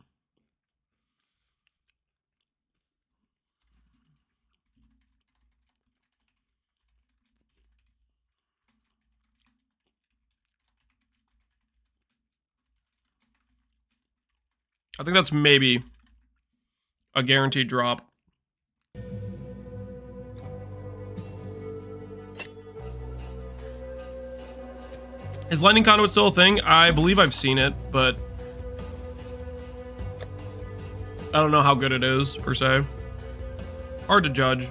Speaker 1: I think that's maybe a guaranteed drop. Is lightning conduit still a thing? I believe I've seen it, but I don't know how good it is, per se. Hard to judge.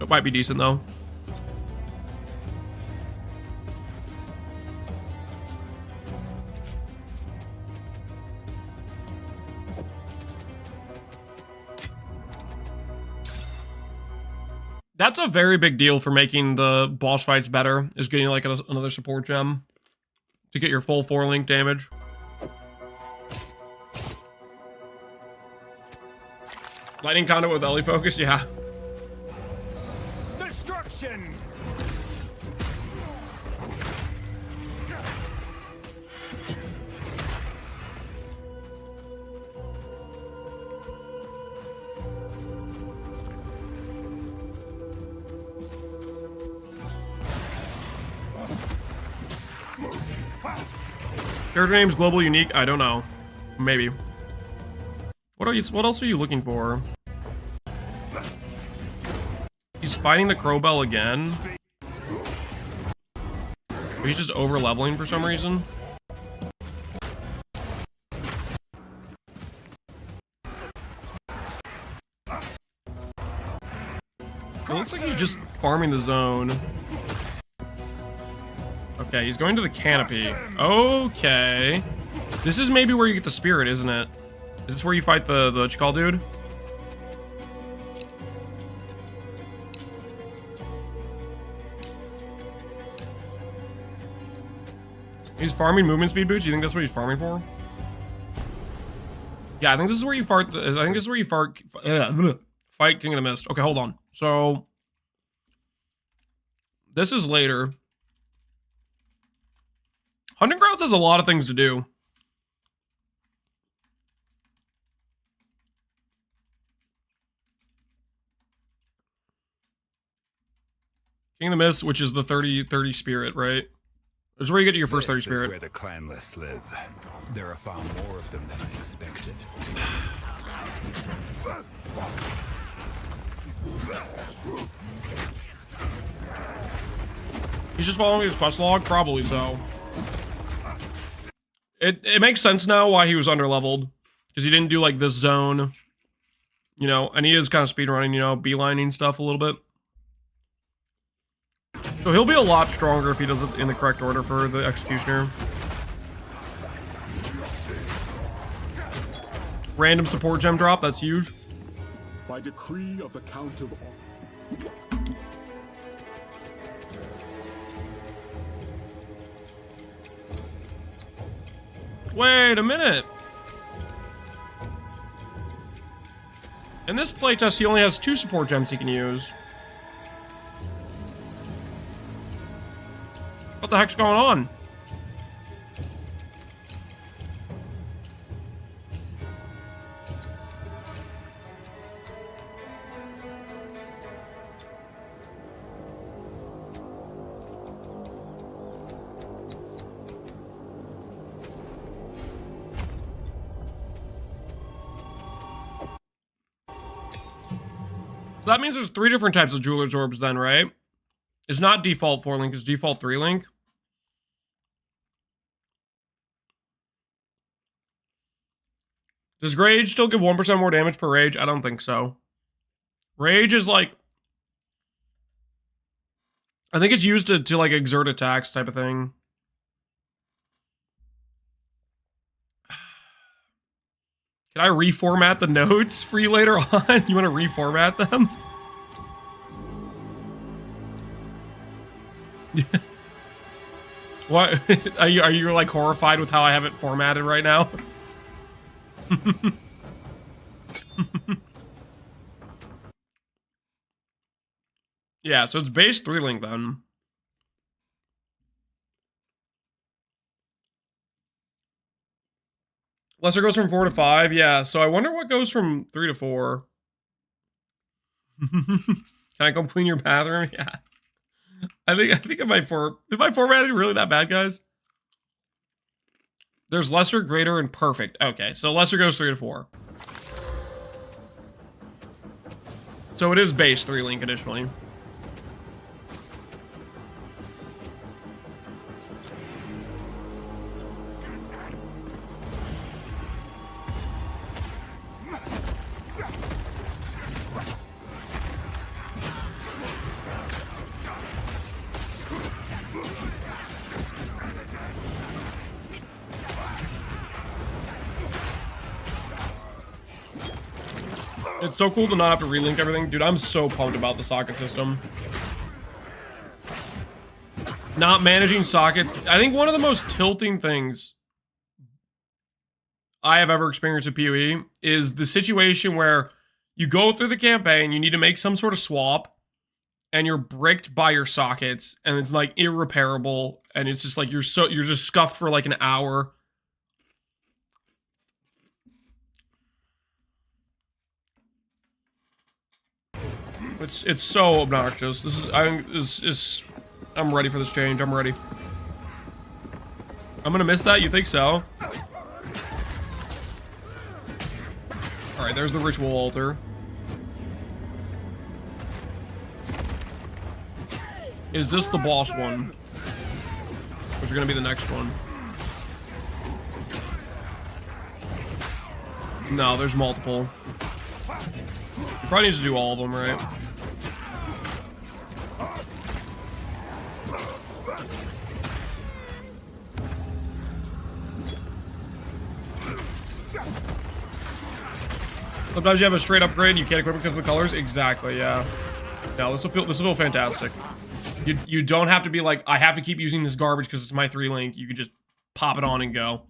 Speaker 1: It might be decent, though. That's a very big deal for making the boss fights better, is getting like another support gem to get your full 4-link damage. Lightning conduit with Ellie focus, yeah.
Speaker 3: Destruction!
Speaker 1: Character name's global unique. I don't know. Maybe. What else are you looking for? He's fighting the Crowbell again. He's just over leveling for some reason. It looks like he's just farming the zone. Okay, he's going to the canopy. Okay. This is maybe where you get the spirit, isn't it? Is this where you fight the what you call dude? He's farming movement speed boots. You think that's what he's farming for? Yeah, I think this is where you fight. I think this is where you fight King of the Mist. Okay, hold on. So this is later. Hunting Grounds has a lot of things to do. King of the Mist, which is the 30 spirit, right? This is where you get your first 30 spirit.
Speaker 11: This is where the clanless live. There are far more of them than I expected.
Speaker 1: He's just following his quest log? Probably so. It makes sense now why he was underleveled. Because he didn't do like this zone. You know, and he is kind of speedrunning, you know, beelining stuff a little bit. So he'll be a lot stronger if he does it in the correct order for the Executioner. Random support gem drop, that's huge.
Speaker 3: By decree of the Count of...
Speaker 1: Wait a minute. In this playtest, he only has 2 support gems he can use. What the heck's going on? So that means there's 3 different types of Jeweler's Orbs then, right? It's not default 4-link, it's default 3-link. Does Rage still give 1% more damage per Rage? I don't think so. Rage is like... I think it's used to like exert attacks type of thing. Can I reformat the notes for you later on? You want to reformat them? What? Are you like horrified with how I have it formatted right now? Yeah, so it's base 3-link then. Lesser goes from 4 to 5, yeah. So I wonder what goes from 3 to 4. Can I come clean your bathroom? Yeah. I think if I formatted really that bad, guys? There's lesser, greater, and perfect. Okay, so lesser goes 3 to 4. So it is base 3-link additionally. It's so cool to not have to relink everything. Dude, I'm so pumped about the socket system. Not managing sockets. I think one of the most tilting things I have ever experienced at PoE is the situation where you go through the campaign, you need to make some sort of swap, and you're bricked by your sockets, and it's like irreparable, and it's just like you're just scuffed for like an hour. It's so obnoxious. This is I'm ready for this change. I'm ready. I'm gonna miss that. You think so? All right, there's the ritual altar. Is this the boss one? Which is gonna be the next one? No, there's multiple. You probably need to do all of them, right? Sometimes you have a straight upgrade and you can't equip it because of the colors. Exactly, yeah. No, this will feel fantastic. You don't have to be like, I have to keep using this garbage because it's my 3-link. You can just pop it on and go.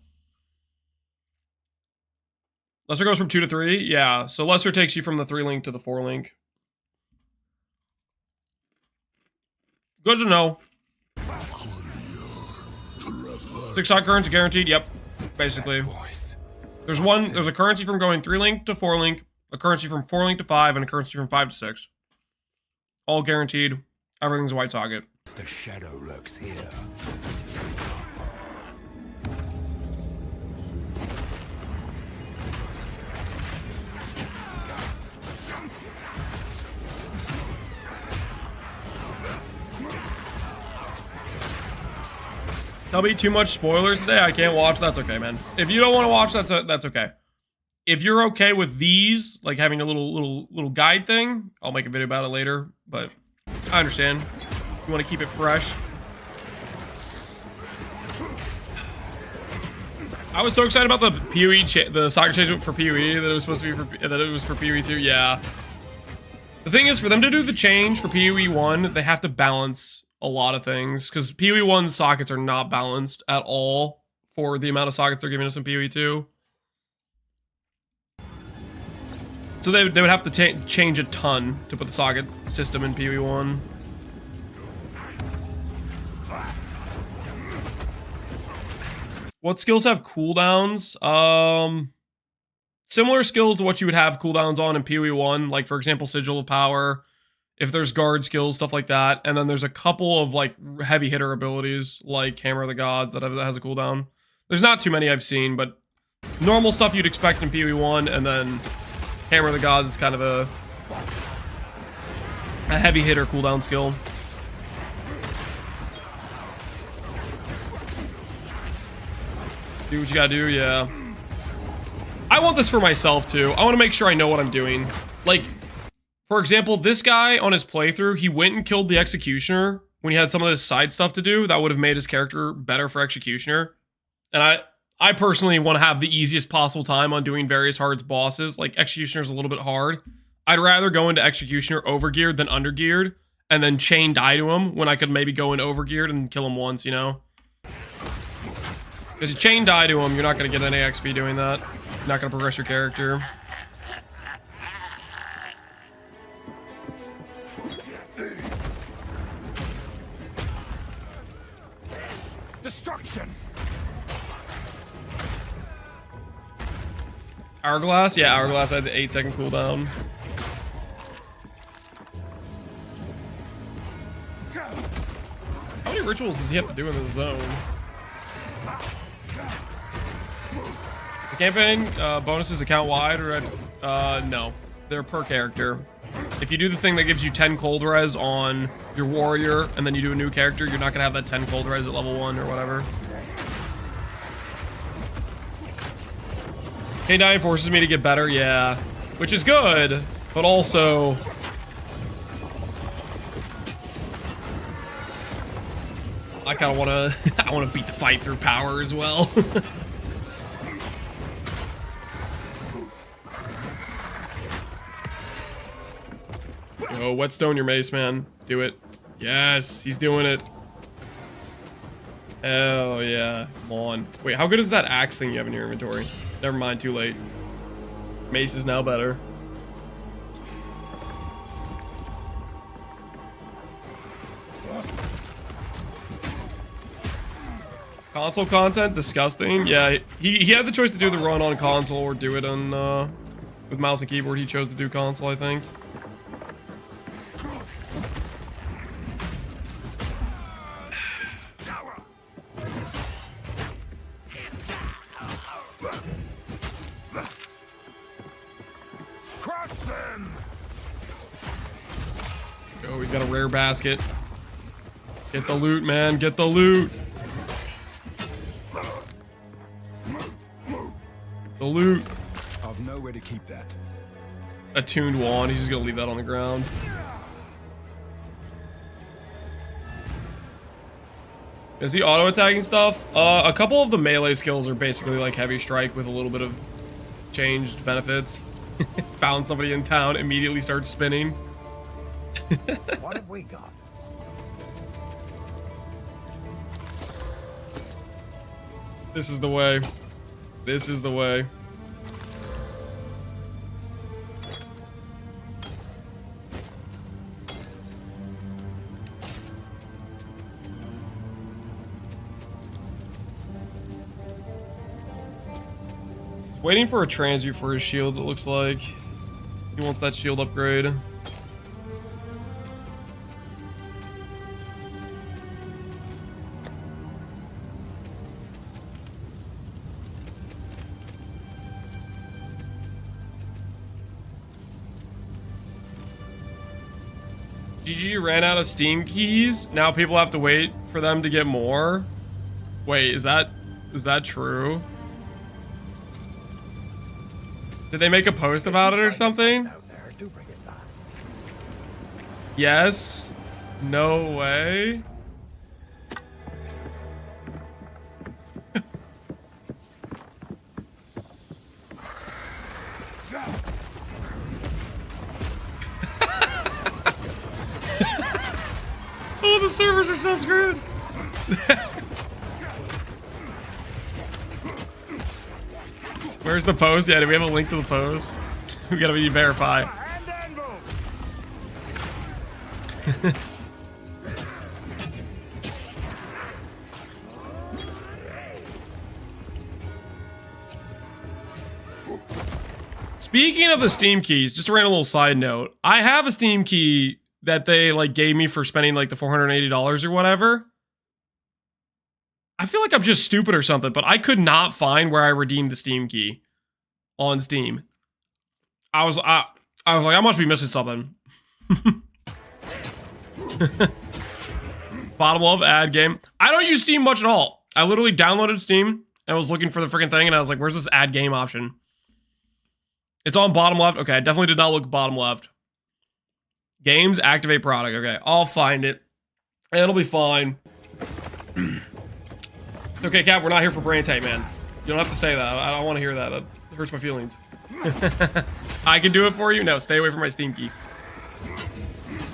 Speaker 1: Lesser goes from 2 to 3? Yeah, so lesser takes you from the 3-link to the 4-link. Good to know. 6 shot currency guaranteed, yep. Basically. There's a currency from going 3-link to 4-link, a currency from 4-link to 5, and a currency from 5 to 6. All guaranteed. Everything's a white socket.
Speaker 11: The shadow lurks here.
Speaker 1: There'll be too much spoilers today. I can't watch. That's okay, man. If you don't want to watch, that's okay. If you're okay with these, like having a little guide thing, I'll make a video about it later. But I understand. You want to keep it fresh. I was so excited about the PoE, the soccer change for PoE that it was supposed to be that it was for PoE 2. Yeah. The thing is, for them to do the change for PoE 1, they have to balance a lot of things, because PoE 1's sockets are not balanced at all for the amount of sockets they're giving us in PoE 2. So they would have to change a ton to put the socket system in PoE 1. What skills have cooldowns? Similar skills to what you would have cooldowns on in PoE 1, like for example Sigil of Power. If there's guard skills, stuff like that. And then there's a couple of like heavy hitter abilities like Hammer of the Gods that has a cooldown. There's not too many I've seen, but normal stuff you'd expect in PoE 1, and then Hammer of the Gods is kind of a a heavy hitter cooldown skill. Do what you gotta do, yeah. I want this for myself too. I want to make sure I know what I'm doing. Like, for example, this guy on his playthrough, he went and killed the Executioner when he had some of this side stuff to do that would have made his character better for Executioner. And I personally want to have the easiest possible time on doing various hard bosses. Like, Executioner's a little bit hard. I'd rather go into Executioner overgeared than undergeared, and then chain die to him when I could maybe go in overgeared and kill him once, you know? Because you chain die to him, you're not going to get any XP doing that. You're not going to progress your character.
Speaker 3: Destruction.
Speaker 1: Hourglass? Yeah, Hourglass has an 8-second cooldown. How many rituals does he have to do in this zone? The campaign bonuses account wide, or no, they're per character. If you do the thing that gives you 10 cold res on your warrior, and then you do a new character, you're not gonna have that 10 cold res at level 1 or whatever. K9 forces me to get better, yeah, which is good, but also I kind of want to I want to beat the fight through power as well. Yo, whetstone your mace, man. Do it. Yes, he's doing it. Hell yeah. Come on. Wait, how good is that axe thing you have in your inventory? Never mind, too late. Mace is now better. Console content? Disgusting. Yeah, he had the choice to do the run on console or do it on with mouse and keyboard. He chose to do console, I think. Oh, he's got a rare basket. Get the loot, man. Get the loot. The loot.
Speaker 11: I've nowhere to keep that.
Speaker 1: Attuned wand. He's just gonna leave that on the ground. Is he auto attacking stuff? A couple of the melee skills are basically like heavy strike with a little bit of changed benefits. Found somebody in town, immediately starts spinning.
Speaker 3: What have we got?
Speaker 1: This is the way. This is the way. He's waiting for a transmute for his shield, it looks like. He wants that shield upgrade. GG ran out of Steam keys. Now people have to wait for them to get more. Wait, is that true? Did they make a post about it or something? Yes. No way. Oh, the servers are so screwed. Where's the post? Yeah, do we have a link to the post? We gotta be verified. Speaking of the Steam keys, just a random little side note. I have a Steam key that they like gave me for spending like the $480 or whatever. I feel like I'm just stupid or something, but I could not find where I redeemed the Steam key on Steam. I was like, I must be missing something. Bottom left ad game. I don't use Steam much at all. I literally downloaded Steam and was looking for the freaking thing, and I was like, where's this ad game option? It's on bottom left. Okay, I definitely did not look bottom left. Games, activate product. Okay, I'll find it. It'll be fine. Okay, Cap, we're not here for brain tape, man. You don't have to say that. I don't want to hear that. That hurts my feelings. I can do it for you? No, stay away from my Steam key.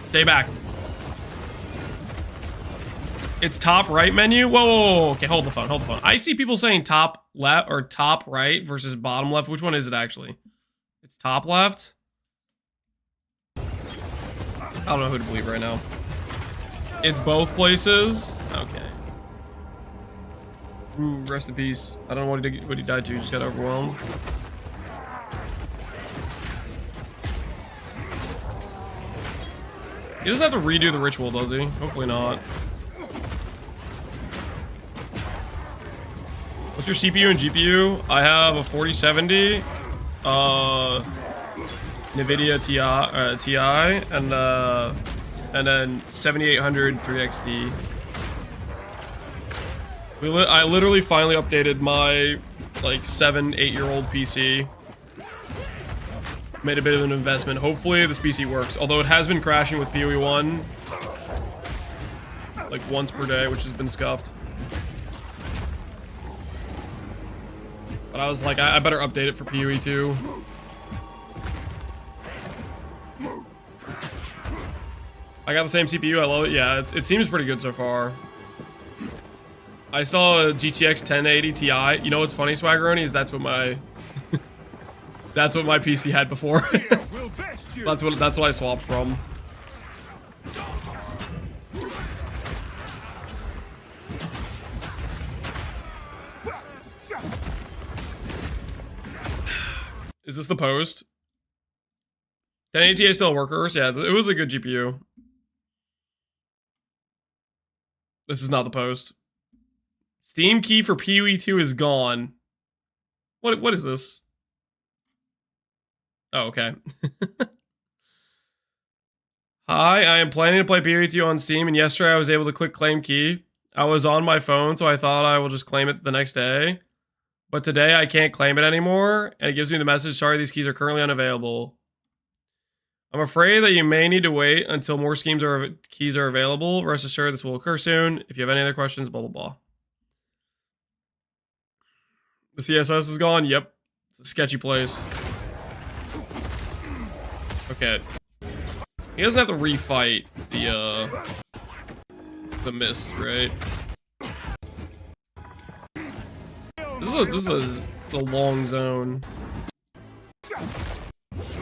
Speaker 1: Stay back. It's top right menu? Whoa, whoa, whoa. Okay, hold the phone, hold the phone. I see people saying top left or top right versus bottom left. Which one is it actually? It's top left? I don't know who to believe right now. It's both places? Okay. Ooh, rest in peace. I don't know what he died to, just got overwhelmed. He doesn't have to redo the ritual, does he? Hopefully not. What's your CPU and GPU? I have a 4070, NVIDIA TI, and then 7800 3XD. I literally finally updated my like 7-8-year-old PC. Made a bit of an investment. Hopefully this PC works. Although it has been crashing with PoE 1 like once per day, which has been scuffed. But I was like, I better update it for PoE 2. I got the same CPU. I love it. Yeah, it seems pretty good so far. I saw a GTX 1080 Ti. You know what's funny, Swaggeroni, is that's what my that's what my PC had before. that's what I swapped from. Is this the post? 1080 Ti still workers? Yeah, it was a good GPU. This is not the post. Steam key for PoE 2 is gone. What is this? Oh, okay. Hi, I am planning to play PoE 2 on Steam, and yesterday I was able to click claim key. I was on my phone, so I thought I will just claim it the next day. But today I can't claim it anymore, and it gives me the message, sorry, these keys are currently unavailable. I'm afraid that you may need to wait until more keys are available. Rest assured this will occur soon. If you have any other questions, blah, blah, blah. The CSS is gone? Yep. It's a sketchy place. Okay. He doesn't have to refight the mist, right? This is a long zone.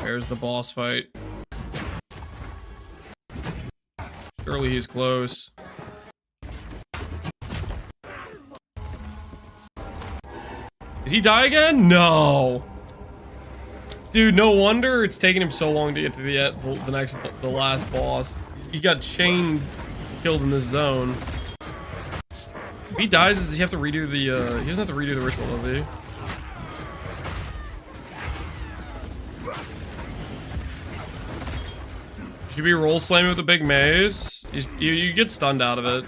Speaker 1: There's the boss fight. Surely he's close. Did he die again? No. Dude, no wonder it's taking him so long to get to the last boss. He got chain killed in this zone. If he dies, does he have to redo the he doesn't have to redo the ritual, does he? Should be roll slamming with a big mace. You get stunned out of it.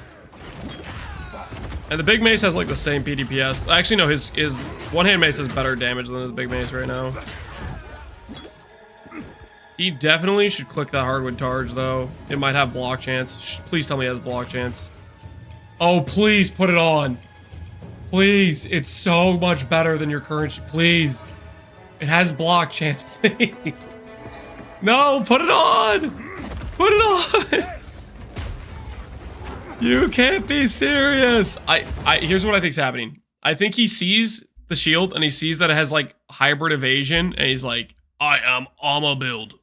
Speaker 1: And the big mace has like the same PDPS. Actually, no, his one-hand mace has better damage than his big mace right now. He definitely should click that hardwood targe though. It might have block chance. Please tell me it has block chance. Oh, please put it on. Please, it's so much better than your current. Please, it has block chance. Please, no, put it on. Put it on. You can't be serious. Here's what I think's happening. I think he sees the shield and he sees that it has like hybrid evasion, and he's like, I am armor build.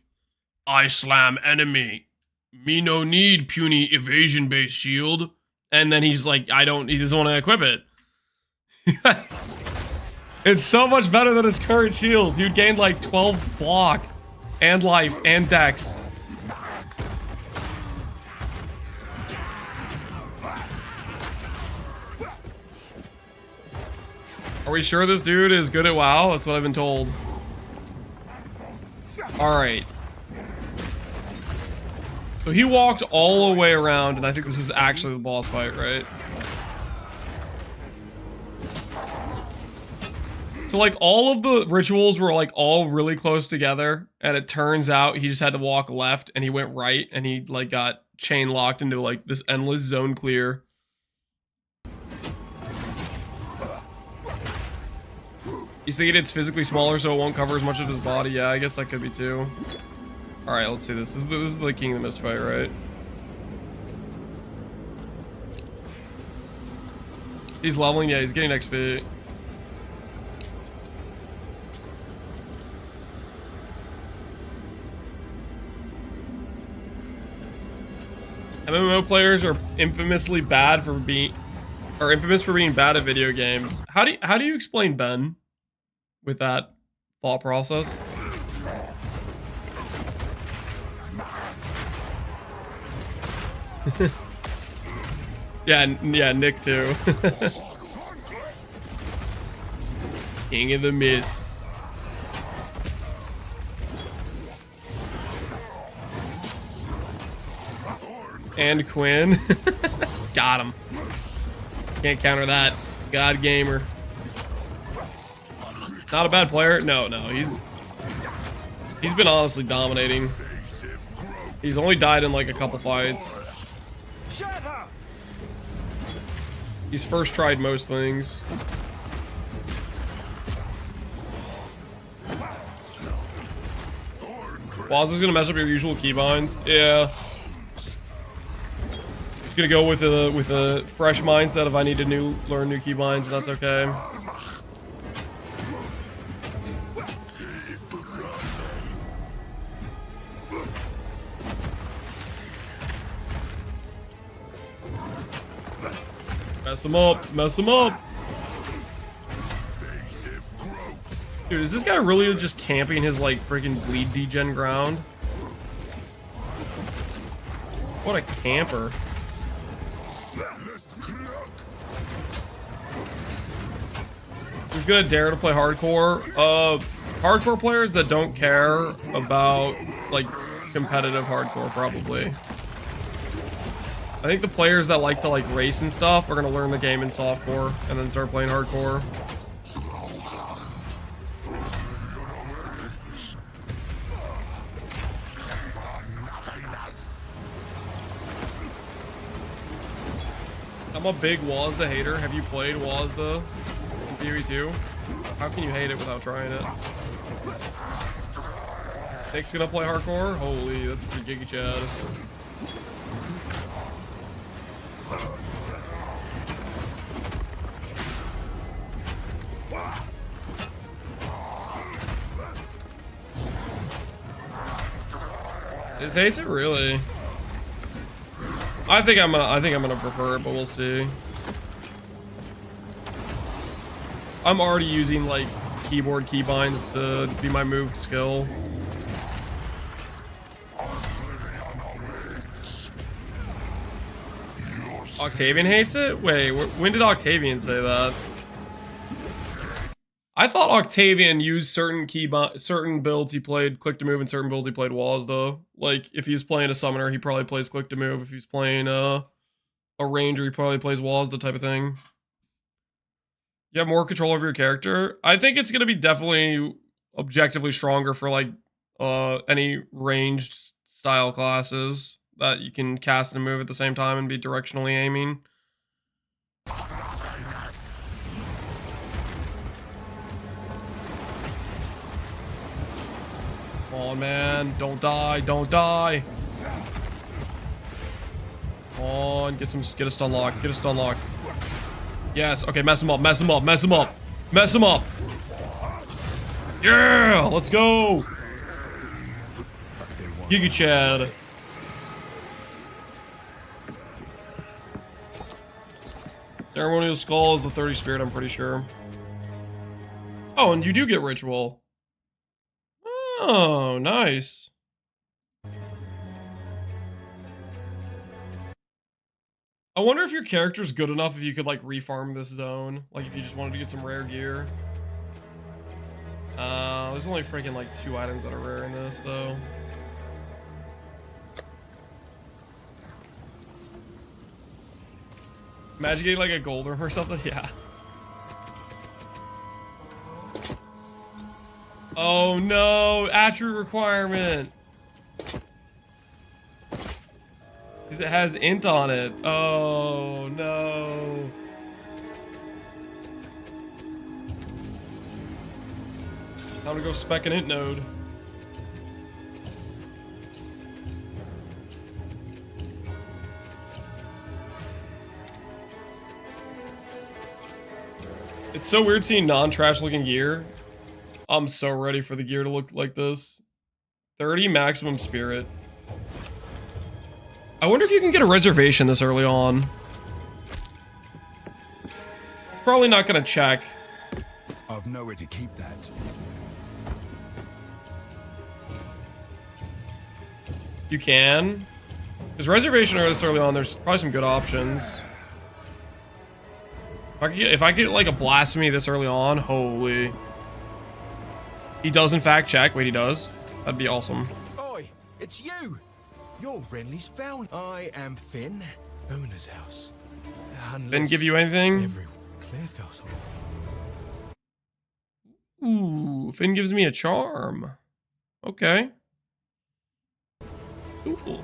Speaker 1: I slam enemy. Me no need puny evasion based shield. And then he's like, he doesn't want to equip it. It's so much better than his current shield. You'd gain like 12 block and life and dex. Are we sure this dude is good at WoW? That's what I've been told. Alright. So he walked all the way around, and I think this is actually the boss fight, right? So like all of the rituals were like all really close together, and it turns out he just had to walk left and he went right, and he like got chain locked into like this endless zone clear. He's thinking it's physically smaller so it won't cover as much of his body. Yeah, I guess that could be too. Alright, let's see this. This is the King of the Mist fight, right? He's leveling, yeah, he's getting XP. MMO players are infamous for being bad at video games. How do you explain Ben with that thought process? yeah, Nick too. King of the Mist. And Quinn. Got him. Can't counter that. God gamer. Not a bad player. No, he's been honestly dominating. He's only died in like a couple fights. He's first tried most things. Wazza's gonna mess up your usual keybinds. Yeah. Gonna go with a fresh mindset of I need to learn new keybinds, and that's okay. Mess him up, mess him up. Dude, is this guy really just camping his like freaking bleed degen ground? What a camper. Who's gonna dare to play hardcore? Hardcore players that don't care about like competitive hardcore, probably. I think the players that like to like race and stuff are gonna learn the game in softcore and then start playing hardcore. I'm a big Wazda hater. Have you played Wazda in Theory 2? How can you hate it without trying it? Nick's gonna play hardcore? Holy, that's pretty giga Chad. His hates it really. I think I'm gonna prefer it, but we'll see. I'm already using like keyboard keybinds to be my moved skill. Octavian hates it? Wait, when did Octavian say that? I thought Octavian used certain builds he played click to move and certain builds he played Wazda. Like if he's playing a summoner, he probably plays click to move. If he's playing a ranger, he probably plays Wazda type of thing. You have more control over your character. I think it's gonna be definitely objectively stronger for like any ranged style classes that you can cast and move at the same time and be directionally aiming. Come on, man. Don't die. Don't die. Come on. Get a stun lock. Get a stun lock. Yes. Okay, mess him up. Mess him up. Mess him up. Mess him up. Yeah! Let's go! Giga Chad. Ceremonial Skull is the 30 spirit, I'm pretty sure. Oh, and you do get ritual. Oh, nice. I wonder if your character's good enough if you could like refarm this zone. Like if you just wanted to get some rare gear. There's only freaking like 2 items that are rare in this though. Imagine getting like a gold room or something. Yeah. Oh no, attribute requirement. Because it has int on it. Oh no. Time to go spec an int node. It's so weird seeing non-trash looking gear. I'm so ready for the gear to look like this. 30 maximum spirit. I wonder if you can get a reservation this early on. It's probably not gonna check.
Speaker 11: I've nowhere to keep that.
Speaker 1: You can. There's reservation this early on. There's probably some good options. If I get like a blasphemy this early on, holy. He does in fact check. Wait, he does. That'd be awesome.
Speaker 12: Oi, it's you. You're Renly's found. I am Finn, owner's house.
Speaker 1: Didn't give you anything?
Speaker 12: Everyone clear fells.
Speaker 1: Ooh, Finn gives me a charm. Okay. Cool.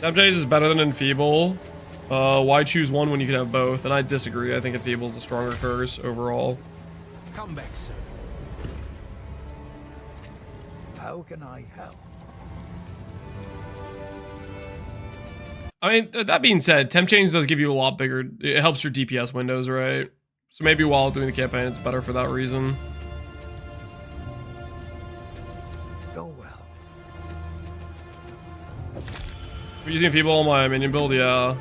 Speaker 1: Temptations is better than Enfeeble. Why choose one when you can have both? And I disagree. I think Enfeeble is a stronger curse overall.
Speaker 12: Come back, sir.
Speaker 11: How can I help?
Speaker 1: I mean, that being said, Temp Chains does give you a lot bigger. It helps your DPS windows, right? So maybe while doing the campaign, it's better for that reason.
Speaker 11: Go well.
Speaker 1: We're using Feeble on my minion build, yeah.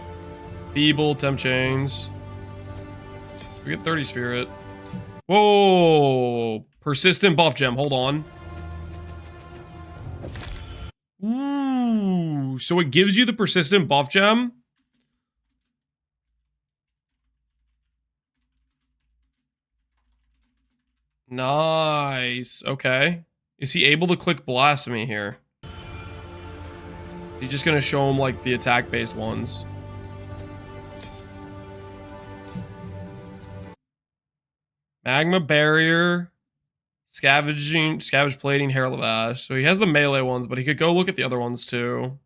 Speaker 1: Feeble, Temp Chains. We get 30 Spirit. Whoa! Persistent buff gem, hold on. Ooh, so it gives you the persistent buff gem? Nice. Okay. Is he able to click Blasphemy here? He's just gonna show him like the attack-based ones. Magma Barrier, Scavenge Plating, Herald of Ash. So he has the melee ones, but he could go look at the other ones too.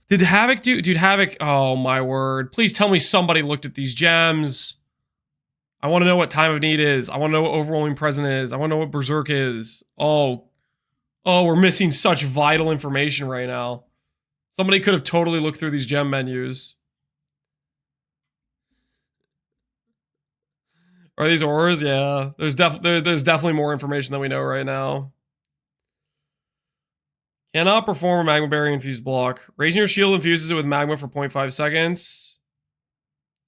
Speaker 1: Did Havoc do? Dude, Havoc, oh my word. Please tell me somebody looked at these gems. I want to know what Time of Need is. I want to know what Overwhelming Present is. I want to know what Berserk is. Oh, we're missing such vital information right now. Somebody could have totally looked through these gem menus. Are these auras? Yeah. There's definitely more information than we know right now. Cannot perform a Magma Barrier infused block. Raising your shield infuses it with magma for 0.5 seconds.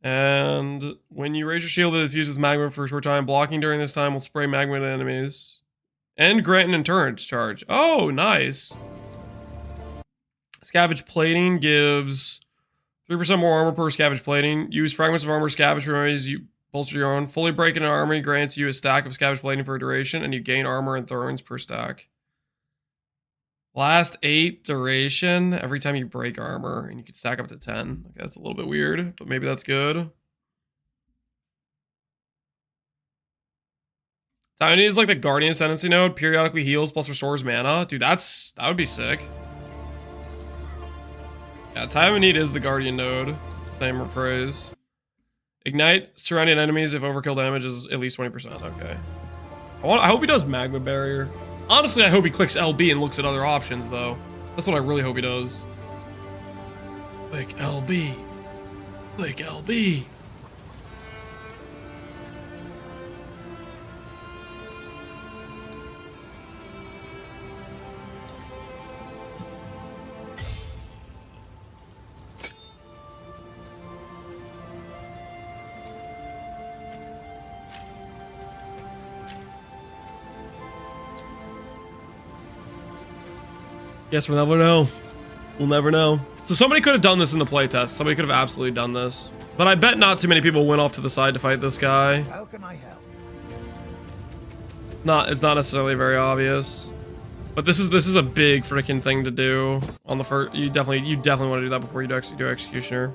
Speaker 1: And when you raise your shield, it infuses magma for a short time. Blocking during this time will spray magma at enemies. And grant an endurance charge. Oh, nice. Scavenge Plating gives 3% more armor per scavenge plating. Use fragments of armor scavenge for enemies you bolster your own. Fully breaking an army grants you a stack of scavenge plating for a duration, and you gain armor and thorns per stack. Last 8 duration every time you break armor, and you can stack up to 10. Okay, that's a little bit weird, but maybe that's good. Time of Need is like the Guardian Ascendancy node. Periodically heals plus restores mana. Dude, that would be sick. Yeah, Time of Need is the Guardian node. It's the same phrase. Ignite surrounding enemies if overkill damage is at least 20%. Okay. I hope he does Magma Barrier. Honestly, I hope he clicks LB and looks at other options, though. That's what I really hope he does. Click LB. Click LB. Yes, we'll never know. We'll never know. So somebody could have done this in the playtest. Somebody could have absolutely done this. But I bet not too many people went off to the side to fight this guy.
Speaker 11: How can I help?
Speaker 1: It's not necessarily very obvious. But this is a big freaking thing to do on the first. You definitely want to do that before you do Executioner.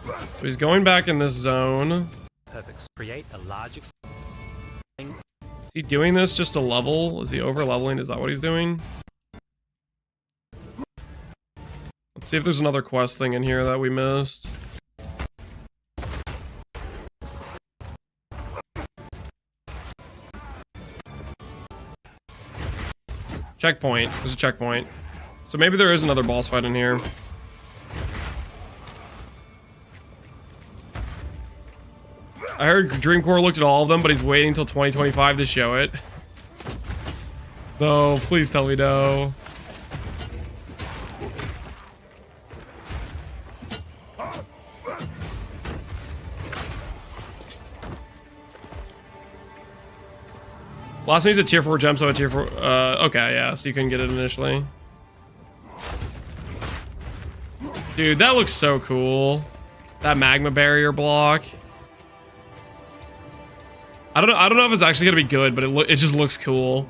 Speaker 1: So he's going back in this zone.
Speaker 6: Perfect. Create a large.
Speaker 1: Is he doing this just to level? Is he over leveling? Is that what he's doing? Let's see if there's another quest thing in here that we missed. Checkpoint. There's a checkpoint. So maybe there is another boss fight in here. I heard Dreamcore looked at all of them, but he's waiting until 2025 to show it. No, please tell me no. Last one is a tier 4 gem, so a tier 4. Okay, yeah, so you couldn't get it initially. Dude, that looks so cool. That magma barrier block. I don't know if it's actually gonna be good, but it just looks cool.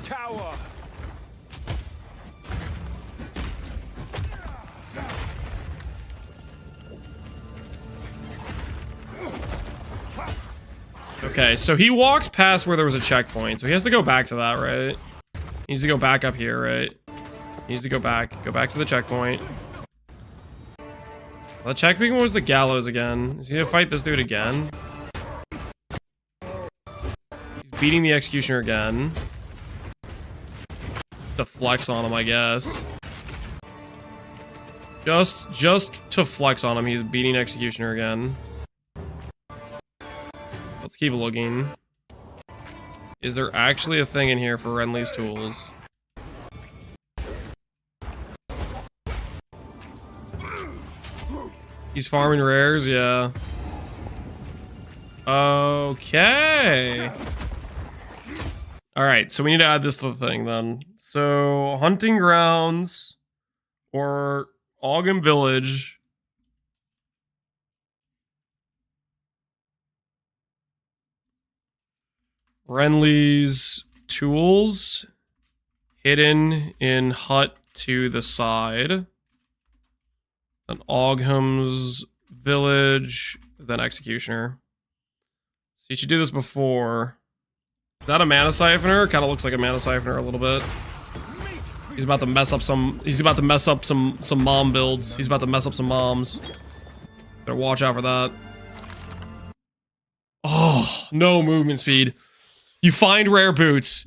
Speaker 3: Tower.
Speaker 1: Okay, so he walked past where there was a checkpoint, so he has to go back to that, right? He needs to go back up here, right? He needs to go back to the checkpoint. The checkpoint was the gallows again. Is he gonna fight this dude again? He's beating the Executioner again. To flex on him, I guess. Just to flex on him, he's beating Executioner again. Let's keep looking. Is there actually a thing in here for Renly's tools? He's farming rares, yeah. Okay. Alright, so we need to add this to the thing then. So, hunting grounds or Ogum Village. Renly's tools hidden in hut to the side. Then Ogham's village, then Executioner. So you should do this before. Is that a mana siphoner? Kind of looks like a mana siphoner a little bit. He's about to mess up some. He's about to mess up some mom builds. He's about to mess up some moms. Better watch out for that. Oh, no movement speed. You find rare boots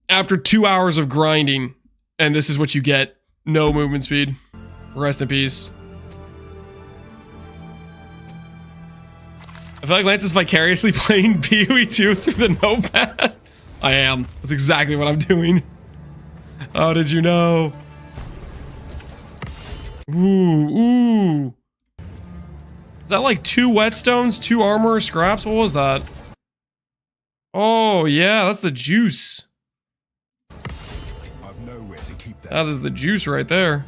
Speaker 1: after 2 hours of grinding, and this is what you get. No movement speed. Rest in peace. I feel like Lance is vicariously playing PoE 2 through the notepad. I am. That's exactly what I'm doing. How did you know? Ooh. Is that like 2 whetstones, 2 armor, scraps? What was that? Oh, yeah, that's the juice.
Speaker 11: I've nowhere to keep that.
Speaker 1: That is the juice right there.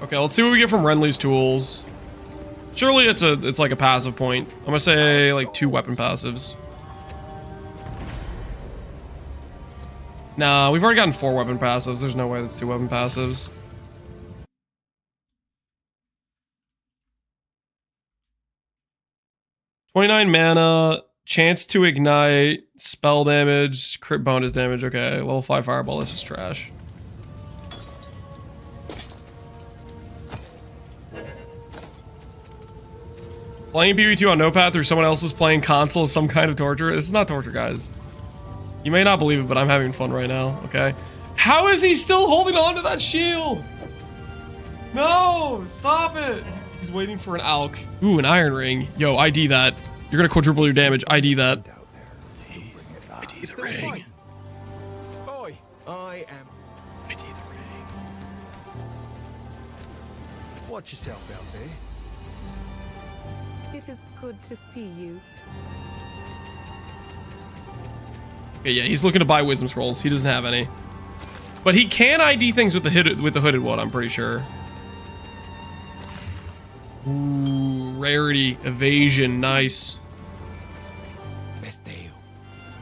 Speaker 1: Okay, let's see what we get from Renly's tools. Surely it's like a passive point. I'm gonna say like 2 weapon passives. Nah, we've already gotten 4 weapon passives. There's no way that's 2 weapon passives. $29 mana, chance to ignite, spell damage, crit bonus damage. Okay, level 5 fireball. This is trash. Playing PoE 2 on Notepad through someone else's playing console is some kind of torture. This is not torture, guys. You may not believe it, but I'm having fun right now, okay? How is he still holding on to that shield? No! Stop it! He's waiting for an alk. Ooh, an iron ring. Yo, ID that. You're gonna quadruple your damage. ID that. ID the ring.
Speaker 12: Oi, I am.
Speaker 1: ID the ring.
Speaker 12: Watch yourself out there.
Speaker 5: It is good to see you.
Speaker 1: Okay, yeah, he's looking to buy wisdom scrolls. He doesn't have any. But he can ID things with the hooded one, I'm pretty sure. Ooh, rarity, evasion, nice.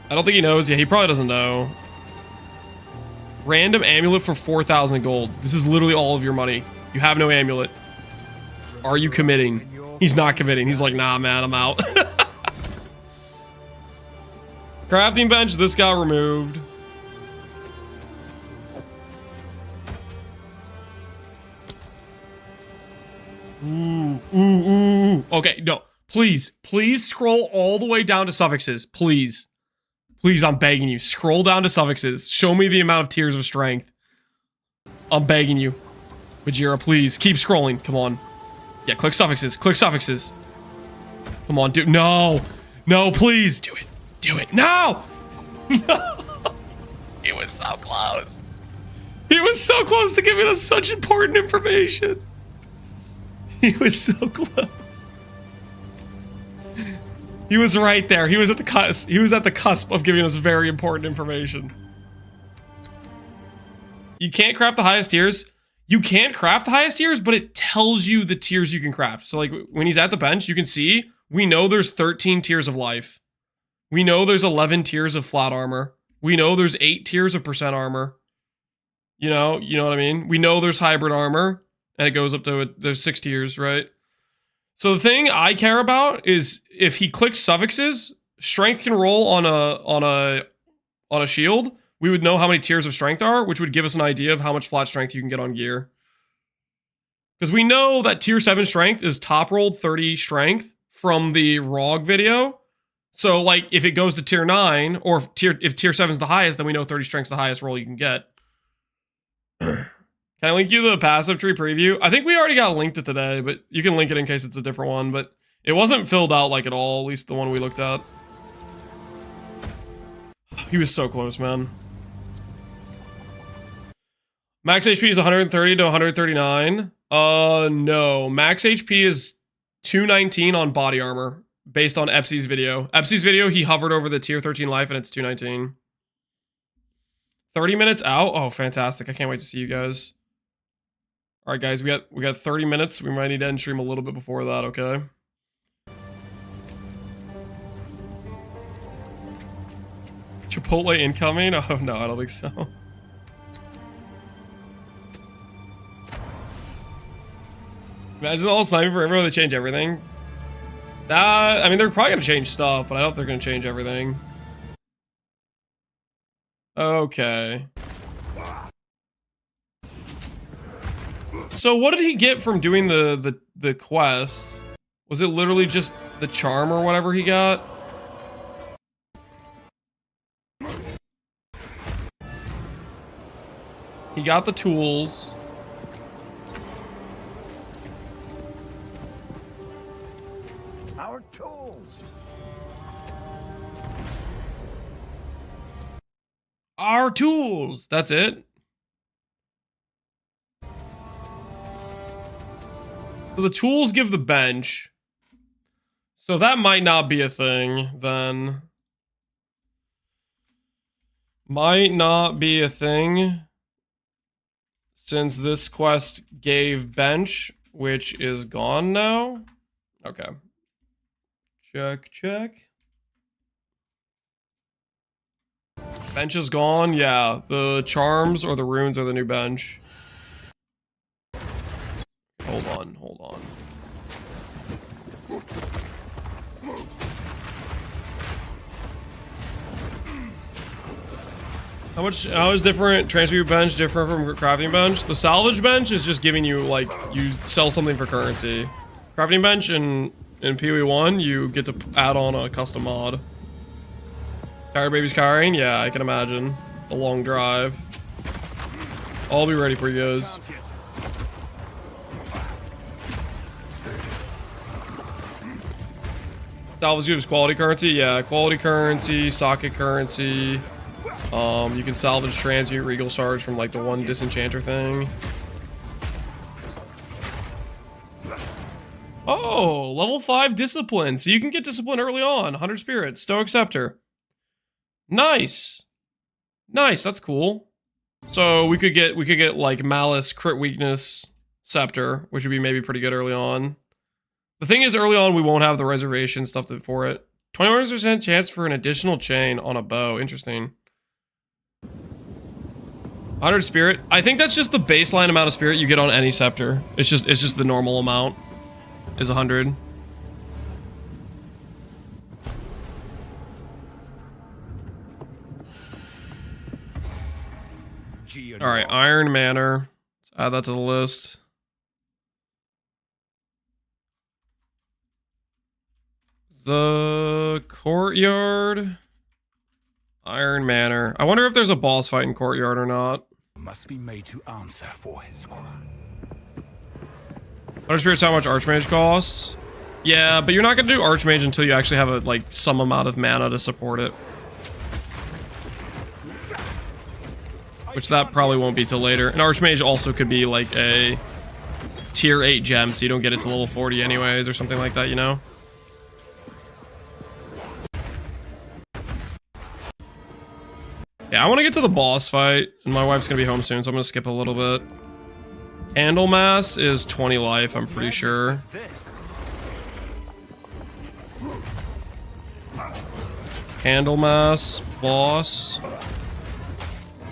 Speaker 1: I don't think he knows. Yeah, he probably doesn't know. Random amulet for 4,000 gold. This is literally all of your money. You have no amulet. Are you committing? He's not committing. He's like, nah, man, I'm out. Crafting bench, this got removed. Ooh, ooh, ooh. Okay, no. Please, please scroll all the way down to suffixes. Please. Please, I'm begging you. Scroll down to suffixes. Show me the amount of tiers of strength. I'm begging you. Bajira, please. Keep scrolling. Come on. Yeah, click suffixes. Click suffixes. Come on, dude. No. No, please. Do it. Do it. No! No! He was so close. He was so close to giving us such important information. He was so close. He was right there. He was at the cusp. He was at the cusp of giving us very important information. You can't craft the highest tiers. You can't craft the highest tiers, but it tells you the tiers you can craft. So like when he's at the bench, you can see, we know there's 13 tiers of life. We know there's 11 tiers of flat armor. We know there's 8 tiers of percent armor. You know what I mean? We know there's hybrid armor, and it goes up to, there's 6 tiers, right? So the thing I care about is if he clicks suffixes, strength can roll on a shield. We would know how many tiers of strength are, which would give us an idea of how much flat strength you can get on gear. Because we know that tier 7 strength is top rolled 30 strength from the ROG video. So like if it goes to tier 9 or if tier 7 is the highest, then we know 30 strength is the highest roll you can get. Can I link you the passive tree preview? I think we already got linked it today, but you can link it in case it's a different one. But it wasn't filled out like at all, at least the one we looked at. He was so close, man. Max HP is 130 to 139. No. Max HP is 219 on body armor, based on Epsy's video. Epsy's video, he hovered over the tier 13 life, and it's 219. 30 minutes out? Oh, fantastic. I can't wait to see you guys. All right, guys, we got 30 minutes. We might need to end stream a little bit before that, okay? Chipotle incoming? Oh, no, I don't think so. Imagine all sniping for everyone, they change everything. I mean, they're probably going to change stuff, but I don't think they're going to change everything. Okay. So what did he get from doing the quest? Was it literally just the charm or whatever he got? He got the tools.
Speaker 3: Our tools.
Speaker 1: Our tools. That's it. So the tools give the bench. So that might not be a thing, then. Might not be a thing. Since this quest gave bench, which is gone now. Okay. Check, check. Bench is gone, yeah. The charms or the runes are the new bench. Hold on, hold on. How is different transmute bench different from crafting bench? The salvage bench is just giving you, like, you sell something for currency. Crafting bench in PoE 1, you get to add on a custom mod. Tired baby's carrying? Yeah, I can imagine. A long drive. I'll be ready for you guys. Salvage gives quality currency? Yeah, quality currency, socket currency. You can salvage transmute regal shards from like the one disenchanter thing. level 5 discipline. So you can get discipline early on. 100 spirits, Stoic Scepter. Nice. Nice, that's cool. So we could get like Malice, Crit Weakness, Scepter, which would be maybe pretty good early on. The thing is, early on, we won't have the reservation stuff for it. 21% chance for an additional chain on a bow. Interesting. 100 spirit. I think that's just the baseline amount of spirit you get on any scepter. It's just the normal amount is 100. All right, Iron Manor. Let's add that to the list. The Courtyard. Iron Manor. I wonder if there's a boss fight in Courtyard or not.
Speaker 11: Must be made to answer for his crime.
Speaker 1: 100 spirits, how much Archmage costs? Yeah, but you're not gonna do Archmage until you actually have a like some amount of mana to support it. Which that probably won't be till later. And Archmage also could be like a tier 8 gem, so you don't get it to level 40 anyways, or something like that, you know? Yeah, I want to get to the boss fight, and my wife's gonna be home soon, so I'm gonna skip a little bit. Candlemass is 20 life, I'm pretty sure. Candlemass boss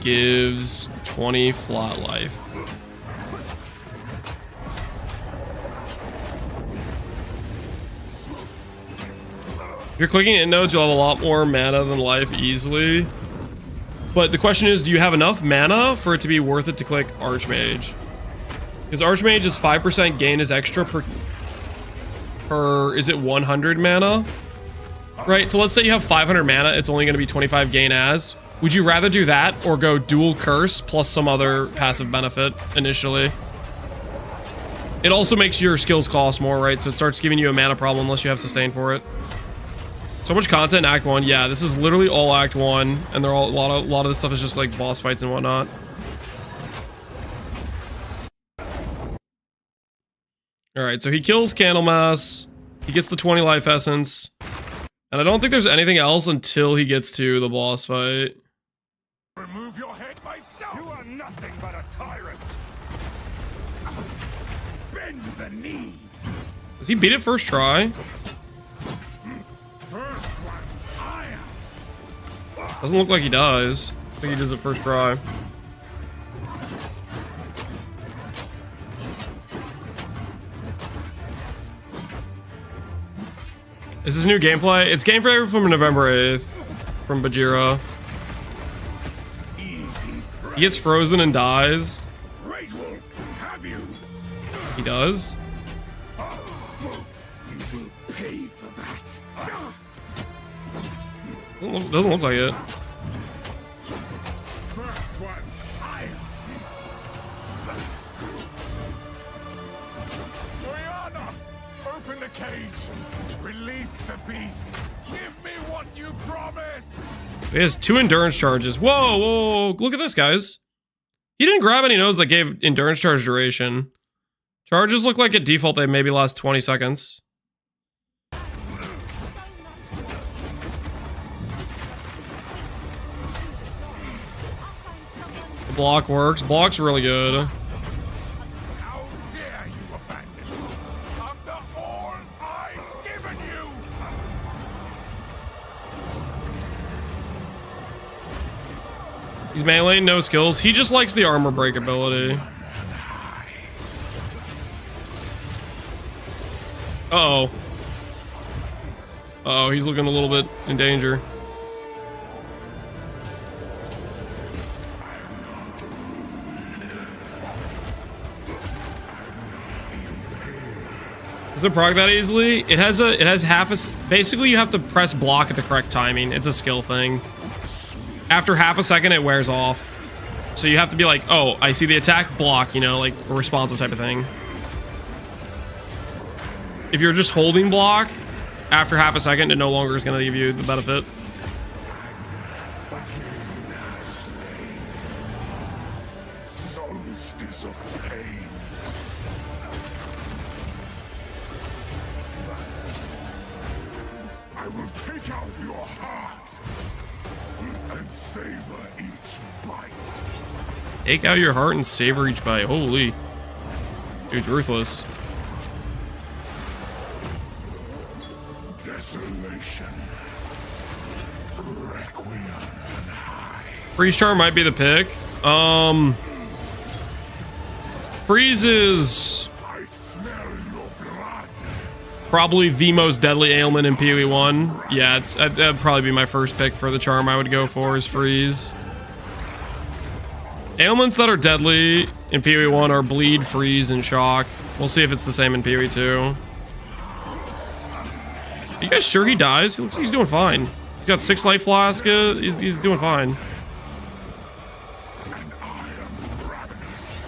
Speaker 1: gives 20 flat life. If you're clicking in nodes, you'll have a lot more mana than life easily. But the question is, do you have enough mana for it to be worth it to click Archmage? Because Archmage is 5% gain is extra per is it 100 mana? Right, so let's say you have 500 mana, it's only going to be 25 gain as. Would you rather do that or go dual curse plus some other passive benefit initially? It also makes your skills cost more, right? So it starts giving you a mana problem unless you have sustain for it. So much content in Act 1. Yeah, this is literally all Act 1, and they're all a lot of this stuff is just like boss fights and whatnot. Alright, so he kills Candlemass. He gets the 20 life essence. And I don't think there's anything else until he gets to the boss fight.
Speaker 3: Remove your head myself. You are nothing but a tyrant. Bend the knee.
Speaker 1: Does he beat it first try?
Speaker 3: First one's iron.
Speaker 1: Doesn't look like he does. I think he does it first try. Is this new gameplay? It's gameplay from November 8th. From Bajira. He gets frozen and dies.
Speaker 3: Great Wolf, have you?
Speaker 1: He does?
Speaker 3: You will pay for that.
Speaker 1: Doesn't look like it.
Speaker 3: First one's iron. Oriana, open the cage. Release the beast. Give me what you promised.
Speaker 1: He has 2 endurance charges. Whoa, whoa, whoa. Look at this, guys. He didn't grab any nodes that gave endurance charge duration. Charges look like at default they maybe last 20 seconds. The block works. Block's really good.
Speaker 3: How dare you abandon me? After all I've given you.
Speaker 1: He's melee, no skills. He just likes the armor break ability. Uh-oh. Uh-oh, he's looking a little bit in danger. Does it proc that easily? It has half a... Basically, you have to press block at the correct timing. It's a skill thing. After half a second, it wears off. So you have to be like, oh, I see the attack, block, you know, like a responsive type of thing. If you're just holding block, after half a second, it no longer is going to give you the benefit.
Speaker 3: Solstice of pain. will take out your heart and savor each bite.
Speaker 1: Take out your heart and savor each bite. Holy. Dude's ruthless.
Speaker 3: Desolation. Requiem on high.
Speaker 1: Freeze Charm might be the pick. Freeze is
Speaker 3: I smell your blood.
Speaker 1: probably the most deadly ailment in PoE 1. Yeah, that'd probably be my first pick for the charm I would go for is Freeze. Ailments that are deadly in PoE 1 are Bleed, Freeze, and Shock. We'll see if it's the same in PoE 2. Are you guys sure he dies? He looks like he's doing fine. He's got 6 life flask. He's doing fine.
Speaker 3: And I am ravenous.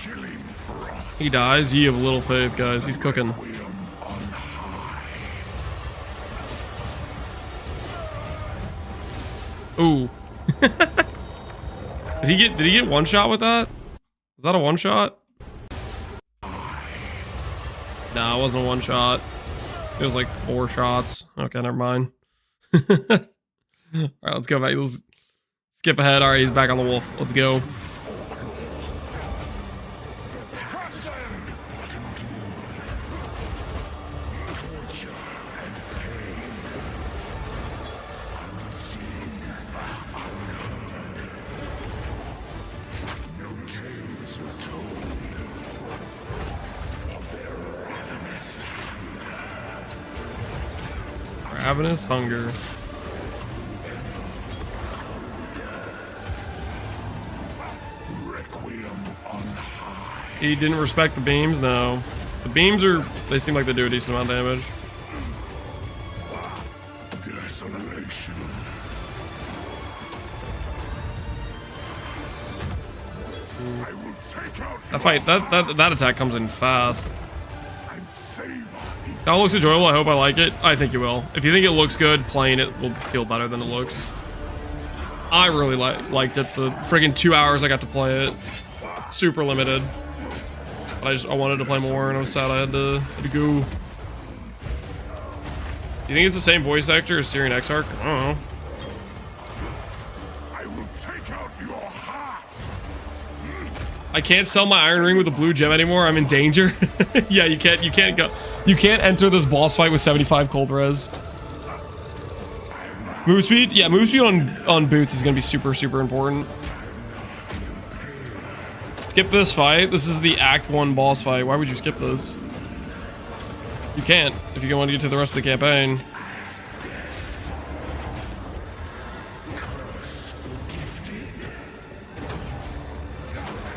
Speaker 3: Chilling frost.
Speaker 1: He dies. You have little faith, guys. He's cooking.
Speaker 3: Requiem on high.
Speaker 1: Ooh. Did he get one shot with that? Was that a one shot? No, it wasn't a one shot. It was like 4 shots. Okay, never mind. Alright, let's go back. Let's skip ahead. Alright, he's back on the wolf. Let's go. Ravenous hunger. He didn't respect the beams? No. The beams they seem like they do a decent amount of damage.
Speaker 3: Desolation. I will take out
Speaker 1: That fight, that attack comes in fast.
Speaker 3: and savor each.
Speaker 1: That looks enjoyable. I hope I like it. I think you will. If you think it looks good, playing it will feel better than it looks. I really liked it. The friggin' 2 hours I got to play it. Super limited. But I wanted to play more and I was sad I had to go. Do you think it's the same voice actor as Syrian Exarch? I don't know.
Speaker 3: I will take out your heart.
Speaker 1: I can't sell my Iron Ring with a blue gem anymore. I'm in danger. Yeah, you can't enter this boss fight with 75 cold res. Move speed? Yeah, move speed on boots is gonna be super, super important. Skip this fight. This is the Act 1 boss fight. Why would you skip this? You can't if you want to get to the rest of the campaign.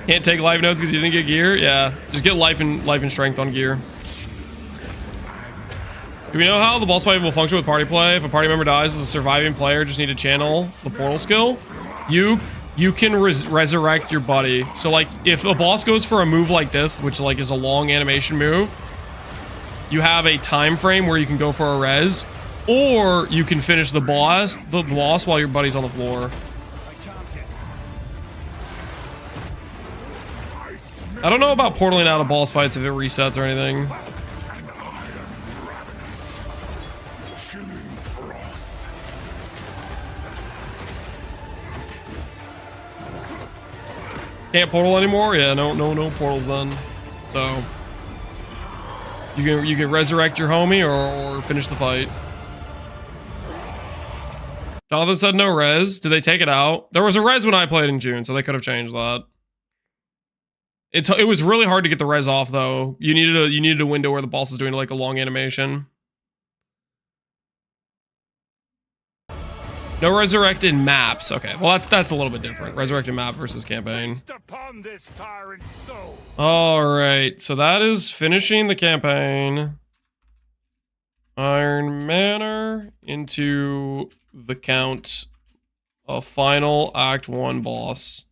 Speaker 1: Can't take life notes because you didn't get gear? Yeah, just get life and strength on gear. Do we know how the boss fight will function with party play? If a party member dies, the surviving player just need to channel the portal skill. You can resurrect your buddy. So like if a boss goes for a move like this, which like is a long animation move, you have a time frame where you can go for a res, or you can finish the boss while your buddy's on the floor. I don't know about portaling out of boss fights if it resets or anything. Can't portal anymore? Yeah, no portals then. So you can resurrect your homie or finish the fight. Jonathan said no res. Did they take it out? There was a res when I played in June, so they could have changed that. It was really hard to get the res off though. You needed a window where the boss is doing like a long animation. No resurrected maps. Okay, well that's a little bit different. Resurrected map versus campaign. All right, so that is finishing the campaign. Iron Manor into the Count, a final Act 1 boss.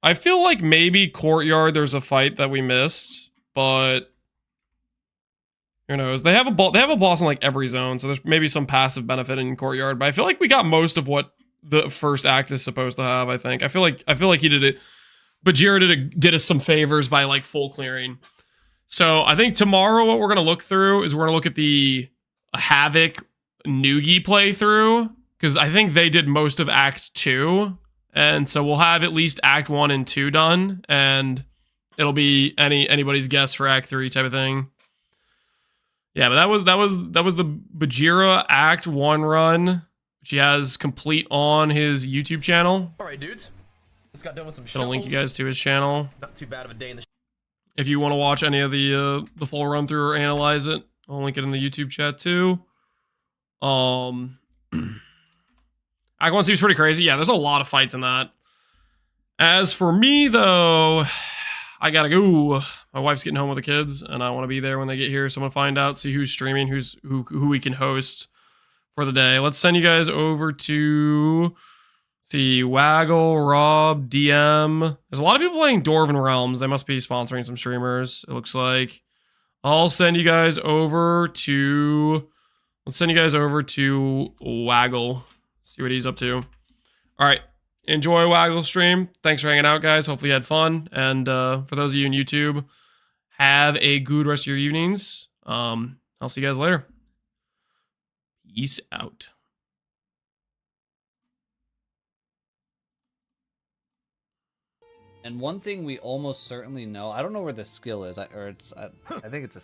Speaker 1: I feel like maybe Courtyard there's a fight that we missed, but who knows? They have a boss in like every zone, so there's maybe some passive benefit in Courtyard, but I feel like we got most of what the first act is supposed to have, I think. I feel like he did it. Bajira did us some favors by like full clearing. So I think tomorrow what we're gonna look through is we're gonna look at the Havoc Noogie playthrough, because I think they did most of Act 2, and so we'll have at least Act 1 and 2 done, and it'll be anybody's guess for Act 3 type of thing. Yeah, but that was the Bajira Act 1 run, which he has complete on his YouTube channel.
Speaker 13: All right, dudes. Just got done with some
Speaker 1: I'll link you guys to his channel.
Speaker 13: Not too bad of a day in the
Speaker 1: If you want to watch any of the full run through or analyze it, I'll link it in the YouTube chat too. Act 1 seems pretty crazy. Yeah, there's a lot of fights in that. As for me though, I gotta go. My wife's getting home with the kids, and I want to be there when they get here. So I'm gonna find out, see who's streaming, who we can host for the day. Let's send you guys over to see Waggle, Rob, DM. There's a lot of people playing Dwarven Realms. They must be sponsoring some streamers, it looks like. I'll send you guys over to... Let's send you guys over to Waggle. See what he's up to. Alright. Enjoy Waggle stream. Thanks for hanging out, guys. Hopefully you had fun. And for those of you in YouTube, have a good rest of your evenings. I'll see you guys later. Peace out.
Speaker 14: And one thing we almost certainly know, I don't know where the skill is, I think it's a